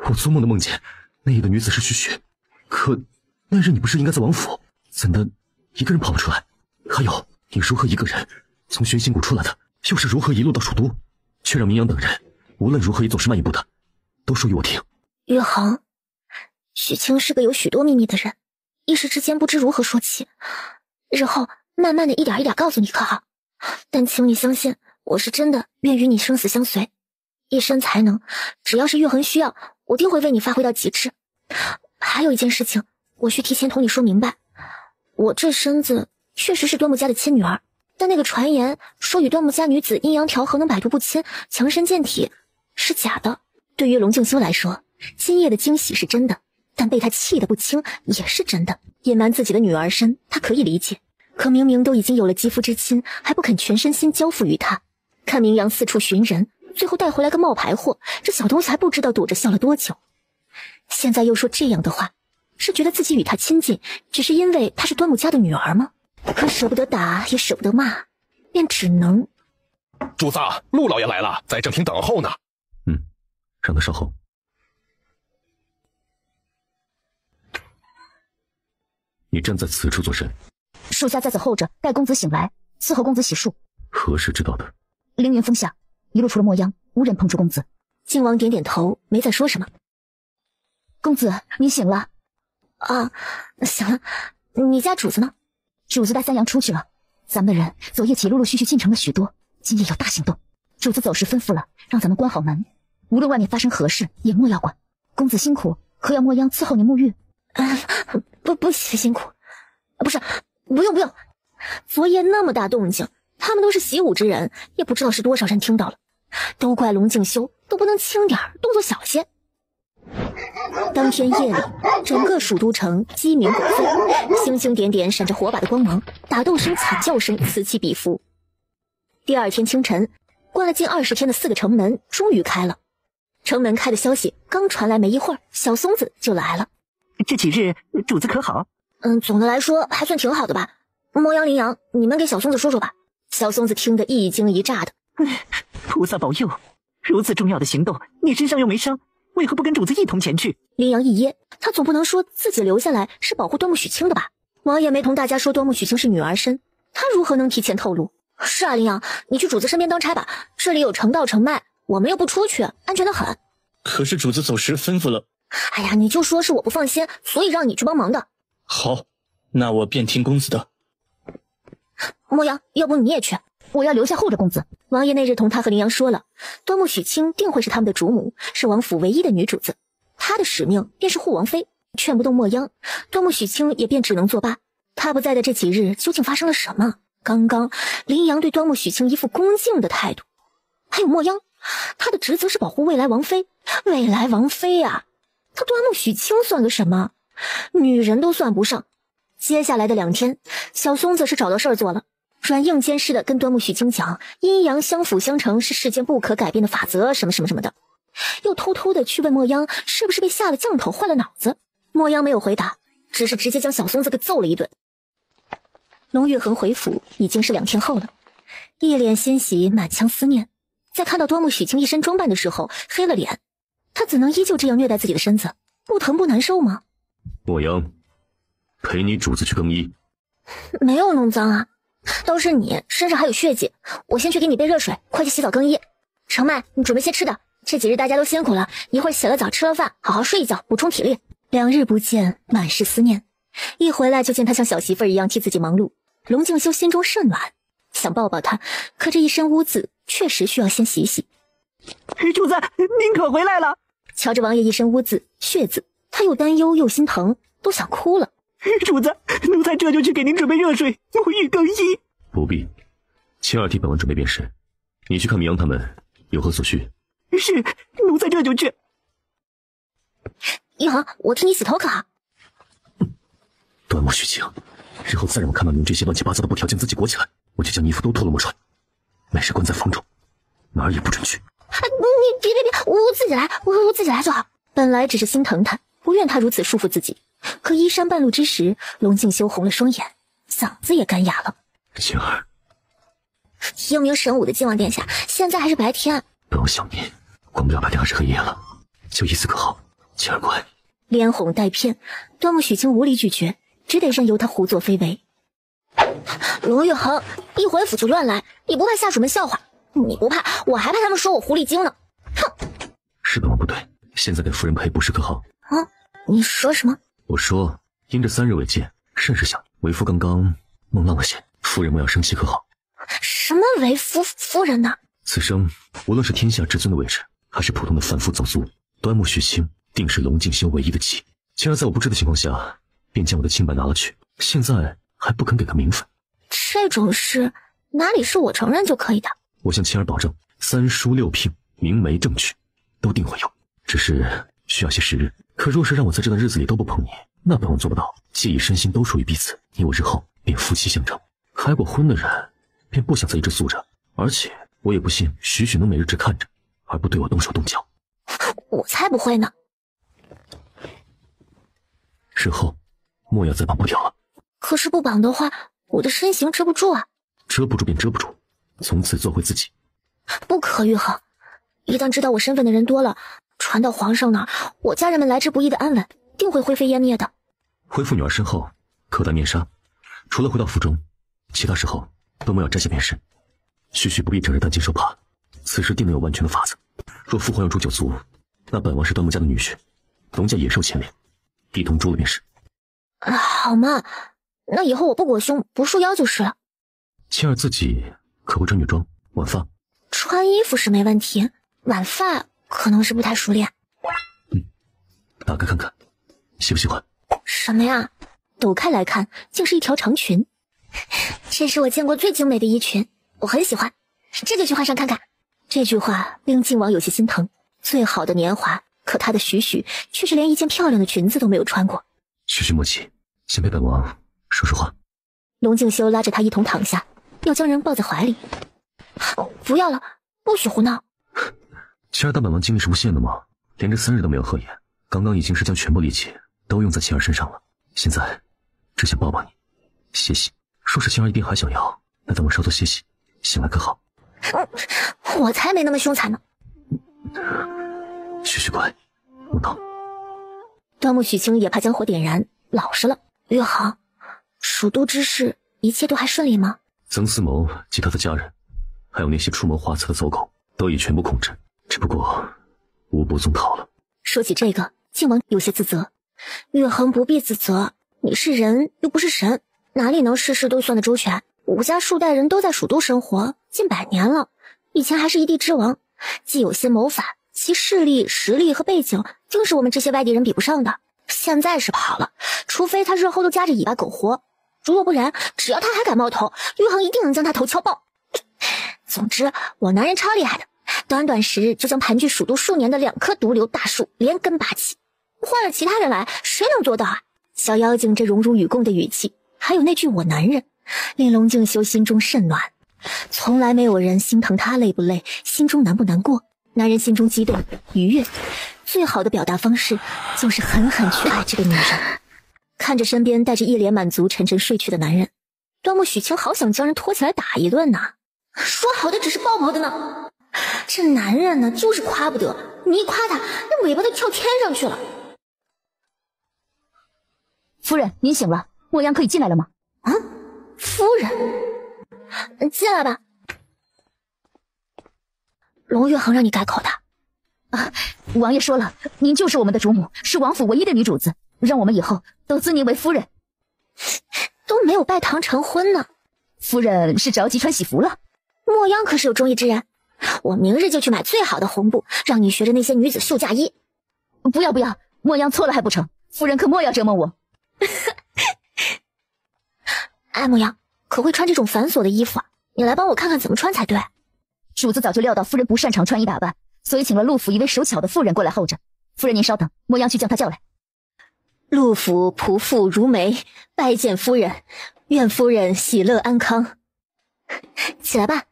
我做梦都梦见那夜的女子是嘘嘘，可那日你不是应该在王府，怎的一个人跑了出来？还有，你如何一个人从玄心谷出来的？又是如何一路到蜀都，却让明阳等人无论如何也总是慢一步的？都说与我听。玉衡，许清是个有许多秘密的人，一时之间不知如何说起，日后慢慢的一点一点告诉你可好？但请你相信，我是真的愿与你生死相随，一身才能，只要是玉衡需要，我定会为你发挥到极致。还有一件事情，我需提前同你说明白，我这身子确实是端木家的亲女儿，但那个传言说与端木家女子阴阳调和能百毒不侵、强身健体，是假的。对于龙静修来说，今夜的惊喜是真的，但被他气得不轻也是真的。隐瞒自己的女儿身，他可以理解，可明明都已经有了肌肤之亲，还不肯全身心交付于他。看明阳四处寻人，最后带回来个冒牌货，这小东西还不知道躲着笑了多久。现在又说这样的话，是觉得自己与他亲近，只是因为她是端木家的女儿吗？可舍不得打，也舍不得骂，便只能……主子，陆老爷来了，在正厅等候呢。让他稍后。你站在此处做甚？属下在此候着，待公子醒来，伺候公子洗漱。何时知道的？凌云峰下，一路除了墨央，无人碰触公子。靖王点点头，没再说什么。公子，你醒了？啊，醒了。你家主子呢？主子带三阳出去了。咱们的人昨夜起陆陆续续进城了许多，今夜有大行动。主子走时吩咐了，让咱们关好门，无论外面发生何事，也莫要管。公子辛苦，可要墨央伺候你沐浴？不辛苦，不是，不用。昨夜那么大动静，他们都是习武之人，也不知道是多少人听到了。都怪龙静修，都不能轻点，动作小些。当天夜里，整个蜀都城鸡鸣狗吠，星星点点闪着火把的光芒，打斗声、惨叫声此起彼伏。第二天清晨，关了近20天的4个城门终于开了。城门开的消息刚传来没一会儿，小松子就来了。这几日主子可好？总的来说还算挺好的吧。墨阳、林阳，你们给小松子说说吧。小松子听得一惊一乍的。菩萨保佑，如此重要的行动，你身上又没伤，为何不跟主子一同前去？林阳一噎，他总不能说自己留下来是保护端木许清的吧？王爷没同大家说端木许清是女儿身，他如何能提前透露？是啊，林阳，你去主子身边当差吧，这里有城道城脉，我们又不出去，安全得很。可是主子走时吩咐了。哎呀，你就说是我不放心，所以让你去帮忙的。好，那我便听公子的。墨阳，要不你也去？我要留下护着公子。王爷那日同他和林阳说了，端木许清定会是他们的主母，是王府唯一的女主子，她的使命便是护王妃，劝不动墨央，端木许清也便只能作罢。他不在的这几日究竟发生了什么？刚刚林阳对端木许清一副恭敬的态度，还有墨央，他的职责是保护未来王妃，未来王妃啊，他端木许清算个什么？女人都算不上。接下来的2天，小松子是找到事儿做了。软硬兼施的跟端木许清讲阴阳相辅相成是世间不可改变的法则什么什么什么的，又偷偷的去问墨央是不是被下了降头坏了脑子。墨央没有回答，只是直接将小松子给揍了一顿。龙月恒回府已经是2天后了，一脸欣喜满腔思念，在看到端木许清一身装扮的时候黑了脸。他怎能依旧这样虐待自己的身子？不疼不难受吗？墨央，陪你主子去更衣。没有弄脏啊，都是你身上还有血迹，我先去给你备热水，快去洗澡更衣。程迈，你准备些吃的，这几日大家都辛苦了，一会儿洗了澡吃了饭，好好睡一觉补充体力。2日不见，满是思念，一回来就见他像小媳妇儿一样替自己忙碌。龙静修心中甚暖，想抱抱他，可这一身污渍确实需要先洗洗。主子，您可回来了！瞧着王爷一身污渍血渍，他又担忧又心疼，都想哭了。主子，奴才这就去给您准备热水，沐浴更衣。不必，青儿替本王准备便是。你去看明阳他们有何所需。是，奴才这就去。一恒，我替你洗头可好？端木许清，日后再让我看到你用这些乱七八糟的布条将自己裹起来，我就将衣服都脱了没穿，每日关在房中，哪儿也不准去。你别，我自己来，我自己来就好。本来只是心疼他，不愿他如此束缚自己，可衣衫半露之时，龙静修红了双眼，嗓子也干哑了。青儿，英明神武的靖王殿下，现在还是白天。本王想你，管不了白天还是黑夜了，就一次可好？青儿乖。连哄带骗，端木许清无力拒绝，只得任由他胡作非为。龙玉恒，一回府就乱来，你不怕下属们笑话？你不怕，我还怕他们说我狐狸精呢。哼！是本王不对，现在给夫人陪不是可好？啊？你说什么？我说，因这3日未见，甚是想为夫刚刚梦浪了些，夫人莫要生气可好？什么为夫人呢？此生无论是天下至尊的位置，还是普通的凡夫走卒，端木许清定是龙静修唯一的妻。竟然在我不知的情况下，便将我的清白拿了去，现在还不肯给个名分。这种事哪里是我承认就可以的？我向青儿保证，3书6聘，明媒正娶，都定会有，只是需要些时日。可若是让我在这段日子里都不碰你，那本王做不到。既已身心都属于彼此，你我日后便夫妻相称。还过婚的人，便不想再一直素着。而且我也不信许许能每日只看着，而不对我动手动脚。我才不会呢。日后莫要再绑布条了。可是不绑的话，我的身形遮不住啊。遮不住便遮不住，从此做回自己。不可玉恒，一旦知道我身份的人多了，传到皇上那儿，我家人们来之不易的安稳定会灰飞烟灭的。恢复女儿身后，可戴面纱，除了回到府中，其他时候都莫要摘下便是。许不必整日担惊受怕，此时定能有完全的法子。若父皇要诛9族，那本王是端木家的女婿，龙家也受牵连，一同诛了便是。好嘛，那以后我不裹胸不束腰就是了。青儿自己可会穿女装挽发？穿衣服是没问题，挽发可能是不太熟练。打开看看，喜不喜欢？什么呀？抖开来看，竟是一条长裙。这是我见过最精美的衣裙，我很喜欢，这就去换上看看。这句话令靖王有些心疼，最好的年华，可他的许却是连一件漂亮的裙子都没有穿过。许莫急，先陪本王说说话。龙静修拉着他一同躺下，要将人抱在怀里。不要了，不许胡闹。青儿大本王精力是无限的吗？连这3日都没有合眼，刚刚已经是将全部力气都用在青儿身上了，现在只想抱抱你歇息。若是青儿一定还想要，那等我稍作歇息，醒来可好？我才没那么凶残呢。许乖，莫闹。端木许清也怕将火点燃，老实了。玉恒，蜀都之事一切都还顺利吗？曾思谋及他的家人，还有那些出谋划策的走狗，都已全部控制，只不过无不踪逃了。说起这个，靖王有些自责。玉恒不必自责，你是人又不是神，哪里能事事都算得周全？武家数代人都在蜀都生活近100年了，以前还是一地之王，既有些谋法，其势力、实力和背景定是我们这些外地人比不上的。现在是跑了，除非他日后都夹着尾巴苟活，如若不然，只要他还敢冒头，玉恒一定能将他头敲爆。总之，我男人超厉害的，短短10日就将盘踞蜀都数年的2棵毒瘤大树连根拔起。换了其他人来，谁能做到啊？小妖精这荣辱与共的语气，还有那句我男人，令龙静修心中甚暖。从来没有人心疼他累不累，心中难不难过。男人心中激动愉悦，最好的表达方式就是狠狠去爱这个女人。看着身边带着一脸满足沉沉睡去的男人，端木许清好想将人拖起来打一顿呐。说好的只是抱抱的呢？这男人呢，就是夸不得，你一夸他，那尾巴都跳天上去了。夫人，您醒了，莫央可以进来了吗？啊，夫人，进来吧。龙月恒让你改口的。啊，王爷说了，您就是我们的主母，是王府唯一的女主子，让我们以后都尊您为夫人。都没有拜堂成婚呢。夫人是着急穿喜服了。莫央可是有中意之人，我明日就去买最好的红布，让你学着那些女子绣嫁衣。不要不要，莫央错了还不成？夫人可莫要折磨我。哎，莫央，可会穿这种繁琐的衣服啊？你来帮我看看怎么穿才对。主子早就料到夫人不擅长穿衣打扮，所以请了陆府一位手巧的妇人过来候着。夫人您稍等，莫央去将她叫来。陆府仆妇如梅拜见夫人，愿夫人喜乐安康。起来吧。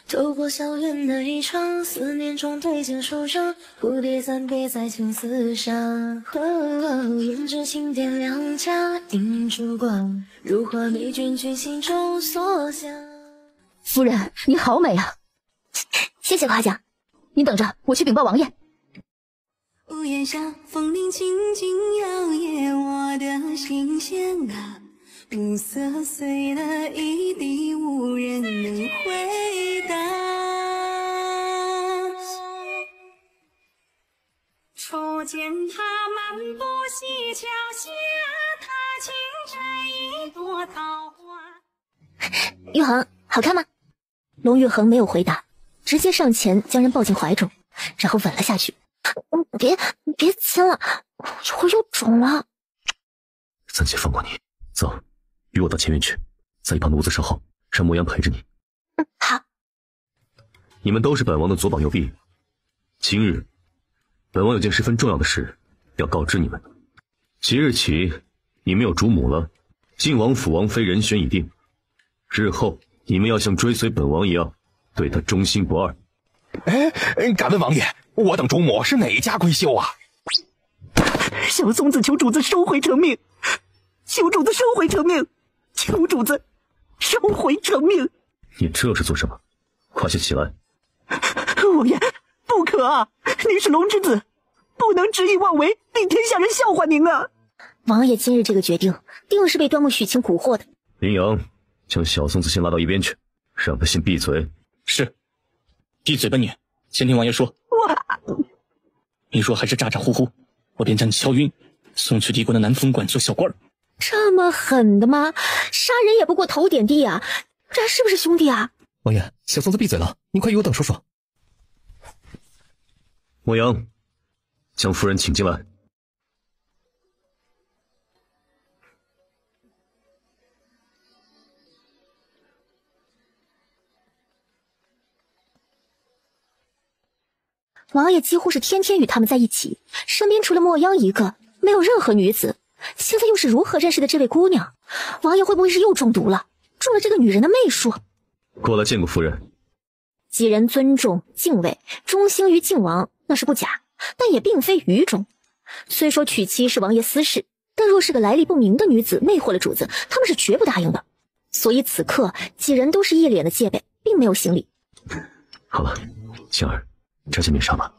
透过校园那一场，思念中对剑受伤，蝴蝶暂别在青丝上。胭脂轻点两颊，映烛光，如画美卷卷心中所想。夫人，你好美啊！谢谢夸奖。您等着，我去禀报王爷。屋檐下，风铃轻轻摇曳我的心弦啊，暮色碎了一地，无人能回答。初见他漫步西桥下，他轻摘一朵桃花。玉衡，好看吗？龙玉衡没有回答，直接上前将人抱进怀中，然后吻了下去。别亲了，一会儿又肿了。暂且放过你，走，与我到前院去，在一旁的屋子稍后，让莫央陪着你。好。你们都是本王的左膀右臂，今日本王有件十分重要的事要告知你们。即日起，你们有主母了，晋王府王妃人选已定，日后你们要像追随本王一样，对她忠心不二。敢问王爷，我等主母是哪家闺秀啊？小松子求主子收回成命，求主子收回成命，求主子收回成命。你这是做什么？快些起来！王爷，不可啊！您是龙之子，不能执意妄为，令天下人笑话您啊！王爷今日这个决定，定是被端木许清蛊惑的。林阳，将小松子先拉到一边去，让他先闭嘴。是。闭嘴吧你！先听王爷说。你若还是咋咋呼呼，我便将你敲晕，送去敌国的南风馆做小官。这么狠的吗？杀人也不过头点地啊！这是不是兄弟啊？王爷，小松子闭嘴了，您快与我等说说。莫阳，将夫人请进来。王爷几乎是天天与他们在一起，身边除了莫央一个，没有任何女子。现在又是如何认识的这位姑娘？王爷会不会是又中毒了，中了这个女人的媚术？过来见过夫人。几人尊重、敬畏、忠心于靖王，那是不假，但也并非愚忠。虽说娶妻是王爷私事，但若是个来历不明的女子魅惑了主子，他们是绝不答应的。所以此刻几人都是一脸的戒备，并没有行礼。好了，晴儿，摘下面纱吧。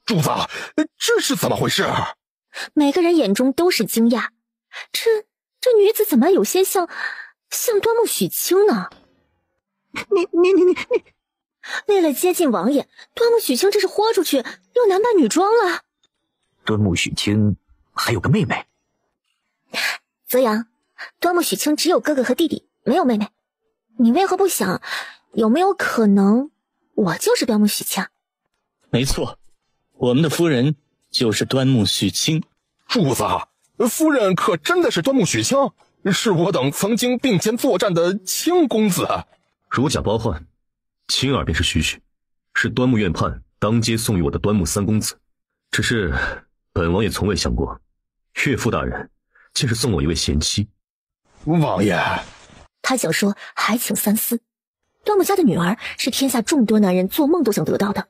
主子，这是怎么回事？每个人眼中都是惊讶。这女子怎么有些像端木许清呢？你！为了接近王爷，端木许清这是豁出去，又男扮女装了。端木许清还有个妹妹。泽阳，端木许清只有哥哥和弟弟，没有妹妹。你为何不想，有没有可能我就是端木许清？没错，我们的夫人就是端木许清。主子，夫人可真的是端木许清？是我等曾经并肩作战的清公子。如假包换，青儿便是许许，是端木院判当街送与我的端木三公子。只是本王也从未想过，岳父大人竟是送我一位贤妻。王爷，他想说还请三思。端木家的女儿是天下众多男人做梦都想得到的，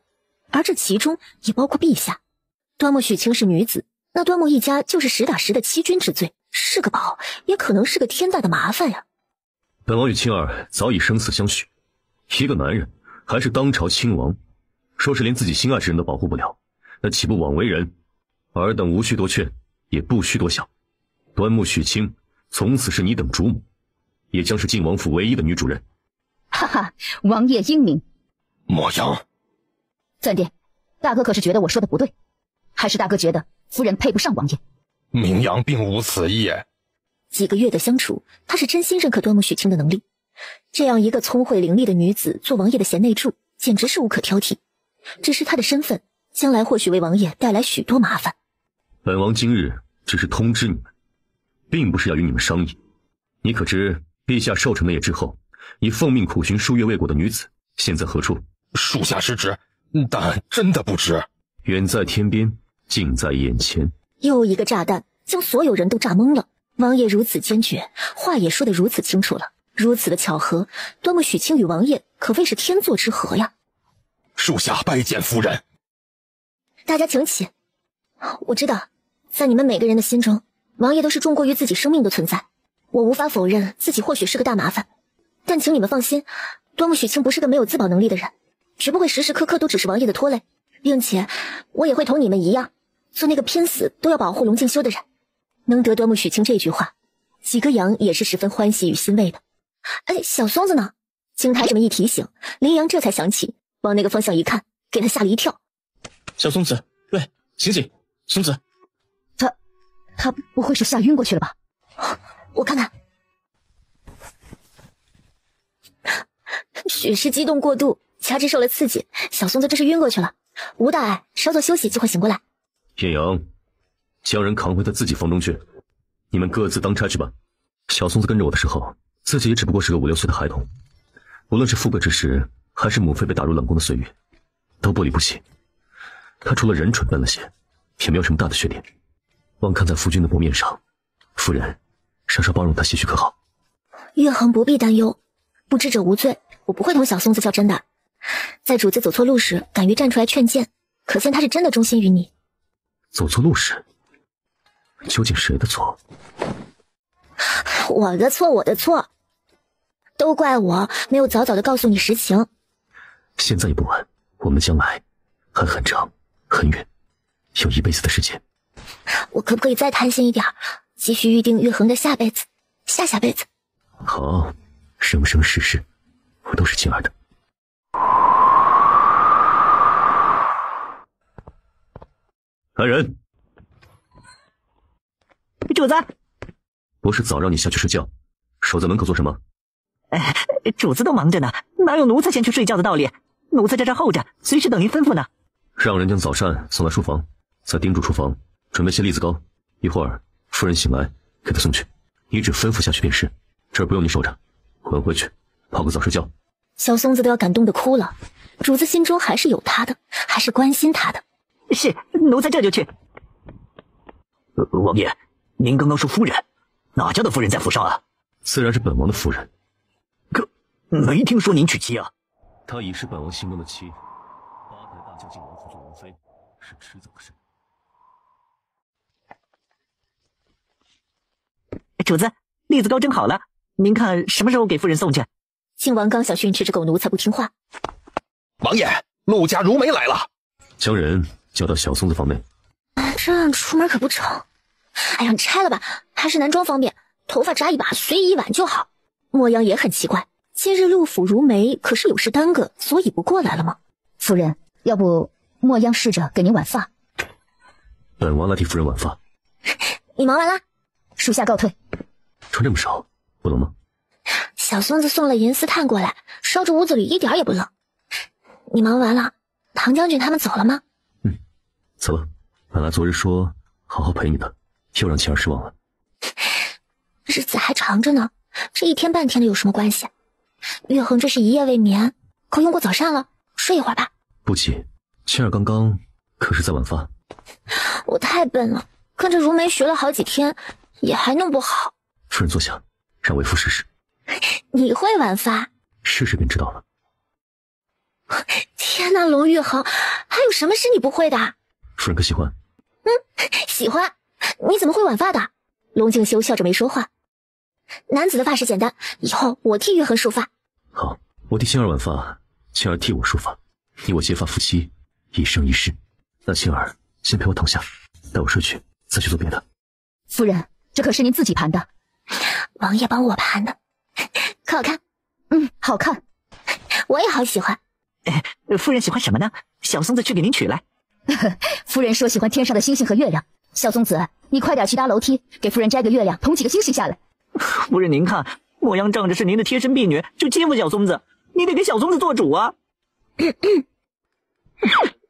而这其中也包括陛下。端木许清是女子，那端木一家就是实打实的欺君之罪，是个宝，也可能是个天大的麻烦呀。本王与青儿早已生死相许，一个男人还是当朝亲王，说是连自己心爱之人都保护不了，那岂不枉为人？尔等无需多劝，也不需多想。端木许清从此是你等主母，也将是晋王府唯一的女主人。哈哈，王爷英明。莫阳，暂爹，大哥可是觉得我说的不对，还是大哥觉得夫人配不上王爷？明阳并无此意。几个月的相处，他是真心认可端木许清的能力。这样一个聪慧伶俐的女子做王爷的贤内助，简直是无可挑剔。只是她的身份，将来或许为王爷带来许多麻烦。本王今日只是通知你们，并不是要与你们商议。你可知陛下寿辰那夜之后，已奉命苦寻数月未果的女子现在何处？属下失职，但真的不知。远在天边，近在眼前。又一个炸弹，将所有人都炸懵了。王爷如此坚决，话也说得如此清楚了。如此的巧合，端木许清与王爷可谓是天作之合呀。属下拜见夫人。大家请起。我知道，在你们每个人的心中，王爷都是重过于自己生命的存在。我无法否认自己或许是个大麻烦，但请你们放心，端木许清不是个没有自保能力的人，绝不会时时刻刻都只是王爷的拖累，并且我也会同你们一样，做那个拼死都要保护龙静修的人。能得端木许清这句话，几个羊也是十分欢喜与欣慰的。哎，小松子呢？经他这么一提醒，羚羊这才想起，往那个方向一看，给他吓了一跳。小松子，喂，醒醒，松子。他不会是吓晕过去了吧？我看看。血势激动过度，加之受了刺激，小松子这是晕过去了。无大碍，稍作休息就会醒过来。艳阳，将人扛回他自己房中去，你们各自当差去吧。小松子跟着我的时候，自己也只不过是个5、6岁的孩童，无论是富贵之时，还是母妃被打入冷宫的岁月，都不离不弃。他除了人蠢笨了些，也没有什么大的缺点。望看在夫君的薄面上，夫人稍稍包容他些许可好？月恒不必担忧，不知者无罪，我不会同小松子较真的。在主子走错路时，敢于站出来劝谏，可见他是真的忠心于你。走错路时，究竟谁的错？我的错，都怪我没有早早的告诉你实情。现在也不晚，我们的将来还很长很远，有1辈子的时间。我可不可以再贪心一点，继续预定月恒的下辈子、下辈子？好，生生世世，我都是亲儿的。来人！主子，不是早让你下去睡觉，守在门口做什么？主子都忙着呢，哪有奴才先去睡觉的道理？奴才在这候着，随时等您吩咐呢。让人将早膳送来书房，再叮嘱厨房准备些栗子糕，一会儿夫人醒来给她送去。你只吩咐下去便是，这儿不用你守着，滚回去泡个澡睡觉。小松子都要感动的哭了，主子心中还是有他的，还是关心他的。是，奴才这就去。王爷，您刚刚说夫人，哪家的夫人在府上啊？自然是本王的夫人。可没听说您娶妻啊？她已是本王心中的妻，8代大将晋王府做王妃是迟早的事。主子，栗子糕蒸好了，您看什么时候给夫人送去？靖王刚想训斥这狗奴才不听话。王爷，陆家如梅来了。将人叫到小松子房内。这样出门可不成。哎呀，拆了吧，还是男装方便，头发扎一把，随意一挽就好。莫阳也很奇怪，今日陆府如梅可是有事耽搁，所以不过来了吗？夫人，要不莫央试着给您挽发？本王来替夫人挽发。你忙完了？属下告退。穿这么少，不冷吗？小松子送了银丝炭过来，烧着屋子里一点也不冷。你忙完了，唐将军他们走了吗？走了。本来昨日说好好陪你的，又让妻儿失望了。日子还长着呢，这一天半天的有什么关系？月恒这是一夜未眠，可用过早膳了，睡一会儿吧。不急，妻儿刚刚可是在挽发。我太笨了，跟着如梅学了好几天，也还弄不好。夫人坐下，让为夫试试。你会晚发？试试便知道了。天哪，龙玉衡，还有什么是你不会的？夫人可喜欢？喜欢。你怎么会晚发的？龙静修笑着没说话。男子的发饰简单，以后我替玉衡梳发。好，我替青儿晚发，青儿替我梳发，你我结发夫妻，一生一世。那青儿先陪我躺下，待我睡去，再去做别的。夫人，这可是您自己盘的。王爷帮我盘的，可好看？好看。我也好喜欢。夫人喜欢什么呢？小松子去给您取来。夫人说喜欢天上的星星和月亮。小松子，你快点去搭楼梯，给夫人摘个月亮，捧几个星星下来。夫人您看，莫央仗着是您的贴身婢女，就欺负小松子，你得给小松子做主啊。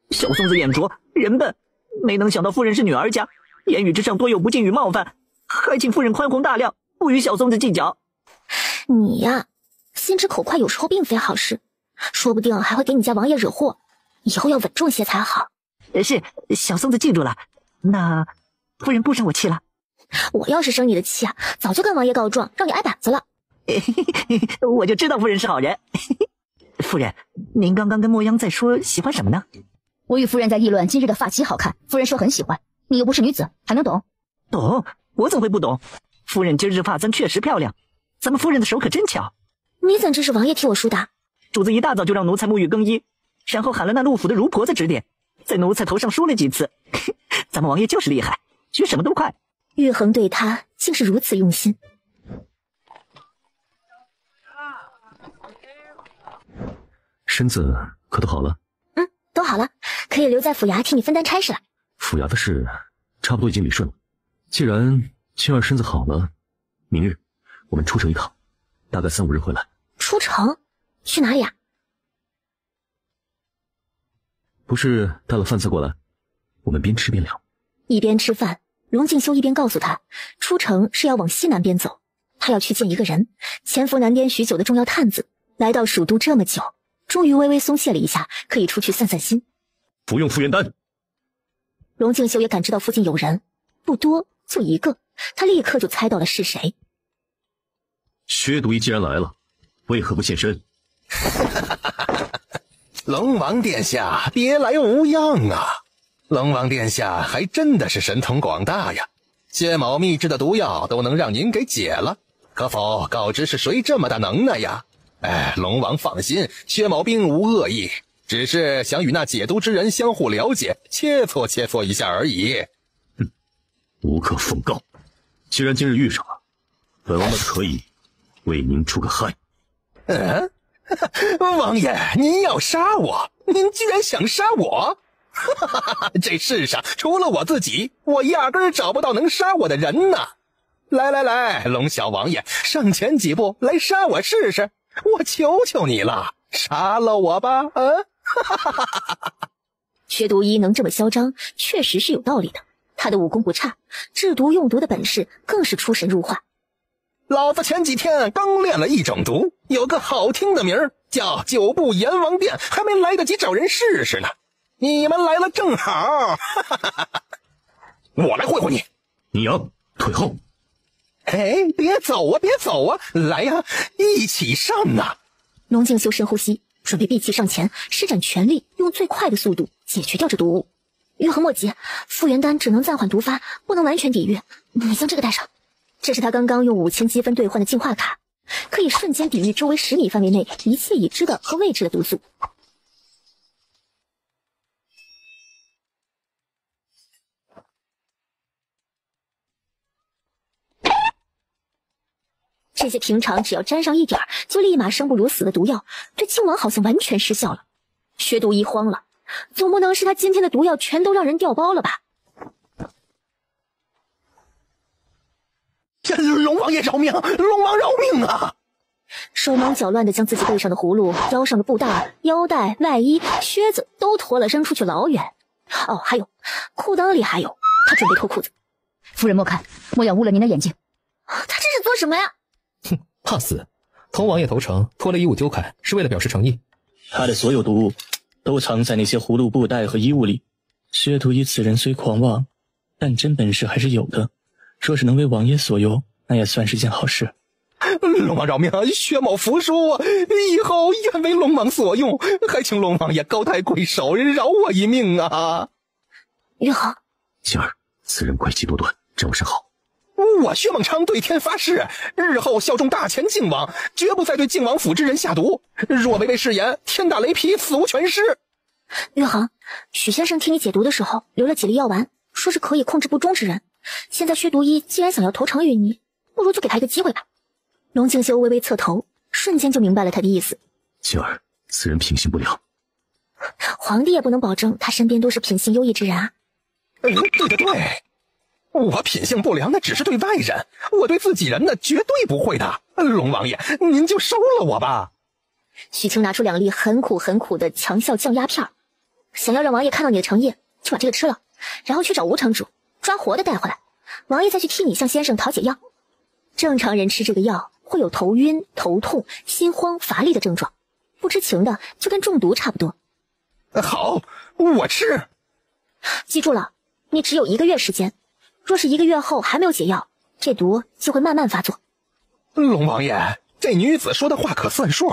小松子眼拙人笨，没能想到夫人是女儿家，言语之上多有不敬与冒犯，还请夫人宽宏大量，不与小松子计较。你呀，心直口快有时候并非好事，说不定还会给你家王爷惹祸，以后要稳重些才好。是，小松子记住了。那夫人不生我气了？我要是生你的气啊，早就跟王爷告状，让你挨板子了。我就知道夫人是好人。夫人，您刚刚跟莫央在说喜欢什么呢？我与夫人在议论今日的发髻好看，夫人说很喜欢。你又不是女子，还能懂？懂？我怎么会不懂？夫人今日发簪确实漂亮，咱们夫人的手可真巧。你怎知是王爷替我梳的？主子一大早就让奴才沐浴更衣，然后喊了那陆府的卢婆子指点，在奴才头上梳了几次。咱们王爷就是厉害，学什么都快。玉衡对他竟是如此用心。身子可都好了？都好了，可以留在府衙替你分担差事了。府衙的事差不多已经理顺了。既然青儿身子好了，明日我们出城一趟，大概3、5日回来。出城？去哪里啊？不是带了饭菜过来，我们边吃边聊。一边吃饭，龙静修一边告诉他，出城是要往西南边走，他要去见一个人，潜伏南边许久的重要探子，来到蜀都这么久，终于微微松懈了一下，可以出去散散心。服用复原丹。龙静修也感知到附近有人，不多，就一个，他立刻就猜到了是谁。薛独一既然来了，为何不现身？龙王殿下别来无恙啊！龙王殿下还真的是神通广大呀，薛某秘制的毒药都能让您给解了，可否告知是谁这么大能耐呀？龙王放心，薛某并无恶意，只是想与那解毒之人相互了解，切磋一下而已。无可奉告。既然今日遇上了，本王们可以为您出个害。王爷，您要杀我？您居然想杀我？这世上除了我自己，我压根儿找不到能杀我的人呢。来，龙小王爷，上前几步来杀我试试，我求求你了，杀了我吧！薛独一能这么嚣张，确实是有道理的。他的武功不差，制毒用毒的本事更是出神入化。老子前几天刚练了一种毒，有个好听的名儿叫九步阎王殿，还没来得及找人试试呢。你们来了正好，我来会会你。你阳，退后。别走啊，来呀，一起上呐！龙静修深呼吸，准备闭气上前，施展全力，用最快的速度解决掉这毒物。玉衡莫急，复原丹只能暂缓毒发，不能完全抵御。你将这个带上，这是他刚刚用5000积分兑换的净化卡，可以瞬间抵御周围10米范围内一切已知的和未知的毒素。这些平常只要沾上一点就立马生不如死的毒药，对靖王好像完全失效了。薛独一慌了，总不能是他今天的毒药全都让人调包了吧？龙王爷饶命！龙王饶命啊！手忙脚乱地将自己背上的葫芦、腰上的布袋、腰带、外衣、靴子都脱了，扔出去老远。哦，还有裤裆里还有，他准备脱裤子。夫人莫看，莫要污了您的眼睛。他这是做什么呀？怕死！同王爷投诚，脱了衣物丢开，是为了表示诚意。他的所有毒物都藏在那些葫芦、布袋和衣物里。薛独一此人虽狂妄，但真本事还是有的。若是能为王爷所用，那也算是件好事。龙王饶命，薛某服输，以后愿为龙王所用，还请龙王爷高抬贵手，饶我一命啊！玉衡，青儿，此人诡计多端，正是好。我薛孟昌对天发誓，日后效忠大前靖王，绝不再对靖王府之人下毒。若违背誓言，天打雷劈，死无全尸。玉衡，许先生替你解毒的时候留了几粒药丸，说是可以控制不忠之人。现在薛独一既然想要投诚于你，不如就给他一个机会吧。龙静修微微侧头，瞬间就明白了他的意思。青儿，此人品行不良。皇帝也不能保证他身边都是品行优异之人啊。对，我品性不良那只是对外人，我对自己人那绝对不会的。龙王爷，您就收了我吧。许清拿出2粒很苦的强效降压片，想要让王爷看到你的诚意，就把这个吃了，然后去找吴城主抓活的带回来，王爷再去替你向先生讨解药。正常人吃这个药会有头晕、头痛、心慌、乏力的症状，不知情的就跟中毒差不多。好，我吃。记住了，你只有1个月时间，若是1个月后还没有解药，这毒就会慢慢发作。龙王爷，这女子说的话可算数。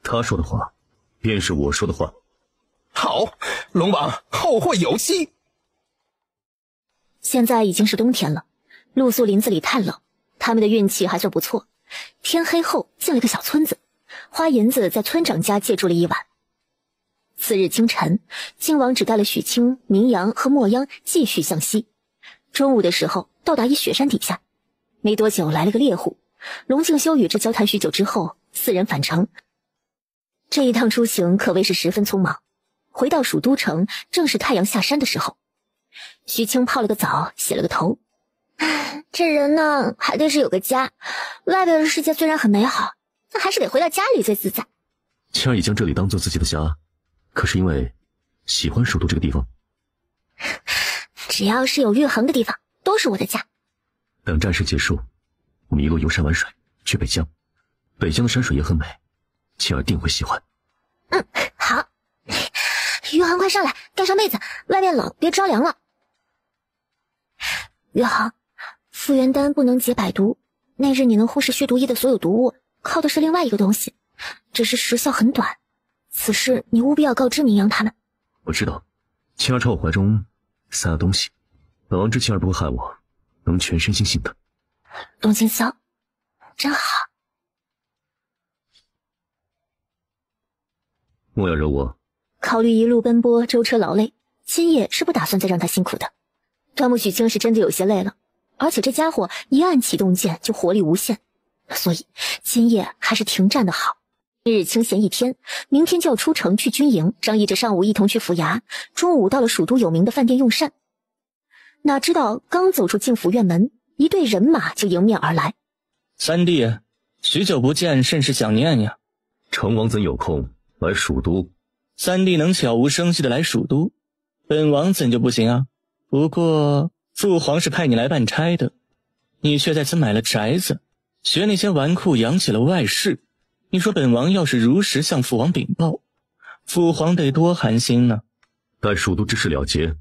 她说的话，便是我说的话。好，龙王后会有期。现在已经是冬天了，露宿林子里太冷，他们的运气还算不错。天黑后进了个小村子，花银子在村长家借住了一晚。次日清晨，靖王只带了许清、明阳和墨央继续向西。中午的时候到达一雪山底下，没多久来了个猎户。龙静修与之交谈许久之后，4人返程。这一趟出行可谓是十分匆忙。回到蜀都城，正是太阳下山的时候。许清泡了个澡，洗了个头。这人呢，还得是有个家。外边的世界虽然很美好，但还是得回到家里最自在。青儿已将这里当做自己的家，可是因为喜欢蜀都这个地方。只要是有玉衡的地方，都是我的家。等战事结束，我们一路游山玩水，去北疆。北疆的山水也很美，青儿定会喜欢。好。玉衡，快上来，盖上被子，外面冷，别着凉了。玉衡，复原丹不能解百毒，那日你能忽视薛独一的所有毒物，靠的是另外一个东西，只是时效很短。此事你务必要告知明阳他们。我知道，青儿朝我怀中塞了东西，本王知青儿不会害我，能全身心信的。龙静霄，真好。莫要惹我。考虑一路奔波舟车劳累，今夜是不打算再让他辛苦的。端木许清是真的有些累了，而且这家伙一按启动键就活力无限，所以今夜还是停战的好。今日清闲一天，明天就要出城去军营，张毅着上午一同去府衙，中午到了蜀都有名的饭店用膳。哪知道刚走出靖府院门，一队人马就迎面而来。三弟，许久不见，甚是想念呀。成王怎有空来蜀都？三弟能悄无声息的来蜀都，本王怎就不行啊？不过父皇是派你来办差的，你却在此买了宅子，学那些纨绔养起了外室。你说本王要是如实向父王禀报，父皇得多寒心呢。待蜀都之事了结，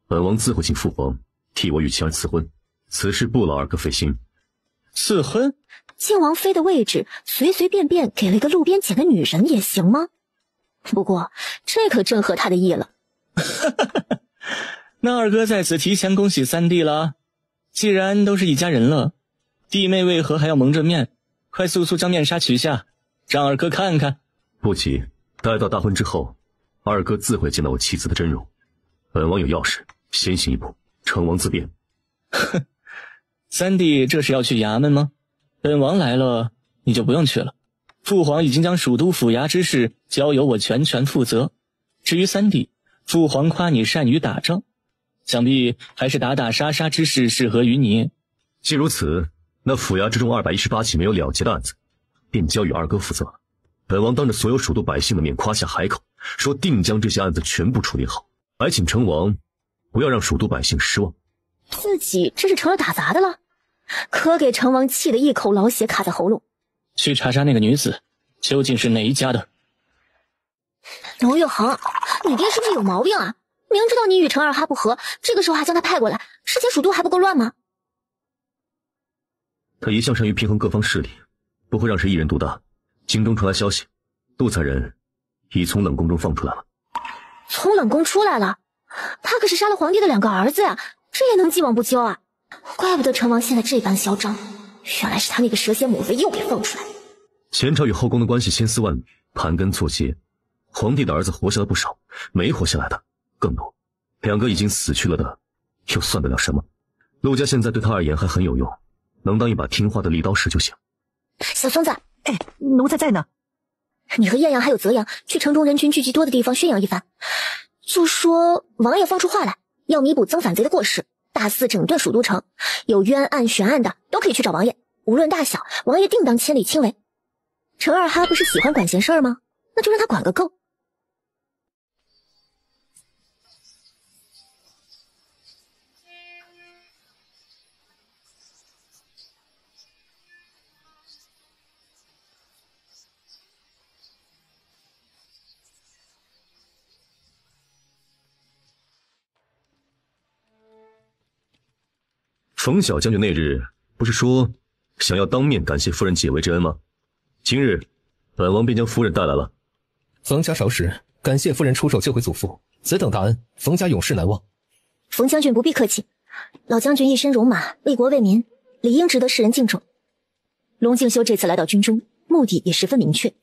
本王自会请父皇替我与青儿赐婚，此事不劳二哥费心。赐婚？靖王妃的位置随随便便给了一个路边捡的女人也行吗？不过这可正合他的意了。那二哥在此提前恭喜三弟了。既然都是一家人了，弟妹为何还要蒙着面？快速速将面纱取下，让二哥看看。不急，待到大婚之后，二哥自会见到我妻子的真容。本王有要事，先行一步，成王自便。哼，三弟这是要去衙门吗？本王来了，你就不用去了。父皇已经将蜀都府衙之事交由我全权负责。至于三弟，父皇夸你善于打仗，想必还是打打杀杀之事适合于你。既如此，那府衙之中218起没有了结的案子，便交与二哥负责。本王当着所有蜀都百姓的面夸下海口，说定将这些案子全部处理好，还请成王不要让蜀都百姓失望。自己这是成了打杂的了，可给成王气得一口老血卡在喉咙。去查查那个女子究竟是哪一家的。龙玉衡，你爹是不是有毛病啊？明知道你与陈二哈不和，这个时候还将他派过来，事前鼠度还不够乱吗？他一向善于平衡各方势力，不会让谁一人独大。京中传来消息，杜才人已从冷宫中放出来了。从冷宫出来了？他可是杀了皇帝的2个儿子呀，这也能既往不咎啊！怪不得陈王现在这般嚣张，原来是他那个蛇蝎母妃又给放出来。前朝与后宫的关系千丝万缕，盘根错节，皇帝的儿子活下了不少，没活下来的更多。2个已经死去了的，又算得了什么？陆家现在对他而言还很有用，能当一把听话的利刀石就行。小孙子，哎，奴才在呢。你和艳阳还有泽阳去城中人群聚集多的地方宣扬一番，就说王爷放出话来，要弥补曾反贼的过失，大肆整顿蜀都城，有冤案悬案的都可以去找王爷，无论大小，王爷定当亲力亲为。陈二哈不是喜欢管闲事吗？那就让他管个够。冯小将军那日不是说想要当面感谢夫人解围之恩吗？今日本王便将夫人带来了。冯家少使，感谢夫人出手救回祖父，此等大恩，冯家永世难忘。冯将军不必客气，老将军一身戎马，为国为民，理应值得世人敬重。龙敬修这次来到军中，目的也十分明确，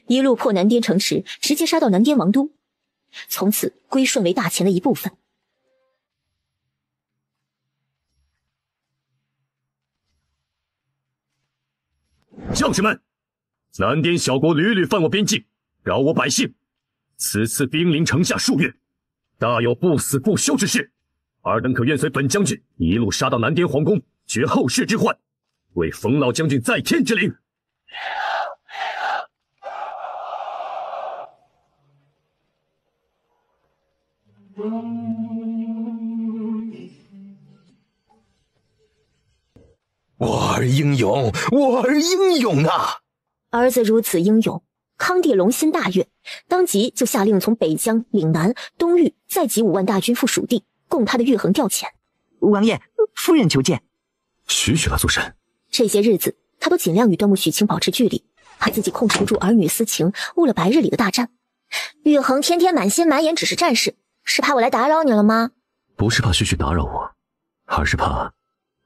一路破南滇城池，直接杀到南滇王都，从此归顺为大秦的一部分。将士们，南滇小国屡屡犯我边境，扰我百姓，此次兵临城下数月，大有不死不休之势。尔等可愿随本将军一路杀到南滇皇宫，绝后世之患，为冯老将军在天之灵。我儿英勇，我儿英勇啊！儿子如此英勇，康帝龙心大悦，当即就下令从北疆、岭南、东域再集5万大军赴蜀地，供他的玉衡调遣。王爷，夫人求见。许来做甚？这些日子，他都尽量与端木许清保持距离，怕自己控制不住儿女私情，误了白日里的大战。玉衡天天满心满眼只是战事，是怕我来打扰你了吗？不是怕许打扰我，而是怕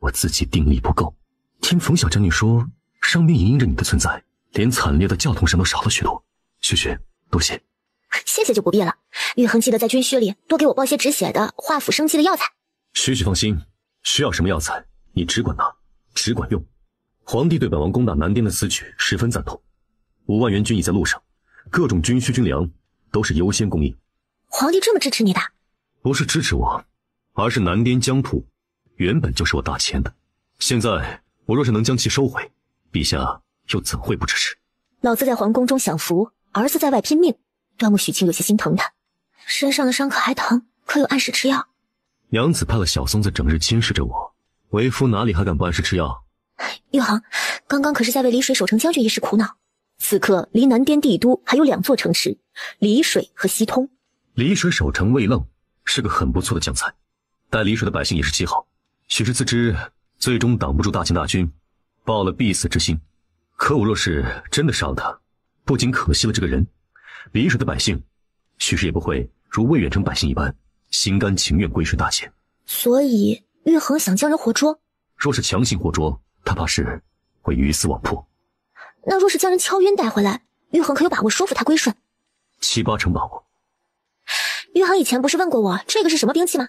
我自己定力不够。听冯小将军说，上边隐隐着你的存在，连惨烈的教统上都少了许多。许，多谢。谢谢就不必了。玉衡记得在军需里多给我报些止血的、化腐生肌的药材。许放心，需要什么药材，你只管拿，只管用。皇帝对本王攻打南滇的此举十分赞同，5万援军已在路上，各种军需军粮都是优先供应。皇帝这么支持你的？不是支持我，而是南滇疆土原本就是我大秦的，现在我若是能将其收回，陛下又怎会不支持？老子在皇宫中享福，儿子在外拼命，端木许清有些心疼他，身上的伤可还疼，可有按时吃药？娘子派了小松子整日监视着我，为夫哪里还敢不按时吃药？玉衡，刚刚可是在为离水守城将军一事苦恼。此刻离南滇帝都还有2座城池，离水和西通。离水守城魏愣是个很不错的将才，待离水的百姓也是极好。许是自知最终挡不住大秦大军，抱了必死之心。可我若是真的杀了他，不仅可惜了这个人，离水的百姓许是也不会如魏远城百姓一般心甘情愿归顺大秦。所以玉衡想将人活捉？若是强行活捉，他怕是会鱼死网破。那若是将人敲晕带回来，玉衡可有把握说服他归顺？7、8成把握。玉衡以前不是问过我这个是什么兵器吗？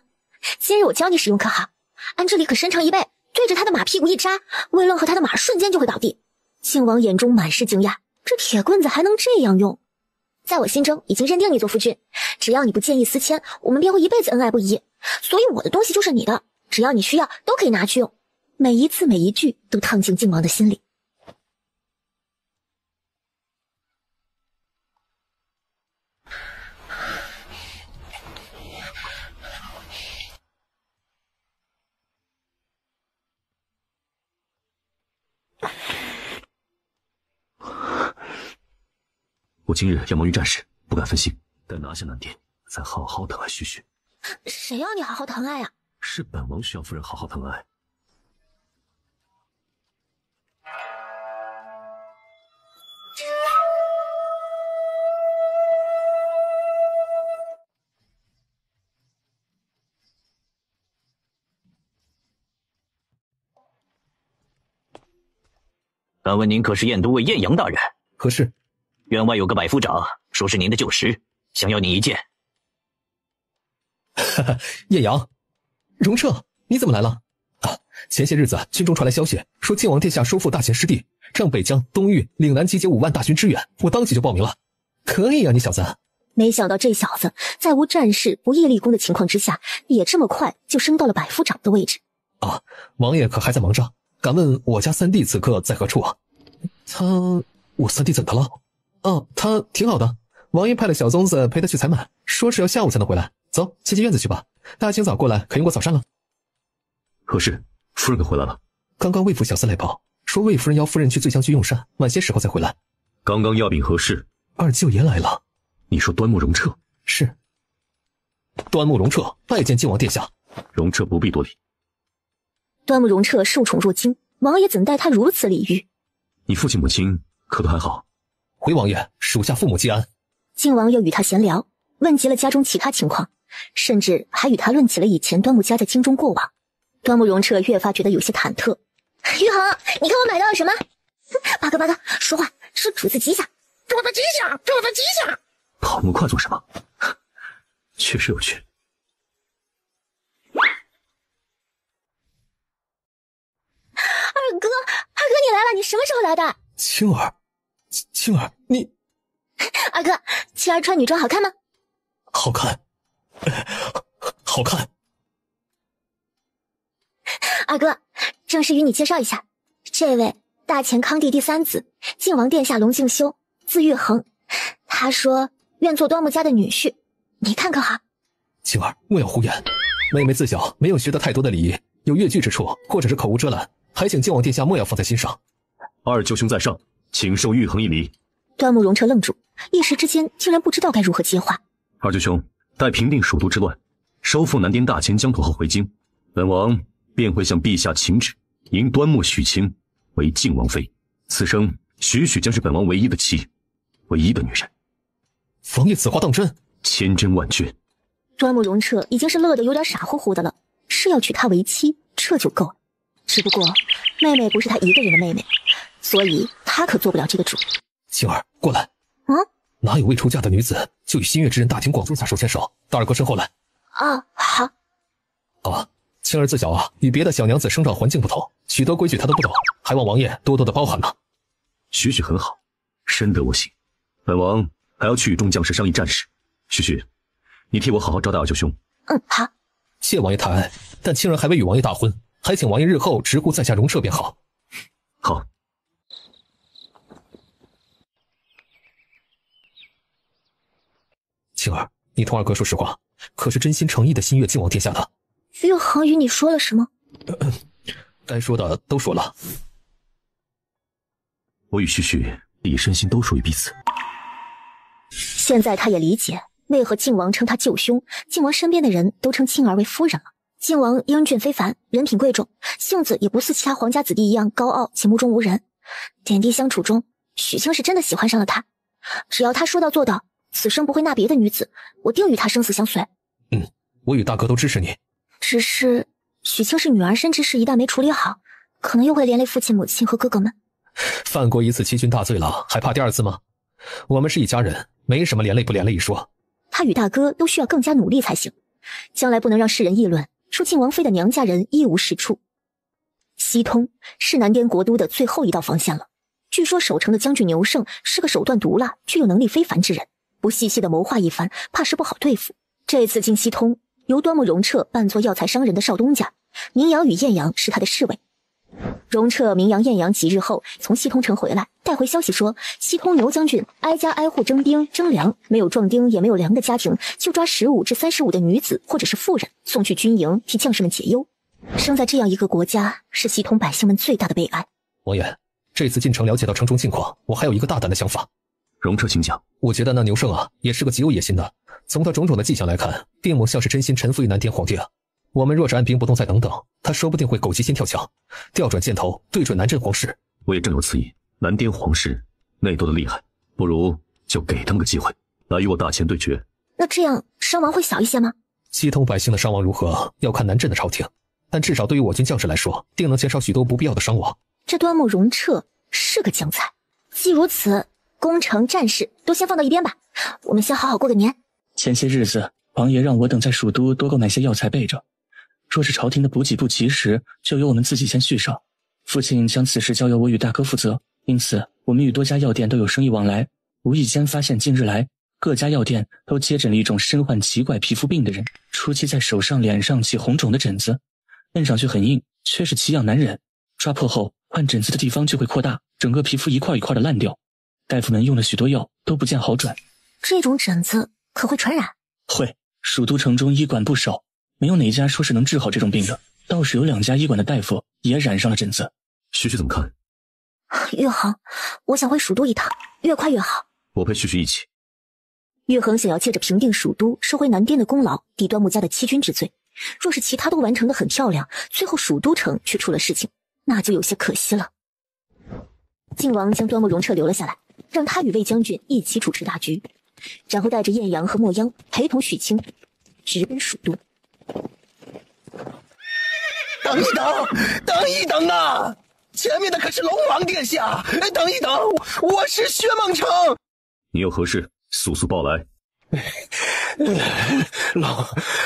今日我教你使用可好？按这里可伸长1倍，对着他的马屁股一扎，魏愣和他的马瞬间就会倒地。靖王眼中满是惊讶，这铁棍子还能这样用？在我心中已经认定你做夫君，只要你不介意私牵，我们便会一辈子恩爱不移。所以我的东西就是你的，只要你需要都可以拿去用，每一字每一句都烫进靖王的心里。我今日要忙于战事，不敢分心，待拿下南滇，再好好疼爱许。谁要你好好疼爱呀？是本王需要夫人好好疼爱。敢问您可是燕都尉燕阳大人？何事？院外有个百夫长，说是您的旧识，想要你一见。哈哈，燕阳，荣彻，你怎么来了？啊，前些日子军中传来消息，说靖王殿下收复大秦失地，让北疆、东域、岭南集结5万大军支援，我当即就报名了。可以啊，你小子。没想到这小子在无战事、不业立功的情况之下，也这么快就升到了百夫长的位置。啊，王爷可还在忙着？敢问我家三弟此刻在何处啊？我三弟怎么了？哦，他挺好的。王爷派了小宗子陪他去采买，说是要下午才能回来。走，先进院子去吧。大清早过来可用过早膳了。何事？夫人可回来了？刚刚魏府小厮来报，说魏夫人邀夫人去醉香居用膳，晚些时候再回来。刚刚亚禀何事？二舅爷来了。你说端木荣彻？是。端木荣彻拜见靖王殿下。荣彻不必多礼。端木荣彻受宠若惊，王爷怎待他如此礼遇？你父亲母亲可都还好？回王爷，属下父母皆安。靖王又与他闲聊，问及了家中其他情况，甚至还与他论起了以前端木家在京中过往。端木荣彻越发觉得有些忐忑。玉衡，你看我买到了什么？八哥，说话是主子吉祥，主子吉祥，主子吉祥。跑那么快做什么？确实有趣。二哥，你来了，你什么时候来的？青儿，你……二哥，青儿穿女装好看吗？好看，好看。二哥，正式与你介绍一下，这位大前康帝第3子，靖王殿下龙敬修，字玉衡。他说愿做端木家的女婿，你看可好？青儿，莫要胡言。妹妹自小没有学得太多的礼仪，有越矩之处，或者是口无遮拦，还请靖王殿下莫要放在心上。二舅兄在上，请受玉衡一礼。端木荣彻愣住，一时之间竟然不知道该如何接话。二舅兄，待平定蜀都之乱，收复南滇大秦疆土后回京，本王便会向陛下请旨，迎端木许卿为靖王妃。此生许将是本王唯一的妻，唯一的女人。王爷此话当真？千真万确。端木荣彻已经是乐得有点傻乎乎的了，是要娶她为妻，这就够了。只不过妹妹不是他一个人的妹妹，所以他可做不了这个主。青儿，过来。哪有未出嫁的女子就与心悦之人大庭广众下手牵手？到二哥身后来。好。青儿自小与别的小娘子生长环境不同，许多规矩她都不懂，还望王爷多多的包涵呢。许很好，深得我心。本王还要去与众将士商议战事。许，你替我好好招待二舅兄。好。谢王爷太爱，但青儿还未与王爷大婚，还请王爷日后直呼在下荣彻便好。好。青儿，你同二哥说实话，可是真心诚意的心悦靖王殿下的？玉衡与你说了什么？该说的都说了。我与许理身心都属于彼此。现在他也理解为何靖王称他舅兄，靖王身边的人都称青儿为夫人了。靖王英俊非凡，人品贵重，性子也不似其他皇家子弟一样高傲且目中无人。点滴相处中，许清是真的喜欢上了他。只要他说到做到，此生不会纳别的女子，我定与他生死相随。我与大哥都支持你。只是许清是女儿身之事，一旦没处理好，可能又会连累父亲母亲和哥哥们。犯过一次欺君大罪了，还怕第二次吗？我们是一家人，没什么连累不连累一说。他与大哥都需要更加努力才行，将来不能让世人议论说靖王妃的娘家人一无是处。西通是南滇国都的最后一道防线了，据说守城的将军牛胜是个手段毒辣却又能力非凡之人，不细细的谋划一番，怕是不好对付。这次进西通，由端木荣彻扮作药材商人的少东家，明阳与艳阳是他的侍卫。荣彻、明阳、艳阳几日后从西通城回来，带回消息说，西通牛将军挨家挨户征兵征粮，没有壮丁也没有粮的家庭，就抓15至35的女子或者是妇人送去军营替将士们解忧。生在这样一个国家，是西通百姓们最大的悲哀。王爷，这次进城了解到城中近况，我还有一个大胆的想法。荣彻请讲。我觉得那牛胜也是个极有野心的，从他种种的迹象来看，并不像是真心臣服于南天皇帝啊。我们若是按兵不动再等等，他说不定会狗急先跳墙，调转箭头对准南镇皇室。我也正有此意，南滇皇室内斗的厉害，不如就给他们个机会，来与我大前对决。那这样伤亡会小一些吗？西通百姓的伤亡如何，要看南镇的朝廷，但至少对于我军将士来说，定能减少许多不必要的伤亡。这端木容彻是个将才，既如此，攻城战事都先放到一边吧，我们先好好过个年。前些日子，王爷让我等在蜀都多购买些药材备着，若是朝廷的补给不及时，就由我们自己先续上。父亲将此事交由我与大哥负责，因此我们与多家药店都有生意往来。无意间发现近日来各家药店都接诊了一种身患奇怪皮肤病的人，初期在手上脸上起红肿的疹子，摁上去很硬，却是奇痒难忍，抓破后患疹子的地方就会扩大，整个皮肤一块一块的烂掉。大夫们用了许多药都不见好转。这种疹子可会传染？会，蜀都城中医馆不少，没有哪家说是能治好这种病的，倒是有2家医馆的大夫也染上了疹子。旭旭怎么看？岳恒，我想回蜀都一趟，越快越好。我陪旭旭一起。岳恒想要借着平定蜀都、收回南滇的功劳，抵端木家的欺君之罪。若是其他都完成得很漂亮，最后蜀都城却出了事情，那就有些可惜了。靖王将端木容彻留了下来，让他与魏将军一起主持大局，然后带着艳阳和墨央陪同许清直奔蜀都。等一等，等一等啊！前面的可是龙王殿下，等一等，我是薛梦成。你有何事，速速报来。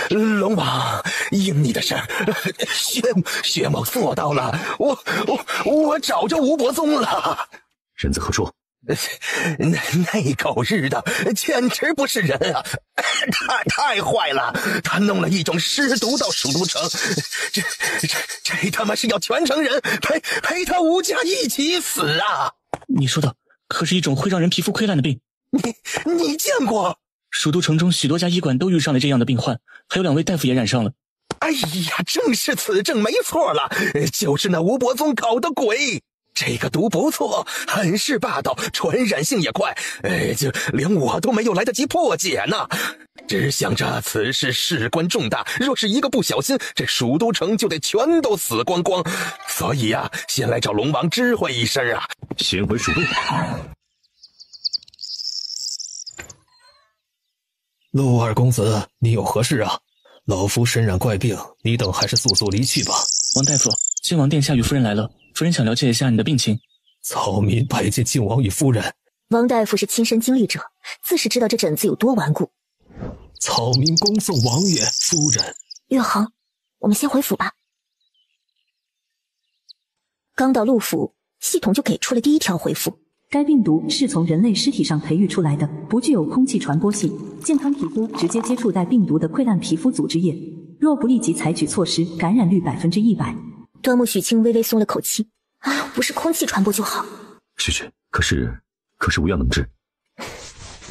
龙王，应你的事儿，薛某做到了，我找着吴伯宗了。人在何处？那狗日的简直不是人啊！太坏了，他弄了一种尸毒到蜀都城，这他妈是要全城人陪他吴家一起死啊！你说的可是一种会让人皮肤溃烂的病？你见过？蜀都城中许多家医馆都遇上了这样的病患，还有2位大夫也染上了。哎呀，正是此症没错了，就是那吴伯宗搞的鬼。这个毒不错，很是霸道，传染性也快，就连我都没有来得及破解呢。只想着此事事关重大，若是一个不小心，这蜀都城就得全都死光光。所以呀，先来找龙王知会一声啊。先回蜀都。陆二公子，你有何事啊？老夫身染怪病，你等还是速速离去吧。王大夫，靖王殿下与夫人来了，夫人想了解一下你的病情。草民拜见靖王与夫人。王大夫是亲身经历者，自是知道这疹子有多顽固。草民恭送王爷夫人。岳恒，我们先回府吧。刚到陆府，系统就给出了第一条回复。该病毒是从人类尸体上培育出来的，不具有空气传播性，健康体肤直接接触带病毒的溃烂皮肤组织液，若不立即采取措施，感染率100%。端木许清微微松了口气，不是空气传播就好。旭旭，可是无药能治。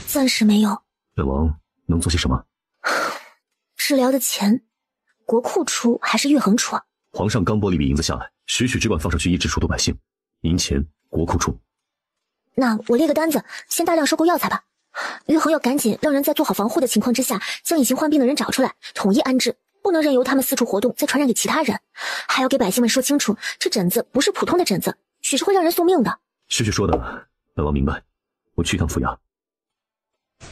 暂时没有。本王能做些什么？治疗的钱，国库出还是岳恒出啊？皇上刚拨了一笔银子下来，许只管放上去医治蜀都百姓，银钱国库出。那我列个单子，先大量收购药材吧。岳恒要赶紧让人在做好防护的情况之下，将已经患病的人找出来，统一安置，不能任由他们四处活动，再传染给其他人。还要给百姓们说清楚，这疹子不是普通的疹子，许是会让人送命的。旭说的，本王明白。我去一趟府衙。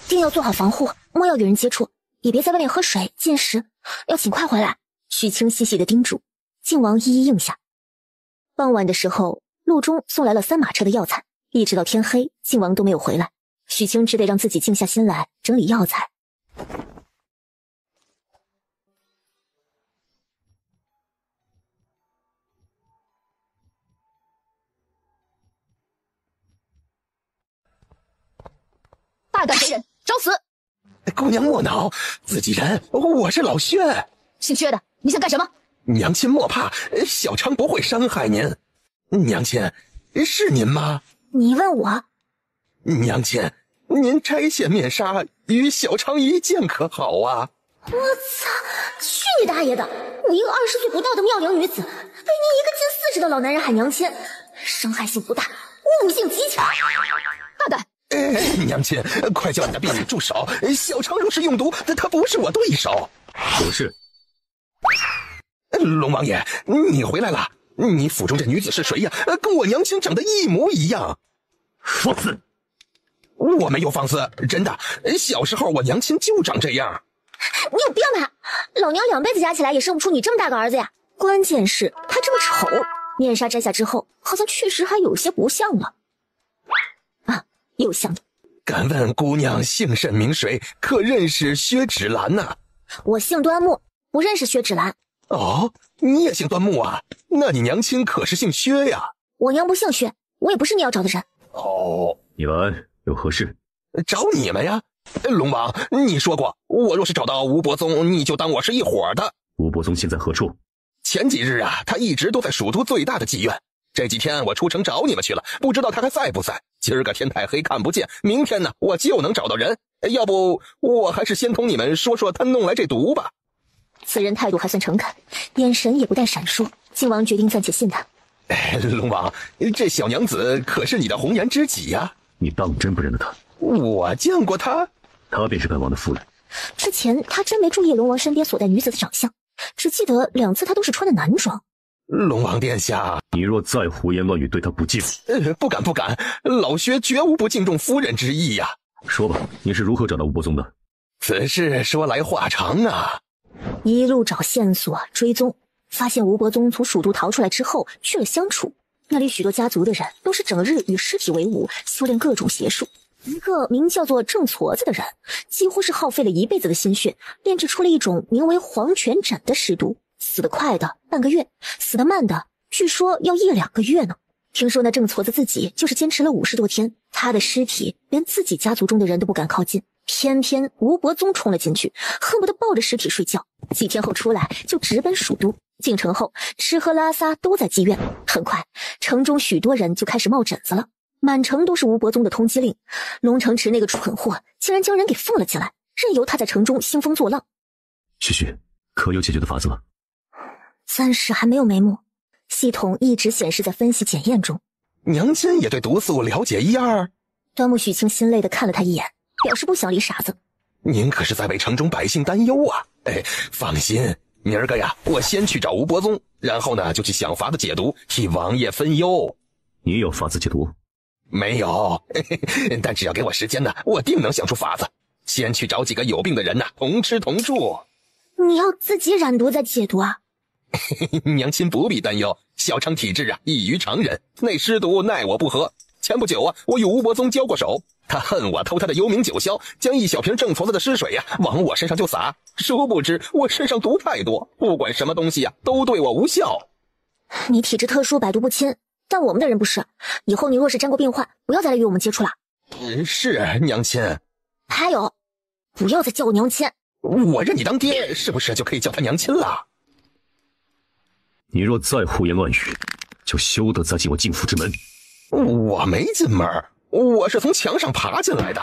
定要做好防护，莫要与人接触，也别在外面喝水、进食，要尽快回来。许清细细的叮嘱，靖王一一应下。傍晚的时候，路中送来了3马车的药材。一直到天黑，靖王都没有回来，许清只得让自己静下心来整理药材。大胆贼人，找死！姑娘莫恼，自己人，我是老薛。姓薛的，你想干什么？娘亲莫怕，小昌不会伤害您。娘亲，是您吗？你问我？娘亲，您摘下面纱与小昌一见可好啊？我操！去你大爷的！我一个20岁不到的妙龄女子，被你一个近40的老男人喊娘亲，伤害性不大，侮辱性极强。大胆，娘亲，快叫你的婢女住手！小常若是用毒，她不是我对手。有事。龙王爷，你回来了。你府中这女子是谁呀？跟我娘亲长得一模一样。放肆！我没有放肆，真的。小时候我娘亲就长这样。你有病吧？老娘2辈子加起来也生不出你这么大个儿子呀！关键是他这么丑，面纱摘下之后，好像确实还有些不像了。啊，有像的。敢问姑娘姓甚名谁？可认识薛芷兰呐？我姓端木，不认识薛芷兰。哦，你也姓端木啊？那你娘亲可是姓薛呀？我娘不姓薛，我也不是你要找的人。哦，你们有何事？找你们呀。龙王，你说过，我若是找到吴伯宗，你就当我是一伙的。吴伯宗现在何处？前几日啊，他一直都在蜀都最大的妓院。这几天我出城找你们去了，不知道他还在不在。今儿个天太黑看不见，明天呢我就能找到人。要不我还是先同你们说说他弄来这毒吧。此人态度还算诚恳，眼神也不带闪烁。靖王决定暂且信他。龙王，这小娘子可是你的红颜知己呀？你当真不认得她？我见过她，她便是本王的夫人。之前他真没注意龙王身边所带女子的长相，只记得2次他都是穿的男装。龙王殿下，你若再胡言乱语，对她不敬。不敢不敢，老薛绝无不敬重夫人之意呀。说吧，你是如何找到吴伯宗的？此事说来话长啊。一路找线索追踪，发现吴伯宗从蜀都逃出来之后去了相楚，那里许多家族的人都是整日与尸体为伍，修炼各种邪术。一个名叫做郑矬子的人，几乎是耗费了1辈子的心血，炼制出了一种名为黄泉枕的尸毒。死得快的半个月，死得慢的据说要1、2个月呢。听说那郑矬子自己就是坚持了50多天，他的尸体连自己家族中的人都不敢靠近，偏偏吴伯宗冲了进去，恨不得抱着尸体睡觉。几天后出来就直奔蜀都。进城后吃喝拉撒都在妓院，很快城中许多人就开始冒疹子了，满城都是吴伯宗的通缉令。龙城池那个蠢货竟然将人给放了进来，任由他在城中兴风作浪。旭旭，可有解决的法子了？暂时还没有眉目，系统一直显示在分析检验中。娘亲也对毒素了解一二。端木许清心累地看了他一眼，表示不想理傻子。您可是在为城中百姓担忧啊！放心，明儿个呀，我先去找吴伯宗，然后呢就去想法子解毒，替王爷分忧。你有法子解毒？没有，但只要给我时间呢，我定能想出法子。先去找几个有病的人呢，同吃同住。你要自己染毒再解毒啊？娘亲不必担忧，小常体质啊异于常人，那尸毒奈我不何。前不久啊，我与吴伯宗交过手，他恨我偷他的幽冥九霄，将1小瓶郑矬子的尸水呀往我身上就洒，殊不知我身上毒太多，不管什么东西啊都对我无效。你体质特殊，百毒不侵，但我们的人不是。以后你若是沾过病患，不要再来与我们接触了。是娘亲。还有，不要再叫我娘亲。我认你当爹，是不是就可以叫他娘亲了？你若再胡言乱语，就休得再进我进府之门。我没进门，我是从墙上爬进来的。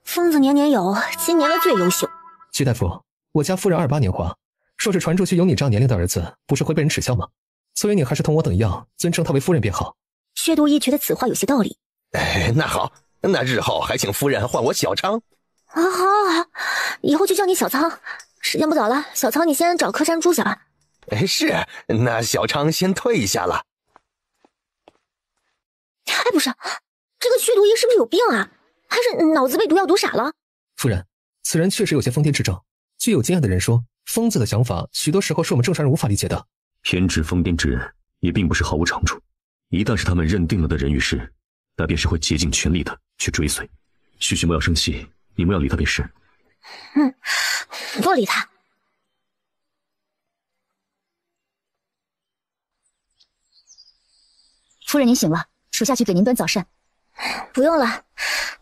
疯子年年有，今年的最优秀。屈大夫，我家夫人28年华，若是传出去有你这样年龄的儿子，不是会被人耻笑吗？所以你还是同我等一样，尊称他为夫人便好。薛都一觉得此话有些道理。那好，那日后还请夫人唤我小昌。好，以后就叫你小仓。时间不早了，小仓你先找客栈住下吧。是，那小昌先退下了。不是，这个薛都一是不是有病啊？还是脑子被毒药毒傻了？夫人，此人确实有些疯癫之症。据有经验的人说，疯子的想法许多时候是我们正常人无法理解的。偏执疯癫之人也并不是毫无长处，一旦是他们认定了的人与事，那便是会竭尽全力的去追随。旭旭莫要生气，你莫要理他便是。不理他。夫人您醒了，属下去给您端早膳。不用了，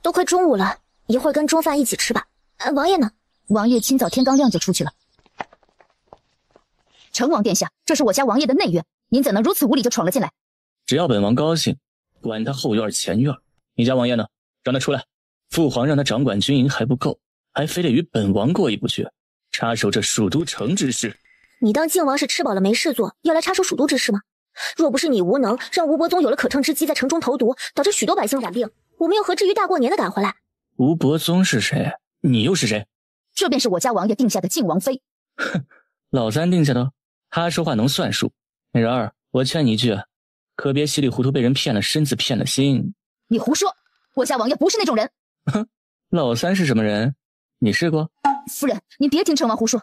都快中午了，一会儿跟中饭一起吃吧。王爷呢？王爷清早天刚亮就出去了。成王殿下，这是我家王爷的内院，您怎能如此无礼就闯了进来？只要本王高兴，管他后院前院。你家王爷呢？让他出来。父皇让他掌管军营还不够，还非得与本王过意不去，插手这蜀都城之事。你当靖王是吃饱了没事做，要来插手蜀都之事吗？若不是你无能，让吴伯宗有了可乘之机在城中投毒，导致许多百姓染病，我们又何至于大过年的赶回来？吴伯宗是谁？你又是谁？这便是我家王爷定下的靖王妃。哼，老三定下的，他说话能算数。美人儿，我劝你一句，可别稀里糊涂被人骗了身子骗了心。你胡说，我家王爷不是那种人。哼，老三是什么人？你试过？夫人，你别听成王胡说。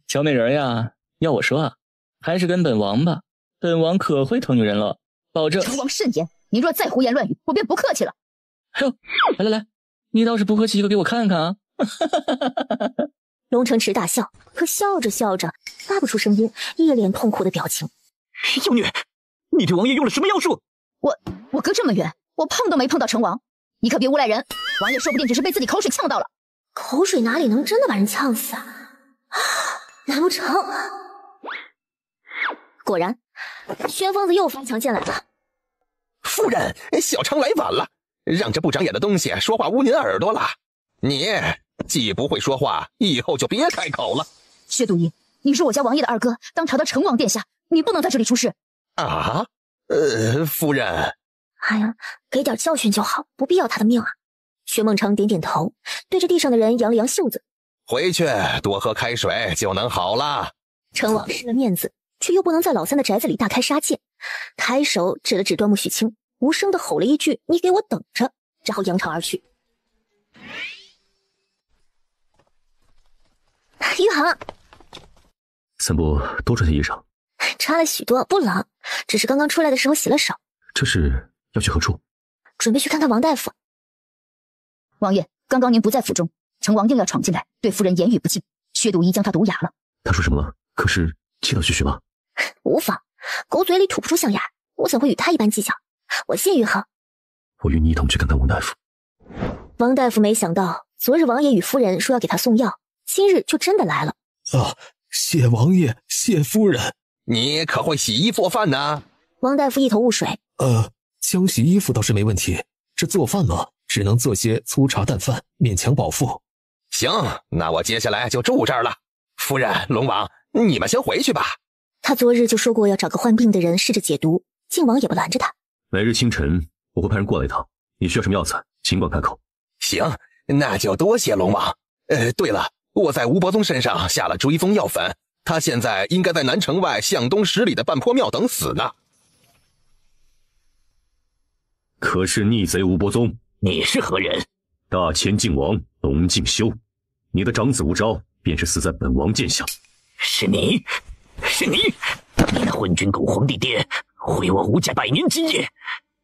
乔美人呀，要我说啊，还是跟本王吧，本王可会疼女人了，保证。成王慎言，你若再胡言乱语，我便不客气了。哎呦，来，你倒是不客气一个给我看看啊！龙城池大笑，可笑着笑着发不出声音，一脸痛苦的表情。妖女，你对王爷用了什么妖术？我隔这么远，我碰都没碰到成王，你可别诬赖人。王爷说不定只是被自己口水呛到了。口水哪里能真的把人呛死啊？难不成？果然，宣疯子又翻墙进来了。夫人，小常来晚了，让这不长眼的东西说话捂您耳朵了。你既不会说话，以后就别开口了。薛都尉，你是我家王爷的二哥，当朝的成王殿下，你不能在这里出事啊。夫人，哎呀，给点教训就好，不必要他的命啊。薛梦成点点头，对着地上的人扬了扬袖子，回去多喝开水就能好了。成王失了面子，却又不能在老三的宅子里大开杀戒，抬手指了指端木许清，无声的吼了一句：“你给我等着！”然后扬长而去。玉航，三伯多穿些衣裳。穿了许多，不冷，只是刚刚出来的时候洗了手。这是要去何处？准备去看看王大夫。王爷，刚刚您不在府中，成王硬要闯进来，对夫人言语不敬，薛都尉将他毒哑了。他说什么了？可是气到血血吗？无妨，狗嘴里吐不出象牙，我怎会与他一般计较？我信玉航。我与你一同去看看王大夫。王大夫没想到，昨日王爷与夫人说要给他送药，今日就真的来了。啊，谢王爷，谢夫人。你可会洗衣做饭呢？王大夫一头雾水。将洗衣服倒是没问题，这做饭嘛，只能做些粗茶淡饭，勉强饱腹。行，那我接下来就住这儿了。夫人、龙王，你们先回去吧。他昨日就说过要找个患病的人试着解毒，靖王也不拦着他。每日清晨我会派人过来一趟，你需要什么药材，尽管开口。行，那就多谢龙王。对了，我在吴伯宗身上下了追踪药粉，他现在应该在南城外向东10里的半坡庙等死呢。可是逆贼吴伯宗，你是何人？大千靖王龙敬修，你的长子吴昭便是死在本王剑下。是你，你那昏君狗皇帝爹，毁我吴家100年基业，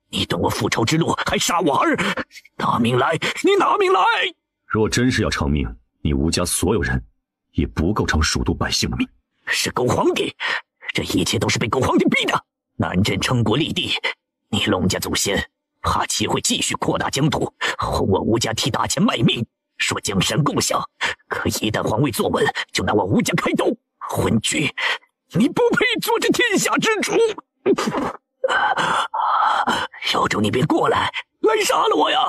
你断我复仇之路，还杀我儿，拿命来！你拿命来！若真是要偿命，你吴家所有人也不够偿蜀都百姓的命。是狗皇帝，这一切都是被狗皇帝逼的。南镇称国立地，你龙家祖先怕其会继续扩大疆土，哄我吴家替大钱卖命，说江山共享。可一旦皇位坐稳，就拿我吴家开刀。昏君，你不配做这天下之主！有种你别过来，来杀了我呀！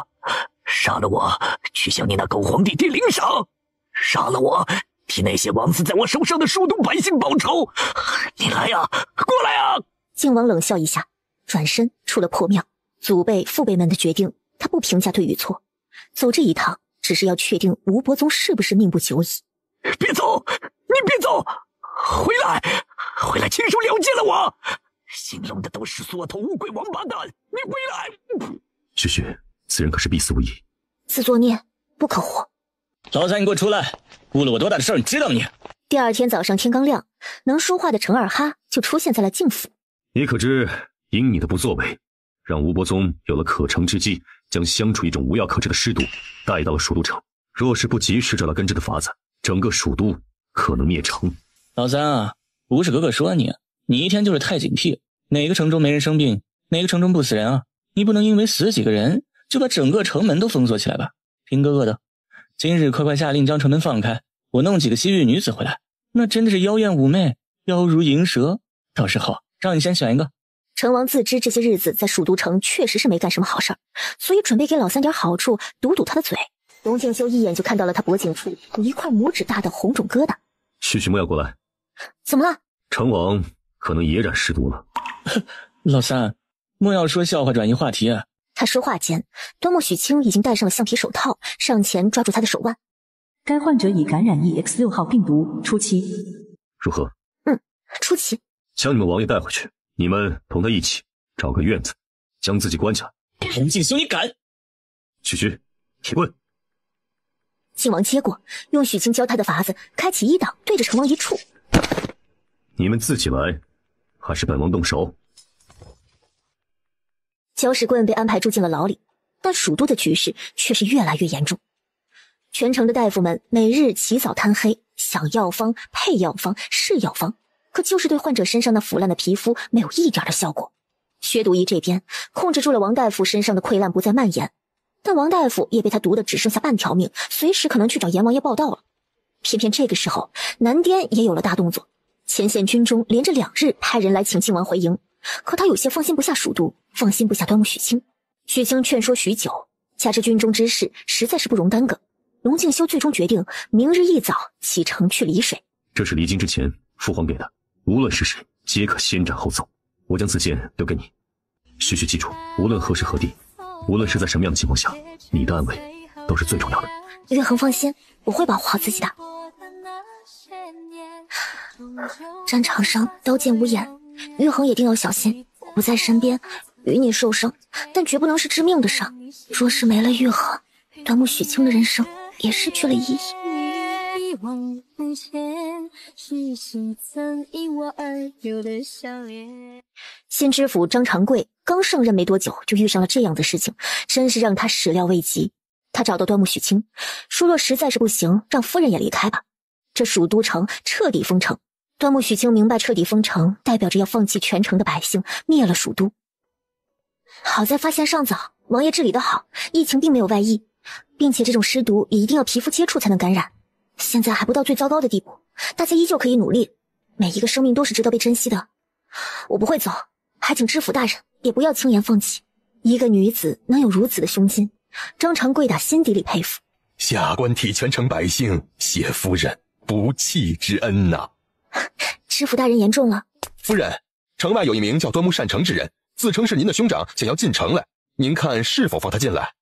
杀了我，去向你那狗皇帝爹领赏；杀了我，替那些枉死在我手上的蜀都百姓报仇。你来呀，过来呀！靖王冷笑一下，转身出了破庙。祖辈父辈们的决定，他不评价对与错。走这一趟，只是要确定吴伯宗是不是命不久矣。别走，你别走，回来，亲手了结了我！姓龙的都是缩头乌龟王八蛋，你回来！许许，此人可是必死无疑。自作孽，不可活。老三，你给我出来！误了我多大的事儿，你知道你？第二天早上天刚亮，能说话的程二哈就出现在了靖府。你可知，因你的不作为，让吴伯宗有了可乘之机，将相处一种无药可治的尸毒带到了蜀都城。若是不及时找到根治的法子，整个蜀都可能灭城。老三啊，不是哥哥说你，你一天就是太警惕。哪个城中没人生病，哪个城中不死人啊？你不能因为死几个人，就把整个城门都封锁起来吧？听哥哥的，今日快下令将城门放开，我弄几个西域女子回来，那真的是妖艳妩媚，妖如银蛇。到时候让你先选一个。成王自知这些日子在蜀都城确实是没干什么好事儿，所以准备给老三点好处，堵堵他的嘴。龙敬修一眼就看到了他脖颈处有一块拇指大的红肿疙瘩。许许莫要过来。怎么了？成王可能也染尸毒了。老三，莫要说笑话转移话题啊！他说话间，端木许清已经戴上了橡皮手套，上前抓住他的手腕。该患者已感染 EX6 号病毒，初期。如何？初期。将你们王爷带回去，你们同他一起找个院子，将自己关起来。龙敬修，你敢！区区，铁棍。靖王接过，用许清教他的法子开启一档，对着成王一触。你们自己来，还是本王动手？搅屎棍被安排住进了牢里，但蜀都的局势却是越来越严重。全城的大夫们每日起早贪黑，想药方、配药方、试药方，可就是对患者身上那腐烂的皮肤没有一点的效果。薛毒医这边控制住了王大夫身上的溃烂不再蔓延，但王大夫也被他毒得只剩下半条命，随时可能去找阎王爷报道了。偏偏这个时候，南滇也有了大动作，前线军中连着2日派人来请靖王回营，可他有些放心不下蜀都，放心不下端木许清。许清劝说许久，加之军中之事实在是不容耽搁，龙敬修最终决定明日一早启程去丽水。这是离京之前父皇给的，无论是谁，皆可先斩后奏。我将此剑留给你，须记住，无论何时何地，无论是在什么样的情况下，你的安危都是最重要的。岳恒放心，我会保护好自己的。战场上刀剑无眼，岳恒一定要小心。我不在身边，与你受伤，但绝不能是致命的伤。若是没了岳恒，端木许清的人生也失去了意义。新知府张长贵刚上任没多久，就遇上了这样的事情，真是让他始料未及。他找到端木许清，说若实在是不行，让夫人也离开吧。这蜀都城彻底封城。端木许清明白，彻底封城代表着要放弃全城的百姓，灭了蜀都。好在发现尚早，王爷治理得好，疫情并没有外溢，并且这种尸毒也一定要皮肤接触才能感染。现在还不到最糟糕的地步，大家依旧可以努力，每一个生命都是值得被珍惜的。我不会走，还请知府大人也不要轻言放弃。一个女子能有如此的胸襟，张长贵打心底里佩服。下官替全城百姓谢夫人不弃之恩呐。知府大人言重了。夫人，城外有一名叫端木善成之人，自称是您的兄长，想要进城来，您看是否放他进来？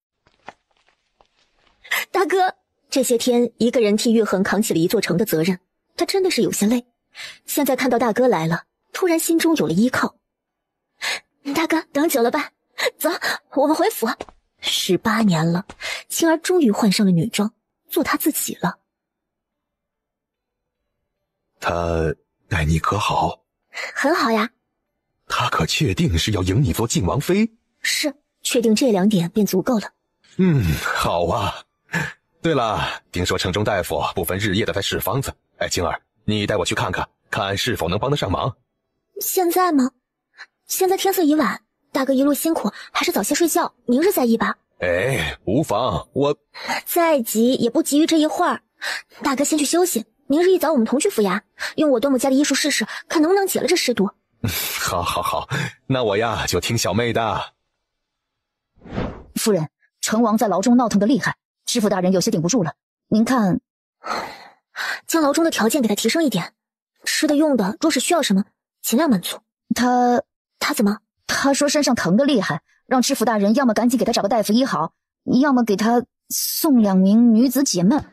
大哥，这些天一个人替岳恒扛起了一座城的责任，他真的是有些累。现在看到大哥来了，突然心中有了依靠。大哥，等久了吧？走，我们回府。18年了，青儿终于换上了女装，做她自己了。他待你可好？很好呀。他可确定是要迎你做靖王妃？是，确定这2点便足够了。好啊。对了，听说城中大夫不分日夜的在试方子，青儿，你带我去看看，看是否能帮得上忙。现在吗？现在天色已晚，大哥一路辛苦，还是早些睡觉，明日再议吧。无妨，我再急也不急于这一会儿。大哥先去休息，明日一早我们同去府衙，用我端木家的医术试试，看能不能解了这尸毒。好，那我呀就听小妹的。夫人，成王在牢中闹腾得厉害，知府大人有些顶不住了。您看，将牢中的条件给他提升一点，吃的用的，若是需要什么，尽量满足。他怎么？他说身上疼得厉害，让知府大人要么赶紧给他找个大夫医好，要么给他送2名女子解闷。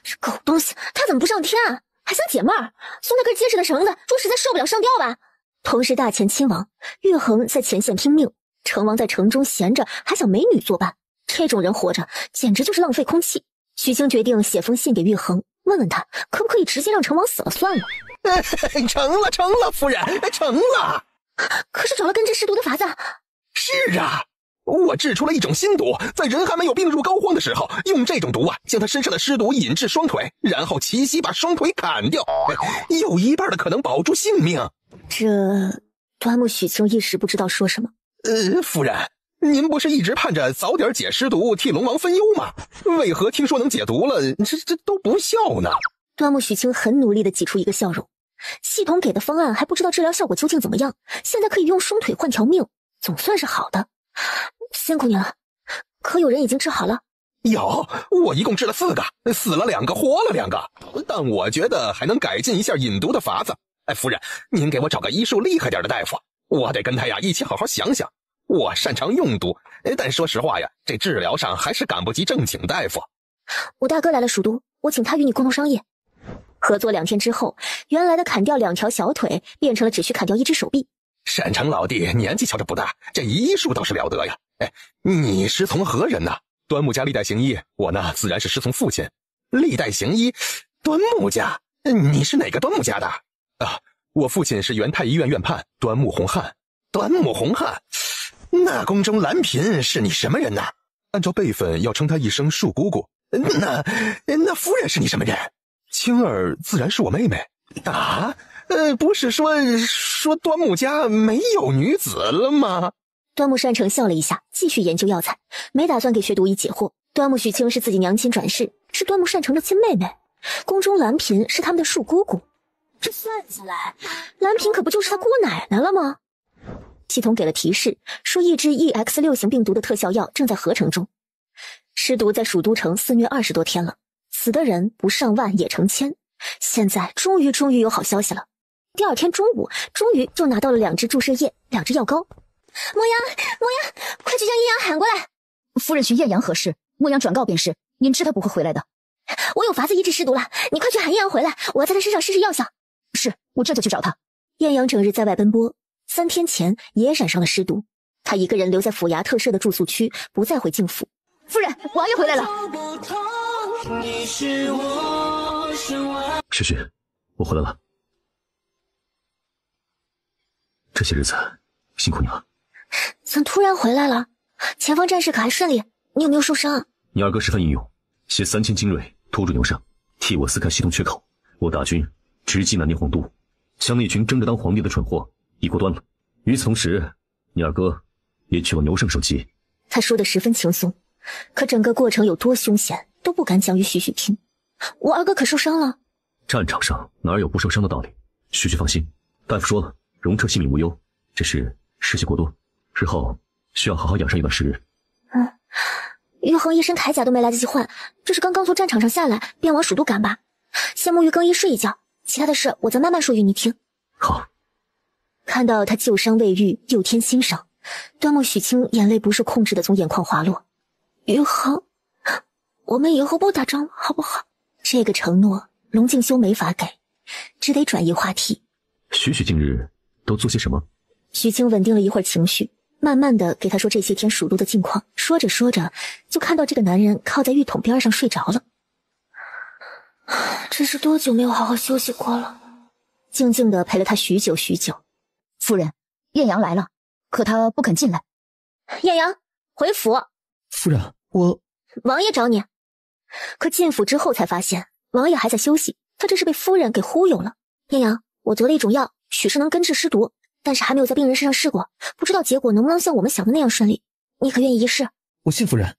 这狗东西，他怎么不上天啊？还想解闷儿？送他根结实的绳子，若实在受不了上吊吧。同是大前亲王，岳恒在前线拼命，成王在城中闲着，还想美女作伴，这种人活着简直就是浪费空气。许清决定写封信给岳恒，问问他可不可以直接让成王死了算了。成了，夫人，成了。可是找了根治尸毒的法子。是啊，我制出了一种新毒，在人还没有病入膏肓的时候，用这种毒将他身上的尸毒引至双腿，然后奇袭把双腿砍掉，有1半的可能保住性命。这端木许清一时不知道说什么。夫人，您不是一直盼着早点解尸毒，替龙王分忧吗？为何听说能解毒了，这都不笑呢？端木许清很努力地挤出一个笑容。系统给的方案还不知道治疗效果究竟怎么样，现在可以用双腿换条命，总算是好的。辛苦你了。可有人已经治好了？有，我一共治了4个，死了2个，活了2个。但我觉得还能改进一下引毒的法子。夫人，您给我找个医术厉害点的大夫，我得跟他呀一起好好想想。我擅长用毒，但说实话呀，这治疗上还是赶不及正经大夫。我大哥来了蜀都，我请他与你共同商业。合作2天之后，原来的砍掉2条小腿变成了只需砍掉1只手臂。单城老弟年纪瞧着不大，这医术倒是了得呀。你师从何人呢？端木家历代行医，我呢自然是师从父亲。历代行医，端木家，你是哪个端木家的？啊，我父亲是元泰医院院判端木洪汉。端木洪汉，那宫中蓝嫔是你什么人呢？按照辈分要称她一声恕姑姑。那夫人是你什么人？青儿自然是我妹妹。啊，不是说端木家没有女子了吗？端木善成笑了一下，继续研究药材，没打算给薛独一解惑。端木许清是自己娘亲转世，是端木善成的亲妹妹，宫中蓝嫔是他们的庶姑姑。这算下来，蓝嫔可不就是他姑奶奶了吗？系统给了提示，说一支 EX6 型病毒的特效药正在合成中。尸毒在蜀都城肆虐20多天了，死的人不上万也成千。现在终于有好消息了。第2天中午，终于就拿到了2支注射液，2支药膏。莫阳，快去将艳阳喊过来。夫人寻艳阳何事？莫阳转告便是，您知他不会回来的。我有法子医治尸毒了，你快去喊艳阳回来，我要在他身上试试药效。是，我这就去找他。艳阳整日在外奔波，3天前也染上了尸毒，他一个人留在府衙特设的住宿区，不再回境府。夫人，王爷回来了。雪雪，我回来了。这些日子辛苦你了。怎突然回来了？前方战事可还顺利？你有没有受伤？你二哥十分英勇，携3000精锐突入牛上，替我撕开系统缺口。我大军直击南宁皇都，将那群争着当皇帝的蠢货一锅端了。与此同时，你二哥也去往牛胜受击。他说的十分轻松，可整个过程有多凶险都不敢讲与许许听。我二哥可受伤了？战场上哪有不受伤的道理？许许放心，大夫说了，容彻性命无忧，只是失血过多，日后需要好好养伤一段时日。玉衡一身铠甲都没来得及换，这是刚刚从战场上下来便往蜀都赶吧？先沐浴更衣睡一觉，其他的事我再慢慢说与你听。好。看到他旧伤未愈，又添新伤，端木许清眼泪不受控制的从眼眶滑落。玉衡，我们以后不打仗了，好不好？这个承诺龙静修没法给，只得转移话题。许近日都做些什么？许清稳定了一会儿情绪，慢慢的给他说这些天蜀都的近况。说着说着，就看到这个男人靠在浴桶边上睡着了。这是多久没有好好休息过了？静静的陪了他许久。夫人，艳阳来了，可他不肯进来。艳阳，回府。夫人，王爷找你。可进府之后才发现，王爷还在休息，他这是被夫人给忽悠了。艳阳，我得了一种药，许是能根治尸毒，但是还没有在病人身上试过，不知道结果能不能像我们想的那样顺利。你可愿意一试？我信夫人。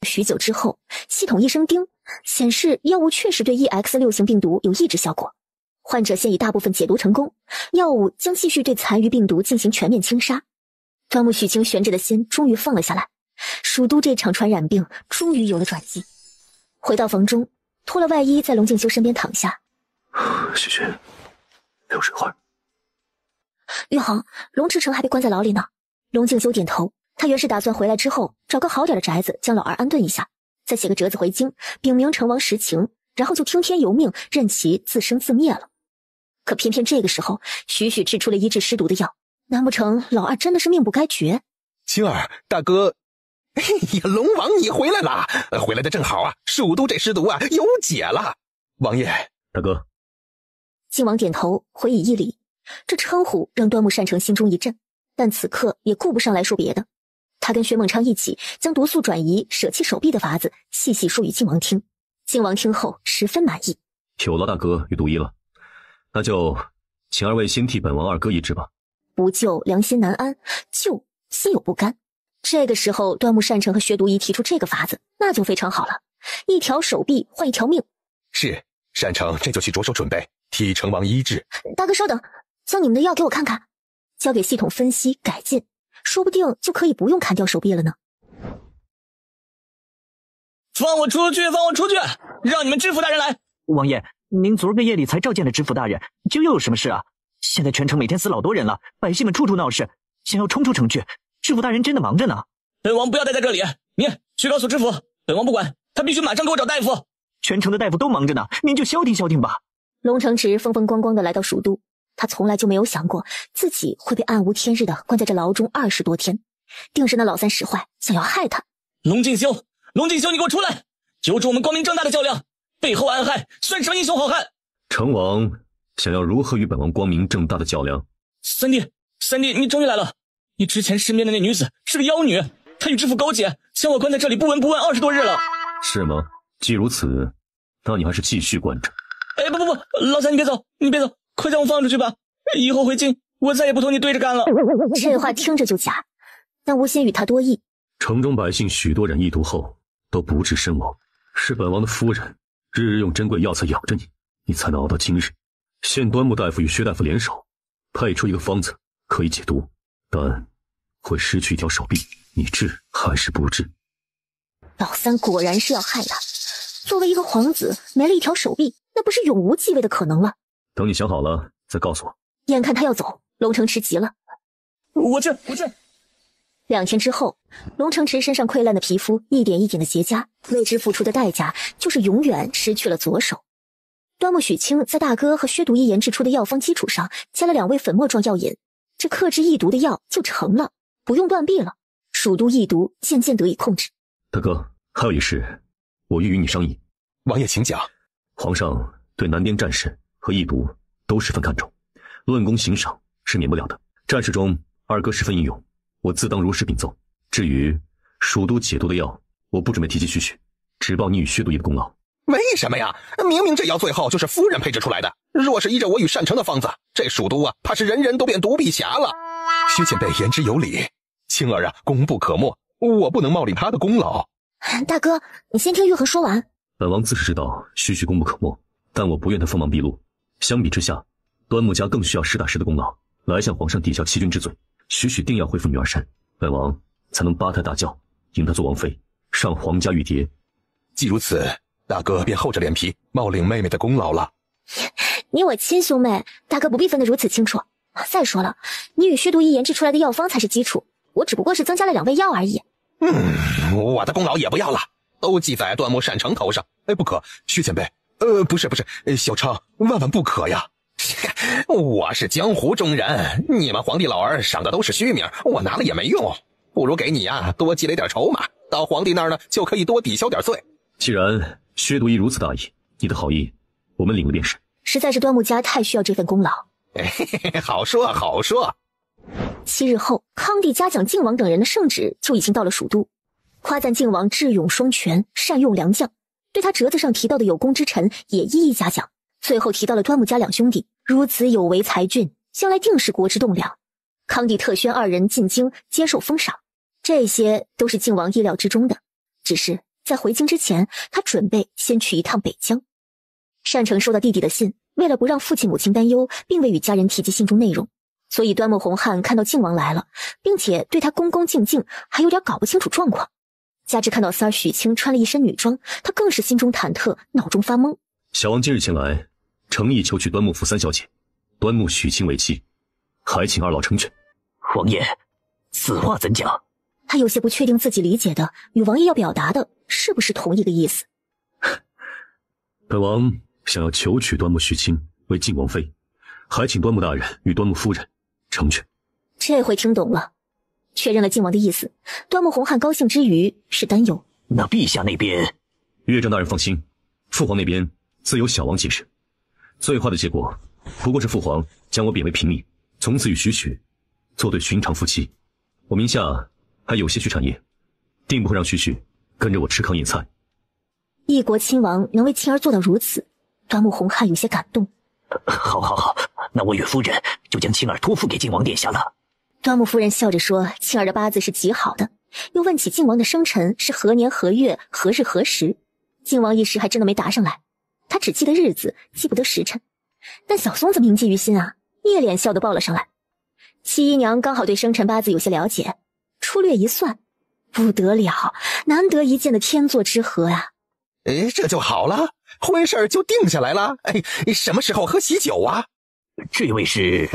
许久之后，系统一声叮，显示药物确实对 EX6 型病毒有抑制效果，患者现已大部分解毒成功，药物将继续对残余病毒进行全面清杀。端木许清悬着的心终于放了下来，蜀都这场传染病终于有了转机。回到房中，脱了外衣，在龙静修身边躺下。许，陪我睡会儿。玉衡，龙池城还被关在牢里呢。龙静修点头，他原是打算回来之后找个好点的宅子将老儿安顿一下，再写个折子回京，禀明成王实情，然后就听天由命，任其自生自灭了。可偏偏这个时候，许制出了医治尸毒的药，难不成老二真的是命不该绝？青儿，大哥，哎呀，龙王你回来了，回来的正好啊，蜀都这尸毒啊有解了。王爷，大哥。靖王点头，回以一礼，这称呼让端木善成心中一震，但此刻也顾不上来说别的。他跟薛孟昌一起将毒素转移、舍弃手臂的法子细细说与靖王听。靖王听后十分满意，有劳大哥与毒医了，那就请二位先替本王二哥医治吧。不救良心难安，救心有不甘。这个时候端木善成和薛独医提出这个法子，那就非常好了，一条手臂换一条命。是，善成这就去着手准备替成王医治。大哥稍等，将你们的药给我看看，交给系统分析改进，说不定就可以不用砍掉手臂了呢。放我出去，放我出去，让你们知府大人来。王爷，您昨儿个夜里才召见了知府大人，就又有什么事啊？现在全城每天死老多人了，百姓们处处闹事，想要冲出城去，知府大人真的忙着呢。本王不要待在这里，你去告诉知府，本王不管，他必须马上给我找大夫。全城的大夫都忙着呢，您就消停消停吧。龙城池风风光光的来到蜀都，他从来就没有想过自己会被暗无天日的关在这牢中20多天，定是那老三使坏，想要害他。龙敬修，龙敬修，你给我出来，揪住我们光明正大的较量，背后暗害，算什么英雄好汉？成王想要如何与本王光明正大的较量？三弟，你终于来了！你之前身边的那女子是个妖女，她与知府勾结，将我关在这里不闻不问20多日了。是吗？既如此，那你还是继续关着。不，老三你别走，快将我放出去吧！以后回京，我再也不同你对着干了。这话听着就假，但无心与他多议。城中百姓许多人一毒后都不治身亡，是本王的夫人日日用珍贵药材养着你，你才能熬到今日。现端木大夫与薛大夫联手，配出一个方子可以解毒，但会失去一条手臂，你治还是不治？老三果然是要害他。作为一个皇子，没了一条手臂，那不是永无继位的可能了。等你想好了再告诉我。眼看他要走，龙城池急了。我治。2天之后，龙城池身上溃烂的皮肤一点一点的结痂，为之付出的代价就是永远失去了左手。端木许清在大哥和薛独一研制出的药方基础上，加了2味粉末状药引，这克制异毒的药就成了，不用断臂了。蜀都异毒渐渐得以控制。大哥，还有一事，我欲与你商议。王爷请讲。皇上对南滇战士和异毒都十分看重，论功行赏是免不了的。战士中二哥十分英勇，我自当如实禀奏。至于蜀都解毒的药，我不准备提及许许，只报你与薛独一的功劳。为什么呀？明明这药最后就是夫人配制出来的，若是依着我与单成的方子，这蜀都啊，怕是人人都变独臂侠了。薛前辈言之有理，青儿啊，功不可没，我不能冒领他的功劳。大哥，你先听玉衡说完。本王自是知道许许功不可没，但我不愿他锋芒毕露。相比之下，端木家更需要实打实的功劳来向皇上抵消欺君之罪。许许定要恢复女儿身，本王才能八抬大轿迎她做王妃，上皇家玉蝶。既如此，大哥便厚着脸皮冒领妹妹的功劳了。你我亲兄妹，大哥不必分得如此清楚。再说了，你与薛独一研制出来的药方才是基础，我只不过是增加了2味药而已。我的功劳也不要了，都记在端木单成头上。不可，薛前辈，不是，小昌，万万不可呀！我是江湖中人，你们皇帝老儿赏的都是虚名，我拿了也没用，不如给你啊多积累点筹码，到皇帝那儿呢就可以多抵消点罪。既然薛独一如此大意，你的好意我们领了便是。实在是端木家太需要这份功劳。好说。7日后，康帝嘉奖靖王等人的圣旨就已经到了蜀都，夸赞靖王智勇双全，善用良将，对他折子上提到的有功之臣也一一嘉奖。最后提到了端木家2兄弟，如此有为才俊，将来定是国之栋梁。康帝特宣2人进京接受封赏，这些都是靖王意料之中的。只是在回京之前，他准备先去一趟北疆。单成收到弟弟的信，为了不让父亲母亲担忧，并未与家人提及信中内容，所以端木洪汉看到靖王来了，并且对他恭恭敬敬，还有点搞不清楚状况。加之看到三儿许清穿了一身女装，他更是心中忐忑，脑中发懵。小王今日前来，诚意求娶端木府3小姐，端木许清为妻，还请二老成全。王爷，此话怎讲？他有些不确定自己理解的与王爷要表达的是不是同一个意思。本王想要求娶端木许清为靖王妃，还请端木大人与端木夫人成全。这回听懂了，确认了靖王的意思。端木洪汉高兴之余是担忧。那陛下那边？岳正大人放心，父皇那边自有小王解释。最坏的结果不过是父皇将我贬为平民，从此与许许做对寻常夫妻。我名下还有些许产业，定不会让许许跟着我吃糠咽菜。一国亲王能为亲儿做到如此，端木洪汉有些感动。好，那我与夫人就将青儿托付给靖王殿下了。端木夫人笑着说，青儿的八字是极好的，又问起靖王的生辰是何年何月何日何时。靖王一时还真的没答上来，他只记得日子，记不得时辰。但小松子铭记于心啊，一脸笑地报了上来。七姨娘刚好对生辰八字有些了解，粗略一算，不得了，难得一见的天作之合啊。这就好了，婚事就定下来了。什么时候喝喜酒啊？这位是？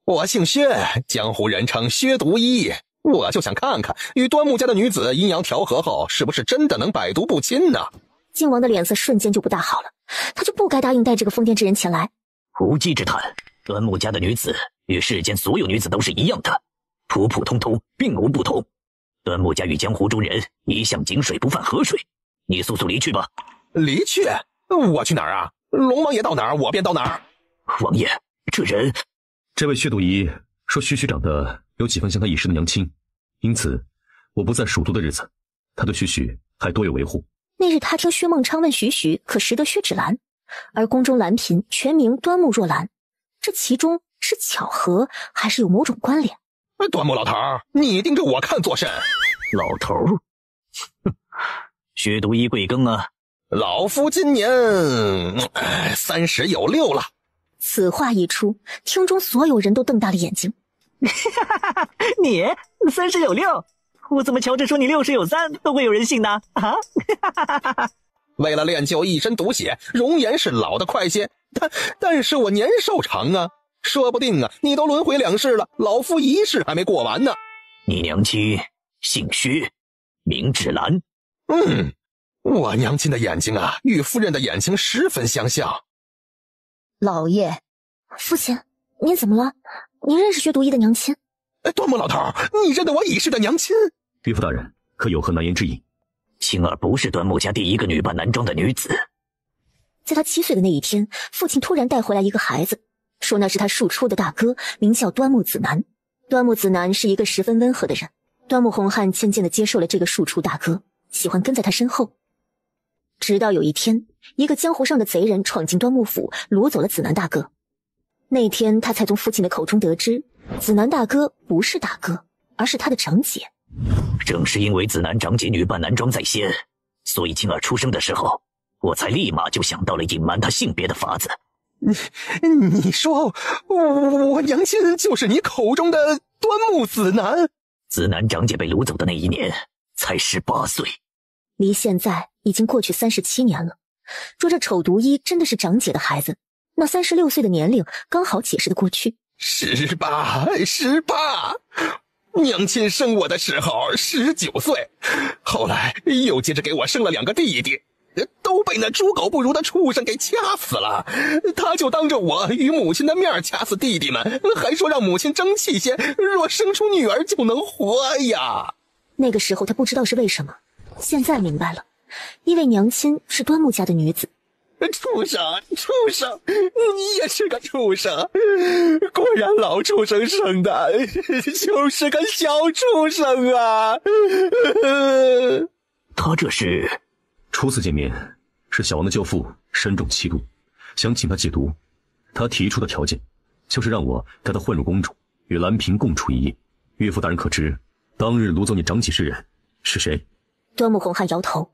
我姓薛，江湖人称薛独一，我就想看看与端木家的女子阴阳调和后，是不是真的能百毒不侵呢？靖王的脸色瞬间就不大好了，他就不该答应带这个疯癫之人前来。无稽之谈，端木家的女子与世间所有女子都是一样的，普普通通，并无不同。端木家与江湖中人一向井水不犯河水，你速速离去吧。离去？我去哪儿啊？龙王爷到哪儿，我便到哪儿。王爷，这人……这位薛都仪说徐徐长得有几分像他已逝的娘亲，因此我不在蜀都的日子，他对徐徐还多有维护。那日他听薛孟昌问徐徐可识得薛芷兰，而宫中兰嫔全名端木若兰，这其中是巧合还是有某种关联？端木老头，你盯着我看作甚？老头，薛都仪贵庚啊？老夫今年30有6了。此话一出，厅中所有人都瞪大了眼睛。你30有6，我怎么瞧着说你60有3都会有人信呢？啊！为了练就一身毒血，容颜是老得快些，但是我年寿长啊，说不定啊，你都轮回2世了，老夫1世还没过完呢。你娘亲姓薛，名芷兰。我娘亲的眼睛啊，与夫人的眼睛十分相像。老爷，父亲，您怎么了？您认识薛都仪的娘亲？端木老头，你认得我已逝的娘亲？岳父大人可有何难言之隐？青儿不是端木家第一个女扮男装的女子。在他7岁的那一天，父亲突然带回来一个孩子，说那是他庶出的大哥，名叫端木子南。端木子南是一个十分温和的人，端木洪汉渐渐地接受了这个庶出大哥，喜欢跟在他身后。直到有一天，一个江湖上的贼人闯进端木府，掳走了子南大哥。那天他才从父亲的口中得知，子南大哥不是大哥，而是他的长姐。正是因为子南长姐女扮男装在先，所以青儿出生的时候，我才立马就想到了隐瞒她性别的法子。你说我娘亲就是你口中的端木子南？子南长姐被掳走的那一年才18岁，离现在已经过去37年了。若这丑毒医真的是长姐的孩子，那36岁的年龄刚好解释得过去。18，娘亲生我的时候19岁，后来又接着给我生了2个弟弟，都被那猪狗不如的畜生给掐死了。他就当着我与母亲的面掐死弟弟们，还说让母亲争气些，若生出女儿就能活呀。那个时候他不知道是为什么，现在明白了，因为娘亲是端木家的女子。畜生，你也是个畜生，果然老畜生生的就是个小畜生啊。他这是初次见面，是小王的舅父身中7毒，想请他解毒。他提出的条件就是让我带他混入宫中，与兰嫔共处一夜。岳父大人可知当日掳走你长姐之人是谁？端木洪汉摇头。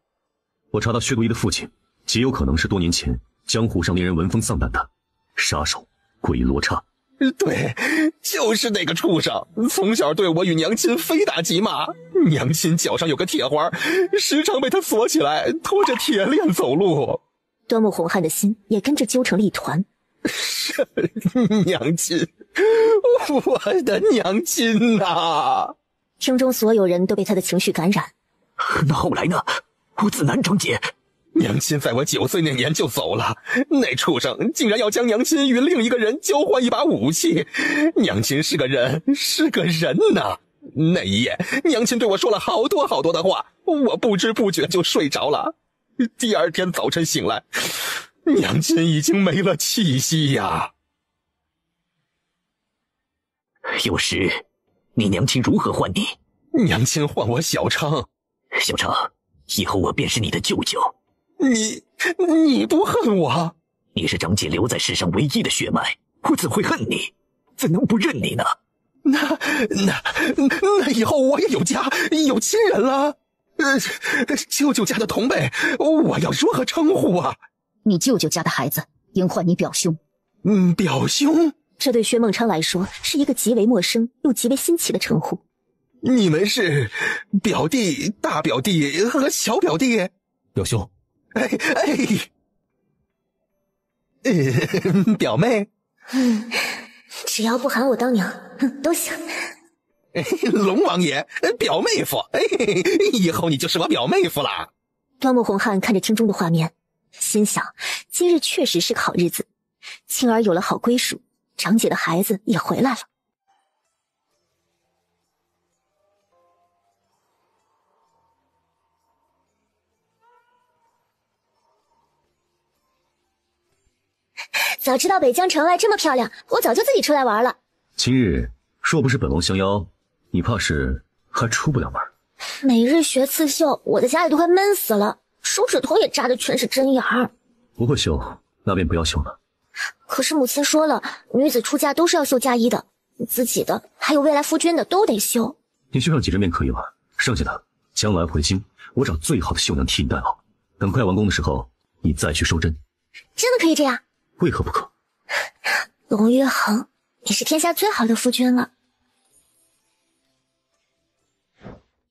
我查到薛都仪的父亲极有可能是多年前江湖上令人闻风丧胆的杀手鬼罗刹。对，就是那个畜生，从小对我与娘亲非打即骂。娘亲脚上有个铁环，时常被他锁起来，拖着铁链走路。端木洪汉的心也跟着揪成了一团。娘亲，我的娘亲啊！厅中所有人都被他的情绪感染。那后来呢？我子南长姐，娘亲在我9岁那年就走了，那畜生竟然要将娘亲与另一个人交换一把武器。娘亲是个人呐。那一夜，娘亲对我说了好多的话，我不知不觉就睡着了。第二天早晨醒来，娘亲已经没了气息呀。有时你娘亲如何唤你？娘亲唤我小昌。小昌，以后我便是你的舅舅。你不恨我？你是长姐留在世上唯一的血脉，我怎会恨你？怎能不认你呢？那以后我也有家有亲人了。舅舅家的同辈，我要如何称呼啊？你舅舅家的孩子应唤你表兄。表兄？这对薛孟昌来说是一个极为陌生又极为新奇的称呼。你们是表弟、大表弟和小表弟？表兄。表妹。只要不喊我当娘，都行。龙王爷，表妹夫，以后你就是我表妹夫了。端木洪汉看着厅中的画面，心想今日确实是个好日子，青儿有了好归属，长姐的孩子也回来了。早知道北疆城外这么漂亮，我早就自己出来玩了。今日若不是本王相邀，你怕是还出不了门。每日学刺绣，我在家里都快闷死了，手指头也扎的全是针眼儿。不会绣，那便不要绣了。可是母亲说了，女子出嫁都是要绣嫁衣的，自己的还有未来夫君的都得绣。你绣上几针便可以了，剩下的将来回京，我找最好的绣娘替你戴好。等快完工的时候，你再去收针。真的可以这样？为何不可？龙约恒，你是天下最好的夫君了。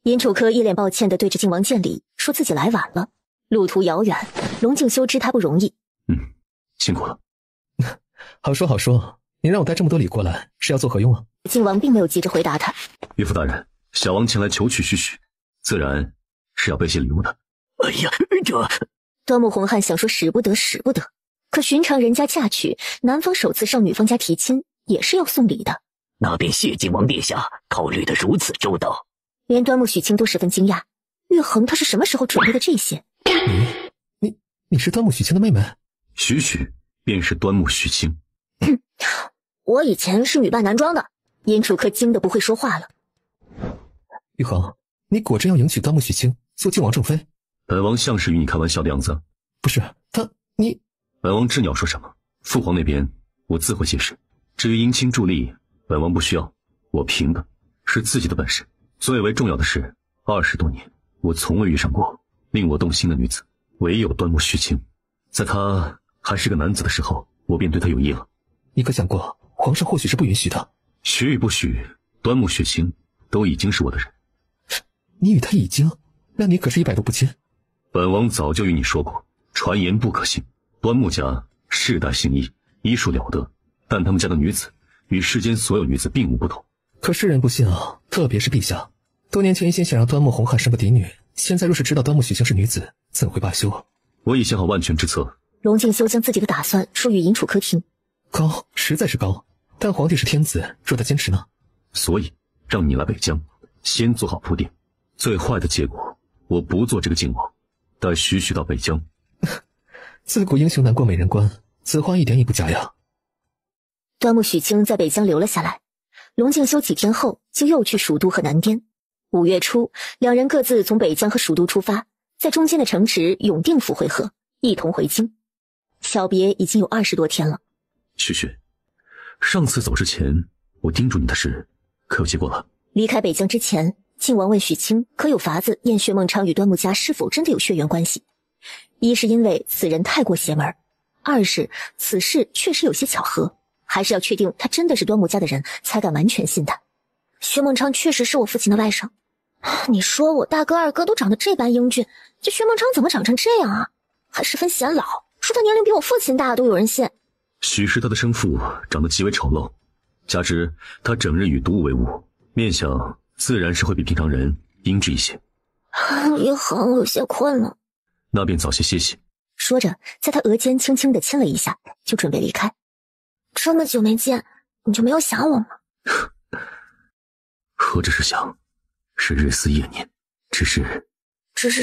殷楚柯一脸抱歉地对着靖王见礼，说自己来晚了，路途遥远，龙敬修知他不容易。辛苦了。好说好说，你让我带这么多礼过来，是要做何用啊？靖王并没有急着回答他。岳父大人，小王前来求娶许许，自然是要备些礼物的。哎呀，这……端木洪汉想说使不得使不得，可寻常人家嫁娶，男方首次上女方家提亲，也是要送礼的。那便谢靖王殿下考虑得如此周到。连端木许清都十分惊讶，岳恒他是什么时候准备的这些？你是端木许清的妹妹？许许便是端木许清。我以前是女扮男装的。殷楚柯惊得不会说话了。玉恒，你果真要迎娶端木许清做靖王正妃？本王像是与你开玩笑的样子？不是，你……本王知你要说什么，父皇那边我自会解释。至于姻亲助力，本王不需要，我凭的是自己的本事。最为重要的是，20多年我从未遇上过令我动心的女子，唯有端木许清。在她还是个男子的时候，我便对她有意了。你可想过，皇上或许是不允许的。许与不许，端木许清都已经是我的人。你与他已经，那你可是100度不亲。本王早就与你说过，传言不可信。端木家世代行医，医术了得，但他们家的女子与世间所有女子并无不同。可世人不信啊，特别是陛下。多年前一心想让端木洪汉生个嫡女，现在若是知道端木许清是女子，怎会罢休？我已想好万全之策。龙敬修将自己的打算说与尹楚柯听。高，实在是高。但皇帝是天子，若他坚持呢？所以让你来北疆，先做好铺垫。最坏的结果，我不做这个靖王，带许许到北疆。自古英雄难过美人关，此话一点也不假呀。端木许清在北疆留了下来，龙敬修几天后就又去蜀都和南滇。5月初，两人各自从北疆和蜀都出发，在中间的城池永定府会合，一同回京。小别已经有20多天了。许许，上次走之前，我叮嘱你的事，可有结果了？离开北疆之前，靖王问许清可有法子验薛孟昌与端木家是否真的有血缘关系。一是因为此人太过邪门，二是此事确实有些巧合，还是要确定他真的是端木家的人，才敢完全信他。薛孟昌确实是我父亲的外甥。你说我大哥二哥都长得这般英俊，这薛孟昌怎么长成这样啊？还十分显老，说他年龄比我父亲大都有人信。许是他的生父长得极为丑陋，加之他整日与毒物为伍，面相自然是会比平常人英质一些。约恒，我有些困了。那便早些歇息。说着，在他额间轻轻地亲了一下，就准备离开。这么久没见，你就没有想我吗？何止是想，是日思夜念。只是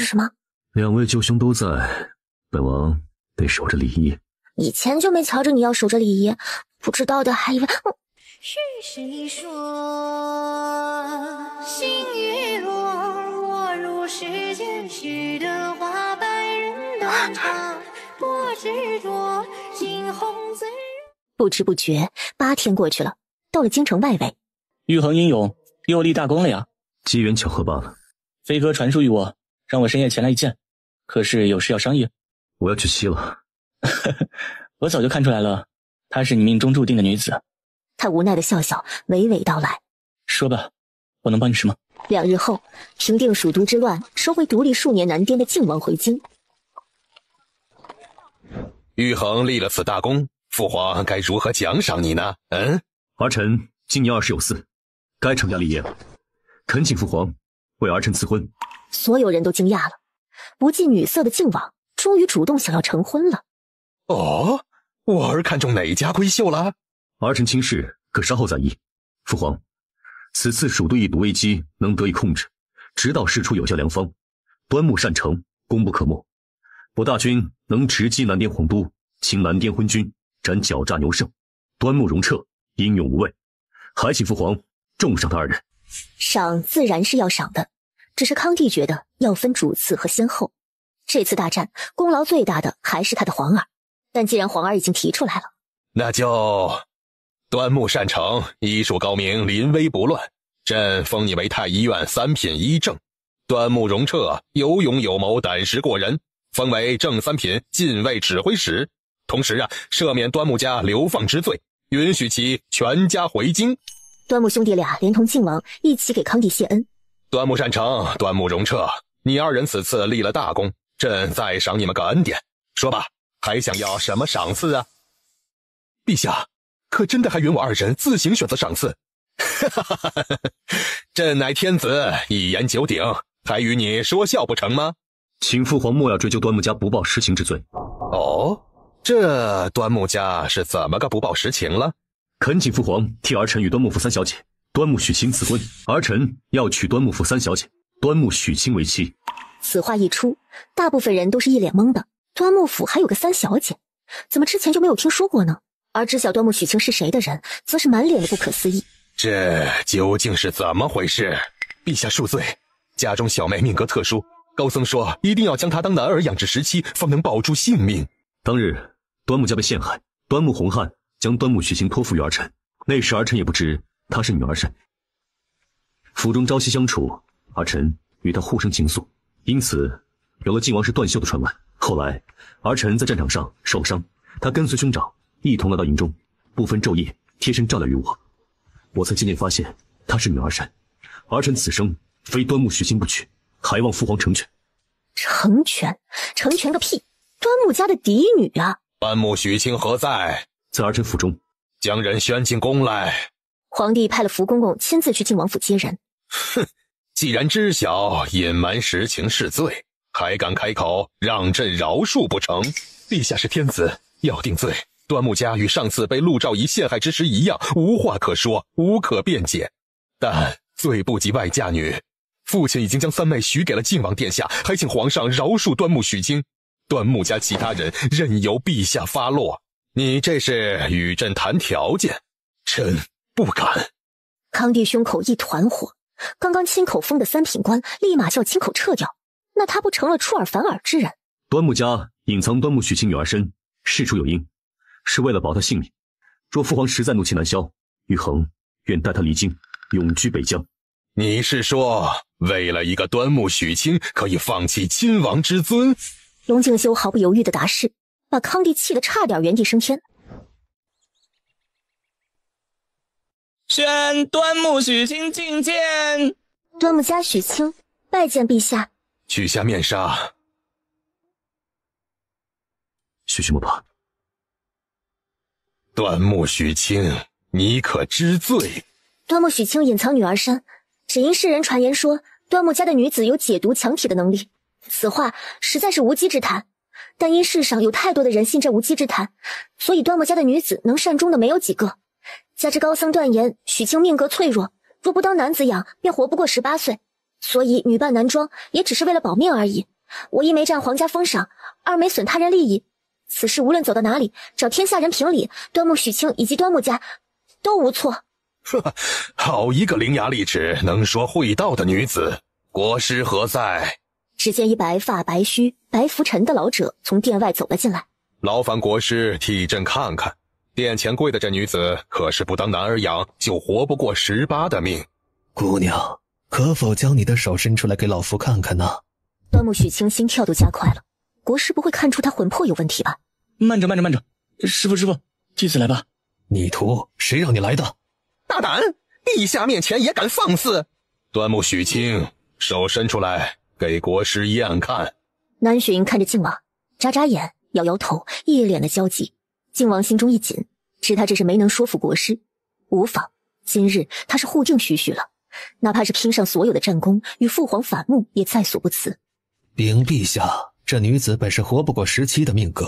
什么？两位舅兄都在，本王得守着礼仪。以前就没瞧着你要守着礼仪，不知道的还以为……是谁说心雨落？我如世间许的花，百人断肠，多执着，惊鸿醉。不知不觉8天过去了，到了京城外围。玉衡英勇，又立大功了呀！机缘巧合罢了。飞哥传书于我，让我深夜前来一见，可是有事要商议。我要娶妻了。我早就看出来了，她是你命中注定的女子。他无奈的笑笑，娓娓道来。说吧，我能帮你什么？2日后，平定蜀都之乱，收回独立数年南滇的靖王回京。玉衡立了此大功，父皇该如何奖赏你呢？儿臣今年20有4，该成家立业了。恳请父皇为儿臣赐婚。所有人都惊讶了，不近女色的靖王终于主动想要成婚了。哦，我儿看中哪家闺秀了？儿臣亲事可稍后再议。父皇，此次蜀都一毒危机能得以控制，直到释出有效良方，端木善成，功不可没。我大军能直击南滇皇都，擒南滇昏君，斩狡诈牛胜，端木容彻，英勇无畏，还请父皇重赏他二人。赏自然是要赏的，只是康帝觉得要分主次和先后。这次大战功劳最大的还是他的皇儿，但既然皇儿已经提出来了，那就端木善成，医术高明，临危不乱，朕封你为太医院3品医正。端木容彻，有勇有谋，胆识过人，封为正3品禁卫指挥使。同时赦免端木家流放之罪，允许其全家回京。端木兄弟俩连同靖王一起给康帝谢恩。端木善成，端木容彻，你二人此次立了大功，朕再赏你们个恩典。说吧，还想要什么赏赐啊？陛下，可真的还允我二人自行选择赏赐？朕乃天子，一言九鼎，还与你说笑不成吗？请父皇莫要追究端木家不报实情之罪。哦，这端木家是怎么个不报实情了？恳请父皇替儿臣与端木府3小姐端木许清赐婚，儿臣要娶端木府3小姐端木许清为妻。此话一出，大部分人都是一脸懵的。端木府还有个3小姐，怎么之前就没有听说过呢？而知晓端木许清是谁的人，则是满脸的不可思议。这究竟是怎么回事？陛下恕罪，家中小妹命格特殊，高僧说一定要将她当男儿养至17，方能保住性命。当日端木家被陷害，端木洪汉将端木许清托付于儿臣，那时儿臣也不知她是女儿身。府中朝夕相处，儿臣与她互生情愫，因此有了靖王是段秀的传闻。后来儿臣在战场上受伤，他跟随兄长一同来到营中，不分昼夜贴身照料于我，我才渐渐发现她是女儿身。儿臣此生非端木许清不娶，还望父皇成全。成全？成全个屁！端木家的嫡女啊！端木许清何在？在儿臣府中。将人宣进宫来。皇帝派了福公公亲自去靖王府接人。哼，既然知晓隐瞒实情是罪，还敢开口让朕饶恕不成？陛下是天子，要定罪，端木家与上次被陆兆仪陷害之时一样，无话可说，无可辩解。但罪不及外嫁女，父亲已经将3妹许给了靖王殿下，还请皇上饶恕端木许清。端木家其他人任由陛下发落。你这是与朕谈条件？朕不敢。康帝胸口一团火，刚刚亲口封的3品官立马就要亲口撤掉，那他不成了出尔反尔之人？端木家隐藏端木许清女儿身，事出有因，是为了保她性命。若父皇实在怒气难消，玉衡愿带她离京，永居北疆。你是说为了一个端木许清可以放弃亲王之尊？龙敬修毫不犹豫地答是，把康帝气得差点原地升天。宣端木许清觐见。端木家许清拜见陛下。取下面纱。许去莫怕。端木许清，你可知罪？端木许清隐藏女儿身，只因世人传言说端木家的女子有解毒强体的能力，此话实在是无稽之谈。但因世上有太多的人信这无稽之谈，所以端木家的女子能善终的没有几个。加之高僧断言许清命格脆弱，若不当男子养，便活不过18岁，所以女扮男装也只是为了保命而已。我一没占皇家封赏，二没损他人利益，此事无论走到哪里，找天下人评理，端木许清以及端木家都无错。呵，好一个伶牙俐齿、能说会道的女子！国师何在？只见一白发白须白拂尘的老者从殿外走了进来。劳烦国师替朕看看，殿前跪的这女子可是不当男儿养就活不过18的命。姑娘，可否将你的手伸出来给老夫看看呢？端木许清心跳都加快了，国师不会看出他魂魄有问题吧？慢着，师傅，弟子来吧。逆徒，谁让你来的？大胆！陛下面前也敢放肆！端木许清，手伸出来给国师验看。南雪云看着靖王，眨眨眼，摇摇头，一脸的焦急。靖王心中一紧，知他这是没能说服国师，无妨，今日他是护定许了。哪怕是拼上所有的战功，与父皇反目也在所不辞。禀陛下，这女子本是活不过17的命格，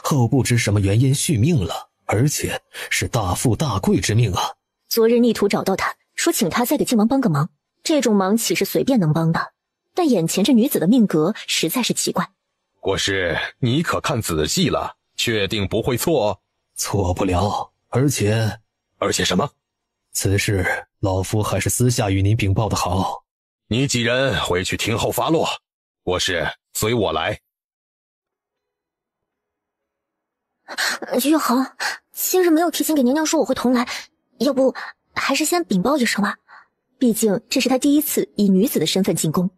后不知什么原因续命了，而且是大富大贵之命啊。昨日逆途找到她，说请她再给靖王帮个忙，这种忙岂是随便能帮的？但眼前这女子的命格实在是奇怪。国师，你可看仔细了，确定不会错？错不了，而且什么？此事老夫还是私下与您禀报的好。你几人回去听候发落，国师随我来。玉衡，今日没有提前给娘娘说我会同来，要不还是先禀报一声吧。毕竟这是他第一次以女子的身份进宫，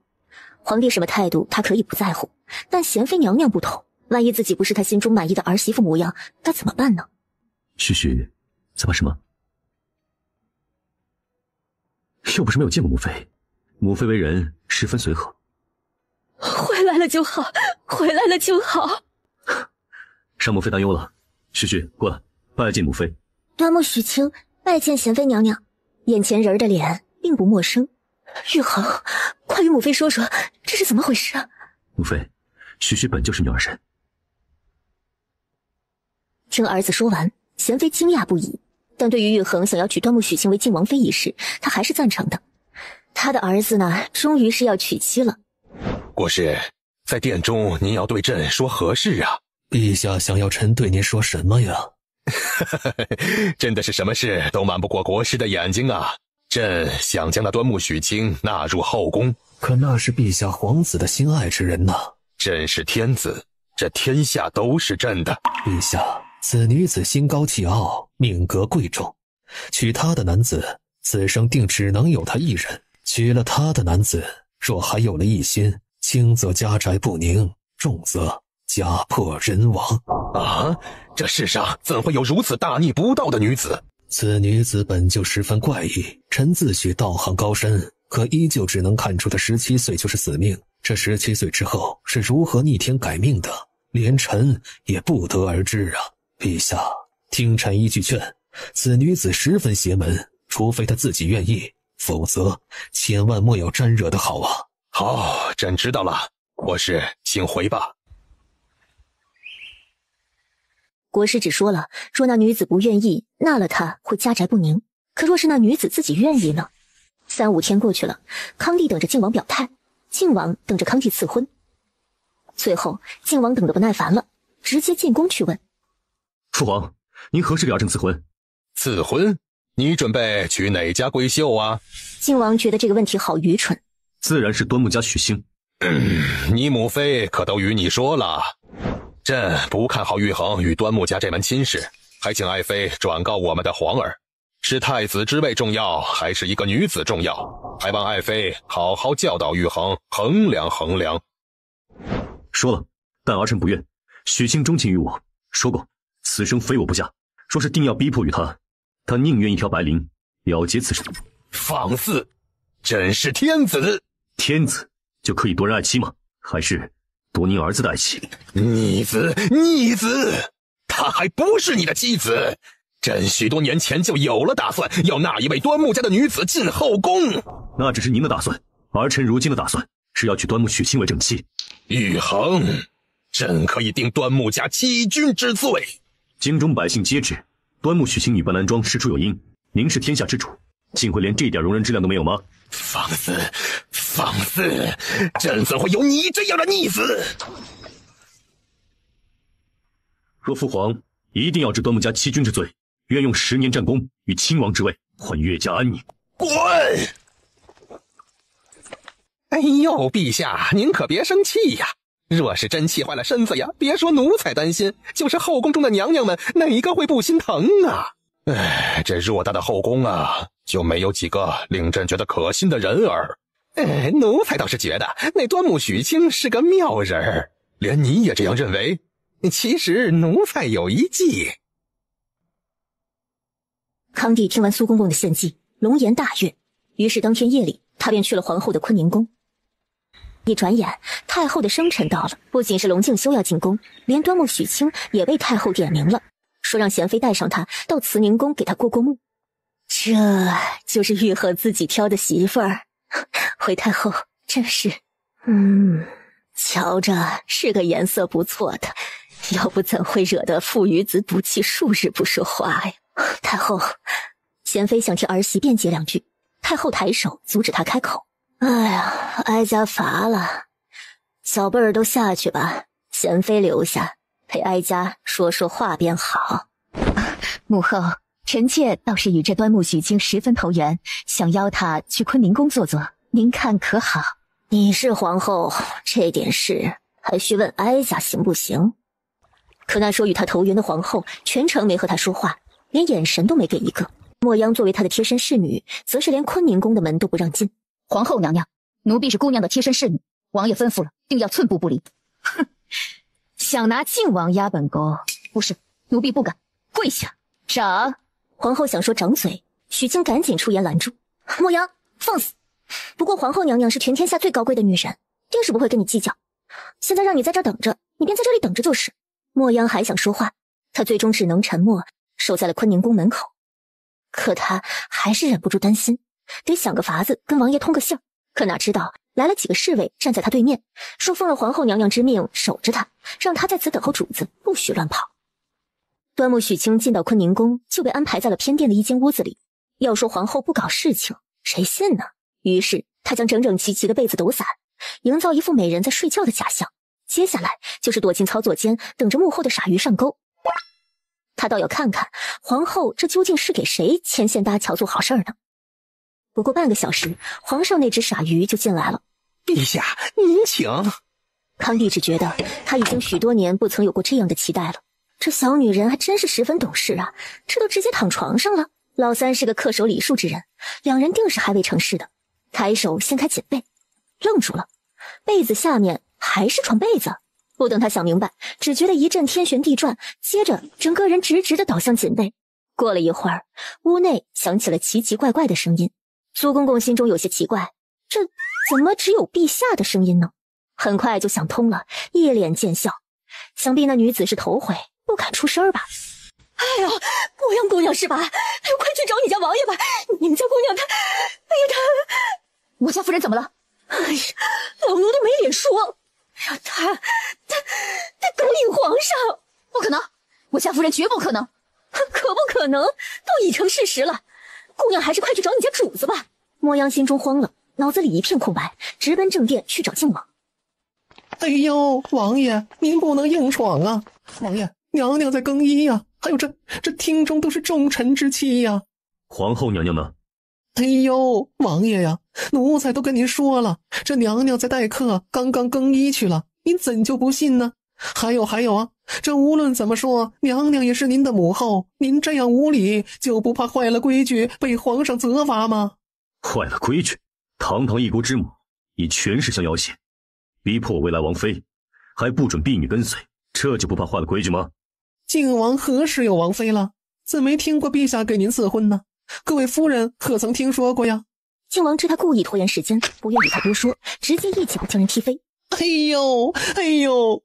皇帝什么态度他可以不在乎，但贤妃娘娘不同，万一自己不是他心中满意的儿媳妇模样，该怎么办呢？徐徐，在怕什么？又不是没有见过母妃，母妃为人十分随和。回来了就好，回来了就好。让母妃担忧了。徐徐，过来拜见母妃。端木许清拜见贤妃娘娘。眼前人的脸并不陌生。玉衡，快与母妃说说，这是怎么回事啊？母妃，徐徐本就是女儿身。听儿子说完，贤妃惊讶不已，但对于玉衡想要娶端木许清为靖王妃一事，她还是赞成的。他的儿子呢，终于是要娶妻了。国师，在殿中您要对朕说何事啊？陛下想要臣对您说什么呀？真的是什么事都瞒不过国师的眼睛啊！朕想将那端木许清纳入后宫，可那是陛下皇子的心爱之人呐。朕是天子，这天下都是朕的。陛下，此女子心高气傲，命格贵重，娶她的男子，此生定只能有她一人；娶了她的男子，若还有了一心，轻则家宅不宁，重则家破人亡啊！这世上怎会有如此大逆不道的女子？此女子本就十分怪异，臣自诩道行高深，可依旧只能看出她17岁就是死命。这17岁之后是如何逆天改命的，连臣也不得而知啊！陛下，听臣一句劝，此女子十分邪门，除非她自己愿意，否则千万莫要沾惹的好啊！好，朕知道了。国师，请回吧。国师只说了，若那女子不愿意，纳了她会家宅不宁。可若是那女子自己愿意呢？3、5天过去了，康帝等着靖王表态，靖王等着康帝赐婚。最后，靖王等得不耐烦了，直接进宫去问：父皇，您何时给儿臣赐婚？赐婚？你准备娶哪家闺秀啊？靖王觉得这个问题好愚蠢。自然是端木家许清。你母妃可都与你说了，朕不看好玉衡与端木家这门亲事，还请爱妃转告我们的皇儿，是太子之位重要，还是一个女子重要？还望爱妃好好教导玉衡，衡量衡量。说了，但儿臣不愿。许清钟情于我，说过此生非我不嫁。若是定要逼迫于他，他宁愿一条白绫，也要结此生。放肆！朕是天子，天子就可以夺人爱妻吗？还是夺您儿子的爱妻？逆子，逆子！她还不是你的妻子。朕许多年前就有了打算，要纳一位端木家的女子进后宫。那只是您的打算，儿臣如今的打算是要娶端木许清为正妻。玉衡，朕可以定端木家欺君之罪。京中百姓皆知，端木许清女扮男装，事出有因。您是天下之主，竟会连这点容人之量都没有吗？放肆！放肆！朕怎会有你这样的逆子？若父皇一定要治端木家欺君之罪，愿用10年战功与亲王之位换岳家安宁。滚！哎呦，陛下，您可别生气呀！若是真气坏了身子呀，别说奴才担心，就是后宫中的娘娘们，哪个会不心疼啊？哎，这偌大的后宫啊，就没有几个令朕觉得可信的人儿。奴才倒是觉得那端木许清是个妙人儿，连你也这样认为？其实奴才有一计。康帝听完苏公公的献计，龙颜大悦，于是当天夜里，他便去了皇后的坤宁宫。一转眼，太后的生辰到了，不仅是龙敬修要进宫，连端木许清也被太后点名了，说让贤妃带上他到慈宁宫给他过过目。这就是玉鹤自己挑的媳妇儿，回太后真是，瞧着是个颜色不错的，要不怎会惹得父与子赌气数日不说话呀？太后，贤妃想替儿媳辩解2句，太后抬手阻止她开口。哎呀，哀家乏了，小辈儿都下去吧，贤妃留下陪哀家说说话便好。母后，臣妾倒是与这端木许清十分投缘，想邀他去坤宁宫坐坐，您看可好？你是皇后，这点事还需问哀家行不行？可那说与他投缘的皇后全程没和他说话，连眼神都没给一个。莫央作为他的贴身侍女，则是连坤宁宫的门都不让进。皇后娘娘，奴婢是姑娘的贴身侍女，王爷吩咐了，定要寸步不离。哼，想拿靖王压本宫？不是，奴婢不敢。跪下，长。皇后想说掌嘴，许清赶紧出言拦住。莫央，放肆！不过皇后娘娘是全天下最高贵的女人，定是不会跟你计较。现在让你在这儿等着，你便在这里等着就是。莫央还想说话，她最终只能沉默，守在了坤宁宫门口。可她还是忍不住担心，得想个法子跟王爷通个信儿。可哪知道来了几个侍卫站在她对面，说奉了皇后娘娘之命守着她，让她在此等候主子，不许乱跑。端木许清进到坤宁宫，就被安排在了偏殿的一间屋子里。要说皇后不搞事情，谁信呢？于是她将整整齐齐的被子抖散，营造一副美人在睡觉的假象。接下来就是躲进操作间，等着幕后的傻鱼上钩。他倒要看看皇后这究竟是给谁牵线搭桥做好事儿呢？不过半个小时，皇上那只傻鱼就进来了。陛下，您请。康帝只觉得他已经许多年不曾有过这样的期待了。这小女人还真是十分懂事啊，这都直接躺床上了。老三是个恪守礼数之人，两人定是还未成事的。抬手掀开锦被，愣住了，被子下面还是床被子。不等他想明白，只觉得一阵天旋地转，接着整个人直直的倒向锦被。过了一会儿，屋内响起了奇奇怪怪的声音。苏公公心中有些奇怪，这怎么只有陛下的声音呢？很快就想通了，一脸贱笑。想必那女子是头回，不敢出声吧。哎呀，莫央姑娘是吧？哎呦，快去找你家王爷吧！你们家姑娘她，哎呀她，我家夫人怎么了？哎呀，老奴都没脸说。哎呀，她勾引皇上，不可能！我家夫人绝不可能。可不可能？都已成事实了。姑娘还是快去找你家主子吧。莫央心中慌了，脑子里一片空白，直奔正殿去找靖王。哎呦，王爷，您不能硬闯啊！王爷，娘娘在更衣呀，还有这厅中都是重臣之妻呀。皇后娘娘呢？哎呦，王爷呀，奴才都跟您说了，这娘娘在待客，刚刚更衣去了，您怎就不信呢？还有啊，这无论怎么说，娘娘也是您的母后，您这样无礼，就不怕坏了规矩，被皇上责罚吗？坏了规矩？堂堂一国之母，以权势相要挟，逼迫我未来王妃，还不准婢女跟随，这就不怕坏了规矩吗？靖王何时有王妃了？怎没听过陛下给您赐婚呢？各位夫人可曾听说过呀？靖王知他故意拖延时间，不愿与他多说，直接一脚将人踢飞。哎呦，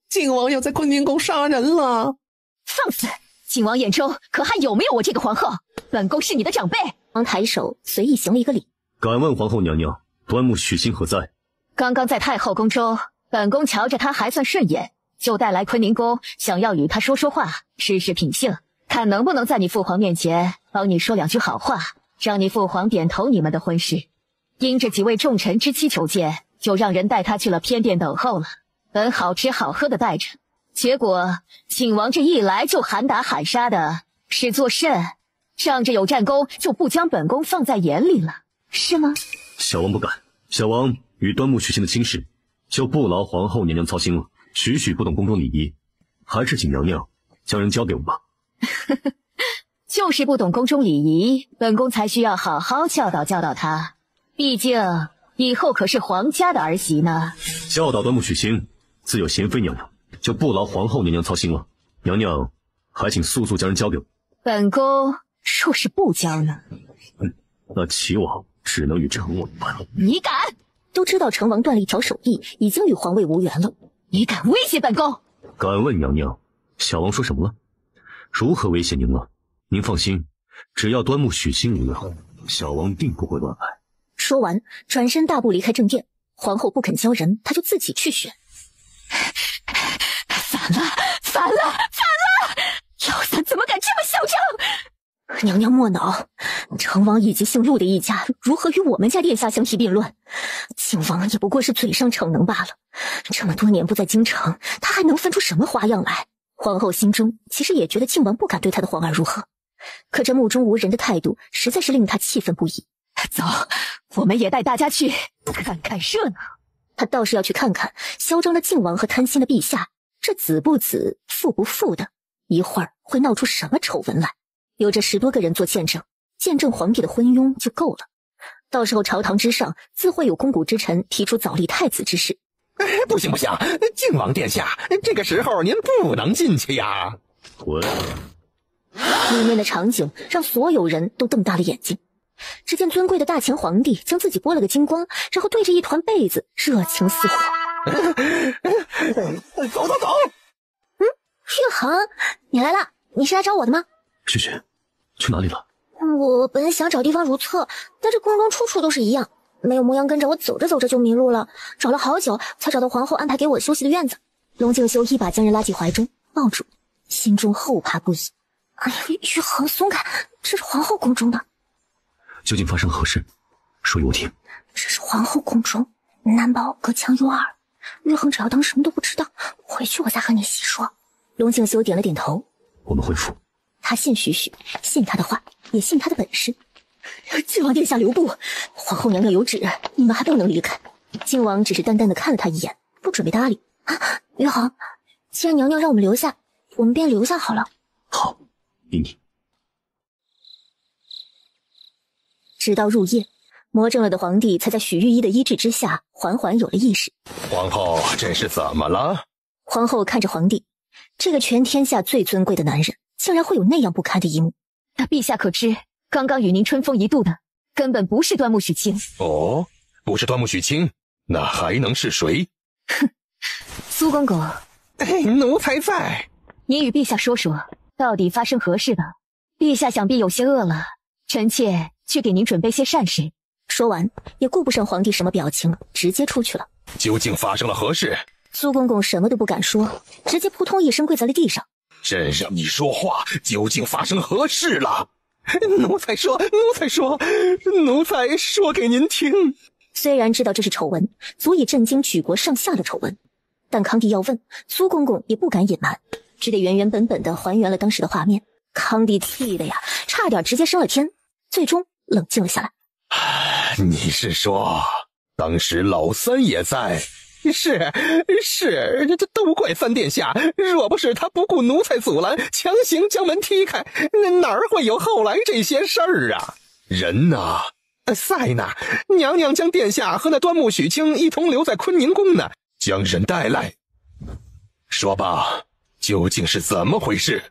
靖王要在坤宁宫杀人了！放肆！靖王眼中可还有没有我这个皇后？本宫是你的长辈。王抬手随意行了一个礼。敢问皇后娘娘，端木许清何在？刚刚在太后宫中，本宫瞧着她还算顺眼，就带来坤宁宫，想要与她说说话，试试品性，看能不能在你父皇面前帮你说两句好话，让你父皇点头你们的婚事。因这几位重臣之妻求见，就让人带他去了偏殿等候了，本好吃好喝的待着，结果靖王这一来就喊打喊杀的，是作甚？仗着有战功就不将本宫放在眼里了，是吗？小王不敢，小王与端木许清的亲事，就不劳皇后娘娘操心了。许不懂宫中礼仪，还是请娘娘将人交给我吧。就是不懂宫中礼仪，本宫才需要好好教导他。毕竟以后可是皇家的儿媳呢。教导端木许清，自有贤妃娘娘，就不劳皇后娘娘操心了。娘娘还请速将人交给我。本宫若是不交呢？那齐王只能与成王一般了。你敢？都知道成王断了一条手臂，已经与皇位无缘了，你敢威胁本宫？敢问娘娘，小王说什么了？如何威胁您了？您放心，只要端木许清无恙，小王定不会乱来。说完，转身大步离开正殿。皇后不肯交人，他就自己去选。反了！老三怎么敢这么嚣张？娘娘莫恼，成王以及姓陆的一家如何与我们家殿下相提并论？靖王也不过是嘴上逞能罢了。这么多年不在京城，他还能分出什么花样来？皇后心中其实也觉得靖王不敢对她的皇儿如何，可这目中无人的态度实在是令她气愤不已。走，我们也带大家去看看热闹。他倒是要去看看嚣张的靖王和贪心的陛下，这子不子，父不父的，一会儿会闹出什么丑闻来。有这10多个人做见证，见证皇帝的昏庸就够了。到时候朝堂之上自会有肱骨之臣提出早立太子之事。不行，靖王殿下，这个时候您不能进去呀。滚！里面的场景让所有人都瞪大了眼睛。只见尊贵的大秦皇帝将自己剥了个精光，然后对着一团被子热情似火。走！玉衡，你来了，你是来找我的吗？萱萱，去哪里了？我本想找地方如厕，但这宫中处处都是一样，没有牧羊跟着我，走着就迷路了，找了好久才找到皇后安排给我休息的院子。龙敬修一把将人拉进怀中，抱住，心中后怕不已。哎呀，玉衡松开，这是皇后宫中的。究竟发生何事？说与我听。这是皇后宫中，男宝隔墙有耳，玉衡只要当什么都不知道，回去我再和你细说。龙敬修点了点头。我们回府。他信许许，信他的话，也信他的本事。靖王殿下留步，皇后娘娘有旨，你们还不能离开。靖王只是淡淡的看了他一眼，不准备搭理。玉衡，既然娘娘让我们留下，我们便留下好了。好，依你。直到入夜，魔怔了的皇帝才在许御医的医治之下缓缓有了意识。皇后这是怎么了？皇后看着皇帝，这个全天下最尊贵的男人竟然会有那样不堪的一幕。那陛下可知，刚刚与您春风一度的根本不是端木许清。哦，不是端木许清，那还能是谁？哼，苏公公，奴才在。您与陛下说说，到底发生何事了？陛下想必有些饿了，臣妾去给您准备些膳食。说完，也顾不上皇帝什么表情，直接出去了。究竟发生了何事？苏公公什么都不敢说，直接扑通一声跪在了地上。朕让你说话，究竟发生何事了？奴才说给您听。虽然知道这是丑闻，足以震惊举国上下的丑闻，但康帝要问，苏公公也不敢隐瞒，只得原本的还原了当时的画面。康帝气的呀，差点直接升了天，最终冷静了下来。你是说，当时老三也在？是，这都怪三殿下，若不是他不顾奴才阻拦，强行将门踢开，哪儿会有后来这些事儿啊？人呢？在呢，娘娘将殿下和那端木许清一同留在坤宁宫呢。将人带来。说吧，究竟是怎么回事？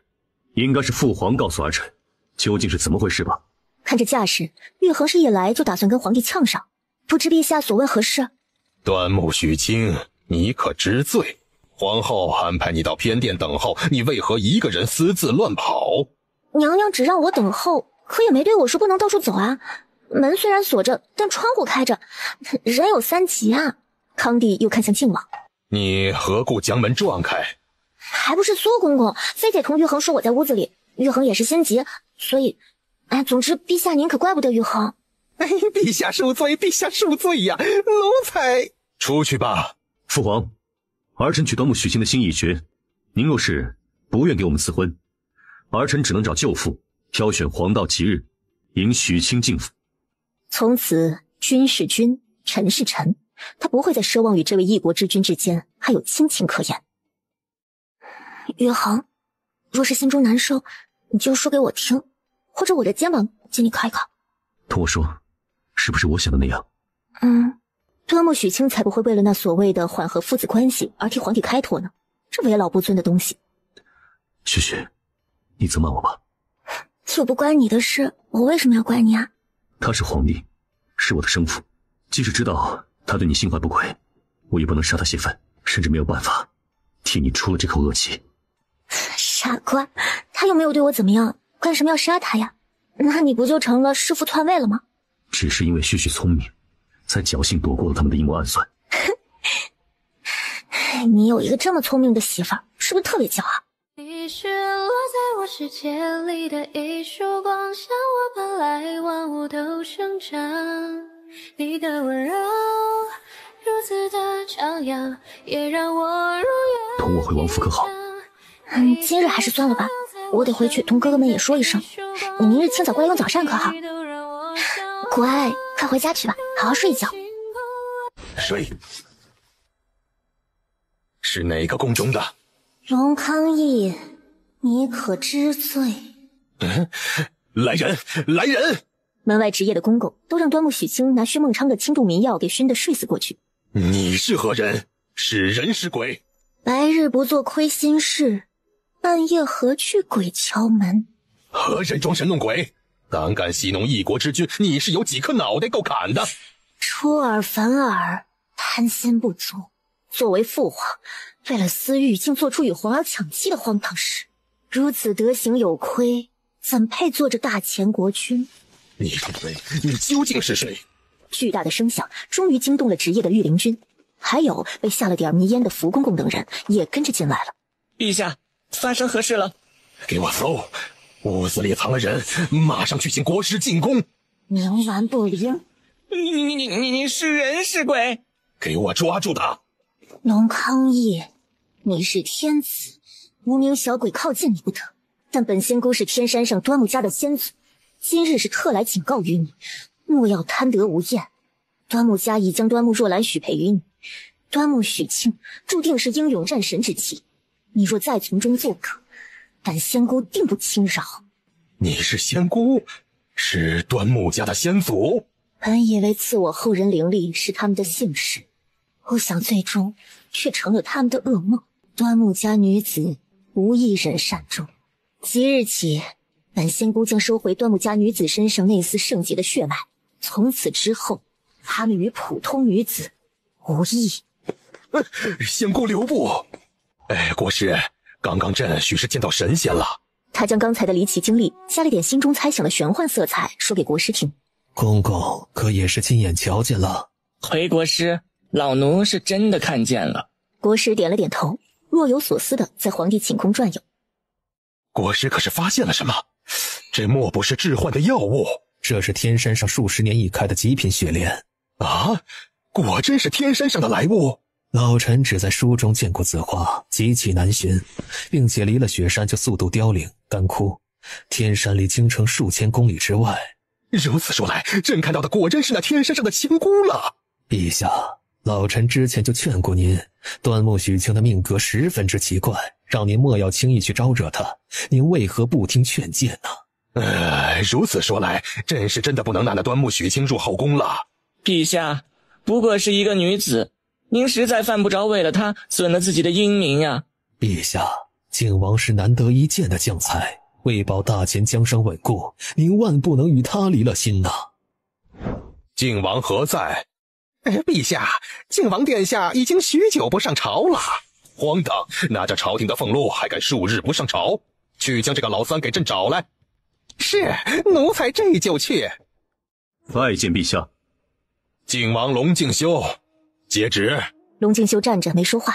应该是父皇告诉儿臣，究竟是怎么回事吧。看这架势，玉衡是一来就打算跟皇帝呛上，不知陛下所问何事？端木许清，你可知罪？皇后安排你到偏殿等候，你为何一个人私自乱跑？娘娘只让我等候，可也没对我说不能到处走啊。门虽然锁着，但窗户开着，人有三急啊。康帝又看向靖王，你何故将门撞开？还不是苏公公非得同玉衡说我在屋子里，玉衡也是心急，所以，总之陛下您可怪不得玉衡。陛下恕罪呀，奴才。出去吧。父皇，儿臣取端木许清的心已决，您若是不愿给我们赐婚，儿臣只能找舅父挑选黄道吉日，迎许清进府。从此君是君，臣是臣，他不会再奢望与这位一国之君之间还有亲情可言。玉衡，若是心中难受，你就说给我听，或者我的肩膀借你靠一靠。同我说，是不是我想的那样？端木许清才不会为了那所谓的缓和父子关系而替皇帝开脱呢，这为老不尊的东西。萱萱，你责骂我吧。又不关你的事，我为什么要怪你啊？他是皇帝，是我的生父，即使知道他对你心怀不轨，我也不能杀他泄愤，甚至没有办法替你出了这口恶气。傻瓜，他又没有对我怎么样，干什么要杀他呀？那你不就成了弑父篡位了吗？只是因为旭旭聪明，才侥幸躲过了他们的阴谋暗算。你有一个这么聪明的媳妇儿，是不是特别骄傲？你是落在我世界里的一束光，像我本来万物都生长。你的温柔如此的张扬，也让我如愿。同我回王府可好？今日还是算了吧，我得回去同哥哥们也说一声。你明日清早过来用早膳可好？乖，快回家去吧，好好睡一觉。睡。是哪个宫中的？龙康义，你可知罪？来人，来人！门外值夜的公公都让端木许清拿薛孟昌的轻度迷药给熏得睡死过去。你是何人？是人是鬼？白日不做亏心事，半夜何去鬼敲门？何人装神弄鬼？胆敢戏弄一国之君，你是有几颗脑袋够砍的？出尔反尔，贪心不足。作为父皇，为了私欲竟做出与皇儿抢妻的荒唐事，如此德行有亏，怎配做着大前国君？你是谁？你究竟是谁？巨大的声响终于惊动了职业的御林军，还有被下了点迷烟的福公公等人也跟着进来了。陛下，发生何事了？给我搜！屋子里藏了人，马上去请国师进宫。冥顽不灵！你是人是鬼？给我抓住他！龙康义，你是天子，无名小鬼靠近你不得。但本仙姑是天山上端木家的仙祖，今日是特来警告于你，莫要贪得无厌。端木家已将端木若兰许配于你，端木许清注定是英勇战神之妻，你若再从中作梗，但仙姑定不轻饶。你是仙姑，是端木家的仙祖。本以为赐我后人灵力是他们的幸事，不想最终却成了他们的噩梦。端木家女子无一人善终。即日起，本仙姑将收回端木家女子身上那丝圣洁的血脉，从此之后，她们与普通女子无异。仙姑留步！国师，刚刚朕许是见到神仙了。他将刚才的离奇经历加了点心中猜想的玄幻色彩，说给国师听。公公可也是亲眼瞧见了。回国师，老奴是真的看见了。国师点了点头，若有所思的在皇帝寝宫转悠。国师可是发现了什么？这莫不是致幻的药物？这是天山上数十年一开的极品雪莲啊！果真是天山上的来物。老臣只在书中见过此花，极其难寻，并且离了雪山就速度凋零干枯，天山离京城数千公里之外。如此说来，朕看到的果真是那天山上的仙姑了。陛下，老臣之前就劝过您，端木许清的命格十分之奇怪，让您莫要轻易去招惹他，您为何不听劝谏呢？如此说来，朕是真的不能拿那端木许清入后宫了。陛下，不过是一个女子，您实在犯不着为了她损了自己的英名呀。陛下，靖王是难得一见的将才，为保大前江山稳固，您万不能与他离了心呐。靖王何在？陛下，靖王殿下已经许久不上朝了。荒唐！拿着朝廷的俸禄，还敢数日不上朝？去将这个老三给朕找来。是，奴才这就去。拜见陛下。靖王龙敬修，接旨。龙敬修站着没说话，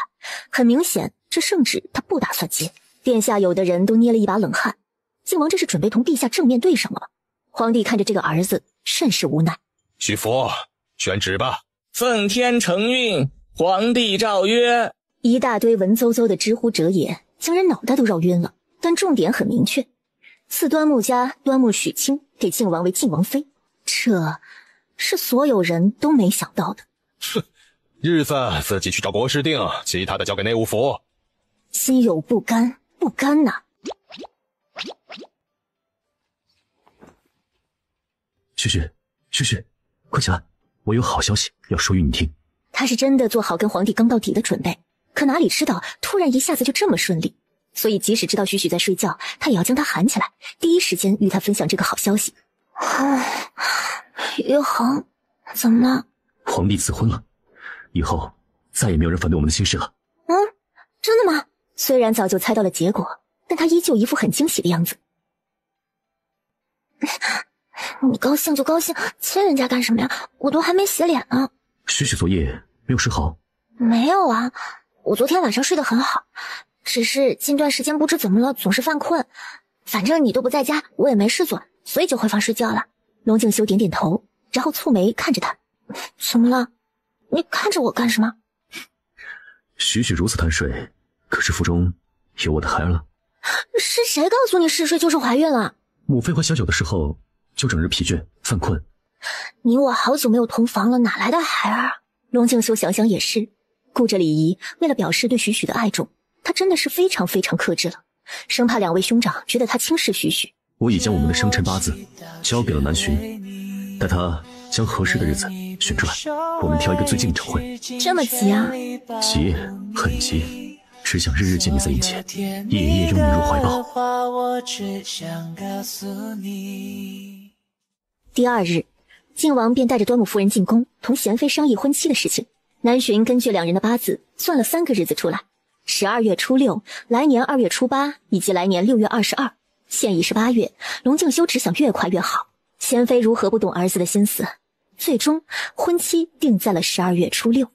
很明显这圣旨他不打算接。殿下有的人都捏了一把冷汗，靖王这是准备同陛下正面对上了吗？皇帝看着这个儿子甚是无奈。许福，宣旨吧。奉天承运，皇帝诏曰。一大堆文绉绉的知乎者也，将人脑袋都绕晕了。但重点很明确，赐端木家端木许清给靖王为靖王妃，这是所有人都没想到的。哼，日子自己去找国师定，其他的交给内务府。心有不甘，不甘呐。旭旭，快起来，我有好消息要说与你听。他是真的做好跟皇帝刚到底的准备，可哪里知道突然一下子就这么顺利，所以即使知道旭旭在睡觉，他也要将他喊起来，第一时间与他分享这个好消息。余杭，怎么了？皇帝赐婚了，以后再也没有人反对我们的亲事了。真的吗？虽然早就猜到了结果，但他依旧一副很惊喜的样子。你高兴就高兴，亲人家干什么呀？我都还没洗脸呢。许许昨夜没有睡好？没有啊，我昨天晚上睡得很好，只是近段时间不知怎么了，总是犯困。反正你都不在家，我也没事做，所以就回房睡觉了。龙静修点点头，然后蹙眉看着他。怎么了？你看着我干什么？许许如此贪睡，可是腹中有我的孩儿了。是谁告诉你嗜睡就是怀孕了？母妃怀小九的时候就整日疲倦犯困。你我好久没有同房了，哪来的孩儿啊？龙静修想想也是，顾着礼仪，为了表示对许许的爱重，他真的是非常非常克制了，生怕两位兄长觉得他轻视许许。我已将我们的生辰八字交给了南巡，待他将合适的日子选出来，我们挑一个最近的晨会。这么急啊？急，很急，只想日日见你在眼前，夜夜拥你入怀抱。第二日，靖王便带着端木夫人进宫，同贤妃商议婚期的事情。南巡根据两人的八字算了3个日子出来，12月初6，来年2月初8，以及来年6月22。现已是8月，龙静修只想越快越好。贤妃如何不懂儿子的心思？最终婚期定在了12月初6。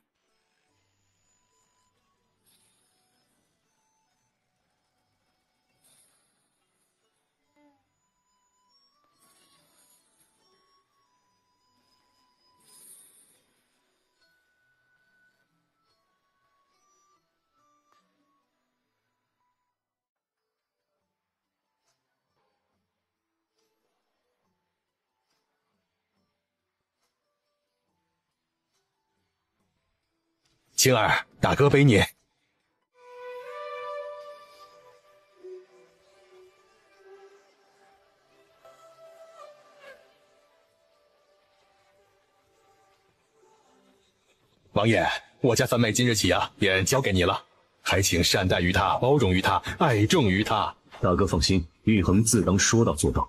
晴儿，大哥背你。王爷，我家三妹今日起便交给你了，还请善待于她，包容于她，爱重于她。大哥放心，玉衡自当说到做到。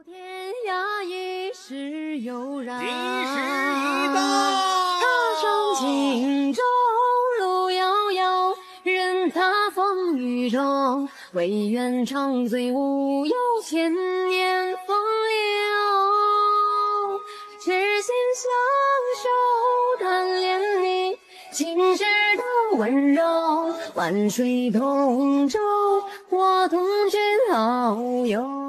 天涯一时悠然，今时已到。踏上荆州路遥遥，任他风雨中，唯愿长醉无忧，千年风流。痴心相守贪恋你，今世的温柔，万水同舟，我同君遨游。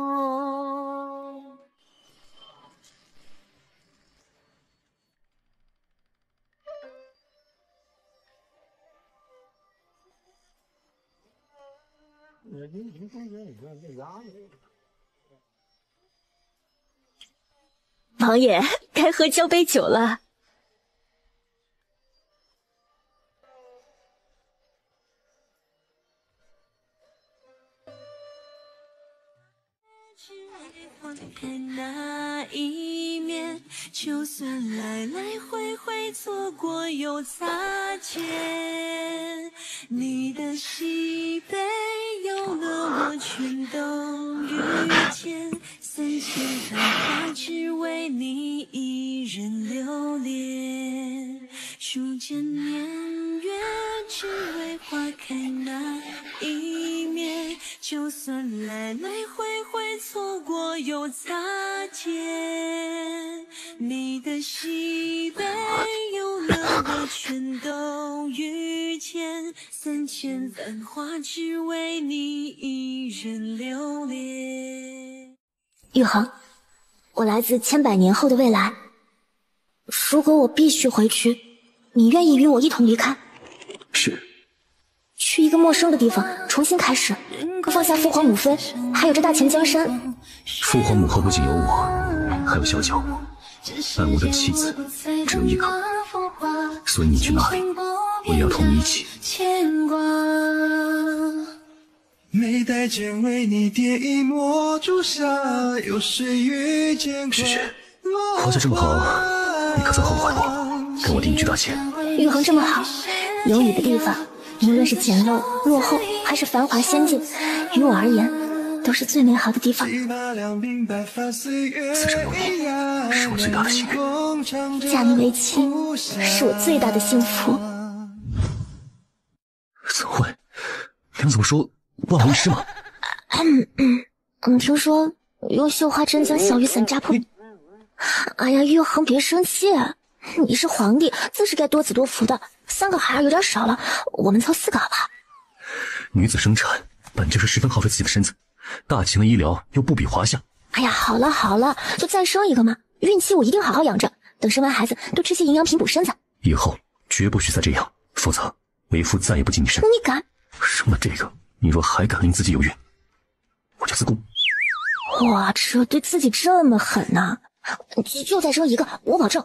王爷，该喝交杯酒了。那一面，就算来来回回错过又擦肩，你的喜悲有了我全都遇见，3000繁华只为你一人留恋，数千年月只为花开那一面，就算来来回回错过又擦肩，你的喜悲有了我全都遇见，3000繁华只为你一人留恋。玉衡，我来自千百年后的未来，如果我必须回去，你愿意与我一同离开？是。去一个陌生的地方重新开始，放下父皇母妃，还有这大钱江山。父皇母后不仅有我，还有小九，但我的妻子只有一个，所以你去哪里，我也要同你一起。眉黛间为你叠一抹朱砂，有谁遇见过？许许，皇家这么好，你可曾后悔过？跟我定居大钱。玉衡这么好，有你的地方，无论是简陋、落后，还是繁华仙境，于我而言，都是最美好的地方。此生有你，是我最大的心愿。嫁你为妻，是我最大的幸福。怎么会？娘怎么说万无一失吗？听说用绣花针将小雨伞扎破。哎呀，玉衡别生气，你是皇帝，自是该多子多福的。3个孩儿有点少了，我们凑4个好不好？女子生产本就是十分耗费自己的身子，大秦的医疗又不比华夏。哎呀，好了好了，就再生一个嘛。孕期我一定好好养着，等生完孩子多吃些营养品补身子。以后绝不许再这样，否则为父再也不近你身。你敢？生了这个，你若还敢令自己有孕，我就自宫。哇，这对自己这么狠呐！就再生一个，我保证